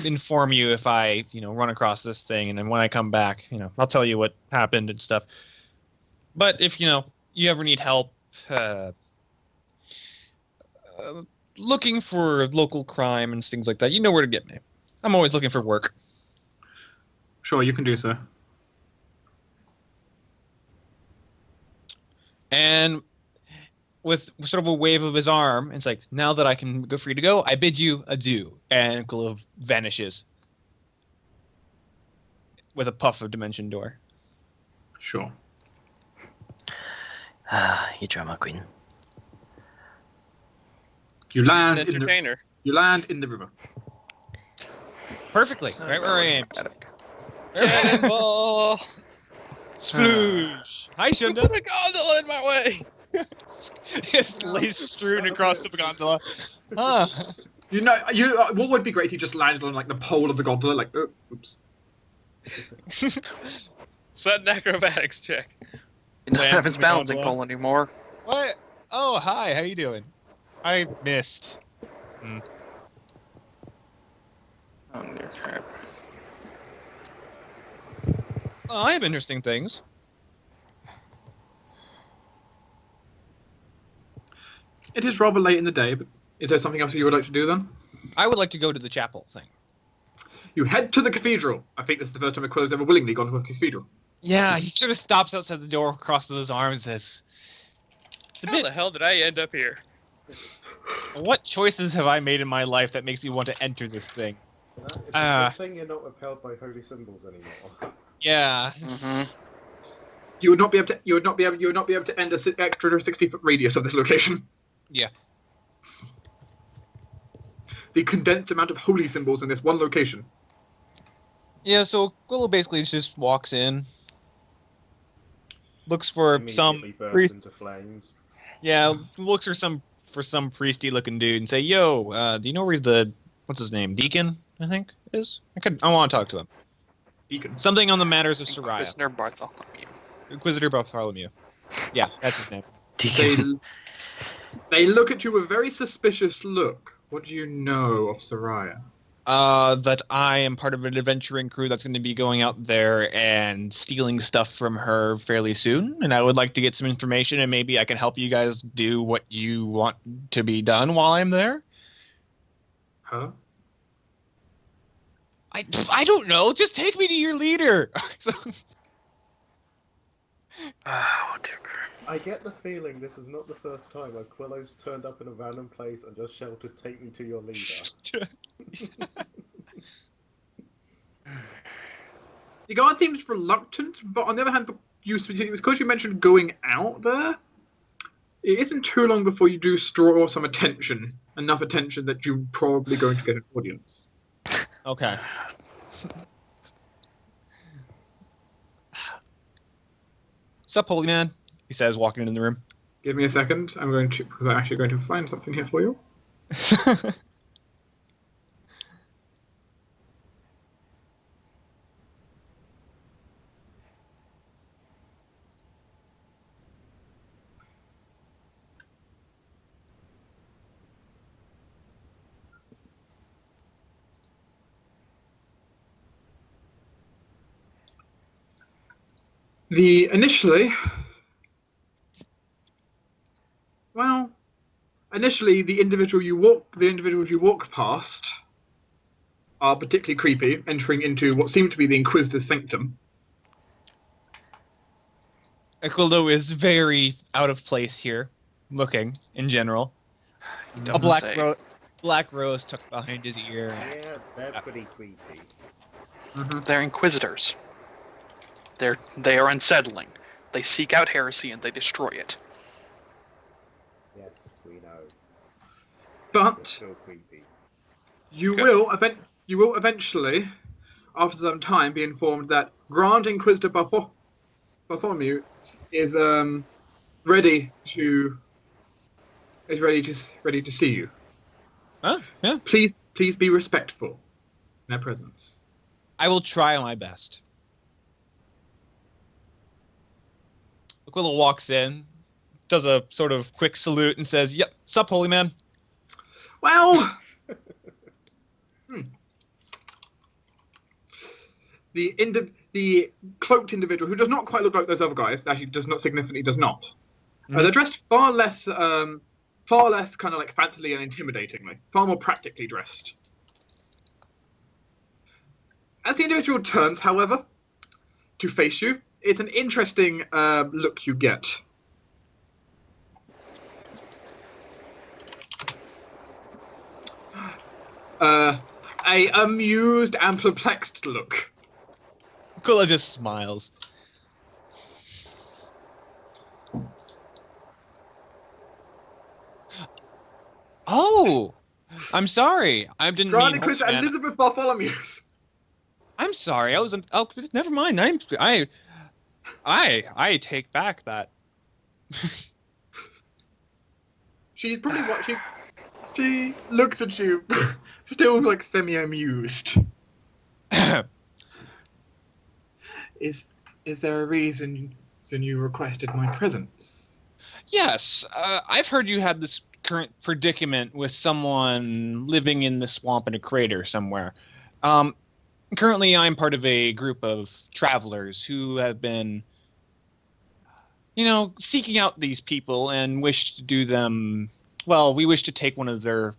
[SPEAKER 5] inform you if I, run across this thing, and then when I come back, I'll tell you what happened and stuff. But if you ever need help, looking for local crime and things like that, you know where to get me. I'm always looking for work.
[SPEAKER 4] Sure, you can do so.
[SPEAKER 5] And with sort of a wave of his arm, it's like, now that I can go free to go, I bid you adieu. And Aquilo vanishes with a puff of Dimension Door.
[SPEAKER 4] Sure.
[SPEAKER 1] You drama queen.
[SPEAKER 4] You
[SPEAKER 6] He's
[SPEAKER 4] land
[SPEAKER 6] an entertainer.
[SPEAKER 4] You land in the river.
[SPEAKER 5] Perfectly,
[SPEAKER 3] So
[SPEAKER 5] right where I am.
[SPEAKER 3] melodramatic.
[SPEAKER 6] Cannonball!
[SPEAKER 5] Sploosh! Hi,
[SPEAKER 6] You
[SPEAKER 5] Shunda.
[SPEAKER 6] put a gondola in my way!
[SPEAKER 5] It's lace strewn across the gondola. Huh.
[SPEAKER 4] What would be great if you just landed on like the pole of the gondola, like, oh, oops.
[SPEAKER 6] Sudden acrobatics check.
[SPEAKER 3] He doesn't
[SPEAKER 5] Land
[SPEAKER 3] have his
[SPEAKER 5] from the
[SPEAKER 3] balancing
[SPEAKER 5] gondola.
[SPEAKER 3] pole anymore.
[SPEAKER 5] What? Oh, hi. How you doing? I missed.
[SPEAKER 3] Oh, dear crap.
[SPEAKER 5] Oh, I have interesting things.
[SPEAKER 4] It is rather late in the day, but is there something else you would like to do then?
[SPEAKER 5] I would like to go to the chapel thing.
[SPEAKER 4] You head to the cathedral. I think this is the first time Aquilo's ever willingly gone to a cathedral.
[SPEAKER 5] Yeah, he sort of stops outside the door, crosses his arms, and says, "It's a
[SPEAKER 6] How
[SPEAKER 5] bit.
[SPEAKER 6] the hell did I end up here?
[SPEAKER 5] What choices have I made in my life that makes me want to enter this thing?"
[SPEAKER 2] It's a good thing you're not repelled by holy symbols anymore.
[SPEAKER 5] Yeah.
[SPEAKER 3] Mm-hmm.
[SPEAKER 4] You would not be able to end a extra 60-foot radius of this location.
[SPEAKER 5] Yeah.
[SPEAKER 4] The condensed amount of holy symbols in this one location.
[SPEAKER 5] Yeah, so Aquilo basically just walks in, looks for some
[SPEAKER 2] Immediately bursts
[SPEAKER 5] priest.
[SPEAKER 2] into flames.
[SPEAKER 5] Yeah, looks for some priesty looking dude and say, "Yo, do you know where what's his name? Deacon, I think is. I want to talk to him.
[SPEAKER 4] Deacon.
[SPEAKER 5] Something on the matters of Soraya.
[SPEAKER 3] Prisoner Bartholomew.
[SPEAKER 5] Inquisitor Bartholomew. Yeah, that's his name.
[SPEAKER 4] They look at you with a very suspicious look. What do you know of Soraya?
[SPEAKER 5] That I am part of an adventuring crew that's going to be going out there and stealing stuff from her fairly soon, and I would like to get some information, and maybe I can help you guys do what you want to be done while I'm there.
[SPEAKER 4] Huh?
[SPEAKER 5] I don't know. Just take me to your leader.
[SPEAKER 3] Oh, dear crap.
[SPEAKER 2] I get the feeling this is not the first time Aquilo's turned up in a random place and just shouted, "Take me to your leader."
[SPEAKER 4] The guard seems reluctant, but on the other hand, it was because you mentioned going out there. It isn't too long before you do draw some attention, enough attention that you're probably going to get an audience.
[SPEAKER 5] Okay. Sup, holy man? He says, walking into the room.
[SPEAKER 4] Give me a second. Because I'm actually going to find something here for you. Initially, the individuals you walk past are particularly creepy, entering into what seemed to be the Inquisitor's sanctum.
[SPEAKER 5] Aquilo is very out of place here, looking in general.
[SPEAKER 3] Don't
[SPEAKER 5] A black
[SPEAKER 3] say.
[SPEAKER 5] black rose tucked behind his ear.
[SPEAKER 2] Yeah, they're pretty creepy.
[SPEAKER 3] They're Inquisitors. They are unsettling. They seek out heresy and they destroy it.
[SPEAKER 2] Yes, we know. They're
[SPEAKER 4] But
[SPEAKER 2] still creepy.
[SPEAKER 4] you
[SPEAKER 3] Good.
[SPEAKER 4] will eventually, after some time, be informed that Grand Inquisitor Bartholomew is ready to see you.
[SPEAKER 5] Huh? Yeah.
[SPEAKER 4] Please be respectful in their presence.
[SPEAKER 5] I will try my best. Aquilo walks in, does a sort of quick salute, and says, "Yep, sup, holy man."
[SPEAKER 4] Well, the cloaked individual who does not quite look like those other guys, actually significantly does not. They're dressed far less kind of like fancily and intimidatingly, far more practically dressed. As the individual turns, however, to face you, it's an interesting look you get. A amused and perplexed look.
[SPEAKER 5] Aquilo just smiles. Oh, I'm sorry. I didn't
[SPEAKER 4] Grand
[SPEAKER 5] mean.
[SPEAKER 4] Inquisitor Elizabeth Bartholomew.
[SPEAKER 5] I'm sorry. I was. Oh, never mind. I take back that.
[SPEAKER 4] She's probably watching. She looks at you, still like semi-amused. Is there a reason you requested my presence?
[SPEAKER 5] Yes, I've heard you had this current predicament with someone living in the swamp in a crater somewhere. Currently, I'm part of a group of travelers who have been, seeking out these people and wish to do them. Well, we wish to take one of their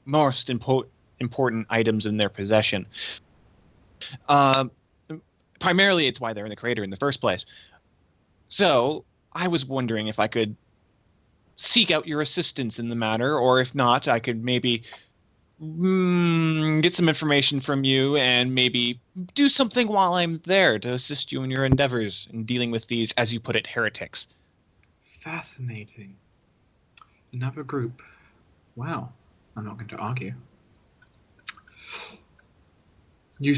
[SPEAKER 5] most important items in their possession. Primarily, it's why they're in the crater in the first place. So, I was wondering if I could seek out your assistance in the matter, or if not, I could maybe get some information from you and maybe do something while I'm there to assist you in your endeavors in dealing with these, as you put it, heretics.
[SPEAKER 4] Fascinating. Another group. Wow. I'm not going to argue. You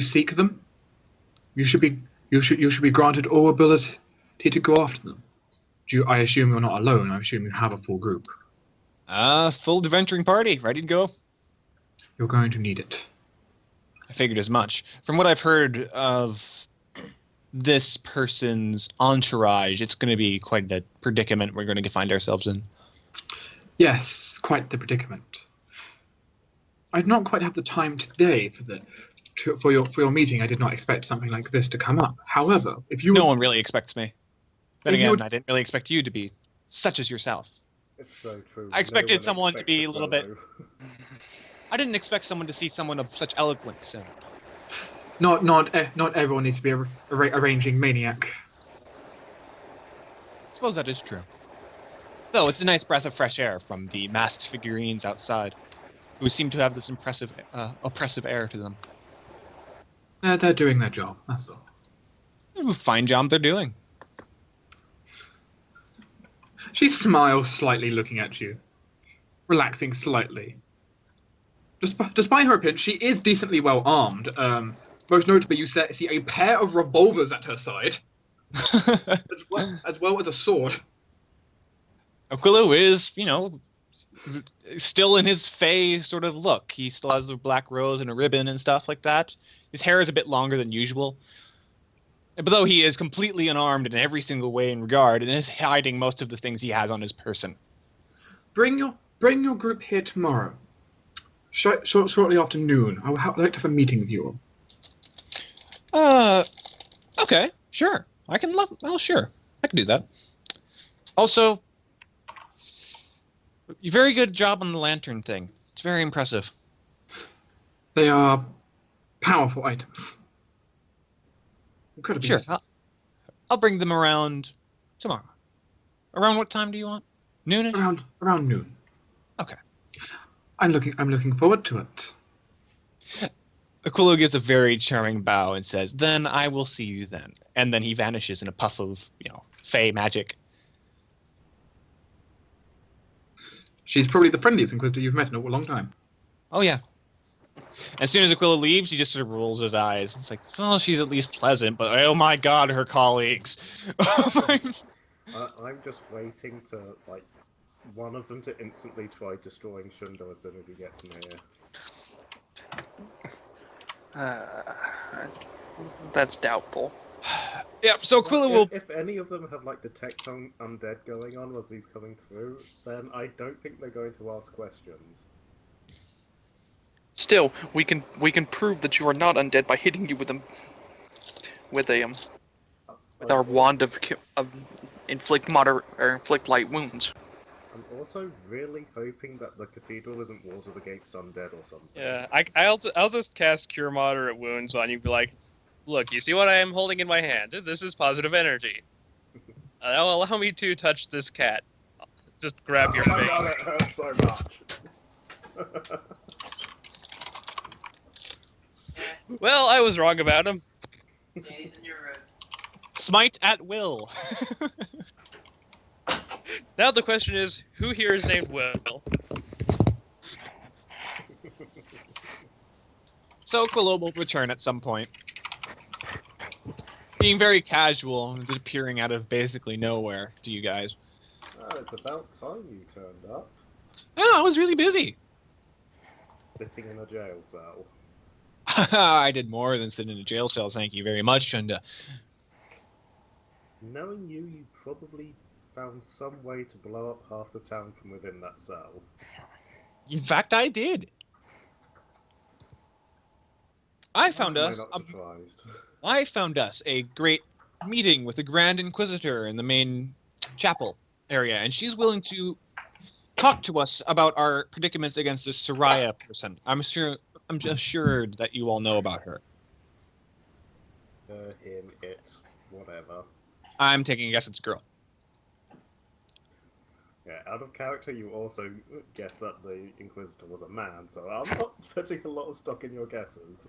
[SPEAKER 4] seek them. You should be granted all ability to go after them. I assume you're not alone. I assume you have a full group.
[SPEAKER 5] Full adventuring party, ready to go.
[SPEAKER 4] You're going to need it.
[SPEAKER 5] I figured as much. From what I've heard of this person's entourage, it's going to be quite a predicament we're going to find ourselves in.
[SPEAKER 4] Yes, quite the predicament. I did not quite have the time today for your meeting. I did not expect something like this to come up. However, if you
[SPEAKER 5] No one really expects me. Then
[SPEAKER 4] If you
[SPEAKER 5] again,
[SPEAKER 4] would-
[SPEAKER 5] I didn't really expect you to be such as yourself.
[SPEAKER 2] It's so true.
[SPEAKER 5] I expected someone to
[SPEAKER 2] expects
[SPEAKER 5] be a little bit-
[SPEAKER 2] Apollo.
[SPEAKER 5] I didn't expect someone to see someone of such eloquence. So.
[SPEAKER 4] not everyone needs to be a arranging maniac.
[SPEAKER 5] I suppose that is true. Though it's a nice breath of fresh air from the masked figurines outside, who seem to have this oppressive air to them.
[SPEAKER 4] They're doing their job. That's all.
[SPEAKER 5] A fine job they're doing.
[SPEAKER 4] She smiles slightly, looking at you, relaxing slightly. Despite her appearance, she is decently well armed. Most notably, you see a pair of revolvers at her side, as well as a sword.
[SPEAKER 5] Aquilo is, still in his fey sort of look. He still has the black rose and a ribbon and stuff like that. His hair is a bit longer than usual. But though he is completely unarmed in every single way and regard, and is hiding most of the things he has on his person.
[SPEAKER 4] Bring your group here tomorrow. Shortly after noon. I would like to have a meeting with you all.
[SPEAKER 5] Okay, sure. Sure. I can do that. Also, very good job on the lantern thing. It's very impressive.
[SPEAKER 4] They are powerful items. Incredibly
[SPEAKER 5] Sure.
[SPEAKER 4] useful.
[SPEAKER 5] I'll bring them around tomorrow. Around what time do you want? Noonish?
[SPEAKER 4] Around noon.
[SPEAKER 5] Okay.
[SPEAKER 4] I'm looking forward to it.
[SPEAKER 5] Aquilo gives a very charming bow and says, "Then I will see you then." And then he vanishes in a puff of, fey magic.
[SPEAKER 4] She's probably the friendliest Inquisitor you've met in a long time.
[SPEAKER 5] Oh, yeah. As soon as Aquilo leaves, he just sort of rolls his eyes. It's like, well, she's at least pleasant, but oh my god, her colleagues.
[SPEAKER 2] I'm just waiting to, one of them to instantly try destroying Shunda as soon as he gets near.
[SPEAKER 3] That's doubtful.
[SPEAKER 5] Yep, so Aquilo will...
[SPEAKER 2] If any of them have, detect undead going on as he's coming through, then I don't think they're going to ask questions.
[SPEAKER 3] Still, we can prove that you are not undead by hitting you with our wand of inflict moderate or inflict light wounds.
[SPEAKER 2] I'm also really hoping that the cathedral isn't warded against undead or something.
[SPEAKER 6] Yeah, I'll just cast Cure Moderate Wounds on you. Be like, look, you see what I am holding in my hand? This is positive energy. Allow me to touch this cat. Just grab your
[SPEAKER 2] Oh my god,
[SPEAKER 6] face.
[SPEAKER 2] it hurts so much.
[SPEAKER 6] Well, I was wrong about him.
[SPEAKER 5] Smite at will.
[SPEAKER 6] Now the question is, who here is named Will?
[SPEAKER 5] So Aquilo will return at some point. Being very casual and just appearing out of basically nowhere to you guys.
[SPEAKER 2] Well, it's about time you turned up.
[SPEAKER 5] Oh, I was really busy.
[SPEAKER 2] Sitting in a jail cell.
[SPEAKER 5] I did more than sit in a jail cell, thank you very much, Shunda.
[SPEAKER 2] Knowing you probably found some way to blow up half the town from within that cell.
[SPEAKER 5] In fact, I did. I found
[SPEAKER 2] Why am
[SPEAKER 5] us.
[SPEAKER 2] I not surprised?
[SPEAKER 5] I found us a great meeting with the Grand Inquisitor in the main chapel area, and she's willing to talk to us about our predicaments against this Soraya person. I'm assured that you all know about her.
[SPEAKER 2] Him, it, whatever.
[SPEAKER 5] I'm taking a guess it's a girl.
[SPEAKER 2] Yeah, out of character, you also guessed that the Inquisitor was a man, so I'm not putting a lot of stock in your guesses.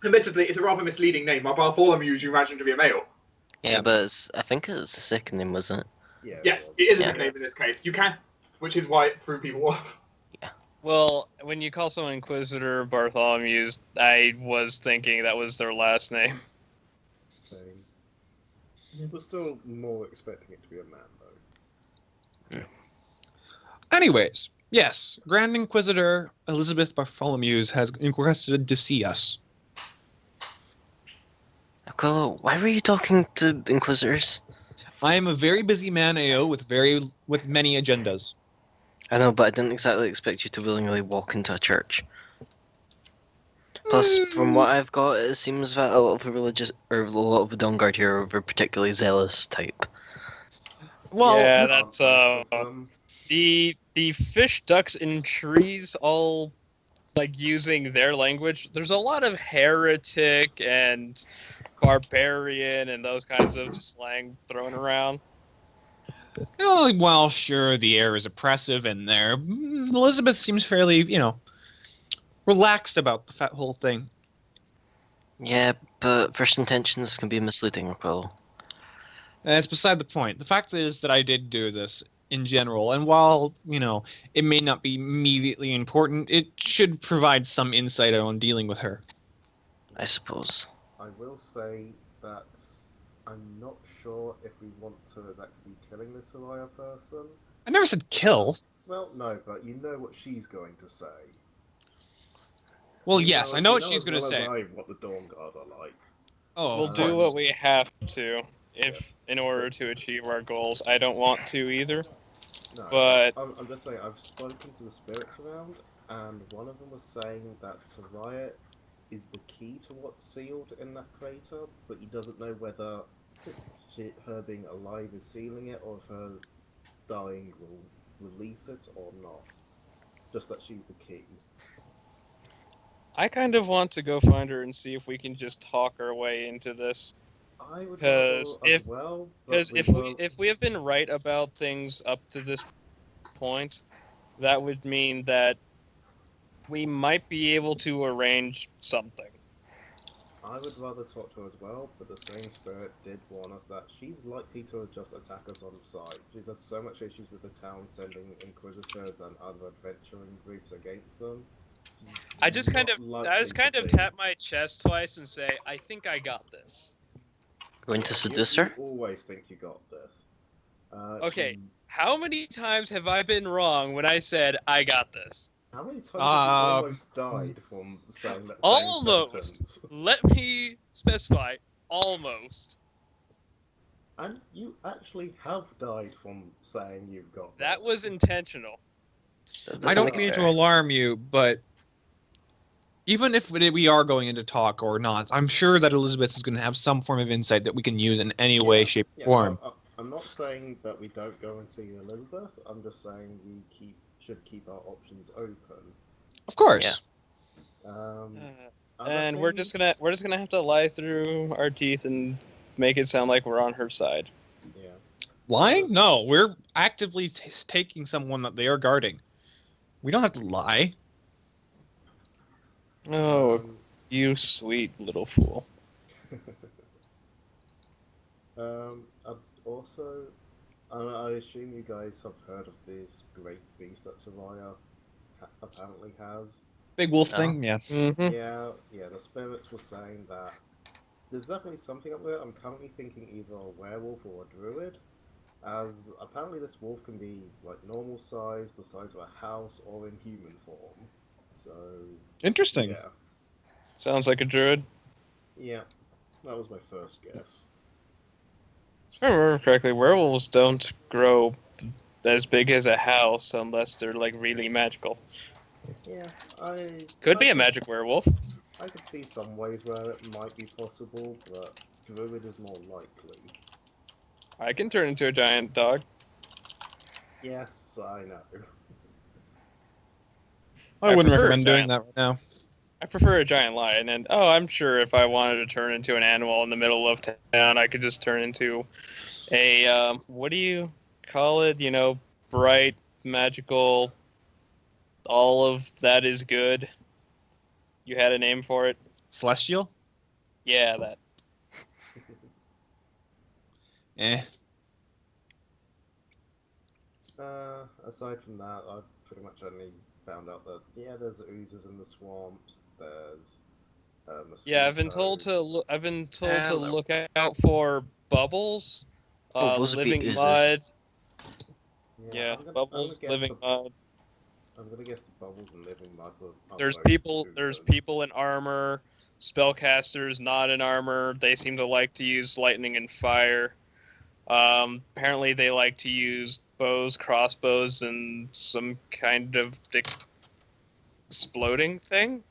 [SPEAKER 4] Admittedly, it's a rather misleading name. Bartholomew you imagine to be a male.
[SPEAKER 1] Yeah, but I think it was the second name, wasn't it?
[SPEAKER 2] Yeah,
[SPEAKER 4] Yes,
[SPEAKER 2] was.
[SPEAKER 4] it is a
[SPEAKER 1] Yeah.
[SPEAKER 4] nickname in this case. You can, which is why it threw people off.
[SPEAKER 6] Well, when you call someone Inquisitor Bartholomew's, I was thinking that was their last name.
[SPEAKER 2] Same. We're still more expecting it to be a man, though.
[SPEAKER 5] Anyways, yes, Grand Inquisitor Elizabeth Bartholomew has requested to see us.
[SPEAKER 1] Aquilo, why were you talking to Inquisitors?
[SPEAKER 5] I am a very busy man, Ayo, with many agendas.
[SPEAKER 1] I know, but I didn't exactly expect you to willingly walk into a church. Plus, from what I've got, it seems that a lot of the Dawnguard here are of a particularly zealous type.
[SPEAKER 5] Well,
[SPEAKER 6] yeah,
[SPEAKER 2] Most
[SPEAKER 6] that's
[SPEAKER 2] of them.
[SPEAKER 6] the fish, ducks, and trees all using their language. There's a lot of heretic and barbarian and those kinds of slang thrown around.
[SPEAKER 5] While sure the air is oppressive in there, Elizabeth seems fairly, relaxed about the whole thing.
[SPEAKER 1] Yeah, but first intentions can be misleading, Aquilo.
[SPEAKER 5] That's beside the point. The fact is that I did do this in general, and while, it may not be immediately important, it should provide some insight on dealing with her.
[SPEAKER 1] I suppose.
[SPEAKER 2] I will say that I'm not sure if we want to exactly be killing this Soraya person.
[SPEAKER 5] I never said kill.
[SPEAKER 2] Well, no, but you know what she's going to say.
[SPEAKER 5] Well, yes, I know what she's
[SPEAKER 2] as
[SPEAKER 5] going to
[SPEAKER 2] well
[SPEAKER 5] say.
[SPEAKER 2] as I what the Dawnguard are like.
[SPEAKER 5] Oh,
[SPEAKER 6] We'll
[SPEAKER 5] of
[SPEAKER 6] do
[SPEAKER 5] course.
[SPEAKER 6] what we have to
[SPEAKER 2] Yes.
[SPEAKER 6] in order to achieve our goals. I don't want to either.
[SPEAKER 2] No,
[SPEAKER 6] But-
[SPEAKER 2] I'm just saying, I've spoken to the spirits around, and one of them was saying that Soraya is the key to what's sealed in that crater, but he doesn't know whether her being alive is sealing it, or if her dying will release it or not. Just that she's the key.
[SPEAKER 6] I kind of want to go find her and see if we can just talk our way into this.
[SPEAKER 2] I would
[SPEAKER 6] Because
[SPEAKER 2] rather as well.
[SPEAKER 6] Because if we have been right about things up to this point, that would mean that we might be able to arrange something.
[SPEAKER 2] I would rather talk to her as well, but the same spirit did warn us that she's likely to just attack us on sight. She's had so much issues with the town sending inquisitors and other adventuring groups against them.
[SPEAKER 6] I just kind of tap my chest twice and say, I think I got this.
[SPEAKER 1] Going to seduce her?
[SPEAKER 2] You always think you got this.
[SPEAKER 6] Okay, how many times have I been wrong when I said I got this?
[SPEAKER 2] How many times have you almost died from saying that same sentence?
[SPEAKER 6] Let me specify, almost.
[SPEAKER 2] And you actually have died from saying you've got this.
[SPEAKER 6] That was intentional.
[SPEAKER 5] I don't mean to alarm you, but even if we are going into talk or not, I'm sure that Elizabeth is going to have some form of insight that we can use in any way, shape, or form.
[SPEAKER 2] I'm not saying that we don't go and see Elizabeth. I'm just saying we should keep our options open.
[SPEAKER 5] Of course.
[SPEAKER 2] Yeah.
[SPEAKER 6] And we're just gonna have to lie through our teeth and make it sound like we're on her side.
[SPEAKER 2] Yeah.
[SPEAKER 5] Lying? No, we're actively taking someone that they are guarding. We don't have to lie.
[SPEAKER 6] Oh, you sweet little fool.
[SPEAKER 2] I assume you guys have heard of this great beast that Soraya apparently has.
[SPEAKER 5] Big wolf thing? Yeah.
[SPEAKER 6] Mm-hmm.
[SPEAKER 2] Yeah, the spirits were saying that there's definitely something up there. I'm currently thinking either a werewolf or a druid, as apparently this wolf can be like normal size, the size of a house, or in human form. So
[SPEAKER 5] interesting.
[SPEAKER 2] Yeah.
[SPEAKER 6] Sounds like a druid.
[SPEAKER 2] Yeah, that was my first guess.
[SPEAKER 6] If I remember correctly, werewolves don't grow as big as a house unless they're like really magical.
[SPEAKER 2] Yeah,
[SPEAKER 6] Could be a magic werewolf.
[SPEAKER 2] I could see some ways where it might be possible, but druid is more likely.
[SPEAKER 6] I can turn into a giant dog.
[SPEAKER 2] Yes, I know.
[SPEAKER 5] I wouldn't recommend doing that right now.
[SPEAKER 6] I prefer a giant lion, and I'm sure if I wanted to turn into an animal in the middle of town, I could just turn into a, what do you call it? You know, bright, magical, all of that is good. You had a name for it?
[SPEAKER 5] Celestial?
[SPEAKER 6] Yeah, that.
[SPEAKER 2] Aside from that, I've pretty much only found out that there's oozes in the swamps. There's
[SPEAKER 6] I've been told to look. I've been told to look out for bubbles, living mud. Yeah, bubbles, living mud.
[SPEAKER 2] I'm gonna guess the bubbles and living mud.
[SPEAKER 6] There's people in armor, spellcasters not in armor. They seem to like to use lightning and fire. Apparently, they like to use bows, crossbows, and some kind of exploding thing.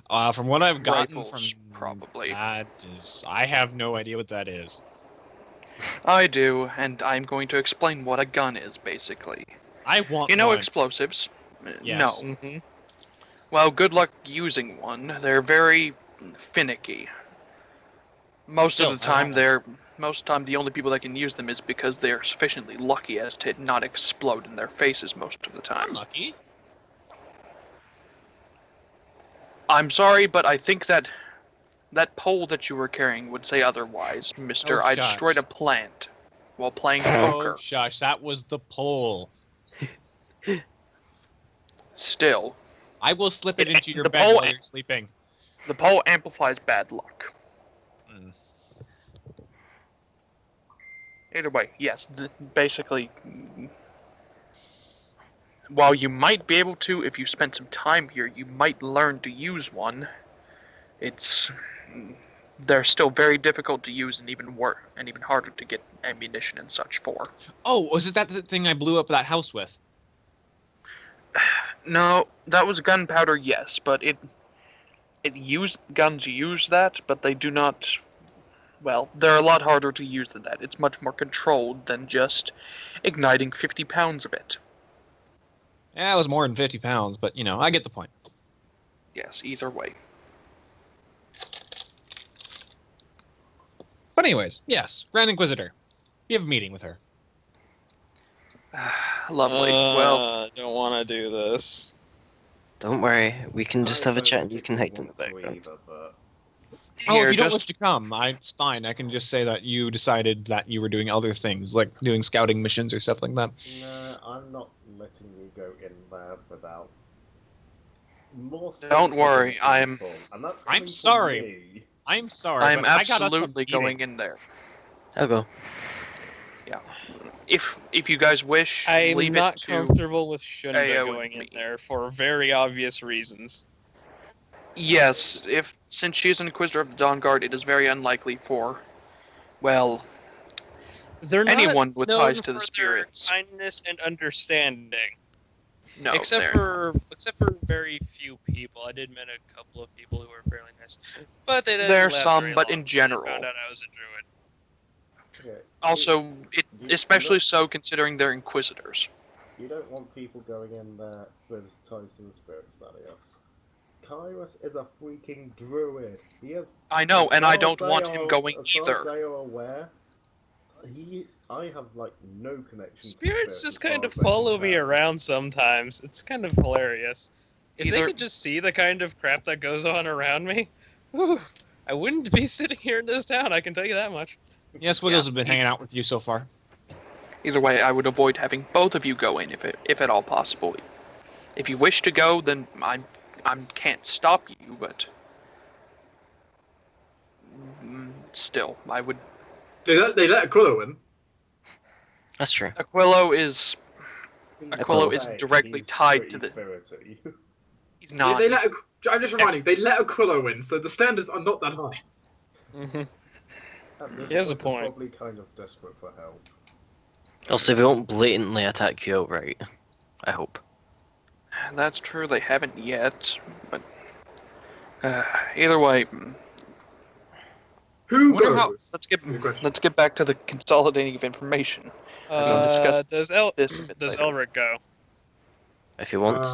[SPEAKER 5] From what I've gotten
[SPEAKER 3] Rifles,
[SPEAKER 5] from
[SPEAKER 3] probably.
[SPEAKER 5] that is, I have no idea what that is.
[SPEAKER 3] I do, and I'm going to explain what a gun is, basically.
[SPEAKER 5] I want
[SPEAKER 3] one. Explosives?
[SPEAKER 5] Yes.
[SPEAKER 3] No.
[SPEAKER 6] Mm-hmm.
[SPEAKER 3] Well, good luck using one. They're very finicky. Most of the time, the only people that can use them is because they are sufficiently lucky as to not explode in their faces most of the time.
[SPEAKER 5] Lucky?
[SPEAKER 3] I'm sorry, but I think that pole that you were carrying would say otherwise, mister. I destroyed a plant while playing poker.
[SPEAKER 5] Oh, shush, that was the pole.
[SPEAKER 3] Still.
[SPEAKER 5] I will slip it into your bed while you're sleeping.
[SPEAKER 3] The pole amplifies bad luck. Either way, yes, basically, while you might be able to, if you spend some time here, you might learn to use one. They're still very difficult to use and even harder to get ammunition and such for.
[SPEAKER 5] Oh, was it that the thing I blew up that house with?
[SPEAKER 3] No, that was gunpowder, yes, but guns use that, but they do not. Well, they're a lot harder to use than that. It's much more controlled than just igniting 50 pounds of it.
[SPEAKER 5] Yeah, it was more than 50 pounds, but, I get the point.
[SPEAKER 3] Yes, either way.
[SPEAKER 5] But anyways, yes, Grand Inquisitor. You have a meeting with her.
[SPEAKER 3] Lovely. Well,
[SPEAKER 6] I don't want to do this.
[SPEAKER 1] Don't worry, we can just
[SPEAKER 2] I
[SPEAKER 1] have a
[SPEAKER 2] don't
[SPEAKER 1] chat and you can hide in the
[SPEAKER 2] particularly want
[SPEAKER 1] background.
[SPEAKER 2] to either, but
[SPEAKER 5] Oh,
[SPEAKER 3] here,
[SPEAKER 5] if you don't
[SPEAKER 3] just
[SPEAKER 5] wish to come, it's fine. I can just say that you decided that you were doing other things, like doing scouting missions or stuff like that.
[SPEAKER 2] nah, I'm not letting you go in there without more.
[SPEAKER 3] Don't worry,
[SPEAKER 2] sensible
[SPEAKER 3] I'm-
[SPEAKER 2] people, and that's
[SPEAKER 5] I'm
[SPEAKER 2] coming from
[SPEAKER 5] sorry.
[SPEAKER 2] me.
[SPEAKER 5] I'm sorry,
[SPEAKER 3] I'm
[SPEAKER 5] but I got us a
[SPEAKER 3] absolutely
[SPEAKER 5] meeting.
[SPEAKER 3] going in there.
[SPEAKER 1] I'll go.
[SPEAKER 3] If you guys wish,
[SPEAKER 6] I'm
[SPEAKER 3] leave
[SPEAKER 6] not
[SPEAKER 3] it to.
[SPEAKER 6] comfortable with Shunda
[SPEAKER 3] Ayo
[SPEAKER 6] going
[SPEAKER 3] and
[SPEAKER 6] in
[SPEAKER 3] me.
[SPEAKER 6] there for very obvious reasons.
[SPEAKER 3] Yes, since she is an Inquisitor of the Dawn Guard, it is very unlikely for, well,
[SPEAKER 6] They're not
[SPEAKER 3] anyone with
[SPEAKER 6] known
[SPEAKER 3] ties to the
[SPEAKER 6] for
[SPEAKER 3] spirits.
[SPEAKER 6] their kindness and understanding.
[SPEAKER 3] No,
[SPEAKER 6] except for very few people. I did meet a couple of people who were fairly nice, but they didn't
[SPEAKER 3] There's
[SPEAKER 6] last
[SPEAKER 3] some,
[SPEAKER 6] very
[SPEAKER 3] but
[SPEAKER 6] long
[SPEAKER 3] in
[SPEAKER 6] when they
[SPEAKER 3] general.
[SPEAKER 6] found out I was a druid.
[SPEAKER 2] Okay,
[SPEAKER 3] Also, especially so considering they're Inquisitors.
[SPEAKER 2] you don't want people going in there with ties to the spirits, Thaddeus. Kyras is a freaking druid. He has.
[SPEAKER 3] I know,
[SPEAKER 2] as
[SPEAKER 3] and
[SPEAKER 2] far
[SPEAKER 3] I
[SPEAKER 2] as
[SPEAKER 3] don't
[SPEAKER 2] they
[SPEAKER 3] want
[SPEAKER 2] are-
[SPEAKER 3] him going
[SPEAKER 2] as far as
[SPEAKER 3] either.
[SPEAKER 2] they are aware, I have like no connection. to
[SPEAKER 6] Spirits
[SPEAKER 2] as
[SPEAKER 6] just
[SPEAKER 2] far
[SPEAKER 6] kind of
[SPEAKER 2] as they can
[SPEAKER 6] follow me
[SPEAKER 2] tell.
[SPEAKER 6] around sometimes. It's kind of hilarious. If they
[SPEAKER 3] Either-
[SPEAKER 6] could just see the kind of crap that goes on around me, whew, I wouldn't be sitting here in this town, I can tell you that much.
[SPEAKER 5] Yes, Wiggles
[SPEAKER 3] Yeah.
[SPEAKER 5] has been hanging out with you so far.
[SPEAKER 3] Either way, I would avoid having both of you go in if at all possible. If you wish to go, then I can't stop you, but still, I would.
[SPEAKER 4] They let Aquilo in.
[SPEAKER 1] That's true.
[SPEAKER 3] Aquilo is
[SPEAKER 2] He's
[SPEAKER 3] Aquilo
[SPEAKER 2] okay,
[SPEAKER 3] is directly
[SPEAKER 2] he's
[SPEAKER 3] tied to
[SPEAKER 2] pretty
[SPEAKER 3] the-
[SPEAKER 2] spirity.
[SPEAKER 3] he's not.
[SPEAKER 4] They let. I'm just reminding. They let Aquilo in, so the standards are not that high.
[SPEAKER 6] Mm-hmm.
[SPEAKER 2] At this
[SPEAKER 6] He has a
[SPEAKER 2] point, they're
[SPEAKER 6] point.
[SPEAKER 2] probably kind of desperate for help.
[SPEAKER 1] Also, they won't blatantly attack you outright. I hope.
[SPEAKER 3] That's true. They haven't yet, but either way,
[SPEAKER 4] Who
[SPEAKER 5] Wonder how-
[SPEAKER 4] goes?
[SPEAKER 3] let's get
[SPEAKER 4] Good question.
[SPEAKER 3] let's get back to the consolidating of information. can discuss
[SPEAKER 6] Does
[SPEAKER 3] this a bit
[SPEAKER 6] does
[SPEAKER 3] later.
[SPEAKER 6] Elric go?
[SPEAKER 1] If you want.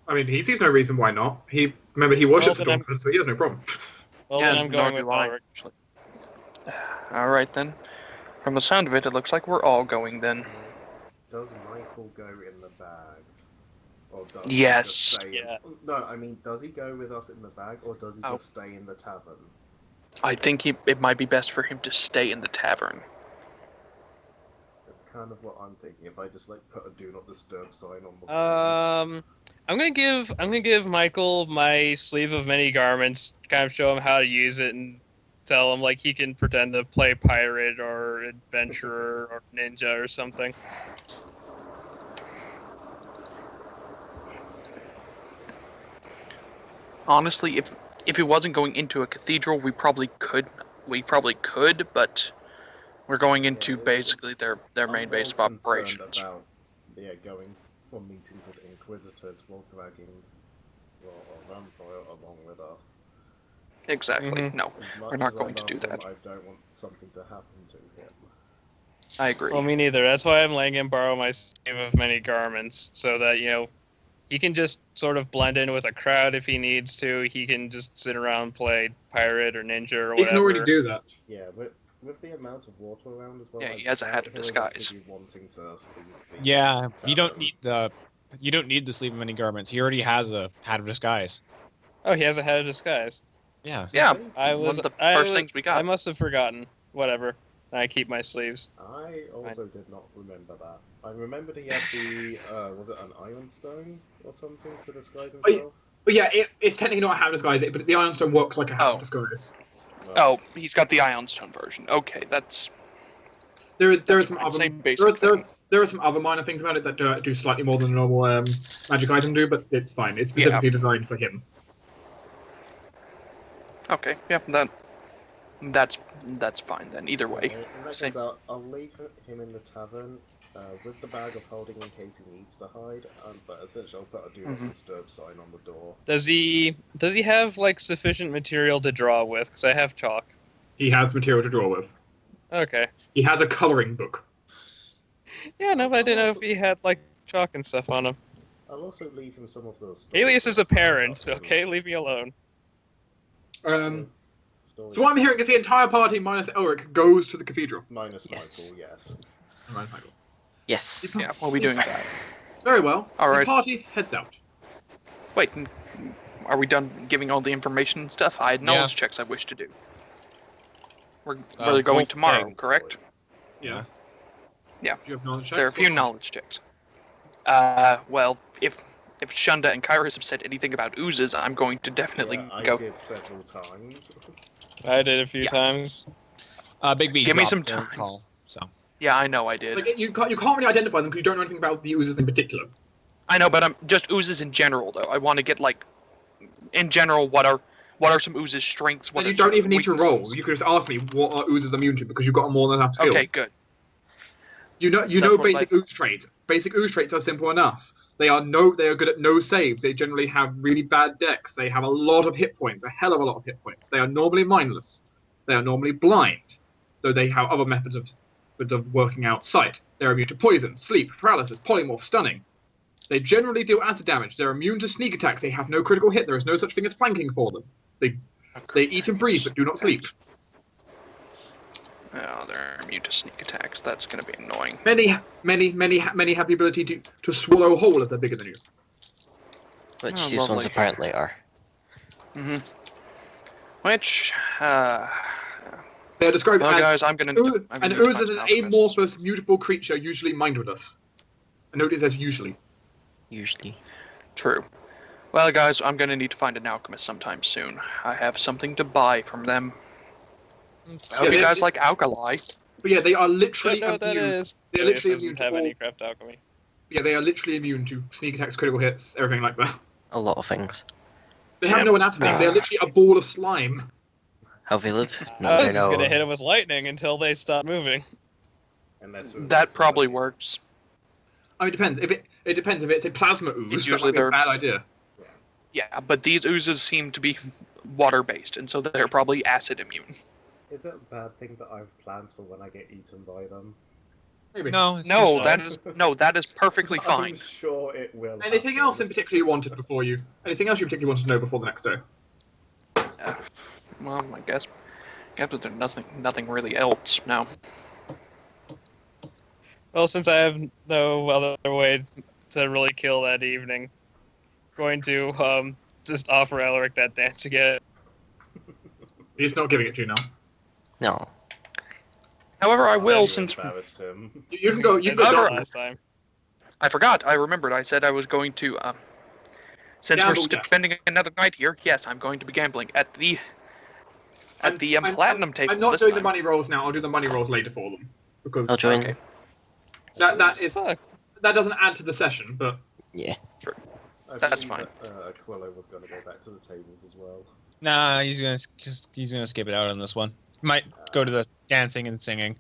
[SPEAKER 4] I mean, he sees no reason why not. He worships the
[SPEAKER 6] then I'm-
[SPEAKER 4] Dawn, so he has no problem.
[SPEAKER 6] Well,
[SPEAKER 3] Yeah,
[SPEAKER 6] then I'm
[SPEAKER 3] nor
[SPEAKER 6] going with
[SPEAKER 3] do I,
[SPEAKER 6] Elric.
[SPEAKER 3] actually. All right then. From the sound of it, it looks like we're all going then.
[SPEAKER 2] Does Michael go in the bag? Or does
[SPEAKER 3] Yes.
[SPEAKER 2] he just stay
[SPEAKER 6] Yeah.
[SPEAKER 2] No, I mean, does he go with us in the bag, or does he
[SPEAKER 3] Oh.
[SPEAKER 2] just stay in the tavern?
[SPEAKER 3] I think it might be best for him to stay in the tavern.
[SPEAKER 2] That's kind of what I'm thinking. If I just like put a "Do Not Disturb" sign on the
[SPEAKER 6] I'm gonna give Michael my sleeve of many garments, kind of show him how to use it, and tell him like he can pretend to play pirate or adventurer or ninja or something.
[SPEAKER 3] Honestly, if he wasn't going into a cathedral, we probably could, but we're going into
[SPEAKER 2] Yeah,
[SPEAKER 3] basically their
[SPEAKER 2] I'm
[SPEAKER 3] main base of
[SPEAKER 2] more concerned
[SPEAKER 3] operations.
[SPEAKER 2] About, going for meetings with Inquisitors while dragging a vampire along with us.
[SPEAKER 3] Exactly.
[SPEAKER 6] Mhm.
[SPEAKER 3] No,
[SPEAKER 2] As much
[SPEAKER 3] we're not
[SPEAKER 2] as I
[SPEAKER 3] going to
[SPEAKER 2] love
[SPEAKER 3] do
[SPEAKER 2] him,
[SPEAKER 3] that.
[SPEAKER 2] I don't want something to happen to him.
[SPEAKER 3] I agree.
[SPEAKER 6] Well, me neither. That's why I'm letting him borrow my sleeve of many garments, so that he can just sort of blend in with a crowd if he needs to. He can just sit around and play pirate or ninja or
[SPEAKER 4] He
[SPEAKER 6] whatever.
[SPEAKER 4] can already do that.
[SPEAKER 2] Yeah, but with the amount of water around as well.
[SPEAKER 3] Yeah,
[SPEAKER 2] I
[SPEAKER 3] he has a
[SPEAKER 2] doubt
[SPEAKER 3] hat of
[SPEAKER 2] he'll
[SPEAKER 3] disguise.
[SPEAKER 2] actually be wanting to leave the
[SPEAKER 5] Yeah, you don't
[SPEAKER 2] tavern.
[SPEAKER 5] need the sleeve of many garments. He already has a hat of disguise.
[SPEAKER 6] Oh, he has a head of disguise.
[SPEAKER 5] Yeah.
[SPEAKER 3] Yeah,
[SPEAKER 2] See?
[SPEAKER 3] one of the first things we
[SPEAKER 6] I
[SPEAKER 3] got.
[SPEAKER 6] must have forgotten. Whatever. I keep my sleeves.
[SPEAKER 2] I also did not remember that. I remembered he had the, was it an Iron Stone or something to disguise
[SPEAKER 4] Oh, yeah.
[SPEAKER 2] himself?
[SPEAKER 4] But yeah, it's technically not a hat of disguise, but the Ironstone works like a hat
[SPEAKER 3] Oh.
[SPEAKER 4] of disguise.
[SPEAKER 2] No.
[SPEAKER 3] Oh, he's got the Ionstone version. Okay, that's
[SPEAKER 4] There are
[SPEAKER 3] That's
[SPEAKER 4] some
[SPEAKER 3] fine,
[SPEAKER 4] other
[SPEAKER 3] same basic
[SPEAKER 4] there are some other minor things about it that do slightly more than a normal magic item do, but it's fine. It's specifically designed for him.
[SPEAKER 3] okay. Yeah, that's fine then. Either way,
[SPEAKER 2] In that
[SPEAKER 3] same.
[SPEAKER 2] case, I'll leave him in the tavern. with the bag of holding in case he needs to hide, but essentially I'll put a do not disturb sign on the door.
[SPEAKER 6] Does he have like sufficient material to draw with? Because I have chalk.
[SPEAKER 4] He has material to draw with.
[SPEAKER 6] Okay.
[SPEAKER 4] He has a coloring book.
[SPEAKER 6] Yeah, no, but I didn't know if he had like chalk and stuff on him.
[SPEAKER 2] I'll also leave him some of those.
[SPEAKER 6] Alias is a parent, okay? Leave me alone.
[SPEAKER 4] So what I'm hearing is the entire party minus Elric goes to the cathedral.
[SPEAKER 2] Minus
[SPEAKER 1] Yes.
[SPEAKER 2] Michael, yes.
[SPEAKER 4] Minus Michael.
[SPEAKER 1] Yes.
[SPEAKER 3] Yeah, we'll be doing that.
[SPEAKER 4] Very well.
[SPEAKER 3] All right.
[SPEAKER 4] The party heads out.
[SPEAKER 3] Wait, are we done giving all the information and stuff? I had knowledge checks I wish to do. We're going
[SPEAKER 5] both
[SPEAKER 3] tomorrow,
[SPEAKER 5] things.
[SPEAKER 3] correct?
[SPEAKER 4] Yes.
[SPEAKER 3] Yeah.
[SPEAKER 4] Do you have knowledge checks?
[SPEAKER 3] There are a few knowledge checks. Well, if Shunda and Kyras have said anything about oozes, I'm going to definitely
[SPEAKER 2] Yeah,
[SPEAKER 3] go.
[SPEAKER 2] I did several times.
[SPEAKER 6] I did a few times.
[SPEAKER 5] Big B.
[SPEAKER 3] Give me
[SPEAKER 5] dropped
[SPEAKER 3] some
[SPEAKER 5] their
[SPEAKER 3] time.
[SPEAKER 5] Call, so.
[SPEAKER 3] Yeah, I know I did.
[SPEAKER 4] Like, you can't really identify them because you don't know anything about the oozes in particular.
[SPEAKER 3] I know, but I'm just oozes in general, though. I want to get like, in general, what are some oozes' strengths? What
[SPEAKER 4] And you
[SPEAKER 3] are
[SPEAKER 4] don't
[SPEAKER 3] some
[SPEAKER 4] even need to roll.
[SPEAKER 3] weaknesses?
[SPEAKER 4] You could just ask me what are oozes immune to because you've got a more than enough skill.
[SPEAKER 3] Okay, good.
[SPEAKER 4] You know
[SPEAKER 3] That's what
[SPEAKER 4] basic ooze traits. Basic ooze traits are simple enough. They are good at no saves. They generally have really bad decks. They have a lot of hit points, a hell of a lot of hit points. They are normally mindless. They are normally blind, though they have other methods of working out sight. They're immune to poison, sleep, paralysis, polymorph, stunning. They generally deal acid damage. They're immune to sneak attack. They have no critical hit. There is no such thing as flanking for them. They eat and breathe but do not sleep.
[SPEAKER 3] Oh, they're immune to sneak attacks. That's going to be annoying.
[SPEAKER 4] Many have the ability to swallow whole if they're bigger than you.
[SPEAKER 1] Which
[SPEAKER 3] Oh,
[SPEAKER 1] these ones
[SPEAKER 3] lovely.
[SPEAKER 1] apparently are.
[SPEAKER 3] Which,
[SPEAKER 4] They are described
[SPEAKER 3] well,
[SPEAKER 4] as
[SPEAKER 3] guys, I'm going to.
[SPEAKER 4] an ooze is an amorphous, mutable creature, usually mindless. I note it says usually.
[SPEAKER 1] Usually.
[SPEAKER 3] True. Well, guys, I'm going to need to find an alchemist sometime soon. I have something to buy from them. I hope you guys like alkali.
[SPEAKER 4] But yeah, they are literally
[SPEAKER 6] Don't know what that
[SPEAKER 4] immune.
[SPEAKER 6] is.
[SPEAKER 4] They are
[SPEAKER 6] Alias
[SPEAKER 4] literally
[SPEAKER 6] doesn't
[SPEAKER 4] immune to
[SPEAKER 6] have
[SPEAKER 4] all.
[SPEAKER 6] any craft alchemy.
[SPEAKER 4] Yeah, they are literally immune to sneak attacks, critical hits, everything like that.
[SPEAKER 1] A lot of things.
[SPEAKER 4] They have no anatomy. They are literally a ball of slime.
[SPEAKER 1] How they live?
[SPEAKER 6] I was just gonna hit them with lightning until they stop moving.
[SPEAKER 3] That probably works.
[SPEAKER 4] I mean, it depends. It depends if it's a plasma ooze.
[SPEAKER 3] It's
[SPEAKER 4] That
[SPEAKER 3] usually
[SPEAKER 4] might be a
[SPEAKER 3] they're-
[SPEAKER 4] bad idea.
[SPEAKER 3] Yeah, but these oozes seem to be water-based, and so they're probably acid immune.
[SPEAKER 2] Is it a bad thing that I have plans for when I get eaten by them?
[SPEAKER 4] Maybe.
[SPEAKER 5] No.
[SPEAKER 3] No,
[SPEAKER 5] just,
[SPEAKER 3] that is perfectly
[SPEAKER 2] I'm
[SPEAKER 3] fine.
[SPEAKER 2] sure it will.
[SPEAKER 4] Anything
[SPEAKER 2] happen.
[SPEAKER 4] else in particular you wanted before you? Anything else you particularly wanted to know before the next day?
[SPEAKER 3] Well, I guess that there's nothing really else now.
[SPEAKER 6] Well, since I have no other way to really kill that evening, going to just offer Elric that dance again.
[SPEAKER 4] He's not giving it to you now.
[SPEAKER 1] No.
[SPEAKER 3] However, I
[SPEAKER 2] Oh,
[SPEAKER 3] will
[SPEAKER 2] you
[SPEAKER 3] since
[SPEAKER 2] embarrassed him.
[SPEAKER 4] You can go. You
[SPEAKER 6] As
[SPEAKER 4] can
[SPEAKER 6] I
[SPEAKER 4] go.
[SPEAKER 6] did
[SPEAKER 3] However-
[SPEAKER 6] last time.
[SPEAKER 3] I forgot. I remembered. I said I was going to. Since
[SPEAKER 4] Gamble,
[SPEAKER 3] we're
[SPEAKER 4] yes.
[SPEAKER 3] spending another night here, yes, I'm going to be gambling at the
[SPEAKER 4] I'm-
[SPEAKER 3] platinum table.
[SPEAKER 4] I'm not
[SPEAKER 3] this
[SPEAKER 4] doing
[SPEAKER 3] time.
[SPEAKER 4] the money rolls now. I'll do the money rolls later for them because
[SPEAKER 1] I'll join.
[SPEAKER 3] Okay.
[SPEAKER 6] Fuck.
[SPEAKER 4] that doesn't add to the session, but
[SPEAKER 1] Yeah.
[SPEAKER 2] I
[SPEAKER 3] That's
[SPEAKER 2] believe
[SPEAKER 3] fine.
[SPEAKER 2] that, Aquilo was going to go back to the tables as well.
[SPEAKER 5] Nah, he's gonna skip it out on this one. Might go to the dancing and singing.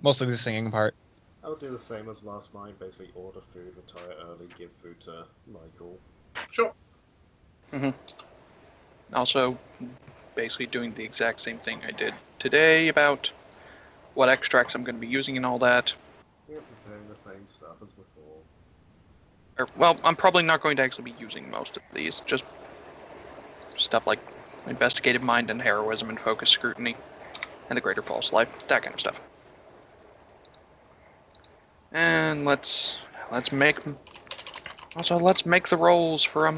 [SPEAKER 5] Mostly the singing part.
[SPEAKER 2] I'll do the same as last night, basically order food, retire early, give food to Michael.
[SPEAKER 4] sure.
[SPEAKER 3] Also, basically doing the exact same thing I did today about what extracts I'm going to be using and all that.
[SPEAKER 2] Yep, we're doing the same stuff as before.
[SPEAKER 3] Well, I'm probably not going to actually be using most of these. Just stuff like investigative mind and heroism and focus scrutiny and the greater false life, that kind of stuff. And let's make the rolls for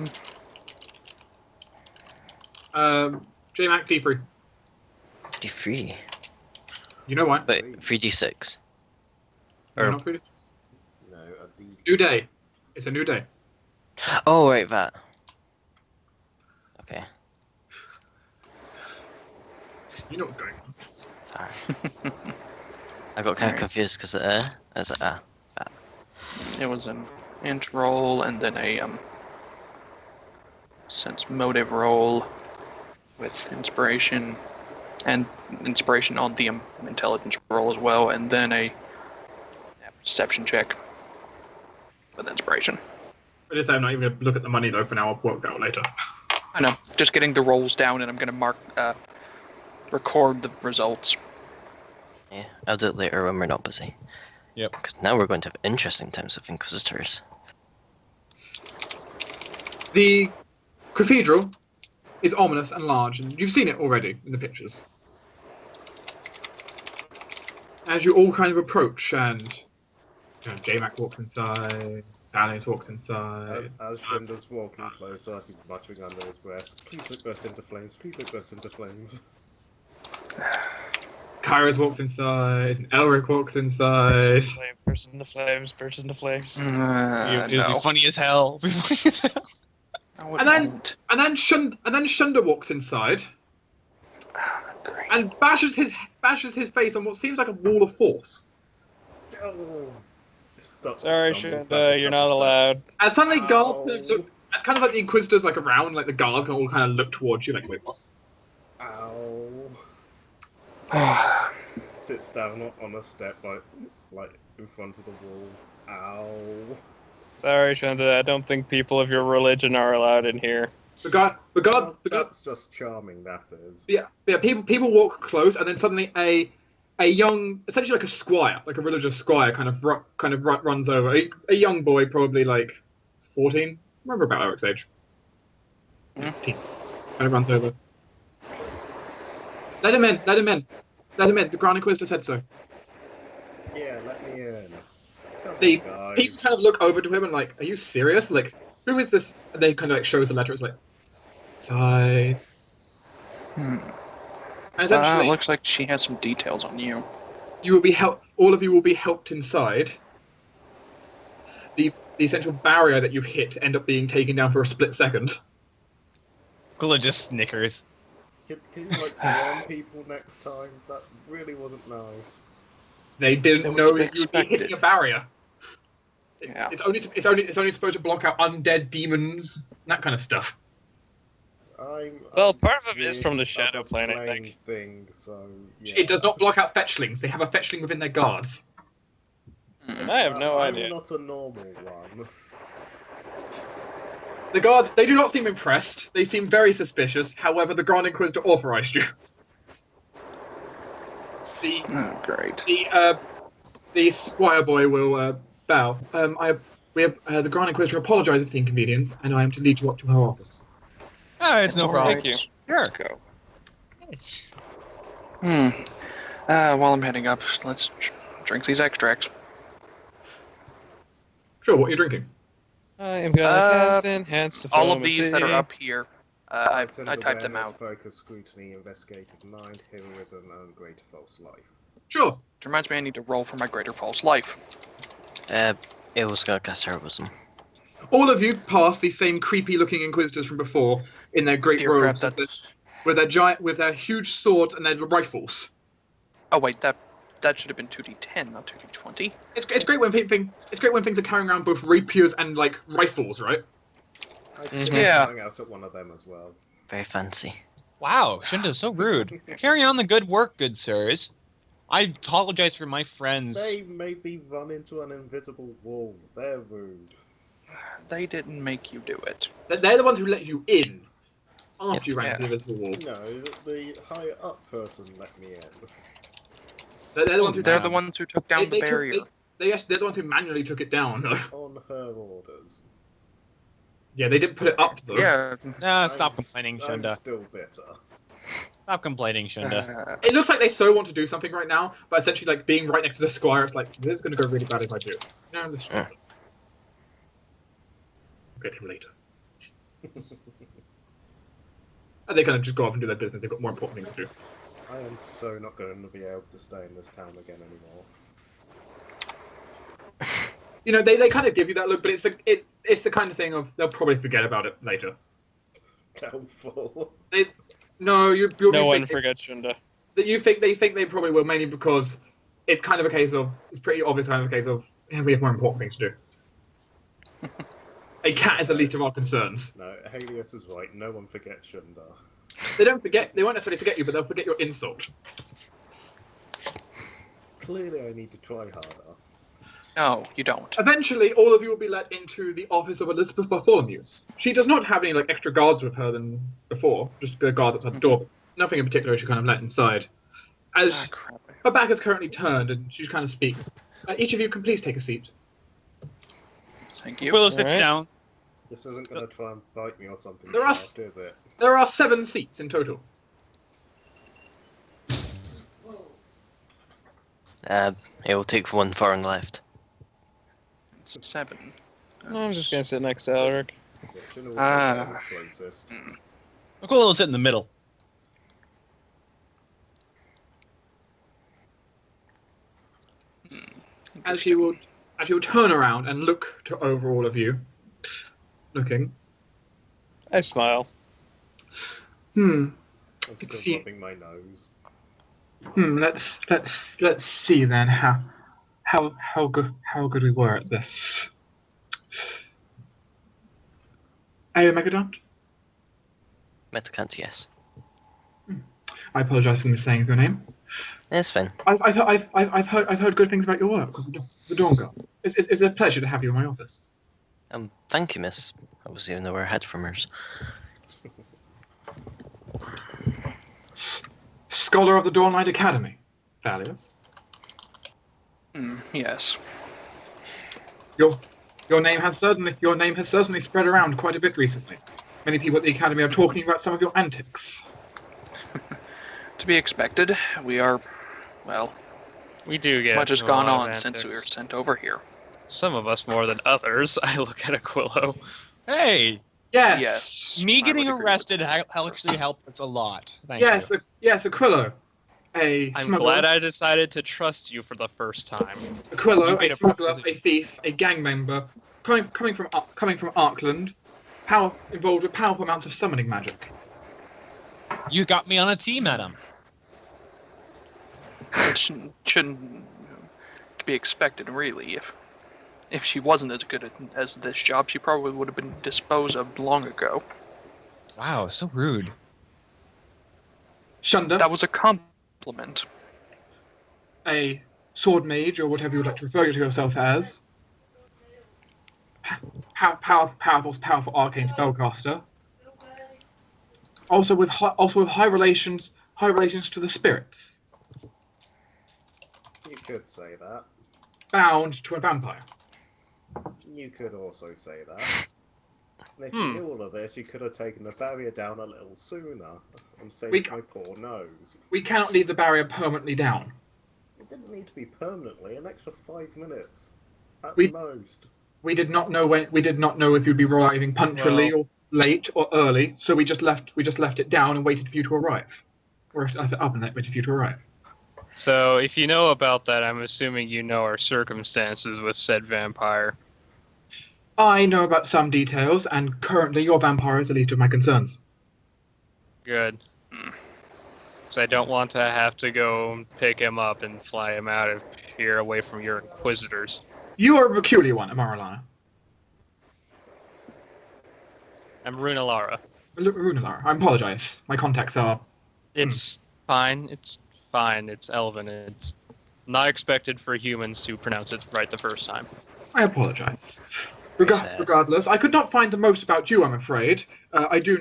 [SPEAKER 4] Jmack D3.
[SPEAKER 1] D3.
[SPEAKER 4] You know why?
[SPEAKER 1] But 3d6.
[SPEAKER 4] No,
[SPEAKER 1] Or-
[SPEAKER 4] not really.
[SPEAKER 2] No, a D.
[SPEAKER 4] New day. It's a new day.
[SPEAKER 1] Oh, right, that. Okay.
[SPEAKER 4] You know what's going on.
[SPEAKER 1] Sorry. I got kind of
[SPEAKER 3] Alright.
[SPEAKER 1] confused because it's like,
[SPEAKER 3] It was an int roll and then a sense motive roll with inspiration and inspiration on the intelligence roll as well, and then a Deception check. With inspiration.
[SPEAKER 4] I just say I'm not even going to look at the money though for now. I'll work that out later.
[SPEAKER 3] I know. Just getting the rolls down, and I'm going to record the results.
[SPEAKER 1] Yeah, I'll do it later when we're not busy.
[SPEAKER 5] Yep.
[SPEAKER 1] Because now we're going to have interesting times of Inquisitors.
[SPEAKER 4] The cathedral is ominous and large, and you've seen it already in the pictures. As you all kind of approach, and Jmack walks inside, Thalaias walks inside.
[SPEAKER 2] As Shunda's walking closer, he's muttering under his breath, "Please don't burst into flames, please don't burst into flames."
[SPEAKER 4] Kyras walks inside, and Elric walks inside.
[SPEAKER 6] Burst into flames, burst into flames.
[SPEAKER 5] It'll be
[SPEAKER 3] No.
[SPEAKER 5] funny as hell. It'll be funny as hell.
[SPEAKER 3] No, it
[SPEAKER 4] And then-
[SPEAKER 3] won't.
[SPEAKER 4] And then Shunda walks inside
[SPEAKER 3] Great.
[SPEAKER 4] and bashes his face on what seems like a wall of force.
[SPEAKER 2] Oh.
[SPEAKER 6] Sorry,
[SPEAKER 2] Stumbles
[SPEAKER 6] Shunda,
[SPEAKER 2] back a
[SPEAKER 6] you're
[SPEAKER 2] couple
[SPEAKER 6] not allowed.
[SPEAKER 4] And suddenly
[SPEAKER 2] Ow.
[SPEAKER 4] guards kind of look. It's kind of like the Inquisitors like around, like the guards all kind of look towards you, like, wait, what?
[SPEAKER 2] Ow. Sits down on a step, like in front of the wall. Ow.
[SPEAKER 6] Sorry, Shunda, I don't think people of your religion are allowed in here.
[SPEAKER 4] The guards.
[SPEAKER 2] That's just charming, that is.
[SPEAKER 4] Yeah. People walk close, and then suddenly a young, essentially like a squire, like a religious squire, kind of runs over. A young boy, probably like 14. Remember about Eric's age. Teens. Kind of runs over. Let him in. The Grand Inquisitor said so.
[SPEAKER 2] Yeah, let me in. Come
[SPEAKER 4] The
[SPEAKER 2] on,
[SPEAKER 4] people
[SPEAKER 2] guys.
[SPEAKER 4] kind of look over to him and like, are you serious? Like, who is this? And they kind of like shows the letter. It's like, size. And essentially,
[SPEAKER 3] It looks like she has some details on you.
[SPEAKER 4] you will be all of you will be helped inside. The essential barrier that you hit end up being taken down for a split second.
[SPEAKER 5] Aquilo just snickers.
[SPEAKER 2] Can you like warn people next time? That really wasn't nice.
[SPEAKER 4] They didn't
[SPEAKER 3] That was
[SPEAKER 4] know
[SPEAKER 3] to be
[SPEAKER 4] that you'd be hitting
[SPEAKER 3] expected.
[SPEAKER 4] a barrier.
[SPEAKER 3] Yeah.
[SPEAKER 4] It's only supposed to block out undead demons, that kind of stuff.
[SPEAKER 6] Well,
[SPEAKER 2] I'm
[SPEAKER 6] part of it is
[SPEAKER 2] weird
[SPEAKER 6] from the Shadow
[SPEAKER 2] other
[SPEAKER 6] Plane, I
[SPEAKER 2] plane
[SPEAKER 6] think.
[SPEAKER 2] Thing, so yeah.
[SPEAKER 4] It does not block out fetchlings. They have a fetchling within their guards.
[SPEAKER 6] I have no
[SPEAKER 2] I'm
[SPEAKER 6] idea.
[SPEAKER 2] not a normal one.
[SPEAKER 4] The guards, they do not seem impressed. They seem very suspicious. However, the Grand Inquisitor authorized you.
[SPEAKER 3] Oh, great.
[SPEAKER 4] The squire boy will bow. The Grand Inquisitor apologizes for the inconvenience, and I am to lead you up to her office.
[SPEAKER 5] Oh, it's no
[SPEAKER 3] all
[SPEAKER 5] problem.
[SPEAKER 3] right.
[SPEAKER 6] Thank you.
[SPEAKER 5] Sure.
[SPEAKER 3] Let's go. While I'm heading up, let's drink these extracts.
[SPEAKER 4] Sure, what are you drinking?
[SPEAKER 6] I am gonna cast enhance
[SPEAKER 3] All of these that are
[SPEAKER 6] diplomacy.
[SPEAKER 3] up here, I
[SPEAKER 2] Heightened
[SPEAKER 3] typed them
[SPEAKER 2] awareness,
[SPEAKER 3] out.
[SPEAKER 2] Focus, scrutiny, investigative mind, heroism, and greater false life.
[SPEAKER 4] Sure.
[SPEAKER 3] Which reminds me I need to roll for my greater false life.
[SPEAKER 1] It was gonna cast heroism.
[SPEAKER 4] All of you pass these same creepy-looking Inquisitors from before in their great
[SPEAKER 3] Dear crap,
[SPEAKER 4] robes
[SPEAKER 3] that's...
[SPEAKER 4] with their huge swords and their rifles.
[SPEAKER 3] Oh wait, that should have been 2d10, not 2d20.
[SPEAKER 4] It's great when things are carrying around both rapiers and like rifles, right?
[SPEAKER 2] I just
[SPEAKER 3] Yeah.
[SPEAKER 2] hung out at one of them as well.
[SPEAKER 1] Very fancy.
[SPEAKER 5] Wow, Shunda's so rude. Carry on the good work, good sirs. I apologize for my friends.
[SPEAKER 2] They made me run into an invisible wall. They're rude.
[SPEAKER 3] They didn't make you do it.
[SPEAKER 4] They're the ones who let you in after you ran
[SPEAKER 3] Yeah.
[SPEAKER 4] into the invisible wall.
[SPEAKER 2] No, the higher up person let me in.
[SPEAKER 4] They're the ones who
[SPEAKER 3] They're the ones who took down the barrier.
[SPEAKER 4] They're the ones who manually took it down, though.
[SPEAKER 2] On her orders.
[SPEAKER 4] Yeah, they didn't put it up, though.
[SPEAKER 3] Yeah.
[SPEAKER 5] Nah, stop
[SPEAKER 2] I'm
[SPEAKER 5] complaining,
[SPEAKER 2] I'm
[SPEAKER 5] Shunda.
[SPEAKER 2] still bitter.
[SPEAKER 5] Stop complaining, Shunda.
[SPEAKER 4] It looks like they so want to do something right now, but essentially, like, being right next to the squire, it's like, this is going to go really bad if I do. No, this
[SPEAKER 1] Yeah.
[SPEAKER 4] I'll get him later. And they kind of just go off and do their business. They've got more important things to do.
[SPEAKER 2] I am so not going to be able to stay in this town again anymore.
[SPEAKER 4] You know, they kind of give you that look, but it's the kind of thing of they'll probably forget about it later.
[SPEAKER 2] Doubtful.
[SPEAKER 4] No, you
[SPEAKER 6] No one
[SPEAKER 4] think
[SPEAKER 6] forgets Shunda.
[SPEAKER 4] that you think they probably will, mainly because it's kind of a case of it's pretty obvious kind of a case of yeah, we have more important things to do. A cat is the least of our concerns.
[SPEAKER 2] No, Helios is right. No one forgets Shunda.
[SPEAKER 4] They won't necessarily forget you, but they'll forget your insult.
[SPEAKER 2] Clearly, I need to try harder.
[SPEAKER 3] No, you don't.
[SPEAKER 4] Eventually, all of you will be let into the office of Elizabeth Bartholomew's. She does not have any extra guards with her than before, just the guards outside the door. But nothing in particular she kind of let inside. As
[SPEAKER 3] Crap.
[SPEAKER 4] her back is currently turned and she kind of speaks. Each of you can please take a seat.
[SPEAKER 3] Thank you.
[SPEAKER 5] Aquilo sits
[SPEAKER 6] Alright.
[SPEAKER 5] down.
[SPEAKER 2] This isn't going to try and bite me or something,
[SPEAKER 4] There are
[SPEAKER 2] shaft, is it?
[SPEAKER 4] There are 7 seats in total.
[SPEAKER 1] It will take one far and left.
[SPEAKER 3] 7.
[SPEAKER 6] I'm just gonna sit next to Elric.
[SPEAKER 2] Yeah, shouldn't have was closest.
[SPEAKER 5] Aquilo will sit in the middle.
[SPEAKER 4] As you will turn around and look to over all of you, looking.
[SPEAKER 6] I smile.
[SPEAKER 2] I'm
[SPEAKER 4] See-
[SPEAKER 2] still rubbing my nose.
[SPEAKER 4] Let's see then how good we were at this. Ayo Megadont?
[SPEAKER 1] Metacant, yes.
[SPEAKER 4] I apologise for missaying your name.
[SPEAKER 1] It's fine.
[SPEAKER 4] I've heard good things about your work with the Dawn Guard. It's a pleasure to have you in my office.
[SPEAKER 1] Thank you, miss. I was even aware I had from hers.
[SPEAKER 4] Scholar of the Dawnlight Academy, Thalias.
[SPEAKER 3] Yes.
[SPEAKER 4] Your name has certainly spread around quite a bit recently. Many people at the Academy are talking about some of your antics.
[SPEAKER 3] To be expected. We are, well,
[SPEAKER 6] We do get
[SPEAKER 3] much has
[SPEAKER 6] a
[SPEAKER 3] gone
[SPEAKER 6] lot of
[SPEAKER 3] on since we were
[SPEAKER 6] antics.
[SPEAKER 3] sent over here.
[SPEAKER 6] Some of us more than others. I look at Aquilo.
[SPEAKER 5] Hey,
[SPEAKER 4] Yes.
[SPEAKER 3] Yes.
[SPEAKER 5] me
[SPEAKER 3] I
[SPEAKER 5] getting
[SPEAKER 3] would agree with
[SPEAKER 5] arrested
[SPEAKER 3] that.
[SPEAKER 5] actually helped us a lot. Thank
[SPEAKER 4] Yes.
[SPEAKER 5] you.
[SPEAKER 4] Yes. Aquilo, a
[SPEAKER 6] I'm
[SPEAKER 4] smuggler.
[SPEAKER 6] glad I decided to trust you for the first time.
[SPEAKER 4] Aquilo,
[SPEAKER 5] You made
[SPEAKER 4] a
[SPEAKER 5] a
[SPEAKER 4] smuggler,
[SPEAKER 5] proposition.
[SPEAKER 4] a thief, a gang member, coming from Arkland, involved with powerful amounts of summoning magic.
[SPEAKER 5] You got me on a team, Adam.
[SPEAKER 3] It shouldn't to be expected, really. If she wasn't as good as this job, she probably would have been disposed of long ago.
[SPEAKER 5] Wow, so rude.
[SPEAKER 4] Shunda,
[SPEAKER 3] That was a compliment.
[SPEAKER 4] a sword mage, or whatever you would like to refer to yourself as. Powerful arcane spellcaster. Also with high relations to the spirits.
[SPEAKER 2] You could say that.
[SPEAKER 4] Bound to a vampire.
[SPEAKER 2] You could also say that. And if you knew all of this, you could have taken the barrier down a little sooner and saved my poor nose.
[SPEAKER 4] We cannot leave the barrier permanently down.
[SPEAKER 2] It didn't need to be permanently, an extra 5 minutes. At
[SPEAKER 4] We-
[SPEAKER 2] the most.
[SPEAKER 4] We did not know if you'd be arriving punctually or late or early, so we just left it down and waited for you to arrive. Or left it up and waited for you to arrive.
[SPEAKER 6] So, if you know about that, I'm assuming you know our circumstances with said vampire.
[SPEAKER 4] I know about some details, and currently your vampire is the least of my concerns.
[SPEAKER 6] Good. So I don't want to have to go pick him up and fly him out of here away from your inquisitors.
[SPEAKER 4] You are a peculiar one, Amaralana.
[SPEAKER 6] I'm Runalara.
[SPEAKER 4] Runalar. I apologize. My contacts are...
[SPEAKER 6] It's fine. It's fine. It's Elven. It's not expected for humans to pronounce it right the first time.
[SPEAKER 4] I apologize.
[SPEAKER 1] Yes.
[SPEAKER 4] Regardless, I could not find the most about you, I'm afraid. I do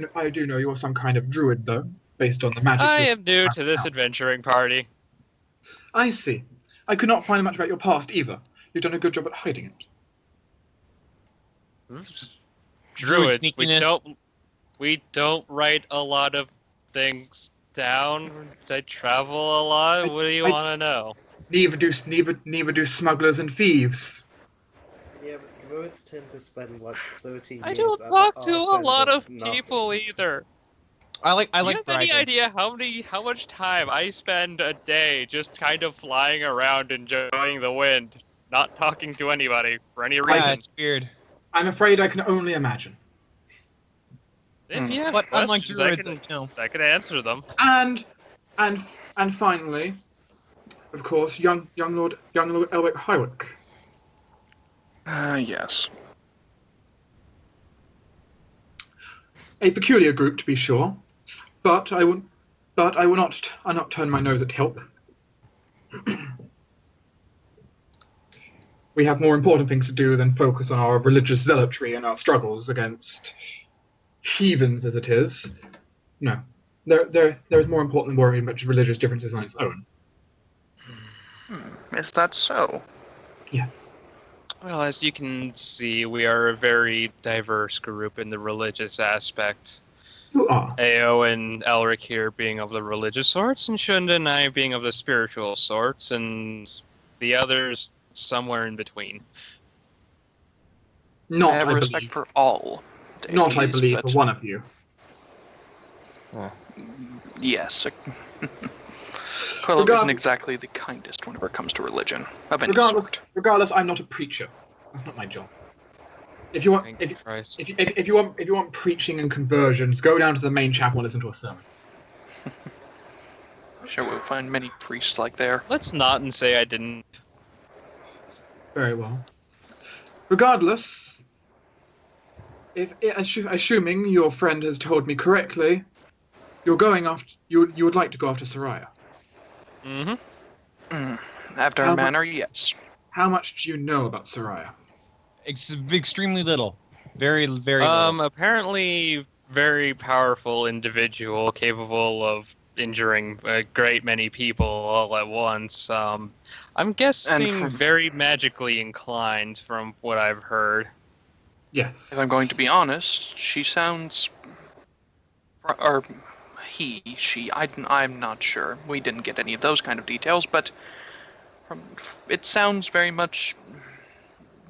[SPEAKER 4] know you are some kind of druid, though, based on the magic.
[SPEAKER 6] I am new to this adventuring party.
[SPEAKER 4] I see. I could not find much about your past either. You've done a good job at hiding it.
[SPEAKER 6] Druid.
[SPEAKER 5] sneakiness.
[SPEAKER 6] We don't write a lot of things down. I travel a lot. What do you want to know?
[SPEAKER 4] Neither do smugglers and thieves.
[SPEAKER 2] Yeah, but druids tend to spend like 30 years
[SPEAKER 6] I don't
[SPEAKER 2] at
[SPEAKER 6] talk
[SPEAKER 2] the
[SPEAKER 6] to
[SPEAKER 2] arse
[SPEAKER 6] a
[SPEAKER 2] end
[SPEAKER 6] lot of
[SPEAKER 2] nothing.
[SPEAKER 6] people either.
[SPEAKER 5] I like
[SPEAKER 6] Do you have any
[SPEAKER 5] bragging.
[SPEAKER 6] idea how much time I spend a day just kind of flying around enjoying the wind, not talking to anybody for any
[SPEAKER 5] Yeah,
[SPEAKER 6] reason?
[SPEAKER 5] it's weird.
[SPEAKER 4] I'm afraid I can only imagine.
[SPEAKER 6] If you have
[SPEAKER 5] But unlike
[SPEAKER 6] questions,
[SPEAKER 5] druids,
[SPEAKER 6] I can answer them.
[SPEAKER 4] And finally, of course, young Lord Elwick Hywick.
[SPEAKER 3] Yes.
[SPEAKER 4] A peculiar group, to be sure, but I will not turn my nose at help. we have more important things to do than focus on our religious zealotry and our struggles against heathens, as it is. No, there is more important than worrying about religious differences on its own.
[SPEAKER 3] Is that so?
[SPEAKER 4] Yes.
[SPEAKER 6] Well, as you can see, we are a very diverse group in the religious aspect.
[SPEAKER 4] You are.
[SPEAKER 6] Ayo and Elric here being of the religious sorts, and Shunda and I being of the spiritual sorts, and the others somewhere in between.
[SPEAKER 4] Not,
[SPEAKER 3] I have
[SPEAKER 4] I
[SPEAKER 3] respect
[SPEAKER 4] believe.
[SPEAKER 3] for all.
[SPEAKER 4] Not, I
[SPEAKER 3] deities,
[SPEAKER 4] believe,
[SPEAKER 3] but
[SPEAKER 4] for one of you.
[SPEAKER 3] yes. Aquilo isn't exactly the kindest whenever it comes to religion of any sort.
[SPEAKER 4] Regardless, I'm not a preacher. That's not my job. If you want,
[SPEAKER 6] Thank
[SPEAKER 4] if,
[SPEAKER 6] Christ.
[SPEAKER 4] if you want preaching and conversions, go down to the main chapel and listen to a sermon.
[SPEAKER 3] I'm sure we'll find many priests like there.
[SPEAKER 6] Let's not and say I didn't.
[SPEAKER 4] Very well. Regardless, assuming your friend has told me correctly, you're going after you would like to go after Soraya.
[SPEAKER 6] Mm-hmm.
[SPEAKER 3] After a manner, yes.
[SPEAKER 4] How much do you know about Soraya?
[SPEAKER 5] Extremely little. Very, very little.
[SPEAKER 6] Apparently very powerful individual capable of injuring a great many people all at once. I'm guessing very magically inclined from what I've heard.
[SPEAKER 4] Yes.
[SPEAKER 3] If I'm going to be honest, she sounds... Or he, she, I'm not sure. We didn't get any of those kind of details, but it sounds very much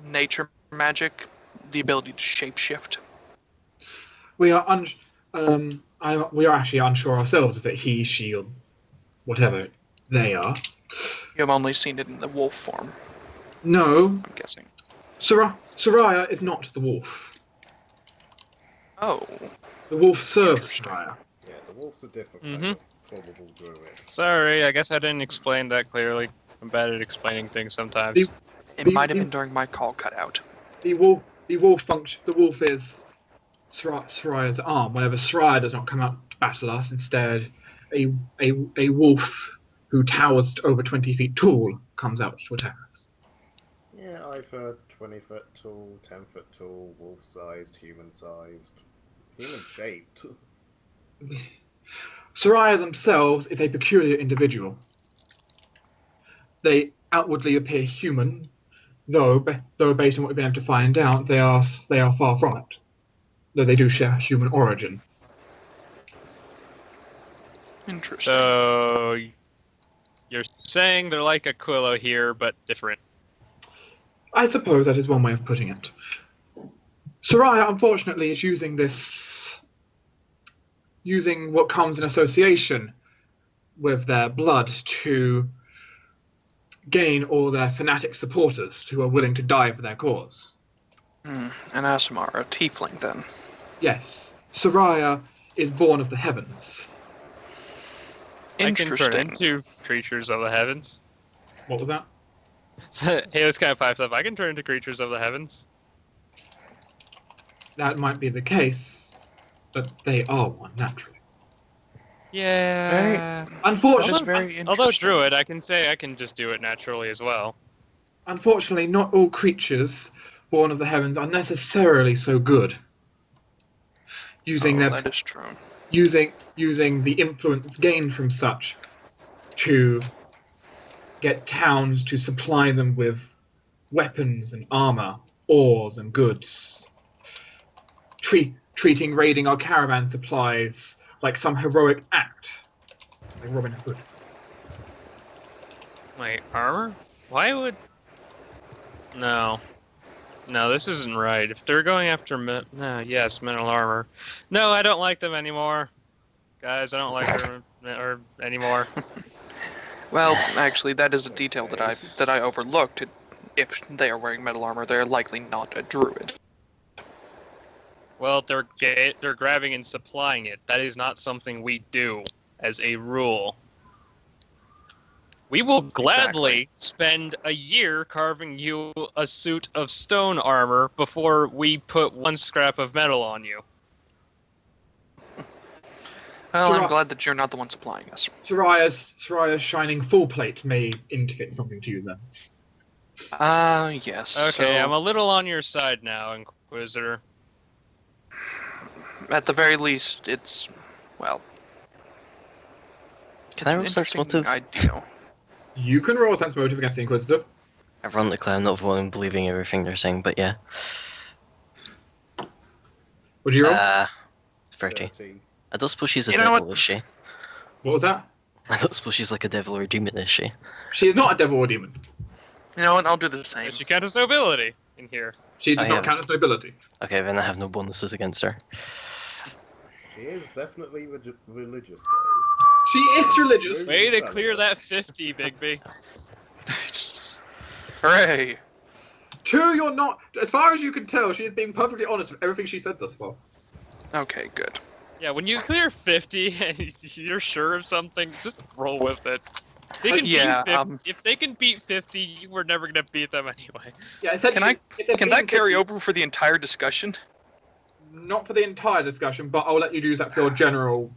[SPEAKER 3] nature magic, the ability to shapeshift.
[SPEAKER 4] We are we are actually unsure ourselves if it he, she, or whatever they are.
[SPEAKER 3] You have only seen it in the wolf form,
[SPEAKER 4] No,
[SPEAKER 3] I'm guessing.
[SPEAKER 4] Soraya is not the wolf.
[SPEAKER 3] Oh.
[SPEAKER 4] The wolf serves Soraya.
[SPEAKER 2] Yeah, the wolf's a different kind of probable druid.
[SPEAKER 6] Sorry, I guess I didn't explain that clearly. I'm bad at explaining things sometimes.
[SPEAKER 3] It might have been during my call cutout.
[SPEAKER 4] The wolf is Soraya's arm. Whenever Soraya does not come out to battle us, instead, a wolf who towers over 20 feet tall comes out to attack us.
[SPEAKER 2] Yeah, I've heard 20 foot tall, 10 foot tall, wolf-sized, human-sized, human-shaped.
[SPEAKER 4] Soraya themselves is a peculiar individual. They outwardly appear human, though based on what we've been able to find out, they are far from it. Though they do share human origin.
[SPEAKER 3] Interesting.
[SPEAKER 6] So you're saying they're like Aquilo here, but different.
[SPEAKER 4] I suppose that is one way of putting it. Soraya, unfortunately, is using what comes in association with their blood to gain all their fanatic supporters who are willing to die for their cause.
[SPEAKER 3] An Aasimar, a tiefling then.
[SPEAKER 4] Yes, Soraya is born of the heavens.
[SPEAKER 6] I can
[SPEAKER 3] Interesting.
[SPEAKER 6] turn into creatures of the heavens.
[SPEAKER 4] What was that?
[SPEAKER 6] Hey, this kind of pipes up. I can turn into creatures of the heavens.
[SPEAKER 4] That might be the case, but they are one naturally.
[SPEAKER 6] Yeah.
[SPEAKER 4] Unfortunately,
[SPEAKER 6] Although Druid, I can say I can just do it naturally as well.
[SPEAKER 4] Unfortunately, not all creatures born of the heavens are necessarily so good.
[SPEAKER 3] That is true.
[SPEAKER 4] Using the influence gained from such to get towns to supply them with weapons and armor, ores and goods. Treating raiding our caravan supplies like some heroic act, like Robin Hood.
[SPEAKER 6] My armor? Why would... No, this isn't right. If they're going after yes, metal armor. No, I don't like them anymore. Guys, I don't like them anymore.
[SPEAKER 3] Well, actually, that is a detail that I overlooked. If they are wearing metal armor, they are likely not a druid.
[SPEAKER 6] Well, they're grabbing and supplying it. That is not something we do as a rule. We will gladly spend a year carving you a suit of stone armor before we put one scrap of metal on you.
[SPEAKER 3] Well, I'm glad that you're not the one supplying us.
[SPEAKER 4] Soraya's shining full plate may indicate something to you then.
[SPEAKER 3] Yes.
[SPEAKER 6] Okay,
[SPEAKER 3] so,
[SPEAKER 6] I'm a little on your side now, Inquisitor.
[SPEAKER 3] At the very least, it's, well,
[SPEAKER 1] Can
[SPEAKER 3] it's
[SPEAKER 1] I
[SPEAKER 3] an
[SPEAKER 1] roll sense
[SPEAKER 3] interesting
[SPEAKER 1] motive?
[SPEAKER 3] idea.
[SPEAKER 4] You can roll a sense motive against the Inquisitor.
[SPEAKER 1] Ironically, I'm not one believing everything they're saying, but yeah.
[SPEAKER 4] What do you roll?
[SPEAKER 1] 30.
[SPEAKER 2] 30.
[SPEAKER 1] I don't suppose she's a
[SPEAKER 3] You know
[SPEAKER 1] devil,
[SPEAKER 3] what?
[SPEAKER 1] is she?
[SPEAKER 4] What was that?
[SPEAKER 1] I don't suppose she's like a devil or a demon, is she?
[SPEAKER 4] She is not a devil or demon.
[SPEAKER 3] You know what? I'll do the same.
[SPEAKER 6] She count as nobility in here.
[SPEAKER 4] She does
[SPEAKER 1] I
[SPEAKER 4] not
[SPEAKER 1] have-
[SPEAKER 4] count as nobility.
[SPEAKER 1] Okay, then I have no bonuses against her.
[SPEAKER 2] She is definitely religious, though.
[SPEAKER 4] She is religious.
[SPEAKER 2] Really
[SPEAKER 6] Way to
[SPEAKER 2] fabulous.
[SPEAKER 6] clear that 50, Bigby.
[SPEAKER 3] Hooray!
[SPEAKER 4] Two, you're not. As far as you can tell, she is being perfectly honest with everything she said thus far.
[SPEAKER 3] Okay, good.
[SPEAKER 6] Yeah, when you clear 50 and you're sure of something, just roll with it. They can
[SPEAKER 3] Yeah,
[SPEAKER 6] beat 50. If they can beat 50, you were never gonna beat them anyway.
[SPEAKER 4] Yeah, essentially.
[SPEAKER 3] Can that carry over for the entire discussion?
[SPEAKER 4] Not for the entire discussion, but I'll let you use that for your general,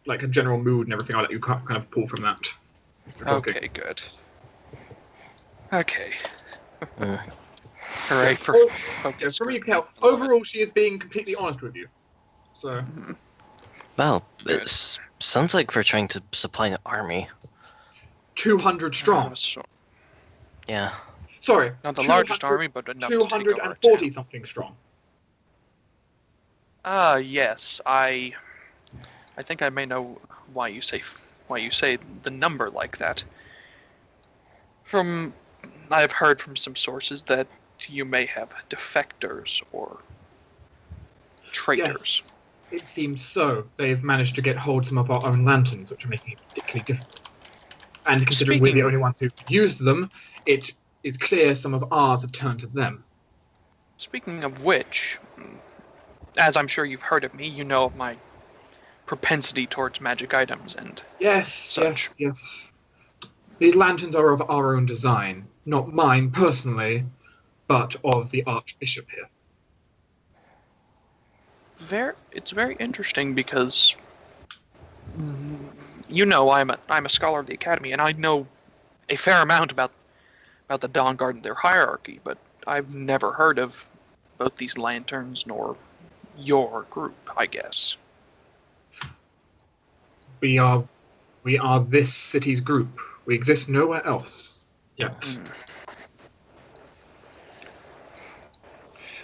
[SPEAKER 4] like a general mood and everything. I'll let you kind of pull from that.
[SPEAKER 3] Okay, good. Okay.
[SPEAKER 1] Uh,
[SPEAKER 3] Hooray for
[SPEAKER 4] Oh,
[SPEAKER 3] focus.
[SPEAKER 4] Yes, from you, Kel. Overall, she is being completely honest with you. So.
[SPEAKER 1] well,
[SPEAKER 3] Good.
[SPEAKER 1] it sounds like we're trying to supply an army.
[SPEAKER 4] 200 strong.
[SPEAKER 1] Yeah.
[SPEAKER 4] Sorry.
[SPEAKER 3] Not the
[SPEAKER 4] 200
[SPEAKER 3] largest army, but enough to take over a
[SPEAKER 4] 240
[SPEAKER 3] town.
[SPEAKER 4] something strong.
[SPEAKER 3] Yes. I think I may know why you say the number like that. I've heard from some sources that you may have defectors or traitors.
[SPEAKER 4] Yes, it seems so. They've managed to get hold of some of our own lanterns, which are making it particularly difficult. And considering we're the
[SPEAKER 3] Speaking-
[SPEAKER 4] only ones who used them, it is clear some of ours have turned to them.
[SPEAKER 3] Speaking of which, as I'm sure you've heard of me, you know of my propensity towards magic items and
[SPEAKER 4] Yes,
[SPEAKER 3] Such.
[SPEAKER 4] yes. These lanterns are of our own design. Not mine, personally, but of the Archbishop here.
[SPEAKER 3] it's very interesting because you know I'm a scholar of the academy and I know a fair amount about the Dawn Guard and their hierarchy, but I've never heard of both these lanterns nor your group, I guess.
[SPEAKER 4] We are this city's group. We exist nowhere else yet.
[SPEAKER 3] Mm.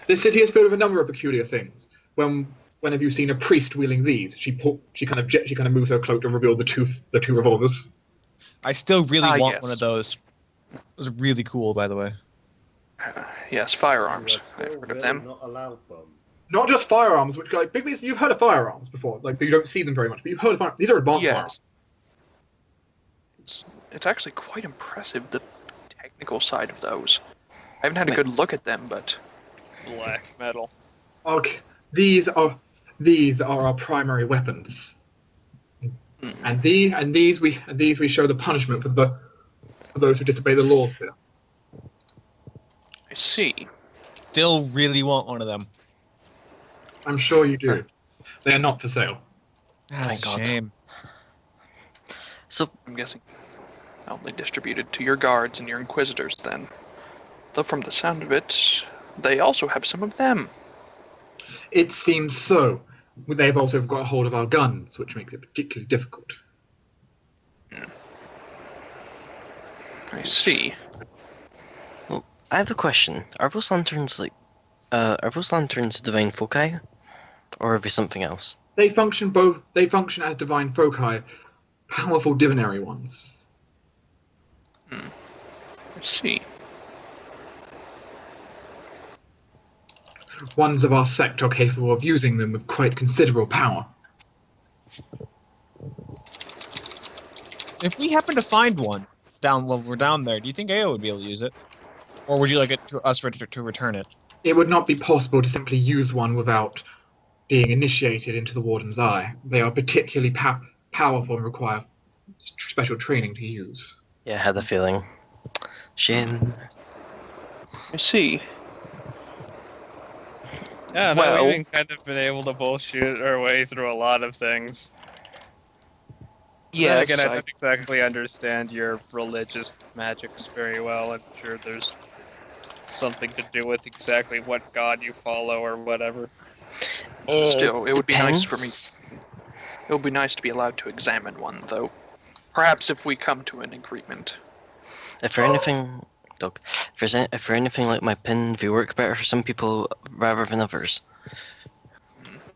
[SPEAKER 4] This city is filled with a number of peculiar things. When have you seen a priest wielding these? She kind of moves her cloak to reveal the two revolvers.
[SPEAKER 5] I still really want
[SPEAKER 3] yes.
[SPEAKER 5] one of those. Those are really cool, by the way.
[SPEAKER 3] Yes,
[SPEAKER 2] You
[SPEAKER 3] firearms.
[SPEAKER 2] are
[SPEAKER 3] I've
[SPEAKER 2] still
[SPEAKER 3] heard of
[SPEAKER 2] really
[SPEAKER 3] them.
[SPEAKER 2] not allowed them.
[SPEAKER 4] Not just firearms, which like Bigg, you've heard of firearms before. Like you don't see them very much, but you've heard of firearms. These are advanced firearms.
[SPEAKER 3] Yes. It's actually quite impressive, the technical side of those. I haven't had a good look at them, but
[SPEAKER 6] Black metal.
[SPEAKER 4] Okay, these are our primary weapons, and these we show the punishment for those who disobey the laws here.
[SPEAKER 3] I see.
[SPEAKER 5] Still really want one of them.
[SPEAKER 4] I'm sure you do. They are not for sale.
[SPEAKER 1] Thank God.
[SPEAKER 5] Shame.
[SPEAKER 1] So,
[SPEAKER 3] I'm guessing only distributed to your guards and your inquisitors then. Though from the sound of it, they also have some of them.
[SPEAKER 4] It seems so. They've also got a hold of our guns, which makes it particularly difficult.
[SPEAKER 3] I see.
[SPEAKER 1] well, I have a question. Are those lanterns divine foci? Or are they something else?
[SPEAKER 4] They function as divine foci, powerful divinary ones.
[SPEAKER 3] I see.
[SPEAKER 4] Ones of our sect are capable of using them with quite considerable power.
[SPEAKER 5] If we happen to find one while we're down there, do you think Ayo would be able to use it? Or would you like it to return it?
[SPEAKER 4] It would not be possible to simply use one without being initiated into the Warden's Eye. They are particularly powerful and require special training to use.
[SPEAKER 1] Yeah, I had a feeling. Shame.
[SPEAKER 3] I see.
[SPEAKER 6] Yeah,
[SPEAKER 3] Well-
[SPEAKER 6] we've kind of been able to bullshit our way through a lot of things.
[SPEAKER 3] Yes,
[SPEAKER 6] Then again, I don't exactly understand your religious magics very well. I'm sure there's something to do with exactly what god you follow or whatever.
[SPEAKER 3] Still, it would be nice for me.
[SPEAKER 1] Depends.
[SPEAKER 3] It would be nice to be allowed to examine one, though. Perhaps if we come to an agreement.
[SPEAKER 1] If for anything, Doug, if for anything like my pin, they work better for some people rather than others.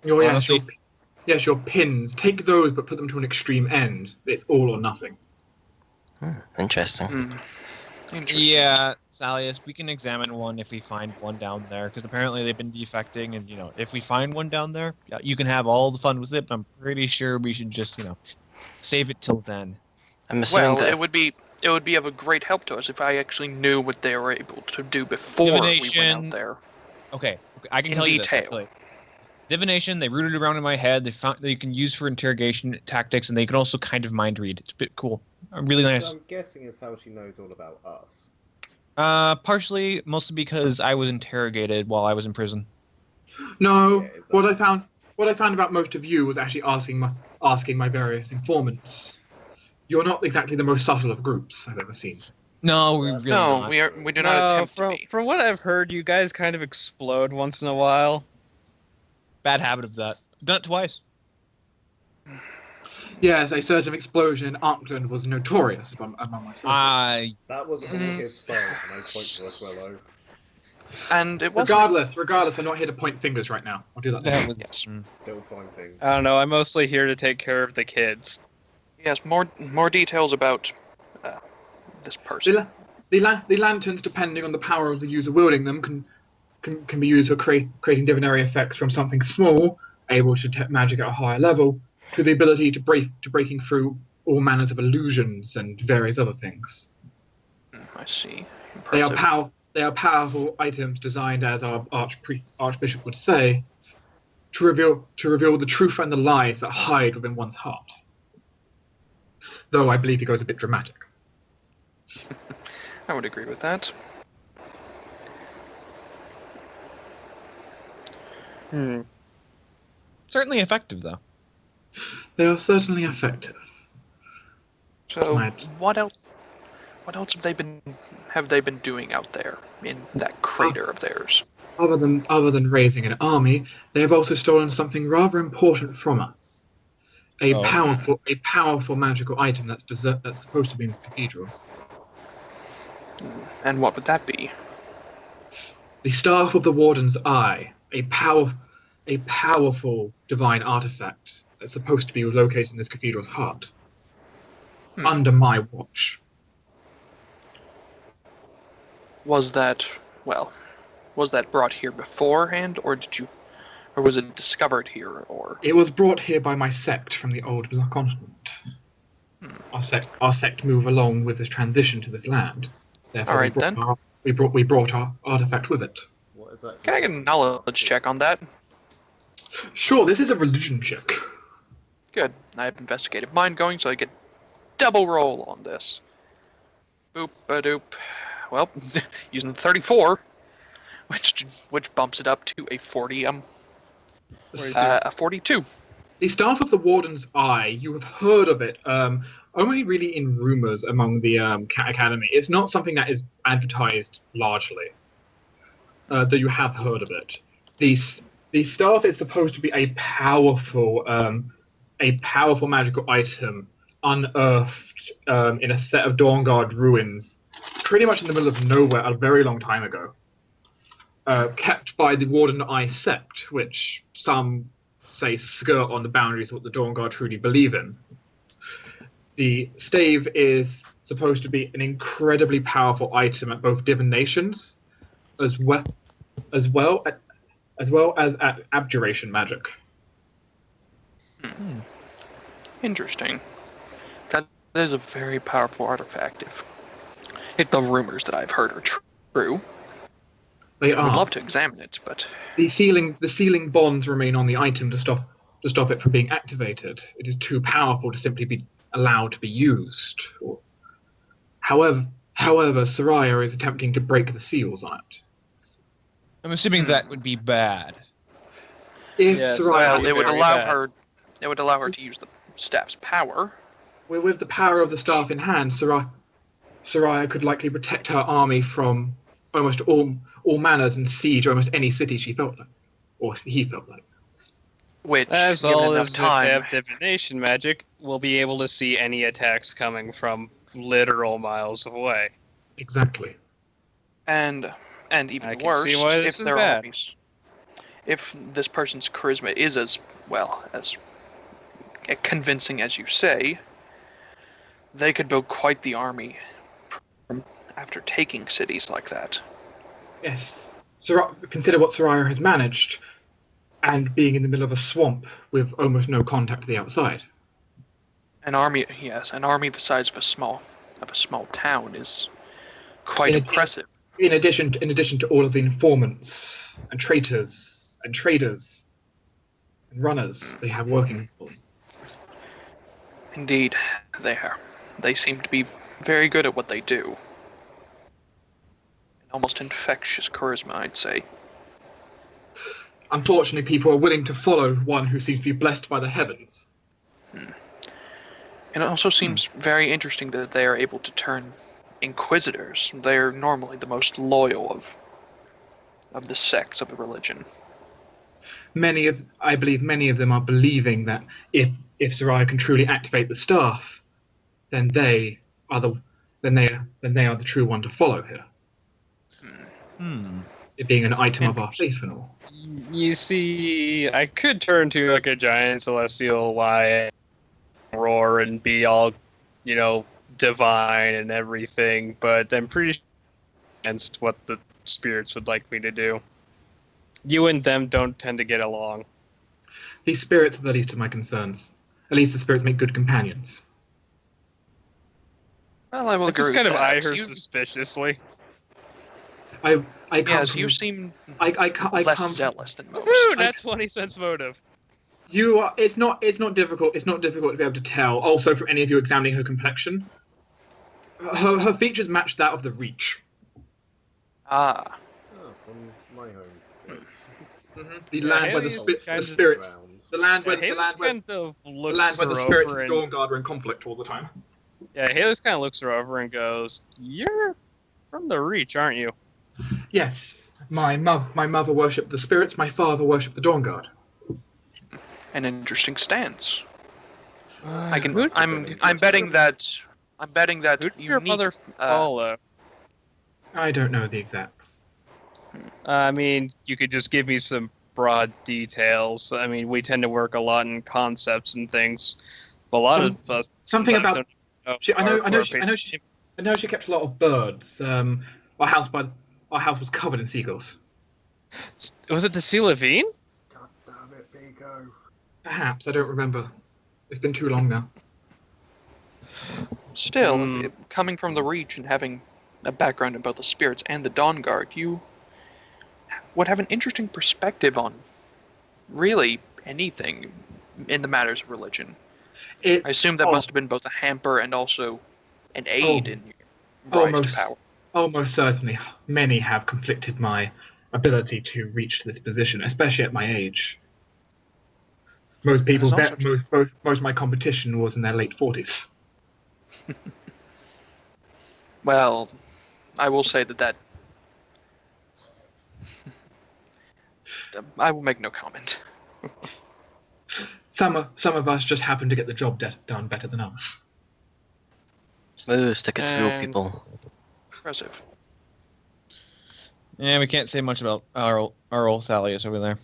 [SPEAKER 4] Yes, your pins. Take those, but put them to an extreme end. It's all or nothing.
[SPEAKER 1] Interesting.
[SPEAKER 3] Interesting.
[SPEAKER 5] Yeah, Thalaias, we can examine one if we find one down there, because apparently they've been defecting, and if we find one down there, yeah, you can have all the fun with it. But I'm pretty sure we should just save it till then.
[SPEAKER 1] I'm assuming
[SPEAKER 3] Well,
[SPEAKER 1] that
[SPEAKER 3] it would be of a great help to us if I actually knew what they were able to do before we went out there.
[SPEAKER 5] Okay, I can
[SPEAKER 3] In
[SPEAKER 5] tell you this,
[SPEAKER 3] detail.
[SPEAKER 5] actually. Divination, they rooted around in my head. They found that you can use for interrogation tactics, and they can also kind of mind read. It's a bit cool. Really nice.
[SPEAKER 2] So I'm guessing is how she knows all about us.
[SPEAKER 5] Partially, mostly because I was interrogated while I was in prison.
[SPEAKER 4] No,
[SPEAKER 2] Yeah, exactly.
[SPEAKER 4] what I found about most of you was actually asking my various informants. You're not exactly the most subtle of groups I've ever seen.
[SPEAKER 5] No, we really
[SPEAKER 3] No,
[SPEAKER 5] not.
[SPEAKER 3] we do not attempt to
[SPEAKER 6] from,
[SPEAKER 3] be.
[SPEAKER 6] from what I've heard, you guys kind of explode once in a while.
[SPEAKER 5] Bad habit of that. Done it twice.
[SPEAKER 4] Yes, a certain explosion in Auckland was notorious among my soldiers.
[SPEAKER 2] That was all his fault, and I point to Aquilo.
[SPEAKER 3] And it wasn't.
[SPEAKER 4] Regardless, I'm not here to point fingers right now. I'll do that.
[SPEAKER 5] That was.
[SPEAKER 3] Yes.
[SPEAKER 2] Still pointing.
[SPEAKER 6] I don't know. I'm mostly here to take care of the kids.
[SPEAKER 3] Yes, more details about this person.
[SPEAKER 4] The lanterns, depending on the power of the user wielding them, can be used for creating divinary effects from something small, able to detect magic at a higher level, to the ability to breaking through all manners of illusions and various other things.
[SPEAKER 3] I see. Impressive.
[SPEAKER 4] They are powerful items designed, as our Archbishop would say, to reveal the truth and the lies that hide within one's heart. Though I believe it goes a bit dramatic.
[SPEAKER 3] I would agree with that.
[SPEAKER 5] Certainly effective, though.
[SPEAKER 4] They are certainly effective.
[SPEAKER 3] So,
[SPEAKER 4] Right.
[SPEAKER 3] what else have they been doing out there in that crater of theirs?
[SPEAKER 4] Other than raising an army, they have also stolen something rather important from us. A powerful magical item that's supposed to be in this cathedral.
[SPEAKER 3] And what would that be?
[SPEAKER 4] The Staff of the Warden's Eye, a powerful divine artifact that's supposed to be located in this cathedral's heart. Under my watch.
[SPEAKER 3] Was that brought here beforehand, or was it discovered here, or?
[SPEAKER 4] It was brought here by my sect from the old continent. Our sect move along with this transition to this land. Therefore,
[SPEAKER 3] All right, then.
[SPEAKER 4] We brought our artifact with it.
[SPEAKER 2] What exactly
[SPEAKER 3] Can I get a knowledge check on that?
[SPEAKER 4] Sure, this is a religion check.
[SPEAKER 3] Good. I have investigative mind going, so I get double roll on this. Boop-a-doop. Well, using 34, which bumps it up to a 40. A 42.
[SPEAKER 4] The Staff of the Warden's Eye, you have heard of it, only really in rumors among the Academy. It's not something that is advertised largely, though you have heard of it. The staff is supposed to be a powerful magical item unearthed in a set of Dawnguard ruins, pretty much in the middle of nowhere a very long time ago. Kept by the Warden Eye sect, which some say skirt on the boundaries of what the Dawnguard truly believe in. The stave is supposed to be an incredibly powerful item at both divinations, as well as at abjuration magic.
[SPEAKER 3] Interesting. That is a very powerful artifact. If the rumors that I've heard are true,
[SPEAKER 4] They
[SPEAKER 3] I would
[SPEAKER 4] are.
[SPEAKER 3] love to examine it, but
[SPEAKER 4] The sealing bonds remain on the item to stop it from being activated. It is too powerful to simply be allowed to be used. However, Soraya is attempting to break the seals on it.
[SPEAKER 5] I'm assuming that would be bad.
[SPEAKER 4] If
[SPEAKER 6] Yes,
[SPEAKER 4] Soraya,
[SPEAKER 3] well, it would
[SPEAKER 6] very
[SPEAKER 3] allow
[SPEAKER 6] bad.
[SPEAKER 3] her. It would allow her to use the staff's power.
[SPEAKER 4] with the power of the staff in hand, Soraya could likely protect her army from almost all manners and siege almost any city she felt like, or he felt like.
[SPEAKER 3] Which,
[SPEAKER 6] As
[SPEAKER 3] given
[SPEAKER 6] well
[SPEAKER 3] enough
[SPEAKER 6] as if they
[SPEAKER 3] time,
[SPEAKER 6] have divination magic, we'll be able to see any attacks coming from literal miles away.
[SPEAKER 4] Exactly.
[SPEAKER 3] and even
[SPEAKER 6] I can
[SPEAKER 3] worse,
[SPEAKER 6] see why this
[SPEAKER 3] if
[SPEAKER 6] is
[SPEAKER 3] their
[SPEAKER 6] bad.
[SPEAKER 3] armies, if this person's charisma is as well as convincing as you say, they could build quite the army after taking cities like that.
[SPEAKER 4] Yes. Consider what Soraya has managed, and being in the middle of a swamp with almost no contact to the outside.
[SPEAKER 3] An army, yes, an army the size of a small town is quite impressive.
[SPEAKER 4] In addition to all of the informants and traitors and traders and runners they have working for them.
[SPEAKER 3] Indeed, they are. They seem to be very good at what they do. Almost infectious charisma, I'd say.
[SPEAKER 4] Unfortunately, people are willing to follow one who seems to be blessed by the heavens.
[SPEAKER 3] And it also seems very interesting that they are able to turn inquisitors. They're normally the most loyal of the sects of the religion.
[SPEAKER 4] I believe many of them are believing that if Soraya can truly activate the staff, then they are the true one to follow here. It being an item of our faith and all.
[SPEAKER 6] You see, I could turn to like a giant celestial lion, roar, and be all, divine and everything, but I'm pretty sure against what the spirits would like me to do. You and them don't tend to get along.
[SPEAKER 4] These spirits are the least of my concerns. At least the spirits make good companions.
[SPEAKER 3] Well, I will
[SPEAKER 6] I
[SPEAKER 3] agree
[SPEAKER 6] just
[SPEAKER 3] with
[SPEAKER 6] kind of
[SPEAKER 3] that.
[SPEAKER 6] eye her suspiciously.
[SPEAKER 3] You seem
[SPEAKER 4] I
[SPEAKER 3] less
[SPEAKER 4] come
[SPEAKER 3] zealous than most.
[SPEAKER 6] Woo, that's 20 cents motive.
[SPEAKER 4] You are. It's not difficult. It's not difficult to be able to tell. Also, from any of you examining her complexion, her features match that of the Reach.
[SPEAKER 3] Ah,
[SPEAKER 2] Oh, from my home place.
[SPEAKER 4] The
[SPEAKER 6] Yeah,
[SPEAKER 4] land where the
[SPEAKER 6] Haley's
[SPEAKER 4] spirits,
[SPEAKER 6] kind
[SPEAKER 4] the
[SPEAKER 6] of-
[SPEAKER 4] spirits, the land where
[SPEAKER 6] Haley's kind of
[SPEAKER 4] the
[SPEAKER 6] looks
[SPEAKER 4] land where the
[SPEAKER 6] her
[SPEAKER 4] spirits
[SPEAKER 6] over
[SPEAKER 4] of
[SPEAKER 6] and
[SPEAKER 4] Dawnguard are in conflict all the time.
[SPEAKER 6] yeah, Haley's kind of looks her over and goes, "You're from the Reach, aren't you?"
[SPEAKER 4] Yes, my mother worshipped the spirits. My father worshipped the Dawnguard.
[SPEAKER 3] an interesting stance.
[SPEAKER 2] I can.
[SPEAKER 3] I'm betting that.
[SPEAKER 6] Who did your mother follow?
[SPEAKER 4] I don't know the exacts.
[SPEAKER 6] I mean, you could just give me some broad details. I mean, we tend to work a lot in concepts and things. But a lot of us
[SPEAKER 4] Something
[SPEAKER 6] sometimes
[SPEAKER 4] about.
[SPEAKER 6] don't
[SPEAKER 4] She, I know.
[SPEAKER 6] our-
[SPEAKER 4] I know.
[SPEAKER 6] our
[SPEAKER 4] She, I know. She, I know she kept a lot of birds. Our house was covered in seagulls.
[SPEAKER 6] Was it the Sea Levine?
[SPEAKER 2] God damn it, Bigo.
[SPEAKER 4] Perhaps I don't remember. It's been too long now.
[SPEAKER 3] Still, coming from the Reach and having a background in both the spirits and the Dawnguard, you would have an interesting perspective on really anything in the matters of religion. I assume that must have been both a hamper and also an aid in your rise to power.
[SPEAKER 4] Almost certainly, many have conflicted my ability to reach this position, especially at my age. Most people, most of my competition was in their late 40s.
[SPEAKER 3] Well, I will say that I will make no comment.
[SPEAKER 4] Some of us just happen to get the job done better than us.
[SPEAKER 1] Ooh, stick it to real people.
[SPEAKER 3] Impressive.
[SPEAKER 5] Yeah, we can't say much about our old Thalaias over there.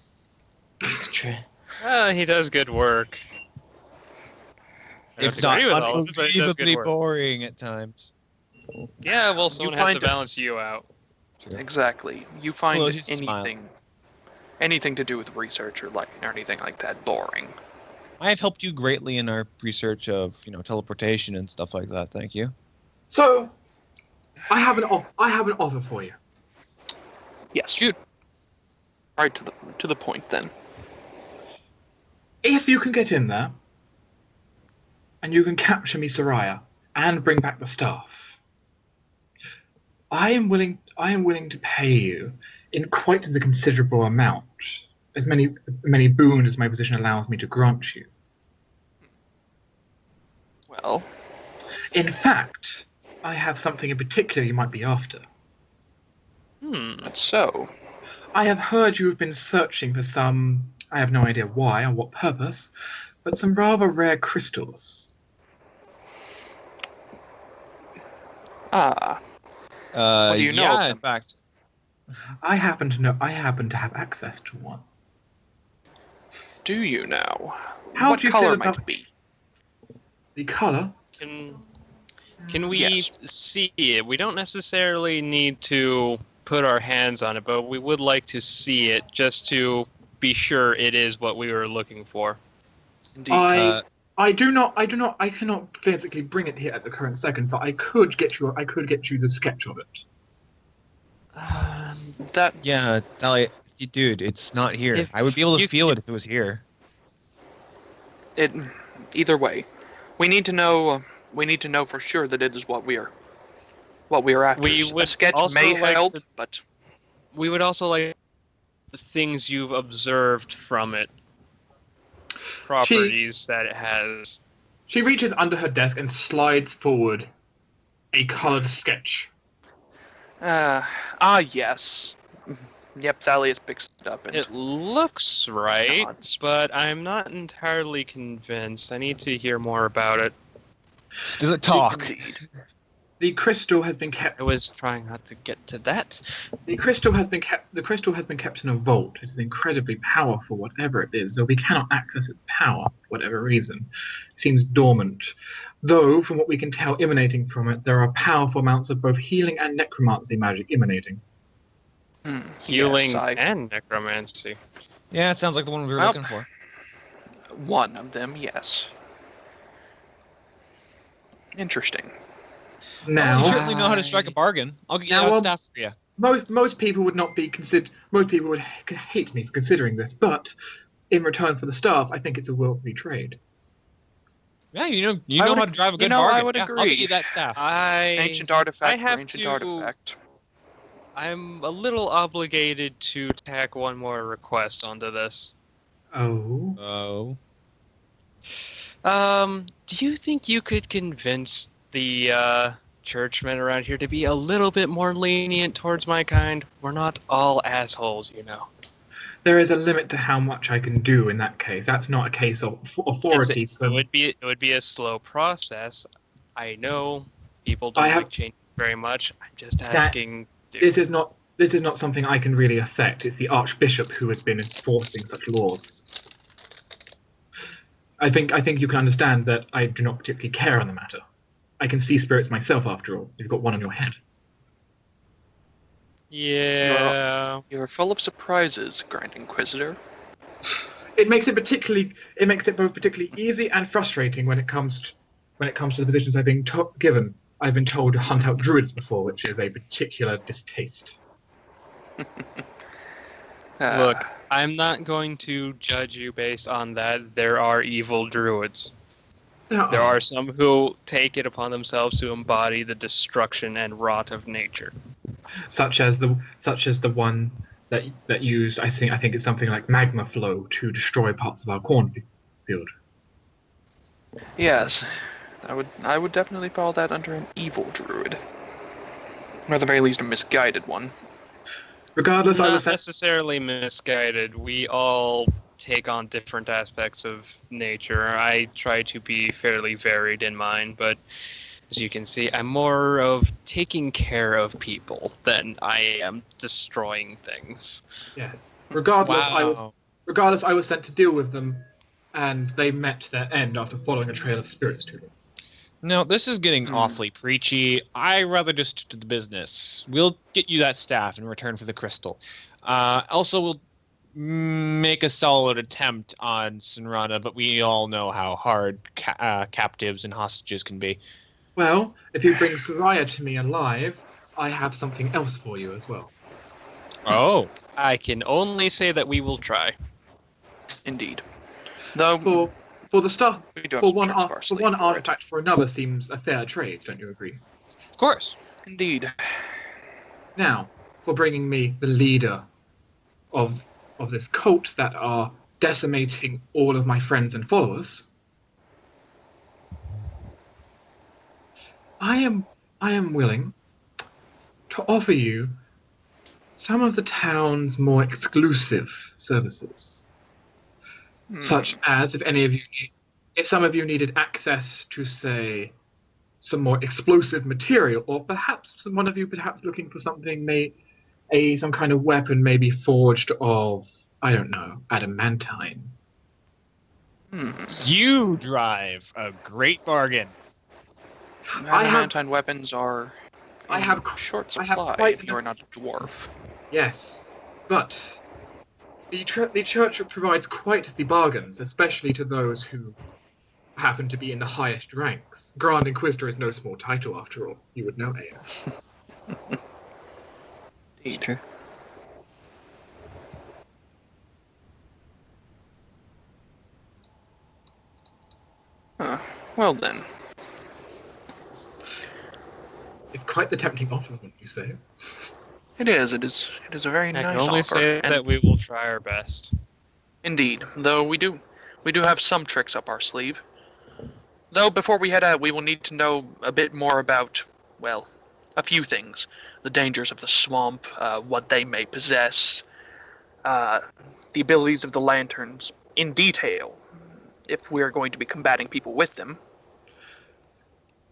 [SPEAKER 1] It's true.
[SPEAKER 6] He does good work. I don't
[SPEAKER 5] It's not
[SPEAKER 6] agree with all of it, but he does good
[SPEAKER 5] unbelievably
[SPEAKER 6] work.
[SPEAKER 5] boring at times.
[SPEAKER 6] Yeah, well, someone has
[SPEAKER 3] find
[SPEAKER 6] to balance you out.
[SPEAKER 3] Exactly. You find
[SPEAKER 5] Well, she smiles.
[SPEAKER 3] anything to do with research or anything like that boring.
[SPEAKER 5] I have helped you greatly in our research of, teleportation and stuff like that. Thank you.
[SPEAKER 4] So, I have an offer for you.
[SPEAKER 3] Yes. Shoot. Right to the point then.
[SPEAKER 4] If you can get in there, and you can capture me Soraya, and bring back the staff, I am willing to pay you in quite the considerable amount, as many boons as my position allows me to grant you.
[SPEAKER 3] Well,
[SPEAKER 4] In fact, I have something in particular you might be after.
[SPEAKER 3] So,
[SPEAKER 4] I have heard you have been searching for some, I have no idea why or what purpose, but some rather rare crystals.
[SPEAKER 3] what do you know of
[SPEAKER 5] Yeah,
[SPEAKER 3] them?
[SPEAKER 5] in fact.
[SPEAKER 4] I happen to have access to one.
[SPEAKER 3] Do you now?
[SPEAKER 4] How
[SPEAKER 3] What
[SPEAKER 4] do you
[SPEAKER 3] color
[SPEAKER 4] feel
[SPEAKER 3] might
[SPEAKER 4] about
[SPEAKER 3] it be?
[SPEAKER 4] the color?
[SPEAKER 6] Can we
[SPEAKER 3] Yes.
[SPEAKER 6] see it? We don't necessarily need to put our hands on it, but we would like to see it just to be sure it is what we were looking for.
[SPEAKER 3] Indeed.
[SPEAKER 4] I cannot physically bring it here at the current second, but I could get you the sketch of it.
[SPEAKER 3] That
[SPEAKER 5] Yeah, Thalia, dude, it's not here.
[SPEAKER 6] If
[SPEAKER 5] I would be able to
[SPEAKER 6] you-
[SPEAKER 5] feel it if it was here.
[SPEAKER 3] either way, we need to know. We need to know for sure that it is what we are after.
[SPEAKER 6] We
[SPEAKER 3] A
[SPEAKER 6] would
[SPEAKER 3] sketch
[SPEAKER 6] also
[SPEAKER 3] may
[SPEAKER 6] like
[SPEAKER 3] help,
[SPEAKER 6] to-
[SPEAKER 3] but
[SPEAKER 6] We would also like the things you've observed from it, properties that it has.
[SPEAKER 4] She reaches under her desk and slides forward a colored sketch.
[SPEAKER 3] yes. Yep, Thalias picks it up and
[SPEAKER 6] It looks right,
[SPEAKER 3] nods.
[SPEAKER 6] but I'm not entirely convinced. I need to hear more about it.
[SPEAKER 5] Does it talk?
[SPEAKER 3] Indeed.
[SPEAKER 4] The crystal has been kept.
[SPEAKER 6] I was trying not to get to that.
[SPEAKER 4] The crystal has been kept in a vault. It is incredibly powerful, whatever it is, though we cannot access its power for whatever reason. It seems dormant. Though, from what we can tell emanating from it, there are powerful amounts of both healing and necromancy magic emanating.
[SPEAKER 6] Healing
[SPEAKER 3] Yes,
[SPEAKER 6] and necromancy.
[SPEAKER 5] Yeah, it sounds like the one we were
[SPEAKER 3] Well,
[SPEAKER 5] looking for.
[SPEAKER 3] one of them, yes. Interesting.
[SPEAKER 4] Now,
[SPEAKER 5] You certainly know how to strike a bargain. I'll get you
[SPEAKER 4] Now,
[SPEAKER 5] that
[SPEAKER 4] well,
[SPEAKER 5] staff for you.
[SPEAKER 4] most people would not be considered. Most people would hate me for considering this, but in return for the staff, I think it's a worthy trade.
[SPEAKER 5] Yeah, you know
[SPEAKER 3] I
[SPEAKER 5] how
[SPEAKER 3] would-
[SPEAKER 5] to drive a good
[SPEAKER 3] you know, I
[SPEAKER 5] bargain.
[SPEAKER 3] would
[SPEAKER 5] Yeah, I'll
[SPEAKER 3] agree.
[SPEAKER 5] get you that staff.
[SPEAKER 3] Ancient artifact for
[SPEAKER 6] have
[SPEAKER 3] ancient
[SPEAKER 6] to-
[SPEAKER 3] artifact.
[SPEAKER 6] I'm a little obligated to tack one more request onto this.
[SPEAKER 4] Oh.
[SPEAKER 5] Oh.
[SPEAKER 6] Do you think you could convince the churchmen around here to be a little bit more lenient towards my kind? We're not all assholes, you know.
[SPEAKER 4] There is a limit to how much I can do in that case. That's not a case of authority.
[SPEAKER 6] It would be a slow process. I know people don't
[SPEAKER 4] I have-
[SPEAKER 6] like change very much. I'm just asking.
[SPEAKER 4] This is not something I can really affect. It's the Archbishop who has been enforcing such laws. I think you can understand that I do not particularly care on the matter. I can see spirits myself, after all. You've got one on your head.
[SPEAKER 6] Yeah.
[SPEAKER 3] You're full of surprises, Grand Inquisitor.
[SPEAKER 4] It makes it both particularly easy and frustrating when it comes to the positions I've been given. I've been told to hunt out druids before, which is a particular distaste.
[SPEAKER 6] Look, I'm not going to judge you based on that. There are evil druids. There are some who take it upon themselves to embody the destruction and rot of nature.
[SPEAKER 4] such as the one that used I think it's something like magma flow to destroy parts of our cornfield.
[SPEAKER 3] Yes, I would definitely follow that under an evil druid, or at the very least a misguided one.
[SPEAKER 4] Regardless, I
[SPEAKER 6] Not
[SPEAKER 4] was
[SPEAKER 6] necessarily misguided. We all take on different aspects of nature. I try to be fairly varied in mine, but as you can see, I'm more of taking care of people than I am destroying things.
[SPEAKER 4] yes. Regardless,
[SPEAKER 5] Wow.
[SPEAKER 4] I was sent to deal with them, and they met their end after following a trail of spirits to them.
[SPEAKER 5] No, this is getting awfully preachy. I rather just stick to the business. We'll get you that staff in return for the crystal. Also, we'll make a solid attempt on Sinrana, but we all know how hard captives and hostages can be.
[SPEAKER 4] Well, if you bring Soraya to me alive, I have something else for you as well.
[SPEAKER 5] Oh.
[SPEAKER 6] I can only say that we will try.
[SPEAKER 3] Indeed. Though
[SPEAKER 4] For the stuff,
[SPEAKER 3] we do have
[SPEAKER 4] for
[SPEAKER 3] some
[SPEAKER 4] one
[SPEAKER 3] tricks up our sleeve for it.
[SPEAKER 4] artifact for another seems a fair trade, don't you agree?
[SPEAKER 5] Of course.
[SPEAKER 3] Indeed.
[SPEAKER 4] Now, for bringing me the leader of this cult that are decimating all of my friends and followers, I am willing to offer you some of the town's more exclusive services, such as if some of you needed access to, say, some more explosive material, or perhaps one of you looking for something, some kind of weapon maybe forged of, I don't know, adamantine.
[SPEAKER 5] You drive a great bargain.
[SPEAKER 3] Adamantine weapons are
[SPEAKER 4] I have
[SPEAKER 3] short
[SPEAKER 4] I have
[SPEAKER 3] supply
[SPEAKER 4] quite
[SPEAKER 3] if you are not a dwarf.
[SPEAKER 4] Yes, but the church provides quite the bargains, especially to those who happen to be in the highest ranks. Grand Inquisitor is no small title, after all. You would know, Ayo.
[SPEAKER 1] It's true.
[SPEAKER 3] Well then.
[SPEAKER 4] It's quite the tempting offer, wouldn't you say?
[SPEAKER 3] It is a very
[SPEAKER 6] I
[SPEAKER 3] nice
[SPEAKER 6] can only
[SPEAKER 3] offer.
[SPEAKER 6] say
[SPEAKER 3] And
[SPEAKER 6] that we will try our best.
[SPEAKER 3] indeed, though we do have some tricks up our sleeve. Though before we head out, we will need to know a bit more about, well, a few things. The dangers of the swamp, what they may possess, the abilities of the lanterns in detail, if we are going to be combating people with them.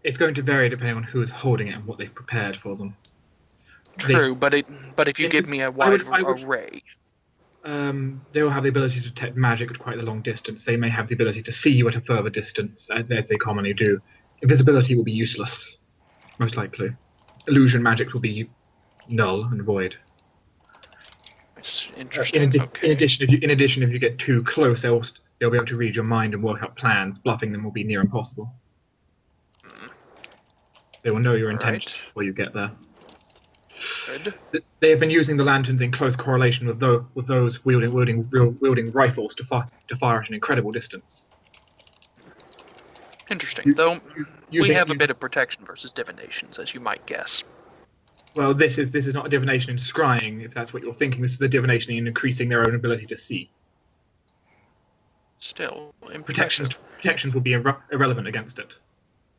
[SPEAKER 4] It's going to vary depending on who is holding it and what they've prepared for them.
[SPEAKER 3] True, but if you give me a wide array.
[SPEAKER 4] They will have the ability to detect magic at quite a long distance. They may have the ability to see you at a further distance, as they commonly do. Invisibility will be useless, most likely. Illusion magic will be null and void.
[SPEAKER 3] It's interesting.
[SPEAKER 4] In addition, if you get too close, they'll be able to read your mind and work out plans. Bluffing them will be near impossible. They will know your intentions before you get there.
[SPEAKER 3] Good.
[SPEAKER 4] They have been using the lanterns in close correlation with those wielding rifles to fire at an incredible distance.
[SPEAKER 3] Interesting. Though we have a bit of protection versus divinations, as you might guess.
[SPEAKER 4] Well, this is not a divination in scrying, if that's what you're thinking. This is a divination in increasing their own ability to see.
[SPEAKER 3] Still, impressive.
[SPEAKER 4] Protections will be irrelevant against it.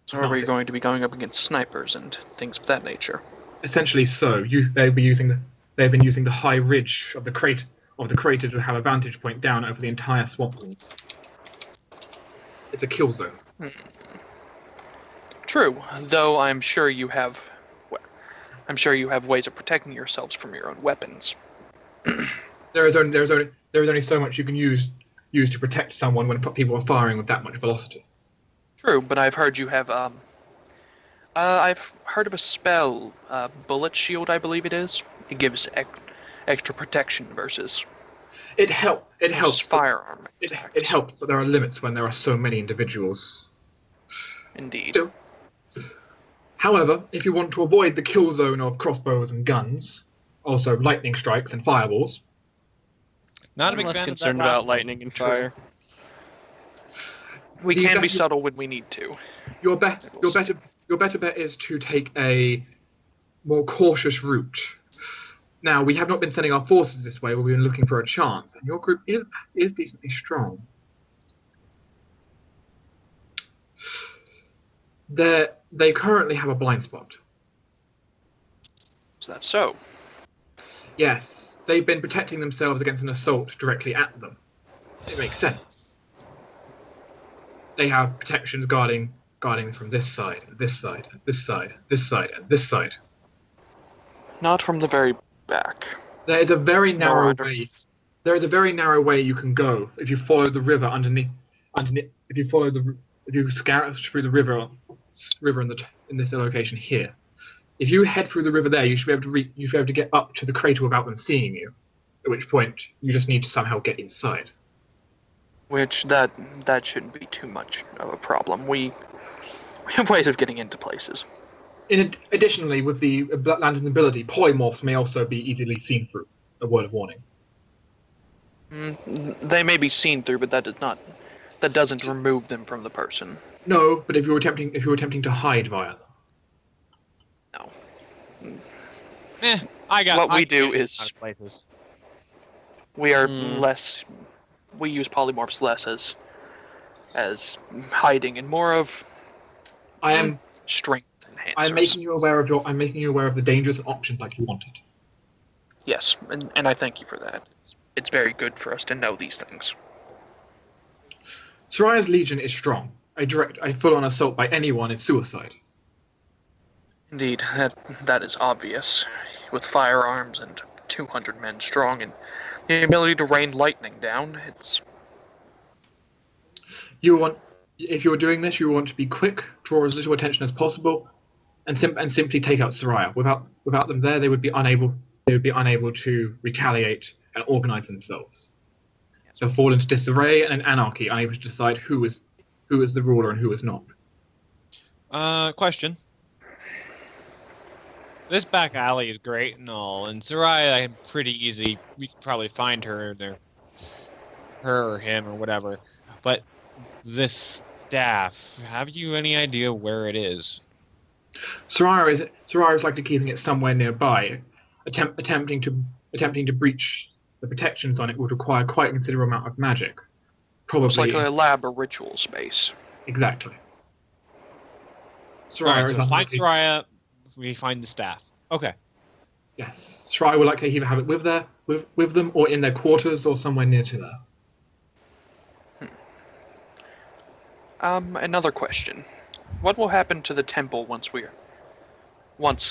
[SPEAKER 3] So are we going to be going up against snipers and things of that nature?
[SPEAKER 4] Essentially, so they've been using the high ridge of the crater to have a vantage point down over the entire swamplands. It's a kill zone.
[SPEAKER 3] True, though I'm sure you have ways of protecting yourselves from your own weapons.
[SPEAKER 4] There is only so much you can use to protect someone when people are firing with that much velocity.
[SPEAKER 3] True, but I've heard you have I've heard of a spell, bullet shield, I believe it is. It gives extra protection versus.
[SPEAKER 4] It helps.
[SPEAKER 3] Firearm.
[SPEAKER 4] It helps, but there are limits when there are so many individuals.
[SPEAKER 3] Indeed.
[SPEAKER 4] Still. However, if you want to avoid the kill zone of crossbows and guns, also lightning strikes and fireballs.
[SPEAKER 6] Not a
[SPEAKER 1] I'm
[SPEAKER 6] big
[SPEAKER 1] less
[SPEAKER 6] fan
[SPEAKER 1] concerned
[SPEAKER 6] of that
[SPEAKER 1] about
[SPEAKER 6] lightning and fire.
[SPEAKER 3] We can be subtle when we need to.
[SPEAKER 4] Your better bet is to take a more cautious route. Now, we have not been sending our forces this way, we've been looking for a chance, and your group is decently strong. They currently have a blind spot.
[SPEAKER 3] Is that so?
[SPEAKER 4] Yes, they've been protecting themselves against an assault directly at them. It makes sense. They have protections guarding from this side, this side, this side, this side, and this side.
[SPEAKER 3] Not from the very back.
[SPEAKER 4] There is a very narrow
[SPEAKER 3] under-
[SPEAKER 4] way. There is a very narrow way you can go if you follow the river underneath. If you scour through the river in this location here. If you head through the river there, you should be able to get up to the crater without them seeing you. At which point, you just need to somehow get inside.
[SPEAKER 3] Which that shouldn't be too much of a problem. We have ways of getting into places.
[SPEAKER 4] Additionally, with the lantern's ability, polymorphs may also be easily seen through. A word of warning.
[SPEAKER 3] They may be seen through, but that doesn't remove them from the person.
[SPEAKER 4] No, but if you were attempting to hide via them.
[SPEAKER 3] No. What we do is we are less. We use polymorphs less as hiding and more of.
[SPEAKER 4] I am
[SPEAKER 3] strength enhancers.
[SPEAKER 4] I'm making you aware of the dangers and options like you wanted.
[SPEAKER 3] Yes, and I thank you for that. It's very good for us to know these things.
[SPEAKER 4] Soraya's legion is strong. A full-on assault by anyone is suicide.
[SPEAKER 3] Indeed, that is obvious. With firearms and 200 men strong and the ability to rain lightning down, it's...
[SPEAKER 4] If you're doing this, you want to be quick, draw as little attention as possible, and simply take out Soraya. Without them there, they would be unable to retaliate and organize themselves. They'll fall into disarray and anarchy, unable to decide who is the ruler and who is not.
[SPEAKER 5] Question. This back alley is great and all, and Soraya pretty easy. We can probably find her there, her or him or whatever. But this staff, have you any idea where it is?
[SPEAKER 4] Soraya is likely keeping it somewhere nearby. Attempting to breach the protections on it would require quite a considerable amount of magic. Probably.
[SPEAKER 3] It's like a lab or ritual space.
[SPEAKER 4] Exactly.
[SPEAKER 5] Soraya is find Soraya. We find the staff. Okay.
[SPEAKER 4] Yes, Soraya will likely either have it with them, or in their quarters, or somewhere near to there.
[SPEAKER 3] Another question. What will happen to the temple once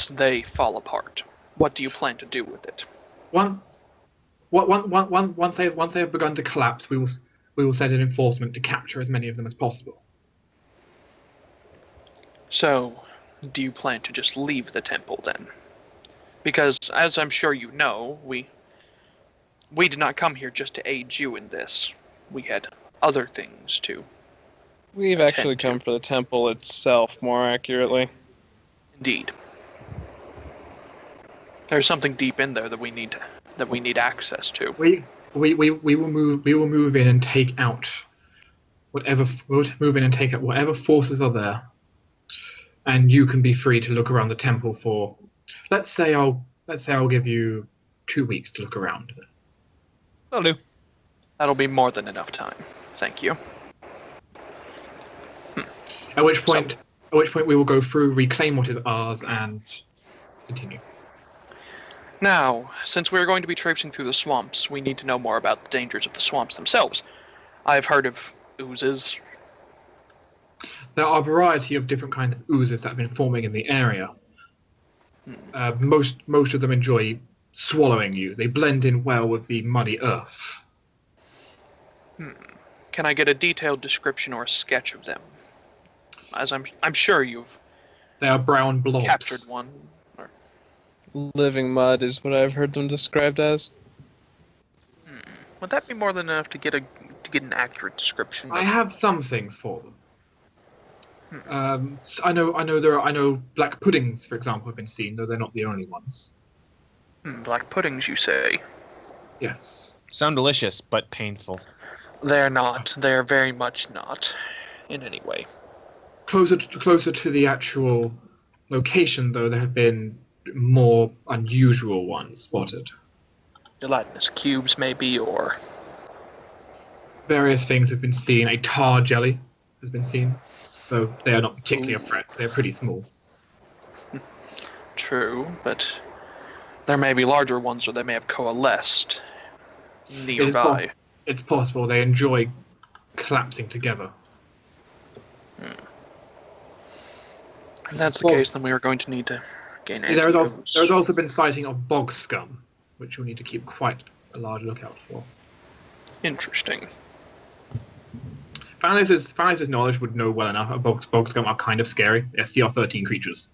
[SPEAKER 3] they fall apart? What do you plan to do with it?
[SPEAKER 4] Once they have begun to collapse, we will send an enforcement to capture as many of them as possible.
[SPEAKER 3] So, do you plan to just leave the temple then? Because, as I'm sure you know, we did not come here just to aid you in this. We had other things to.
[SPEAKER 6] We've actually come for the temple itself, more accurately.
[SPEAKER 3] Indeed. There's something deep in there that we need access to.
[SPEAKER 4] We will move in and take out whatever forces are there, and you can be free to look around the temple for. Let's say I'll give you 2 weeks to look around.
[SPEAKER 5] That'll do.
[SPEAKER 3] That'll be more than enough time. Thank you.
[SPEAKER 4] At which point we will go through, reclaim what is ours, and continue.
[SPEAKER 3] Now, since we're going to be traipsing through the swamps, we need to know more about the dangers of the swamps themselves. I've heard of oozes.
[SPEAKER 4] There are a variety of different kinds of oozes that have been forming in the area. Most of them enjoy swallowing you. They blend in well with the muddy earth.
[SPEAKER 3] Can I get a detailed description or a sketch of them? As I'm sure you've.
[SPEAKER 4] They are brown blobs.
[SPEAKER 3] Captured one. Or...
[SPEAKER 6] Living mud is what I've heard them described as.
[SPEAKER 3] Would that be more than enough to get an accurate description?
[SPEAKER 4] I have some things for them. I know black puddings, for example, have been seen, though they're not the only ones.
[SPEAKER 3] Black puddings, you say?
[SPEAKER 4] Yes.
[SPEAKER 5] Sound delicious, but painful.
[SPEAKER 3] They're not. They're very much not, in any way.
[SPEAKER 4] Closer to the actual location, though, there have been more unusual ones spotted.
[SPEAKER 3] Gelatinous cubes, maybe, or...
[SPEAKER 4] Various things have been seen. A tar jelly has been seen, though they are not particularly a threat. They're pretty small.
[SPEAKER 3] True, but there may be larger ones, or they may have coalesced nearby.
[SPEAKER 4] It's possible. They enjoy collapsing together.
[SPEAKER 3] If that's the case, then we are going to need to gain
[SPEAKER 4] there's also been sighting of bog scum, which you'll need to keep quite a large lookout for.
[SPEAKER 3] Interesting.
[SPEAKER 4] Thalaias' knowledge would know well enough that bog scum are kind of scary. They're CR13 creatures.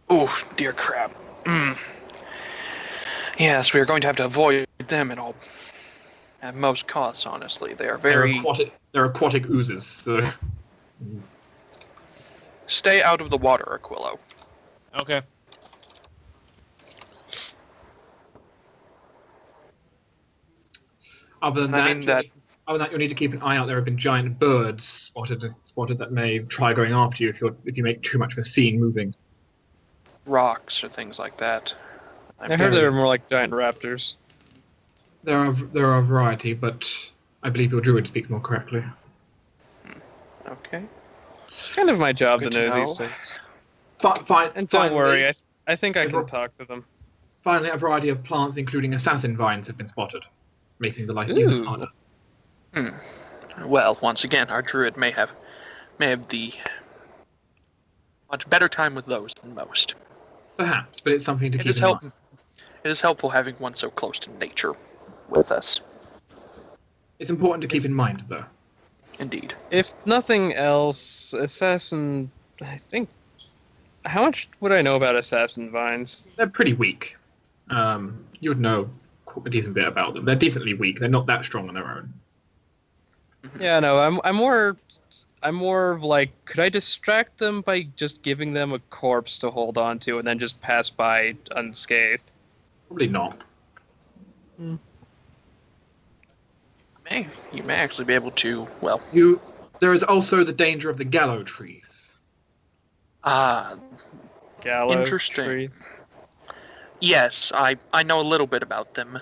[SPEAKER 3] Oh, dear crap. Yes, we are going to have to avoid them at most costs, honestly. They are very...
[SPEAKER 4] They're aquatic oozes, so...
[SPEAKER 3] Stay out of the water, Aquilo.
[SPEAKER 5] Okay.
[SPEAKER 4] Other than that, you'll need to keep an eye out. There have been giant birds spotted that may try going after you if you make too much of a scene moving.
[SPEAKER 3] Rocks or things like that.
[SPEAKER 6] I heard they were more like giant raptors.
[SPEAKER 4] There are a variety, but I believe your druid speaks more correctly.
[SPEAKER 3] Okay.
[SPEAKER 6] It's kind of my job
[SPEAKER 3] Good
[SPEAKER 6] to know
[SPEAKER 3] to
[SPEAKER 6] these
[SPEAKER 3] know.
[SPEAKER 6] things.
[SPEAKER 4] Fine.
[SPEAKER 6] And don't worry, I think I can talk to them.
[SPEAKER 4] Finally, a variety of plants, including assassin vines, have been spotted, making the life even
[SPEAKER 6] Ooh.
[SPEAKER 4] harder.
[SPEAKER 3] Well, once again, our druid may have the much better time with those than most.
[SPEAKER 4] Perhaps, but it's something to
[SPEAKER 3] It
[SPEAKER 4] keep
[SPEAKER 3] is
[SPEAKER 4] in mind.
[SPEAKER 3] It is helpful having one so close to nature with us.
[SPEAKER 4] It's important to keep in mind, though.
[SPEAKER 3] Indeed.
[SPEAKER 6] If nothing else, assassin. I think. How much would I know about assassin vines?
[SPEAKER 4] They're pretty weak. You would know a decent bit about them. They're decently weak. They're not that strong on their own.
[SPEAKER 6] Yeah, no, I'm more of like, could I distract them by just giving them a corpse to hold on to and then just pass by unscathed?
[SPEAKER 4] Probably not.
[SPEAKER 3] You may actually be able to, well...
[SPEAKER 4] There is also the danger of the gallow trees.
[SPEAKER 6] Gallows
[SPEAKER 3] Interesting.
[SPEAKER 6] trees.
[SPEAKER 3] Yes, I know a little bit about them.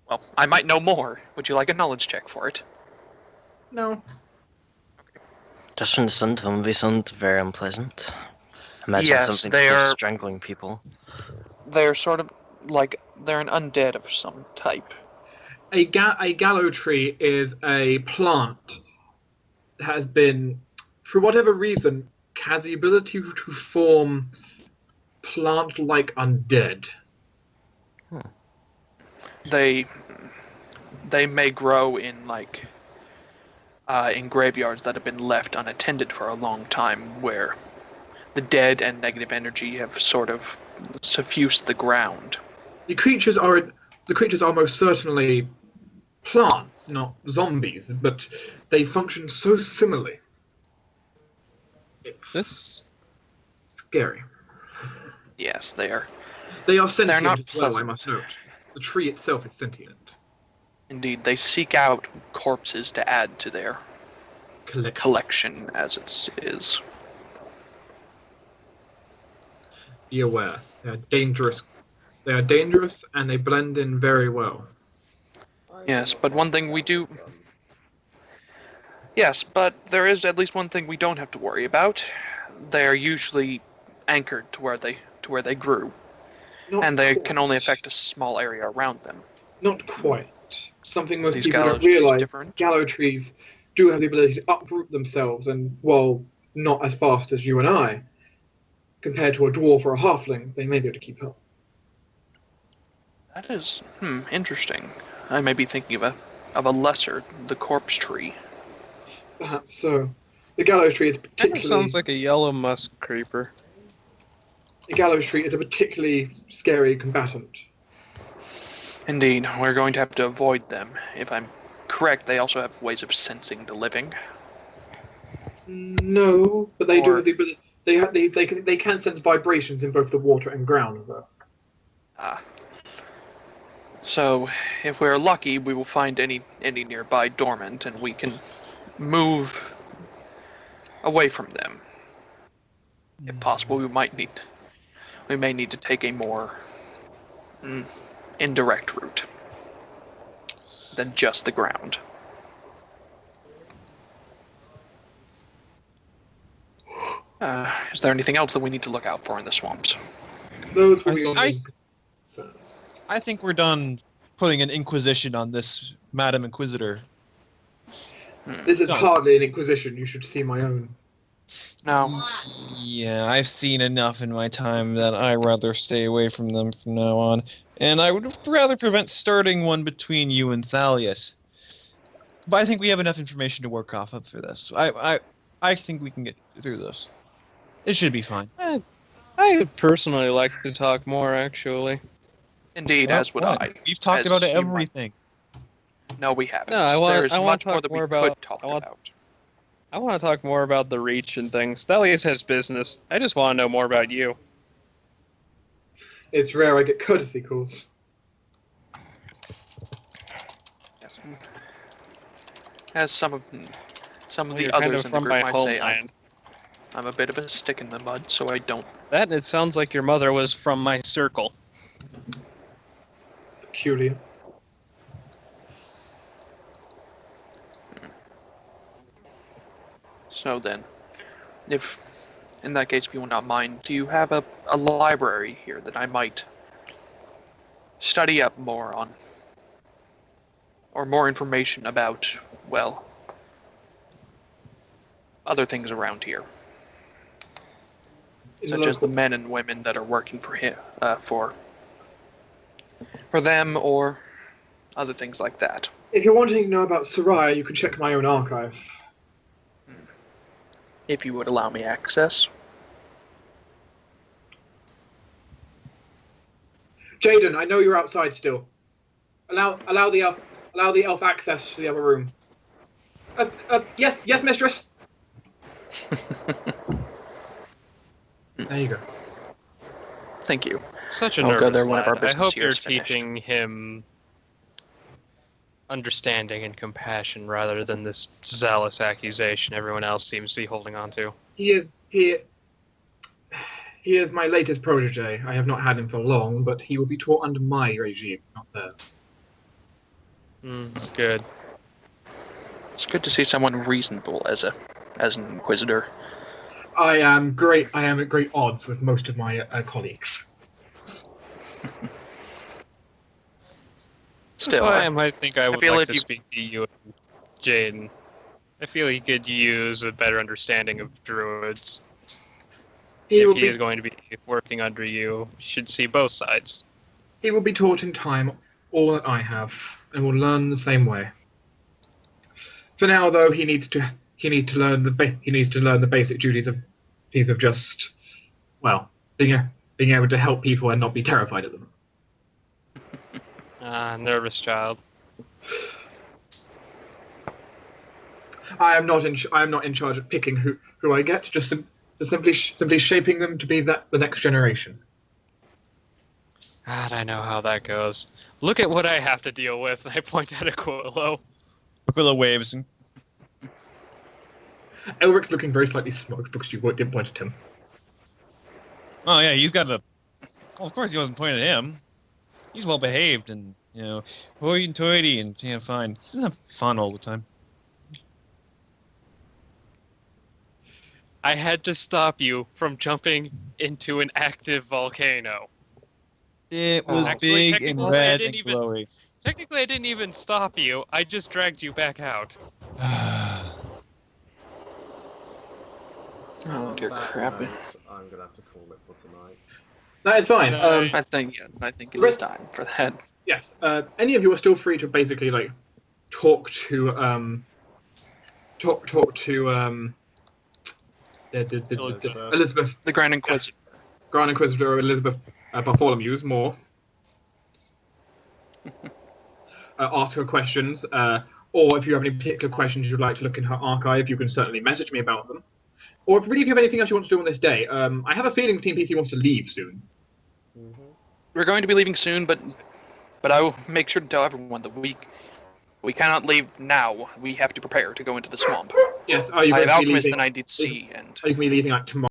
[SPEAKER 3] Well, I might know more. Would you like a knowledge check for it?
[SPEAKER 4] No.
[SPEAKER 1] Just from the sound of them, they sound very unpleasant. Imagine
[SPEAKER 3] Yes,
[SPEAKER 1] something
[SPEAKER 3] they
[SPEAKER 1] for
[SPEAKER 3] are-
[SPEAKER 1] strangling people.
[SPEAKER 3] They're sort of like, they're an undead of some type.
[SPEAKER 4] A gallow tree is a plant that has been, for whatever reason, has the ability to form plant-like undead.
[SPEAKER 3] They may grow in like in graveyards that have been left unattended for a long time, where the dead and negative energy have sort of suffused the ground.
[SPEAKER 4] The creatures are most certainly plants, not zombies, but they function so similarly. It's
[SPEAKER 6] This
[SPEAKER 4] scary.
[SPEAKER 3] Yes, they are.
[SPEAKER 4] They are sentient
[SPEAKER 3] They're not
[SPEAKER 4] as well, I
[SPEAKER 3] pleasant.
[SPEAKER 4] must note. The tree itself is sentient.
[SPEAKER 3] Indeed, they seek out corpses to add to their collection, as it is.
[SPEAKER 4] Be aware. They are dangerous. They are dangerous and they blend in very well.
[SPEAKER 3] Yes, but one thing we do... Yes, but there is at least one thing we don't have to worry about. They are usually anchored to where they grew,
[SPEAKER 4] Not
[SPEAKER 3] and they
[SPEAKER 4] quite.
[SPEAKER 3] can only affect a small area around them.
[SPEAKER 4] Not quite. Something most
[SPEAKER 3] These
[SPEAKER 4] people
[SPEAKER 3] gallows
[SPEAKER 4] don't
[SPEAKER 3] trees
[SPEAKER 4] realize.
[SPEAKER 3] different?
[SPEAKER 4] Gallow trees do have the ability to uproot themselves, and while not as fast as you and I, compared to a dwarf or a halfling, they may be able to keep up.
[SPEAKER 3] That is, interesting. I may be thinking of a lesser, the corpse tree.
[SPEAKER 4] Perhaps so. The gallows tree is
[SPEAKER 6] kind of
[SPEAKER 4] particularly.
[SPEAKER 6] sounds like a yellow musk creeper.
[SPEAKER 4] The gallows tree is a particularly scary combatant.
[SPEAKER 3] Indeed, we're going to have to avoid them. If I'm correct, they also have ways of sensing the living.
[SPEAKER 4] No, but they do
[SPEAKER 3] Or-
[SPEAKER 4] have the ability. They can sense vibrations in both the water and ground, though.
[SPEAKER 3] So, if we're lucky, we will find any nearby dormant, and we can move away from them. If possible, we may need to take a more indirect route than just the ground. Is there anything else that we need to look out for in the swamps?
[SPEAKER 4] Those will be your
[SPEAKER 5] I-
[SPEAKER 4] main concerns.
[SPEAKER 5] I think we're done putting an inquisition on this Madam Inquisitor.
[SPEAKER 4] This is
[SPEAKER 5] No.
[SPEAKER 4] hardly an inquisition. You should see my own.
[SPEAKER 3] No.
[SPEAKER 5] Yeah, I've seen enough in my time that I'd rather stay away from them from now on. And I would rather prevent starting one between you and Thalias. But I think we have enough information to work off of for this. I think we can get through this. It should be fine.
[SPEAKER 6] I would personally like to talk more, actually.
[SPEAKER 3] Indeed,
[SPEAKER 5] Well,
[SPEAKER 3] as would
[SPEAKER 5] what?
[SPEAKER 3] I.
[SPEAKER 5] We've talked
[SPEAKER 3] As
[SPEAKER 5] about
[SPEAKER 3] you might-
[SPEAKER 5] everything.
[SPEAKER 3] No, we haven't.
[SPEAKER 6] No, I want-
[SPEAKER 3] There's
[SPEAKER 6] I want
[SPEAKER 3] much
[SPEAKER 6] to
[SPEAKER 3] more
[SPEAKER 6] talk
[SPEAKER 3] that we
[SPEAKER 6] more
[SPEAKER 3] could
[SPEAKER 6] about-
[SPEAKER 3] talk
[SPEAKER 6] I want-
[SPEAKER 3] about.
[SPEAKER 6] I want to talk more about the Reach and things. Thalias has business. I just want to know more about you.
[SPEAKER 4] It's rare I get courtesy calls.
[SPEAKER 3] Yes. As some of
[SPEAKER 6] Well,
[SPEAKER 3] the
[SPEAKER 6] you're kind
[SPEAKER 3] others
[SPEAKER 6] of
[SPEAKER 3] in the
[SPEAKER 6] from
[SPEAKER 3] group
[SPEAKER 6] my
[SPEAKER 3] might say,
[SPEAKER 6] homeland.
[SPEAKER 3] I'm a bit of a stick in the mud, so I don't.
[SPEAKER 6] That and it sounds like your mother was from my circle.
[SPEAKER 4] Peculiar.
[SPEAKER 3] So then, if in that case you will not mind, do you have a library here that I might study up more on, or more information about, well, other things around here, such as the men and women that are working for him, for them, or other things like that.
[SPEAKER 4] If you're wanting to know about Soraya, you can check my own archive.
[SPEAKER 3] If you would allow me access.
[SPEAKER 4] Jaden, I know you're outside still. Allow the elf access to the other room. Yes, mistress. There you go.
[SPEAKER 3] Thank you.
[SPEAKER 6] Such a
[SPEAKER 3] I'll
[SPEAKER 6] nervous
[SPEAKER 3] go there whenever our
[SPEAKER 6] lad. I
[SPEAKER 3] business
[SPEAKER 6] hope
[SPEAKER 3] here
[SPEAKER 6] you're
[SPEAKER 3] is finished.
[SPEAKER 6] teaching him understanding and compassion rather than this zealous accusation everyone else seems to be holding on to.
[SPEAKER 4] He is my latest protege. I have not had him for long, but he will be taught under my regime, not theirs.
[SPEAKER 6] Good.
[SPEAKER 3] It's good to see someone reasonable as an inquisitor.
[SPEAKER 4] I am at great odds with most of my colleagues.
[SPEAKER 3] Still,
[SPEAKER 6] I think I would
[SPEAKER 3] feel
[SPEAKER 6] like
[SPEAKER 3] if
[SPEAKER 6] to
[SPEAKER 3] you-
[SPEAKER 6] speak to you and Jaden. I feel he could use a better understanding of druids. If he is going to be working under you, you should see both sides.
[SPEAKER 4] He will be taught in time all that I have, and will learn the same way. For now, though, he needs to learn the basic duties of just, well, being able to help people and not be terrified of them.
[SPEAKER 6] Nervous child.
[SPEAKER 4] I am not in charge of picking who I get, just simply shaping them to be the next generation.
[SPEAKER 6] God, I know how that goes. Look at what I have to deal with. I point at Aquilo.
[SPEAKER 5] Aquilo waves. And
[SPEAKER 4] Elric's looking very slightly smug because you didn't point at him.
[SPEAKER 5] oh yeah, he's got a. Well, of course he wasn't pointing at him. He's well behaved and hoity-toity and fine. He doesn't have fun all the time.
[SPEAKER 6] I had to stop you from jumping into an active volcano.
[SPEAKER 5] It was
[SPEAKER 6] Actually,
[SPEAKER 5] big and
[SPEAKER 6] technically, I
[SPEAKER 5] red
[SPEAKER 6] didn't
[SPEAKER 5] and
[SPEAKER 6] even-
[SPEAKER 5] glowy.
[SPEAKER 6] Technically, I didn't even stop you. I just dragged you back out.
[SPEAKER 3] Oh,
[SPEAKER 2] On
[SPEAKER 3] dear
[SPEAKER 2] that
[SPEAKER 3] crap.
[SPEAKER 2] note, I'm gonna have to call it for tonight.
[SPEAKER 4] That is fine.
[SPEAKER 6] Nice.
[SPEAKER 3] I think it is time for that.
[SPEAKER 4] Yes. Any of you are still free to basically talk to Elizabeth,
[SPEAKER 3] The Grand Inquisitor.
[SPEAKER 4] Grand Inquisitor Elizabeth Bartholomew's more. Ask her questions, or if you have any particular questions you'd like to look in her archive, you can certainly message me about them. Or if you have anything else you want to do on this day, I have a feeling Team PC wants to leave soon.
[SPEAKER 2] Mm-hmm.
[SPEAKER 3] We're going to be leaving soon, but I will make sure to tell everyone that we cannot leave now. We have to prepare to go into the swamp.
[SPEAKER 4] Yes, are you
[SPEAKER 3] I
[SPEAKER 4] going
[SPEAKER 3] have
[SPEAKER 4] to be
[SPEAKER 3] alchemist
[SPEAKER 4] leaving?
[SPEAKER 3] and I did see, and
[SPEAKER 4] Are you going to be leaving tomorrow?